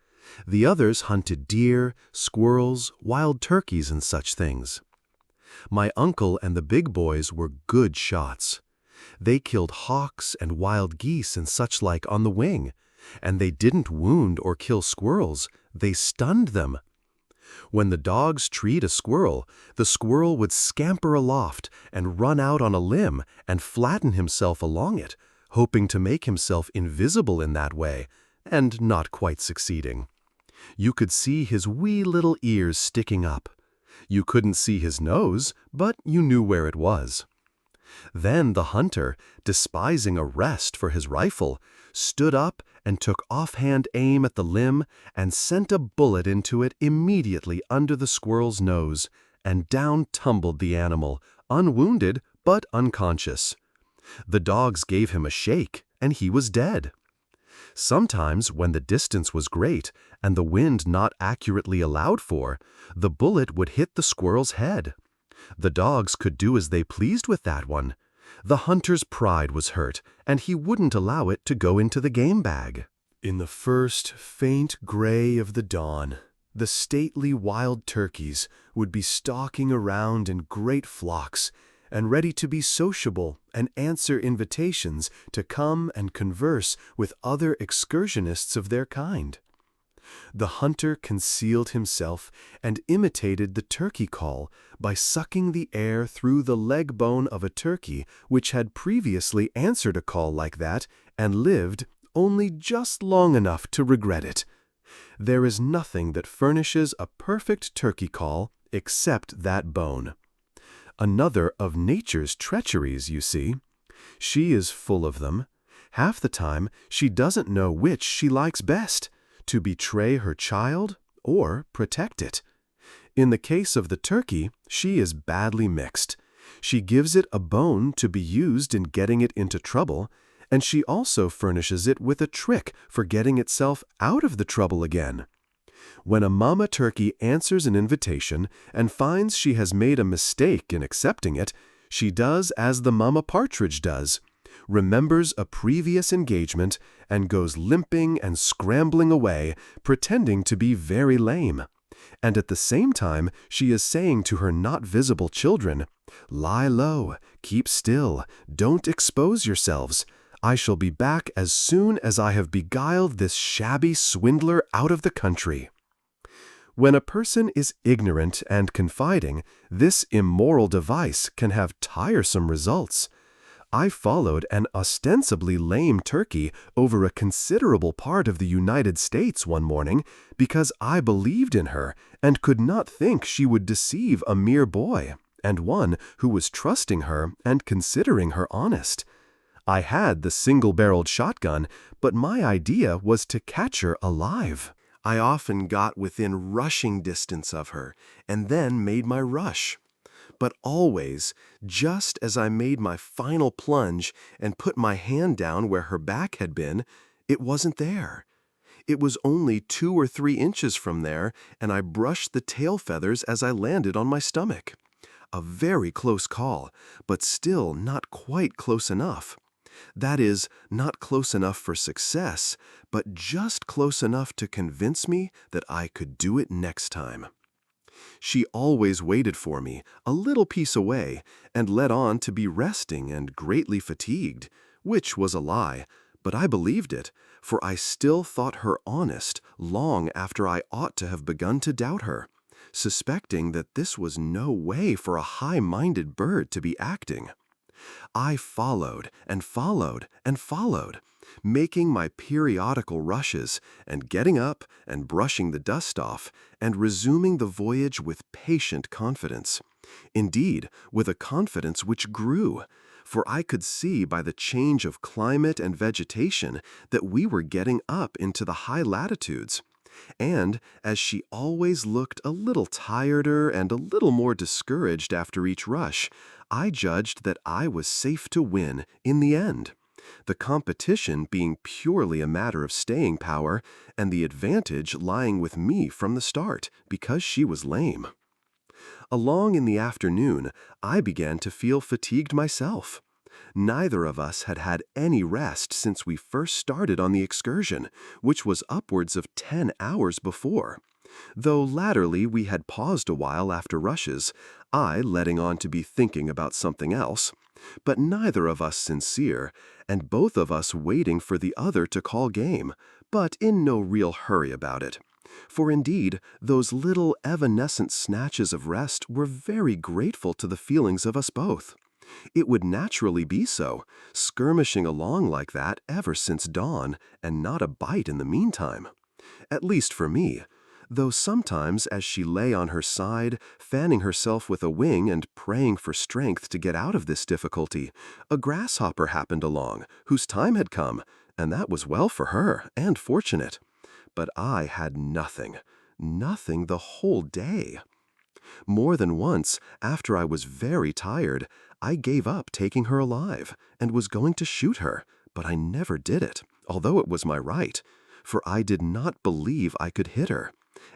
The others hunted deer, squirrels, wild turkeys, and such things. My uncle and the big boys were good shots. They killed hawks and wild geese and such like on the wing, and they didn't wound or kill squirrels, they stunned them. When the dogs treed a squirrel, the squirrel would scamper aloft and run out on a limb and flatten himself along it, hoping to make himself invisible in that way, and not quite succeeding. You could see his wee little ears sticking up. You couldn't see his nose, but you knew where it was. Then the hunter, despising a rest for his rifle, stood up and took offhand aim at the limb and sent a bullet into it immediately under the squirrel's nose, and down tumbled the animal, unwounded but unconscious. The dogs gave him a shake, and he was dead. Sometimes, when the distance was great and the wind not accurately allowed for, the bullet would hit the squirrel's head. The dogs could do as they pleased with that one. The hunter's pride was hurt, and he wouldn't allow it to go into the game bag. In the first faint gray of the dawn, the stately wild turkeys would be stalking around in great flocks, and ready to be sociable and answer invitations to come and converse with other excursionists of their kind. The hunter concealed himself and imitated the turkey call by sucking the air through the leg bone of a turkey which had previously answered a call like that and lived only just long enough to regret it. There is nothing that furnishes a perfect turkey call except that bone. Another of nature's treacheries, you see. She is full of them. Half the time, she doesn't know which she likes best, to betray her child or protect it. In the case of the turkey, she is badly mixed. She gives it a bone to be used in getting it into trouble, and she also furnishes it with a trick for getting itself out of the trouble again. When a mama turkey answers an invitation and finds she has made a mistake in accepting it, she does as the mama partridge does, remembers a previous engagement, and goes limping and scrambling away, pretending to be very lame. And at the same time she is saying to her not visible children, "Lie low, keep still, don't expose yourselves. I shall be back as soon as I have beguiled this shabby swindler out of the country." When a person is ignorant and confiding, this immoral device can have tiresome results. I followed an ostensibly lame turkey over a considerable part of the United States one morning because I believed in her and could not think she would deceive a mere boy, and one who was trusting her and considering her honest. I had the single-barreled shotgun, but my idea was to catch her alive. I often got within rushing distance of her, and then made my rush. But always, just as I made my final plunge and put my hand down where her back had been, it wasn't there. It was only 2 or 3 inches from there, and I brushed the tail feathers as I landed on my stomach. A very close call, but still not quite close enough. That is, not close enough for success, but just close enough to convince me that I could do it next time. She always waited for me, a little piece away, and led on to be resting and greatly fatigued, which was a lie, but I believed it, for I still thought her honest long after I ought to have begun to doubt her, suspecting that this was no way for a high-minded bird to be acting. I followed and followed and followed, making my periodical rushes and getting up and brushing the dust off and resuming the voyage with patient confidence. Indeed, with a confidence which grew, for I could see by the change of climate and vegetation that we were getting up into the high latitudes. And as she always looked a little tireder and a little more discouraged after each rush, I judged that I was safe to win in the end, the competition being purely a matter of staying power and the advantage lying with me from the start because she was lame. Along in the afternoon, I began to feel fatigued myself. Neither of us had had any rest since we first started on the excursion, which was upwards of 10 hours before. Though latterly we had paused a while after rushes, I letting on to be thinking about something else, but neither of us sincere, and both of us waiting for the other to call game, but in no real hurry about it. For indeed, those little evanescent snatches of rest were very grateful to the feelings of us both. It would naturally be so, skirmishing along like that ever since dawn, and not a bite in the meantime. At least for me, though sometimes as she lay on her side, fanning herself with a wing and praying for strength to get out of this difficulty, a grasshopper happened along, whose time had come, and that was well for her, and fortunate. But I had nothing the whole day. More than once, after I was very tired, I gave up taking her alive, and was going to shoot her, but I never did it, although it was my right, for I did not believe I could hit her.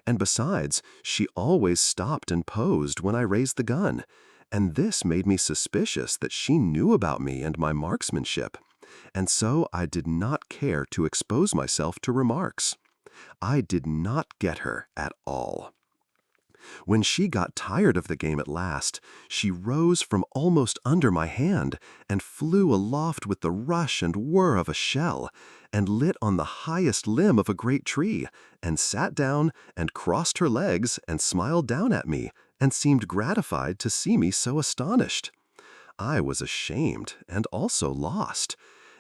And besides, she always stopped and posed when I raised the gun, and this made me suspicious that she knew about me and my marksmanship, and so I did not care to expose myself to remarks. I did not get her at all. When she got tired of the game at last, she rose from almost under my hand and flew aloft with the rush and whir of a shell, and lit on the highest limb of a great tree, and sat down and crossed her legs and smiled down at me, and seemed gratified to see me so astonished. I was ashamed and also lost,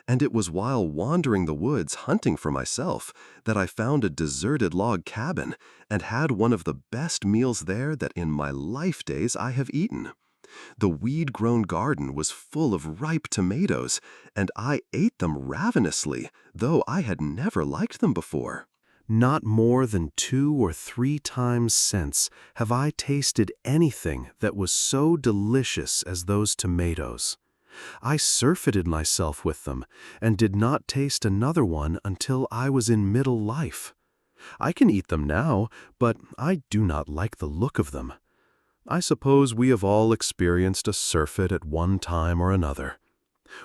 and it was while wandering the woods hunting for myself that I found a deserted log cabin and had one of the best meals there that in my life days I have eaten. The weed-grown garden was full of ripe tomatoes, and I ate them ravenously, though I had never liked them before. Not more than 2 or 3 times since have I tasted anything that was so delicious as those tomatoes. I surfeited myself with them, and did not taste another one until I was in middle life. I can eat them now, but I do not like the look of them. I suppose we have all experienced a surfeit at one time or another.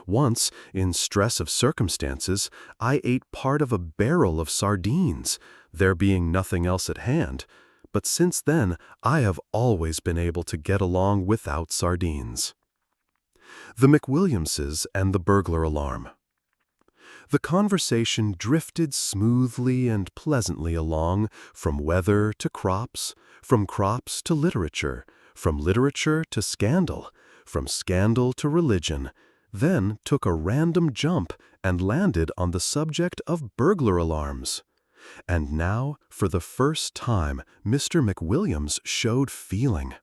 Once, in stress of circumstances, I ate part of a barrel of sardines, there being nothing else at hand, but since then I have always been able to get along without sardines. The McWilliamses and the burglar alarm. The conversation drifted smoothly and pleasantly along from weather to crops, from crops to literature, from literature to scandal, from scandal to religion, then took a random jump and landed on the subject of burglar alarms. And now, for the first time, Mr. McWilliams showed feeling.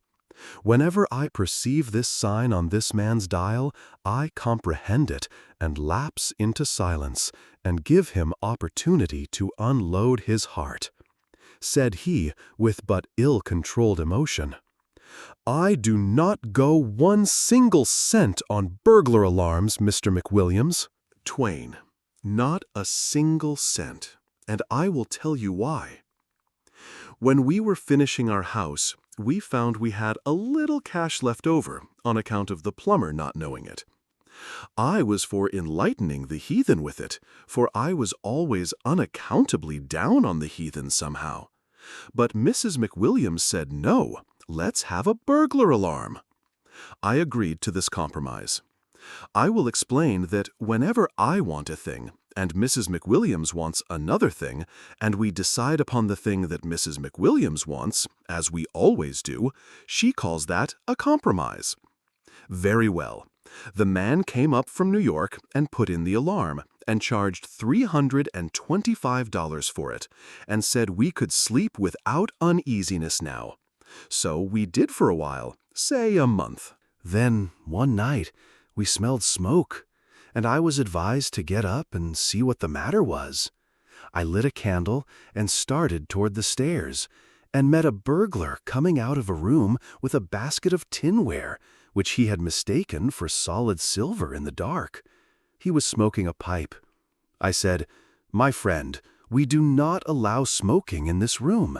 Whenever I perceive this sign on this man's dial, I comprehend it and lapse into silence and give him opportunity to unload his heart. Said he, with but ill-controlled emotion, "I do not go 1 single cent on burglar alarms, Mr. McWilliams." Twain, not a single cent, and I will tell you why. When we were finishing our house, we found we had a little cash left over on account of the plumber not knowing it. I was for enlightening the heathen with it, for I was always unaccountably down on the heathen somehow. But Mrs. McWilliams said, "No, let's have a burglar alarm." I agreed to this compromise. I will explain that whenever I want a thing, and Mrs. McWilliams wants another thing, and we decide upon the thing that Mrs. McWilliams wants, as we always do, she calls that a compromise. Very well. The man came up from New York and put in the alarm and charged $325 for it and said we could sleep without uneasiness now. So we did for a while, say a month. Then, one night, we smelled smoke, and I was advised to get up and see what the matter was. I lit a candle and started toward the stairs, and met a burglar coming out of a room with a basket of tinware, which he had mistaken for solid silver in the dark. He was smoking a pipe. I said, "My friend, we do not allow smoking in this room."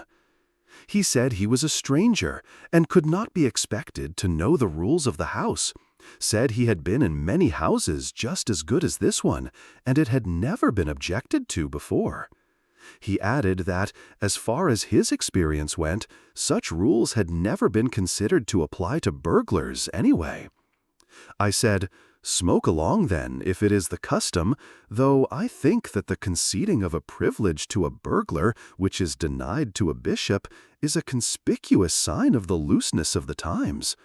He said he was a stranger and could not be expected to know the rules of the house, said he had been in many houses just as good as this one, and it had never been objected to before. He added that, as far as his experience went, such rules had never been considered to apply to burglars anyway. I said, "Smoke along then, if it is the custom, though I think that the conceding of a privilege to a burglar, which is denied to a bishop, is a conspicuous sign of the looseness of the times.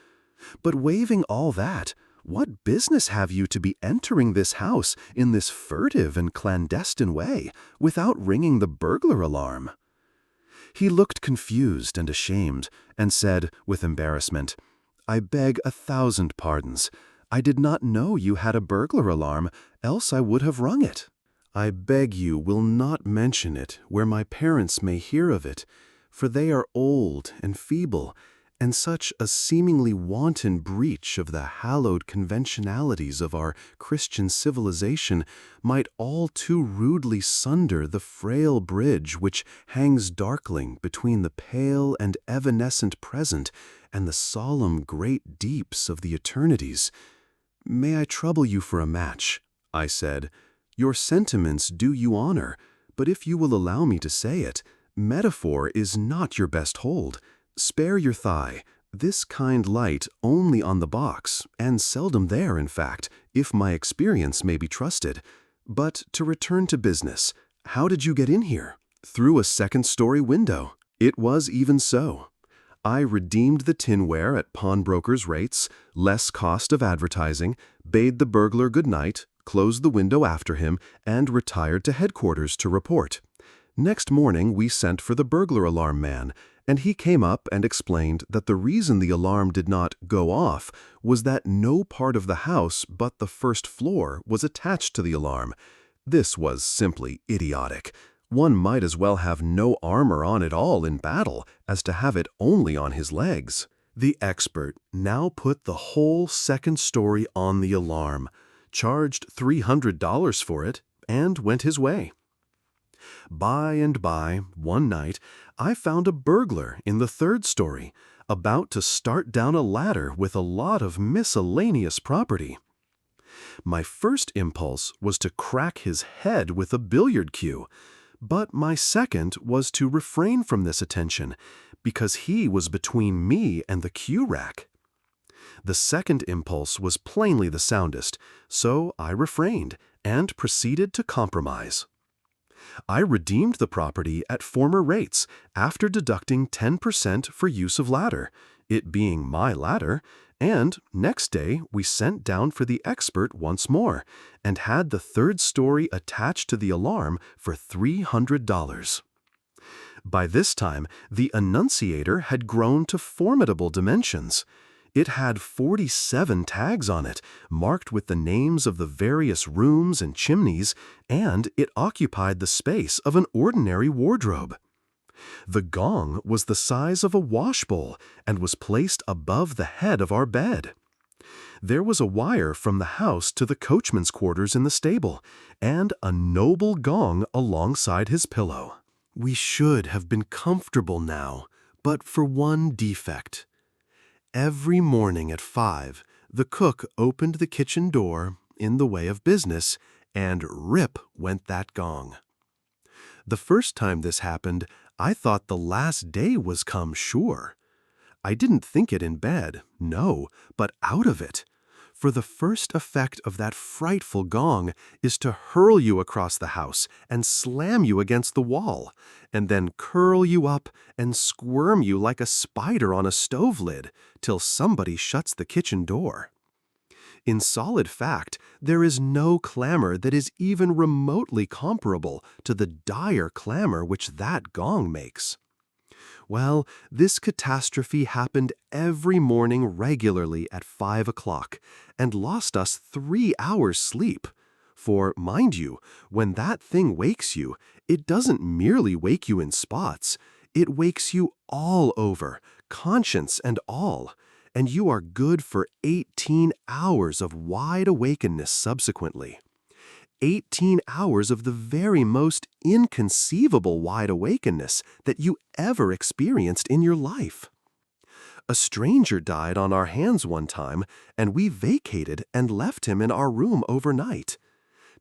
But waiving all that, what business have you to be entering this house in this furtive and clandestine way, without ringing the burglar alarm?" He looked confused and ashamed, and said, with embarrassment, "I beg 1,000 pardons. I did not know you had a burglar alarm, else I would have rung it." "I beg you will not mention it where my parents may hear of it, for they are old and feeble, and such a seemingly wanton breach of the hallowed conventionalities of our Christian civilization might all too rudely sunder the frail bridge which hangs darkling between the pale and evanescent present and the solemn great deeps of the eternities. May I trouble you for a match?" I said. "Your sentiments do you honor, but if you will allow me to say it, metaphor is not your best hold. Spare your thigh. This kind light only on the box, and seldom there, in fact, if my experience may be trusted. But to return to business, how did you get in here?" "Through a second-story window." "It was even so. I redeemed the tinware at pawnbrokers' rates, less cost of advertising, bade the burglar good night, closed the window after him, and retired to headquarters to report. Next morning we sent for the burglar alarm man, and he came up and explained that the reason the alarm did not go off was that no part of the house but the first floor was attached to the alarm. This was simply idiotic. One might as well have no armor on at all in battle as to have it only on his legs. The expert now put the whole second story on the alarm, charged $300 for it, and went his way. By and by, one night, I found a burglar in the third story, about to start down a ladder with a lot of miscellaneous property. My first impulse was to crack his head with a billiard cue, but my second was to refrain from this attention, because he was between me and the cue rack. The second impulse was plainly the soundest, so I refrained and proceeded to compromise. I redeemed the property at former rates after deducting 10% for use of ladder, it being my ladder, and next day we sent down for the expert once more and had the third story attached to the alarm for $300. By this time, the annunciator had grown to formidable dimensions. It had 47 tags on it, marked with the names of the various rooms and chimneys, and it occupied the space of an ordinary wardrobe. The gong was the size of a washbowl and was placed above the head of our bed. There was a wire from the house to the coachman's quarters in the stable, and a noble gong alongside his pillow. We should have been comfortable now, but for one defect. Every morning at 5, the cook opened the kitchen door in the way of business, and rip went that gong. The first time this happened, I thought the last day was come sure. I didn't think it in bed, no, but out of it. For the first effect of that frightful gong is to hurl you across the house and slam you against the wall, and then curl you up and squirm you like a spider on a stove lid till somebody shuts the kitchen door. In solid fact, there is no clamor that is even remotely comparable to the dire clamor which that gong makes. Well, this catastrophe happened every morning regularly at 5 o'clock and lost us 3 hours' sleep. For, mind you, when that thing wakes you, it doesn't merely wake you in spots. It wakes you all over, conscience and all, and you are good for 18 hours of wide awakenness subsequently. 18 hours of the very most inconceivable wide awakenness that you ever experienced in your life. A stranger died on our hands one time, and we vacated and left him in our room overnight.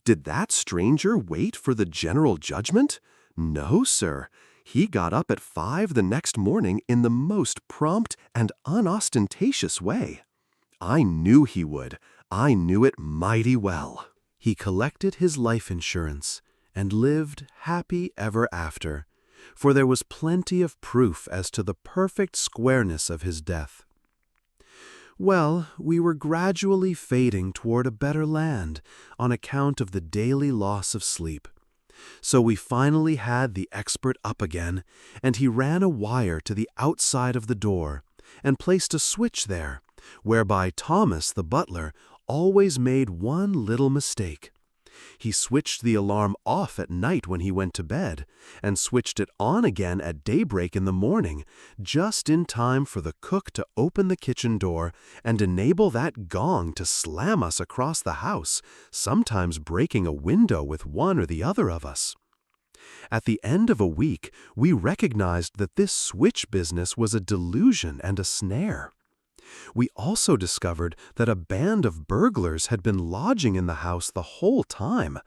Did that stranger wait for the general judgment? No, sir. He got up at 5 the next morning in the most prompt and unostentatious way. I knew he would. I knew it mighty well. He collected his life insurance and lived happy ever after, for there was plenty of proof as to the perfect squareness of his death. Well, we were gradually fading toward a better land on account of the daily loss of sleep. So we finally had the expert up again, and he ran a wire to the outside of the door and placed a switch there, whereby Thomas the butler always made one little mistake. He switched the alarm off at night when he went to bed, and switched it on again at daybreak in the morning, just in time for the cook to open the kitchen door and enable that gong to slam us across the house, sometimes breaking a window with one or the other of us. At the end of a week, we recognized that this switch business was a delusion and a snare. We also discovered that a band of burglars had been lodging in the house the whole time,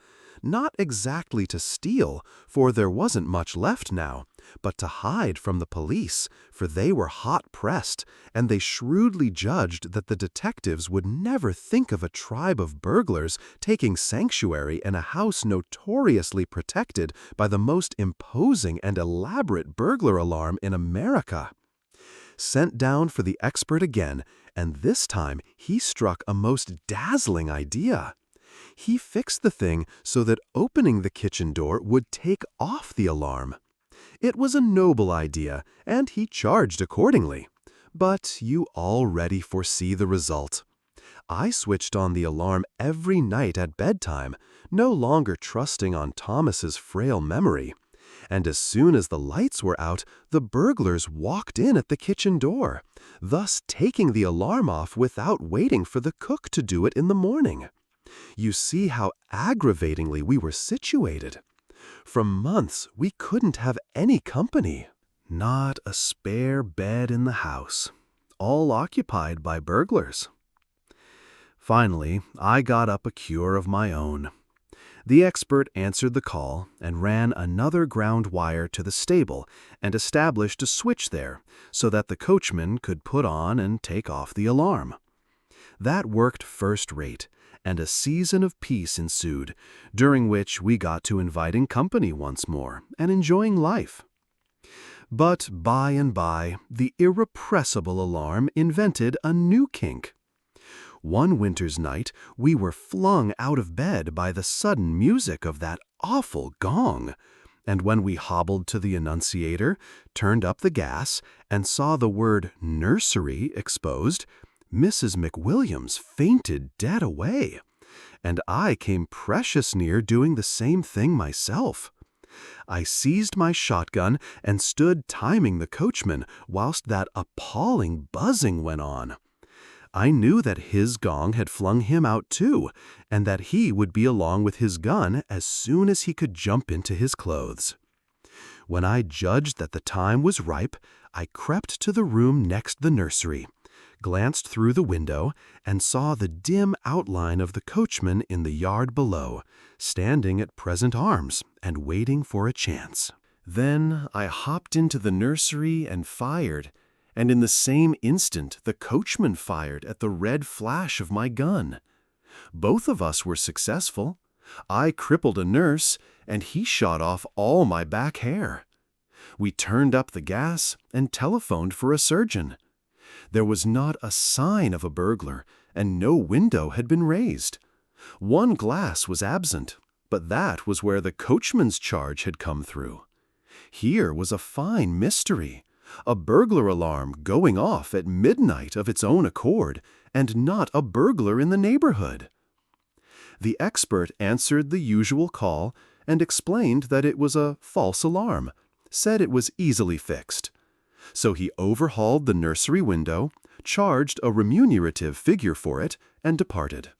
not exactly to steal, for there wasn't much left now, but to hide from the police, for they were hot-pressed, and they shrewdly judged that the detectives would never think of a tribe of burglars taking sanctuary in a house notoriously protected by the most imposing and elaborate burglar alarm in America. Sent down for the expert again, and this time he struck a most dazzling idea. He fixed the thing so that opening the kitchen door would take off the alarm. It was a noble idea, and he charged accordingly. But you already foresee the result. I switched on the alarm every night at bedtime, no longer trusting on Thomas's frail memory. And as soon as the lights were out, the burglars walked in at the kitchen door, thus taking the alarm off without waiting for the cook to do it in the morning. You see how aggravatingly we were situated. For months, we couldn't have any company. Not a spare bed in the house. All occupied by burglars. Finally, I got up a cure of my own. The expert answered the call and ran another ground wire to the stable and established a switch there so that the coachman could put on and take off the alarm. That worked first rate, and a season of peace ensued, during which we got to inviting company once more and enjoying life. But by and by, the irrepressible alarm invented a new kink. One winter's night, we were flung out of bed by the sudden music of that awful gong, and when we hobbled to the annunciator, turned up the gas, and saw the word nursery exposed, Mrs. McWilliams fainted dead away, and I came precious near doing the same thing myself. I seized my shotgun and stood timing the coachman whilst that appalling buzzing went on. I knew that his gong had flung him out too, and that he would be along with his gun as soon as he could jump into his clothes. When I judged that the time was ripe, I crept to the room next the nursery, glanced through the window, and saw the dim outline of the coachman in the yard below, standing at present arms and waiting for a chance. Then I hopped into the nursery and fired, and in the same instant the coachman fired at the red flash of my gun. Both of us were successful. I crippled a nurse, and he shot off all my back hair. We turned up the gas and telephoned for a surgeon. There was not a sign of a burglar, and no window had been raised. One glass was absent, but that was where the coachman's charge had come through. Here was a fine mystery, a burglar alarm going off at midnight of its own accord, and not a burglar in the neighborhood. The expert answered the usual call and explained that it was a false alarm, said it was easily fixed. So he overhauled the nursery window, charged a remunerative figure for it, and departed.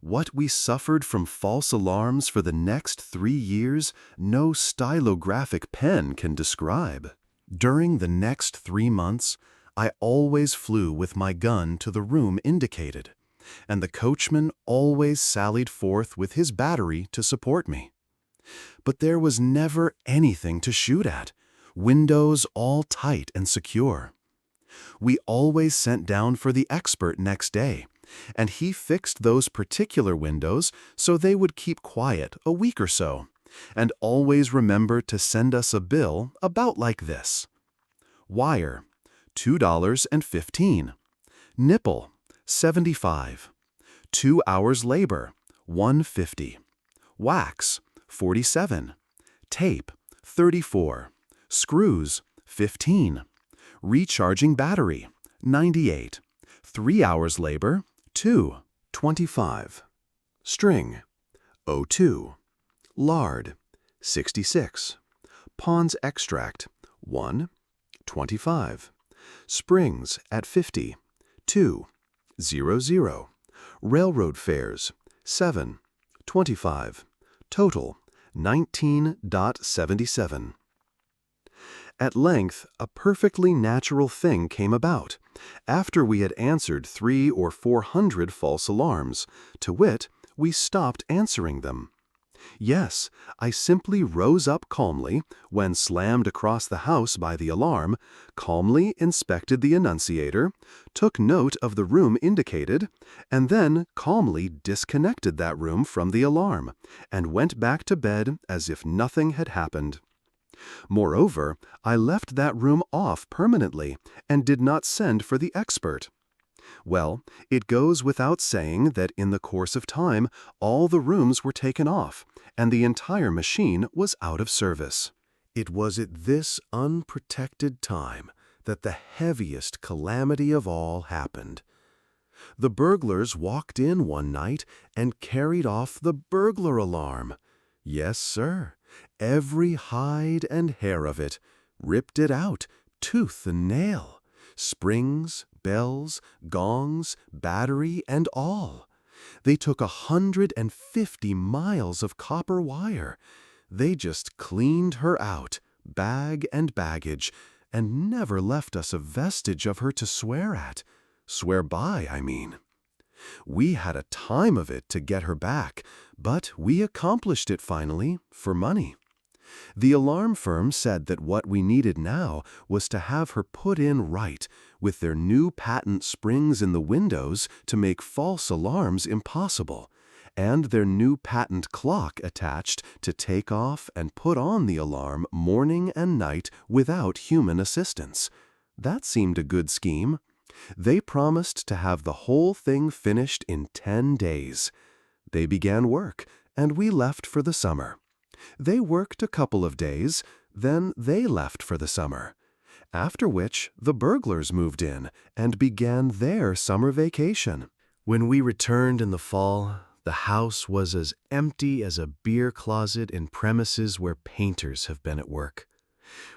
What we suffered from false alarms for the next 3 years, no stylographic pen can describe. During the next 3 months, I always flew with my gun to the room indicated, and the coachman always sallied forth with his battery to support me. But there was never anything to shoot at, windows all tight and secure. We always sent down for the expert next day, and he fixed those particular windows so they would keep quiet a week or so, and always remember to send us a bill about like this. Wire, $2.15. Nipple, $75. 2 hours labor, $150. Wax, $47. Tape, $34. Screws, $15. Recharging battery, $98. 3 hours labor, $2. 25. String, $02. Lard, $66. Pond's extract, $1. 25. Springs at 50, $2.00. Railroad fares, $7. 25. Total, $19.77. At length, a perfectly natural thing came about, after we had answered 300 or 400 false alarms, to wit, we stopped answering them. Yes, I simply rose up calmly, when slammed across the house by the alarm, calmly inspected the annunciator, took note of the room indicated, and then calmly disconnected that room from the alarm, and went back to bed as if nothing had happened. Moreover, I left that room off permanently, and did not send for the expert. Well, it goes without saying that in the course of time all the rooms were taken off, and the entire machine was out of service. It was at this unprotected time that the heaviest calamity of all happened. The burglars walked in one night and carried off the burglar alarm. Yes, sir, every hide and hair of it, ripped it out, tooth and nail, springs, bells, gongs, battery, and all. They took 150 miles of copper wire. They just cleaned her out, bag and baggage, and never left us a vestige of her to swear at. Swear by, I mean. We had a time of it to get her back, but we accomplished it finally, for money. The alarm firm said that what we needed now was to have her put in right, with their new patent springs in the windows to make false alarms impossible, and their new patent clock attached to take off and put on the alarm morning and night without human assistance. That seemed a good scheme. They promised to have the whole thing finished in 10 days. They began work, and we left for the summer. They worked a couple of days, then they left for the summer. After which, the burglars moved in and began their summer vacation. When we returned in the fall, the house was as empty as a beer closet in premises where painters have been at work.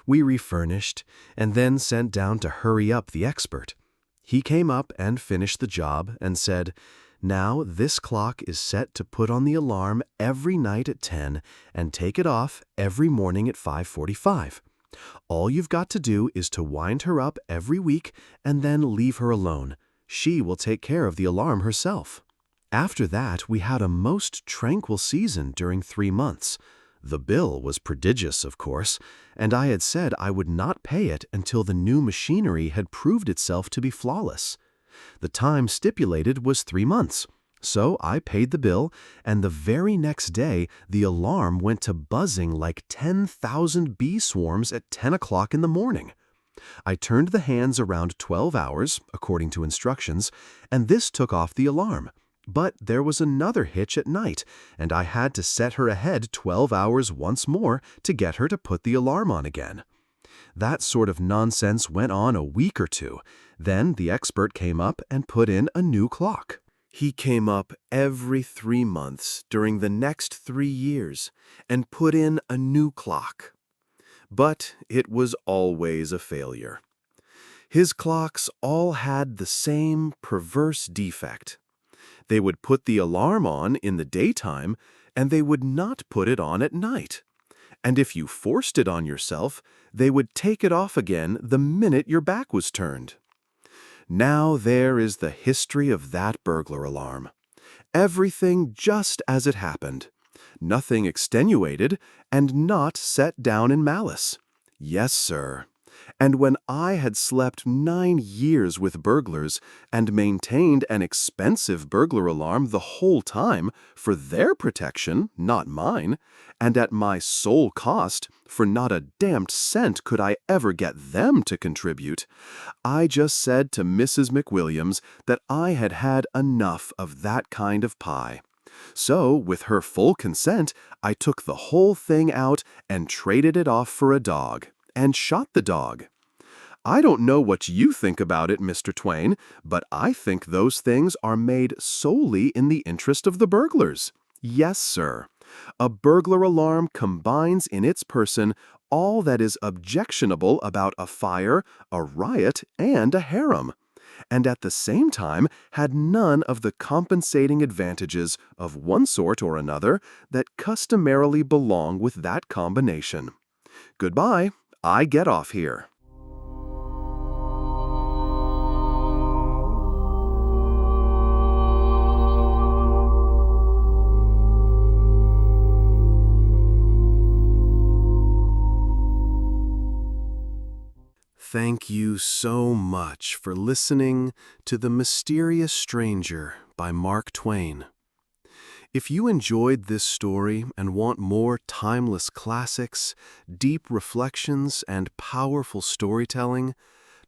We refurnished, and then sent down to hurry up the expert. He came up and finished the job and said, "Now this clock is set to put on the alarm every night at 10 and take it off every morning at 5:45. All you've got to do is to wind her up every week and then leave her alone. She will take care of the alarm herself." After that, we had a most tranquil season during 3 months. The bill was prodigious, of course, and I had said I would not pay it until the new machinery had proved itself to be flawless. The time stipulated was 3 months, so I paid the bill, and the very next day the alarm went to buzzing like 10,000 bee swarms at 10 o'clock in the morning. I turned the hands around 12 hours, according to instructions, and this took off the alarm. But there was another hitch at night, and I had to set her ahead 12 hours once more to get her to put the alarm on again. That sort of nonsense went on a week or two. Then the expert came up and put in a new clock. He came up every 3 months during the next 3 years and put in a new clock. But it was always a failure. His clocks all had the same perverse defect. They would put the alarm on in the daytime, and they would not put it on at night. And if you forced it on yourself, they would take it off again the minute your back was turned. Now there is the history of that burglar alarm. Everything just as it happened. Nothing extenuated, and not set down in malice. Yes, sir. And when I had slept 9 years with burglars and maintained an expensive burglar alarm the whole time for their protection, not mine, and at my sole cost, for not a damned cent could I ever get them to contribute, I just said to Mrs. McWilliams that I had had enough of that kind of pie. So, with her full consent, I took the whole thing out and traded it off for a dog, and shot the dog. I don't know what you think about it, Mr. Twain, but I think those things are made solely in the interest of the burglars. Yes, sir. A burglar alarm combines in its person all that is objectionable about a fire, a riot, and a harem, and at the same time had none of the compensating advantages of one sort or another that customarily belong with that combination. Goodbye. I get off here. Thank you so much for listening to The Mysterious Stranger by Mark Twain. If you enjoyed this story and want more timeless classics, deep reflections, and powerful storytelling,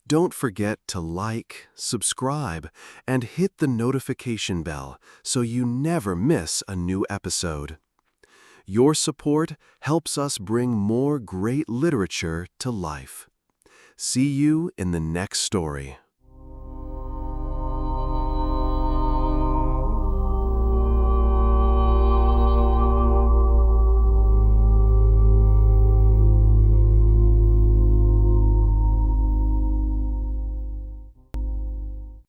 don't forget to like, subscribe, and hit the notification bell so you never miss a new episode. Your support helps us bring more great literature to life. See you in the next story.